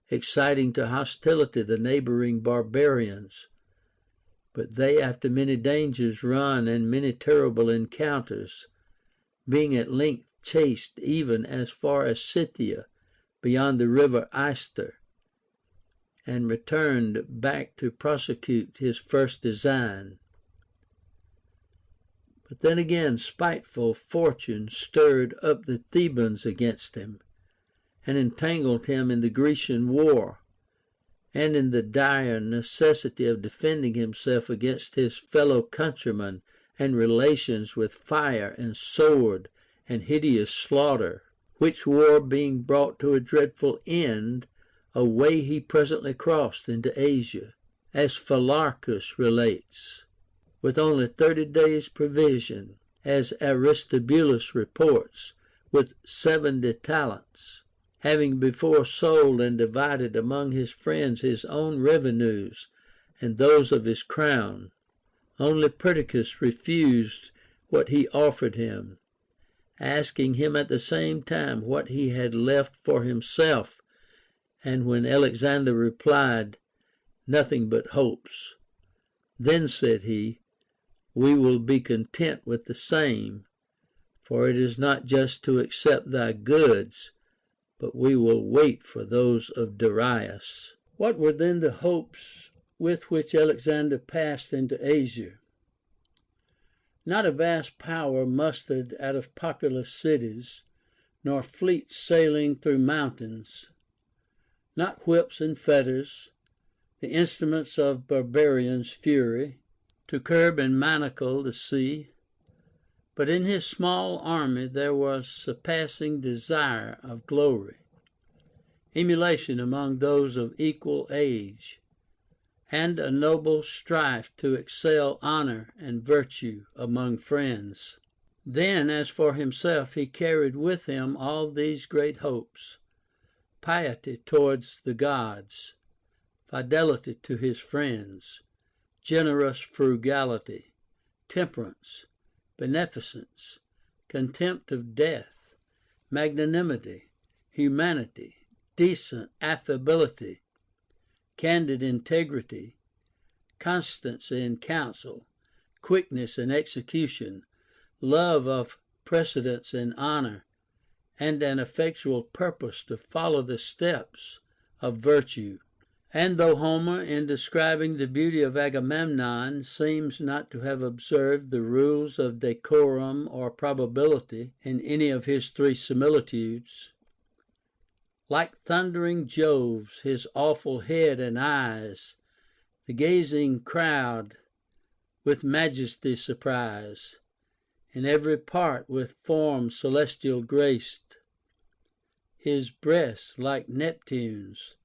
exciting to hostility the neighboring barbarians. But they, after many dangers run and many terrible encounters, being at length chased even as far as Scythia, beyond the river Ister, and returned back to prosecute his first design. But then again spiteful fortune stirred up the Thebans against him, and entangled him in the Grecian war, and in the dire necessity of defending himself against his fellow countrymen and relations with fire and sword and hideous slaughter, which war being brought to a dreadful end, away he presently crossed into Asia, as Plutarchus relates, with only 30 days' provision, as Aristobulus reports, with 70 talents, having before sold and divided among his friends his own revenues and those of his crown. Only Plutarchus refused what he offered him, asking him at the same time what he had left for himself, and when Alexander replied, "Nothing but hopes," then said he, "We will be content with the same, for it is not just to accept thy goods, but we will wait for those of Darius." What were then the hopes with which Alexander passed into Asia? Not a vast power mustered out of populous cities, nor fleets sailing through mountains, not whips and fetters, the instruments of barbarians' fury, to curb and manacle the sea, but in his small army there was surpassing desire of glory, emulation among those of equal age, and a noble strife to excel honor and virtue among friends. Then, as for himself, he carried with him all these great hopes: piety towards the gods, fidelity to his friends, generous frugality, temperance, beneficence, contempt of death, magnanimity, humanity, decent affability, candid integrity, constancy in counsel, quickness in execution, love of precedence and honor, and an effectual purpose to follow the steps of virtue. And though Homer, in describing the beauty of Agamemnon, seems not to have observed the rules of decorum or probability in any of his three similitudes, like thundering Jove's, his awful head and eyes, the gazing crowd with majesty surprise, in every part with form celestial graced, his breast like Neptune's,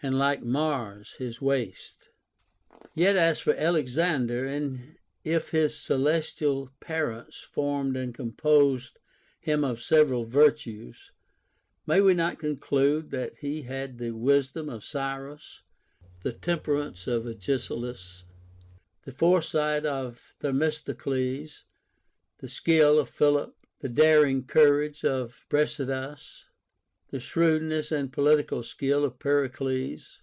and like Mars his waist. Yet as for Alexander, and if his celestial parents formed and composed him of several virtues, may we not conclude that he had the wisdom of Cyrus, the temperance of Agesilaus, the foresight of Themistocles, the skill of Philip, the daring courage of Brasidas, the shrewdness and political skill of Pericles?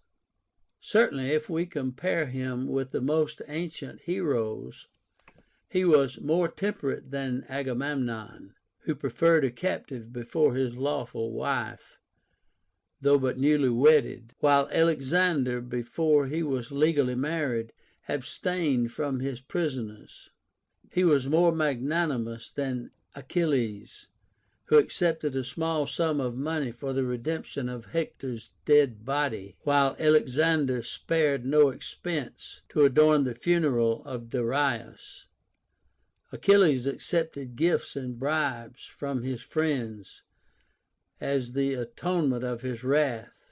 Certainly, if we compare him with the most ancient heroes, he was more temperate than Agamemnon, who preferred a captive before his lawful wife, though but newly wedded, while Alexander, before he was legally married, abstained from his prisoners. He was more magnanimous than Achilles, who accepted a small sum of money for the redemption of Hector's dead body, while Alexander spared no expense to adorn the funeral of Darius. Achilles accepted gifts and bribes from his friends as the atonement of his wrath.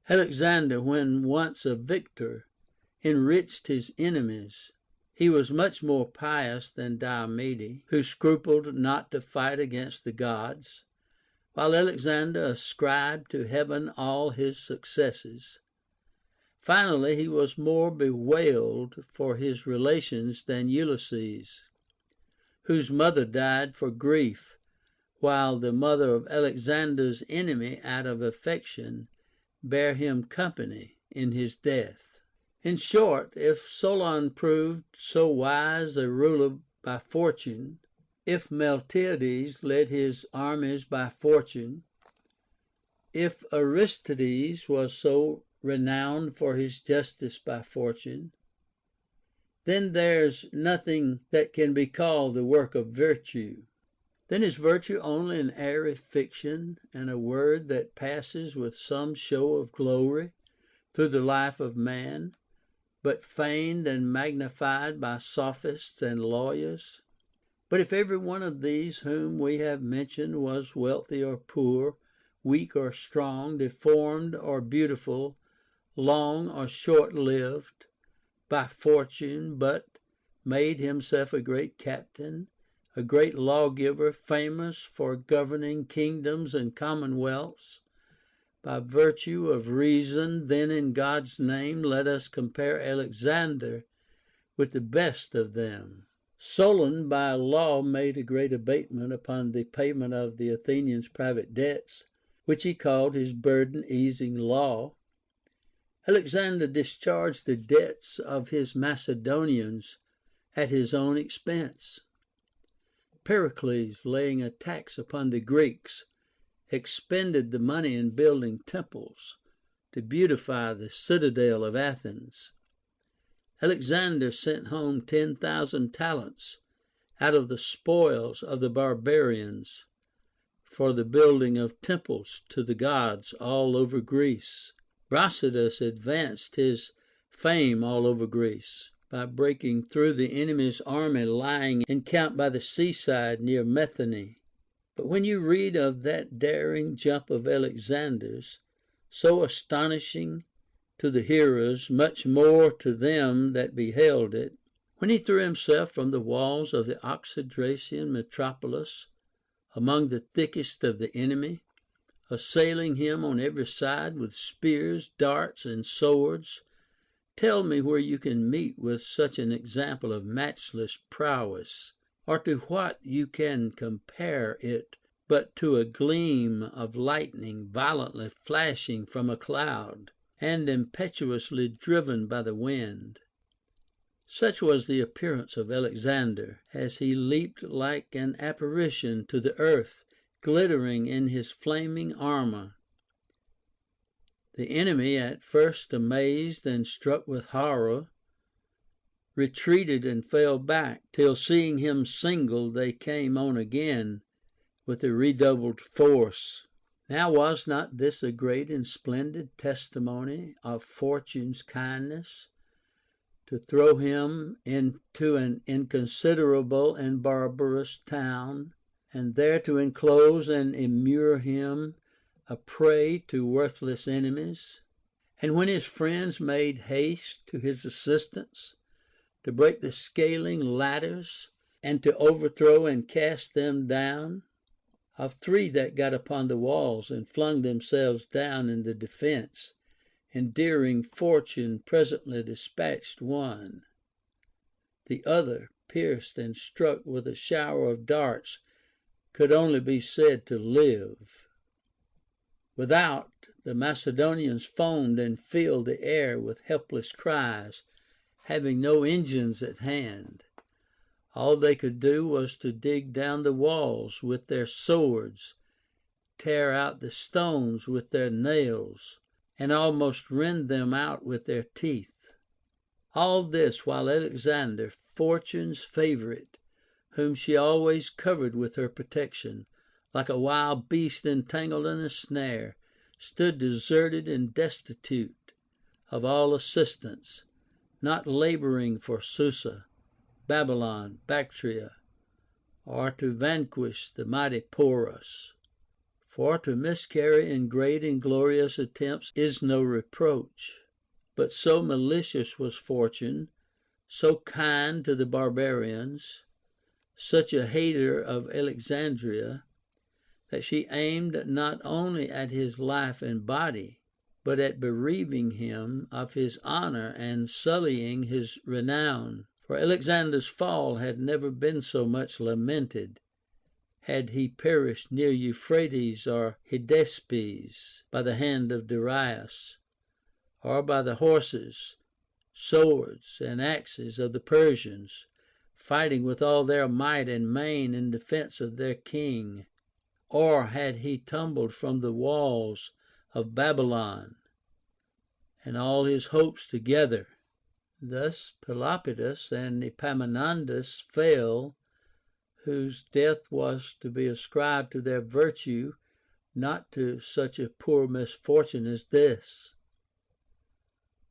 Alexander, when once a victor, enriched his enemies. He was much more pious than Diomede, who scrupled not to fight against the gods, while Alexander ascribed to heaven all his successes. Finally, he was more bewailed for his relations than Ulysses, whose mother died for grief, while the mother of Alexander's enemy, out of affection, bare him company in his death. In short, if Solon proved so wise a ruler by fortune, if Miltiades led his armies by fortune, if Aristides was so renowned for his justice by fortune, then there's nothing that can be called the work of virtue. Then is virtue only an airy fiction, and a word that passes with some show of glory through the life of man, but feigned and magnified by sophists and lawyers? But if every one of these whom we have mentioned was wealthy or poor, weak or strong, deformed or beautiful, long or short-lived, by fortune, but made himself a great captain, a great lawgiver, famous for governing kingdoms and commonwealths, by virtue of reason, then in God's name let us compare Alexander with the best of them. Solon by law made a great abatement upon the payment of the Athenians' private debts, which he called his burden-easing law. Alexander discharged the debts of his Macedonians at his own expense. Pericles, laying a tax upon the Greeks, expended the money in building temples to beautify the citadel of Athens. Alexander sent home 10,000 talents out of the spoils of the barbarians for the building of temples to the gods all over Greece. Brasidas advanced his fame all over Greece by breaking through the enemy's army lying encamped by the seaside near Methone. But when you read of that daring jump of Alexander's, so astonishing to the hearers, much more to them that beheld it, when he threw himself from the walls of the Oxydracian metropolis among the thickest of the enemy, assailing him on every side with spears, darts, and swords, tell me where you can meet with such an example of matchless prowess, or to what you can compare it but to a gleam of lightning violently flashing from a cloud, and impetuously driven by the wind. Such was the appearance of Alexander, as he leaped like an apparition to the earth, glittering in his flaming armor. The enemy, at first amazed and struck with horror, retreated and fell back, till seeing him single, they came on again with a redoubled force. Now was not this a great and splendid testimony of Fortune's kindness, to throw him into an inconsiderable and barbarous town, and there to enclose and immure him a prey to worthless enemies? And when his friends made haste to his assistance, to break the scaling ladders, and to overthrow and cast them down, of three that got upon the walls and flung themselves down in the defense, endearing Fortune presently dispatched one. The other, pierced and struck with a shower of darts, could only be said to live. Without, the Macedonians foamed and filled the air with helpless cries, having no engines at hand. All they could do was to dig down the walls with their swords, tear out the stones with their nails, and almost rend them out with their teeth. All this while Alexander, Fortune's favorite, whom she always covered with her protection, like a wild beast entangled in a snare, stood deserted and destitute of all assistance, not laboring for Susa, Babylon, Bactria, or to vanquish the mighty Porus. For to miscarry in great and glorious attempts is no reproach. But so malicious was Fortune, so kind to the barbarians, such a hater of Alexandria, that she aimed not only at his life and body, but at bereaving him of his honor and sullying his renown. For Alexander's fall had never been so much lamented, had he perished near Euphrates or Hydaspes by the hand of Darius, or by the horses, swords, and axes of the Persians, fighting with all their might and main in defense of their king, or had he tumbled from the walls of Babylon, and all his hopes together. Thus Pelopidas and Epaminondas fell, whose death was to be ascribed to their virtue, not to such a poor misfortune as this.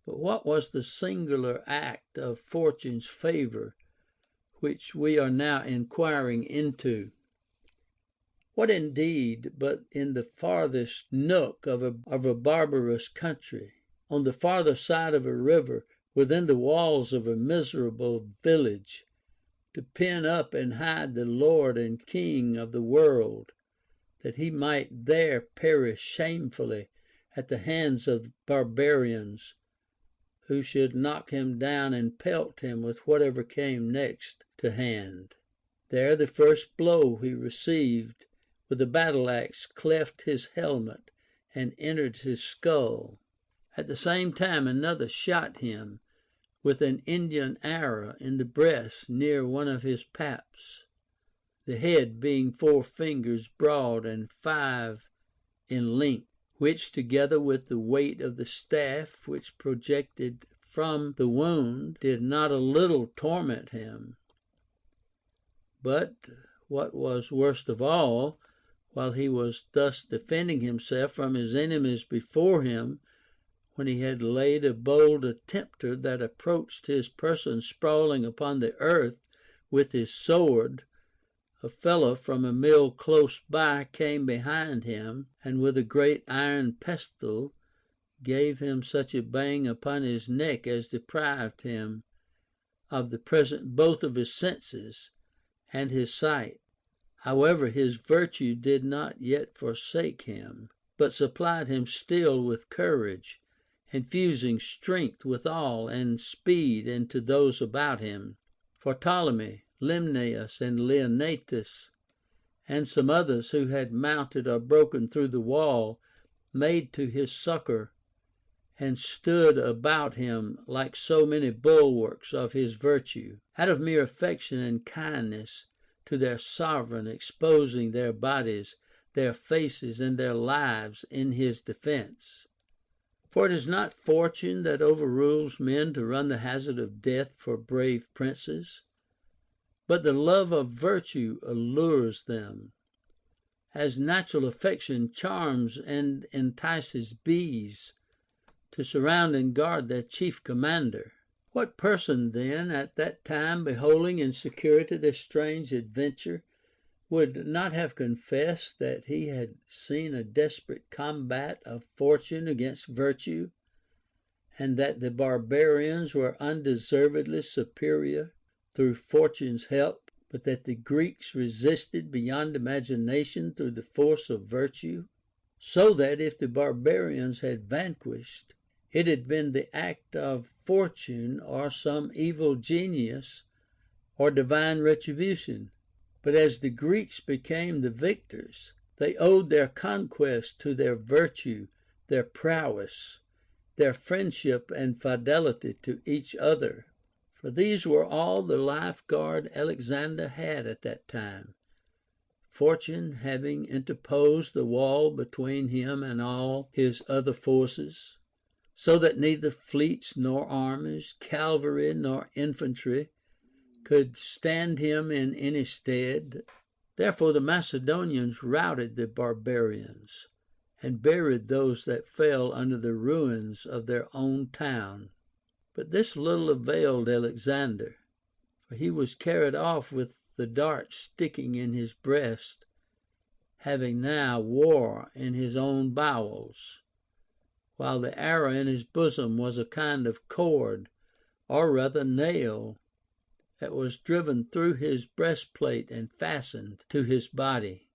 But what was the singular act of Fortune's favor which we are now inquiring into? What indeed, but in the farthest nook of a barbarous country, on the farther side of a river, within the walls of a miserable village, to pen up and hide the Lord and King of the world, that he might there perish shamefully at the hands of barbarians, who should knock him down and pelt him with whatever came next to hand. There the first blow he received with a battle axe cleft his helmet and entered his skull. At the same time another shot him with an Indian arrow in the breast near one of his paps, the head being 4 fingers broad and 5 in length, which, together with the weight of the staff which projected from the wound, did not a little torment him. But what was worst of all, while he was thus defending himself from his enemies before him, when he had laid a bold attempter that approached his person sprawling upon the earth with his sword, a fellow from a mill close by came behind him, and with a great iron pestle gave him such a bang upon his neck as deprived him of the present both of his senses and his sight. However, his virtue did not yet forsake him, but supplied him still with courage, infusing strength withal and speed into those about him. For Ptolemy, Limnaeus, and Leonatus, and some others who had mounted or broken through the wall, made to his succor, and stood about him like so many bulwarks of his virtue, out of mere affection and kindness to their sovereign, exposing their bodies, their faces, and their lives in his defense. For it is not fortune that overrules men to run the hazard of death for brave princes, but the love of virtue allures them, as natural affection charms and entices bees to surround and guard their chief commander. What person then at that time, beholding in security this strange adventure, would not have confessed that he had seen a desperate combat of fortune against virtue, and that the barbarians were undeservedly superior through fortune's help, but that the Greeks resisted beyond imagination through the force of virtue? So that if the barbarians had vanquished, it had been the act of fortune or some evil genius or divine retribution. But as the Greeks became the victors, they owed their conquest to their virtue, their prowess, their friendship and fidelity to each other. For these were all the lifeguard Alexander had at that time, fortune having interposed the wall between him and all his other forces, so that neither fleets nor armies, cavalry nor infantry, could stand him in any stead. Therefore the Macedonians routed the barbarians, and buried those that fell under the ruins of their own town. But this little availed Alexander, for he was carried off with the dart sticking in his breast, having now war in his own bowels, while the arrow in his bosom was a kind of cord, or rather nail, that was driven through his breastplate and fastened to his body.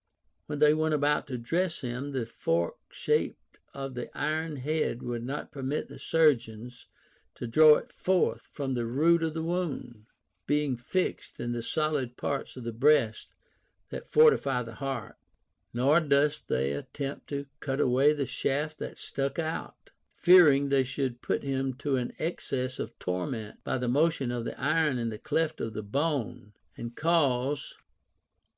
When they went about to dress him, the fork shape of the iron head would not permit the surgeons to draw it forth from the root of the wound, being fixed in the solid parts of the breast that fortify the heart. Nor durst they attempt to cut away the shaft that stuck out, fearing they should put him to an excess of torment by the motion of the iron in the cleft of the bone, and cause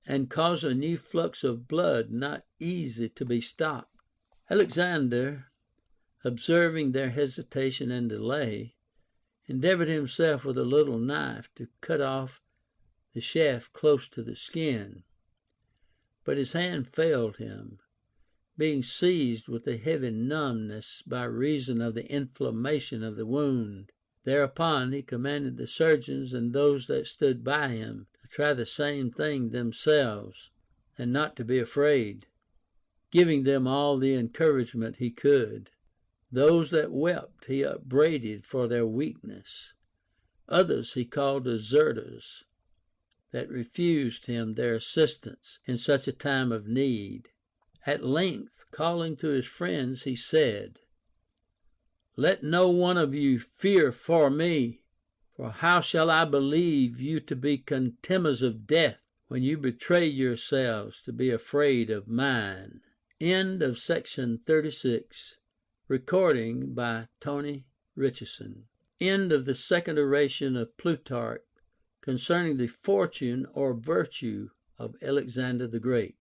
a new flux of blood not easy to be stopped. Alexander, observing their hesitation and delay, endeavored himself with a little knife to cut off the shaft close to the skin, but his hand failed him, being seized with a heavy numbness by reason of the inflammation of the wound. Thereupon he commanded the surgeons and those that stood by him to try the same thing themselves, and not to be afraid, giving them all the encouragement he could. Those that wept he upbraided for their weakness. Others he called deserters, that refused him their assistance in such a time of need. At length, calling to his friends, he said, "Let no one of you fear for me, for how shall I believe you to be contemners of death, when you betray yourselves to be afraid of mine?" End of section 36. Recording by Tony Richardson. End of the second oration of Plutarch concerning the fortune or virtue of Alexander the Great.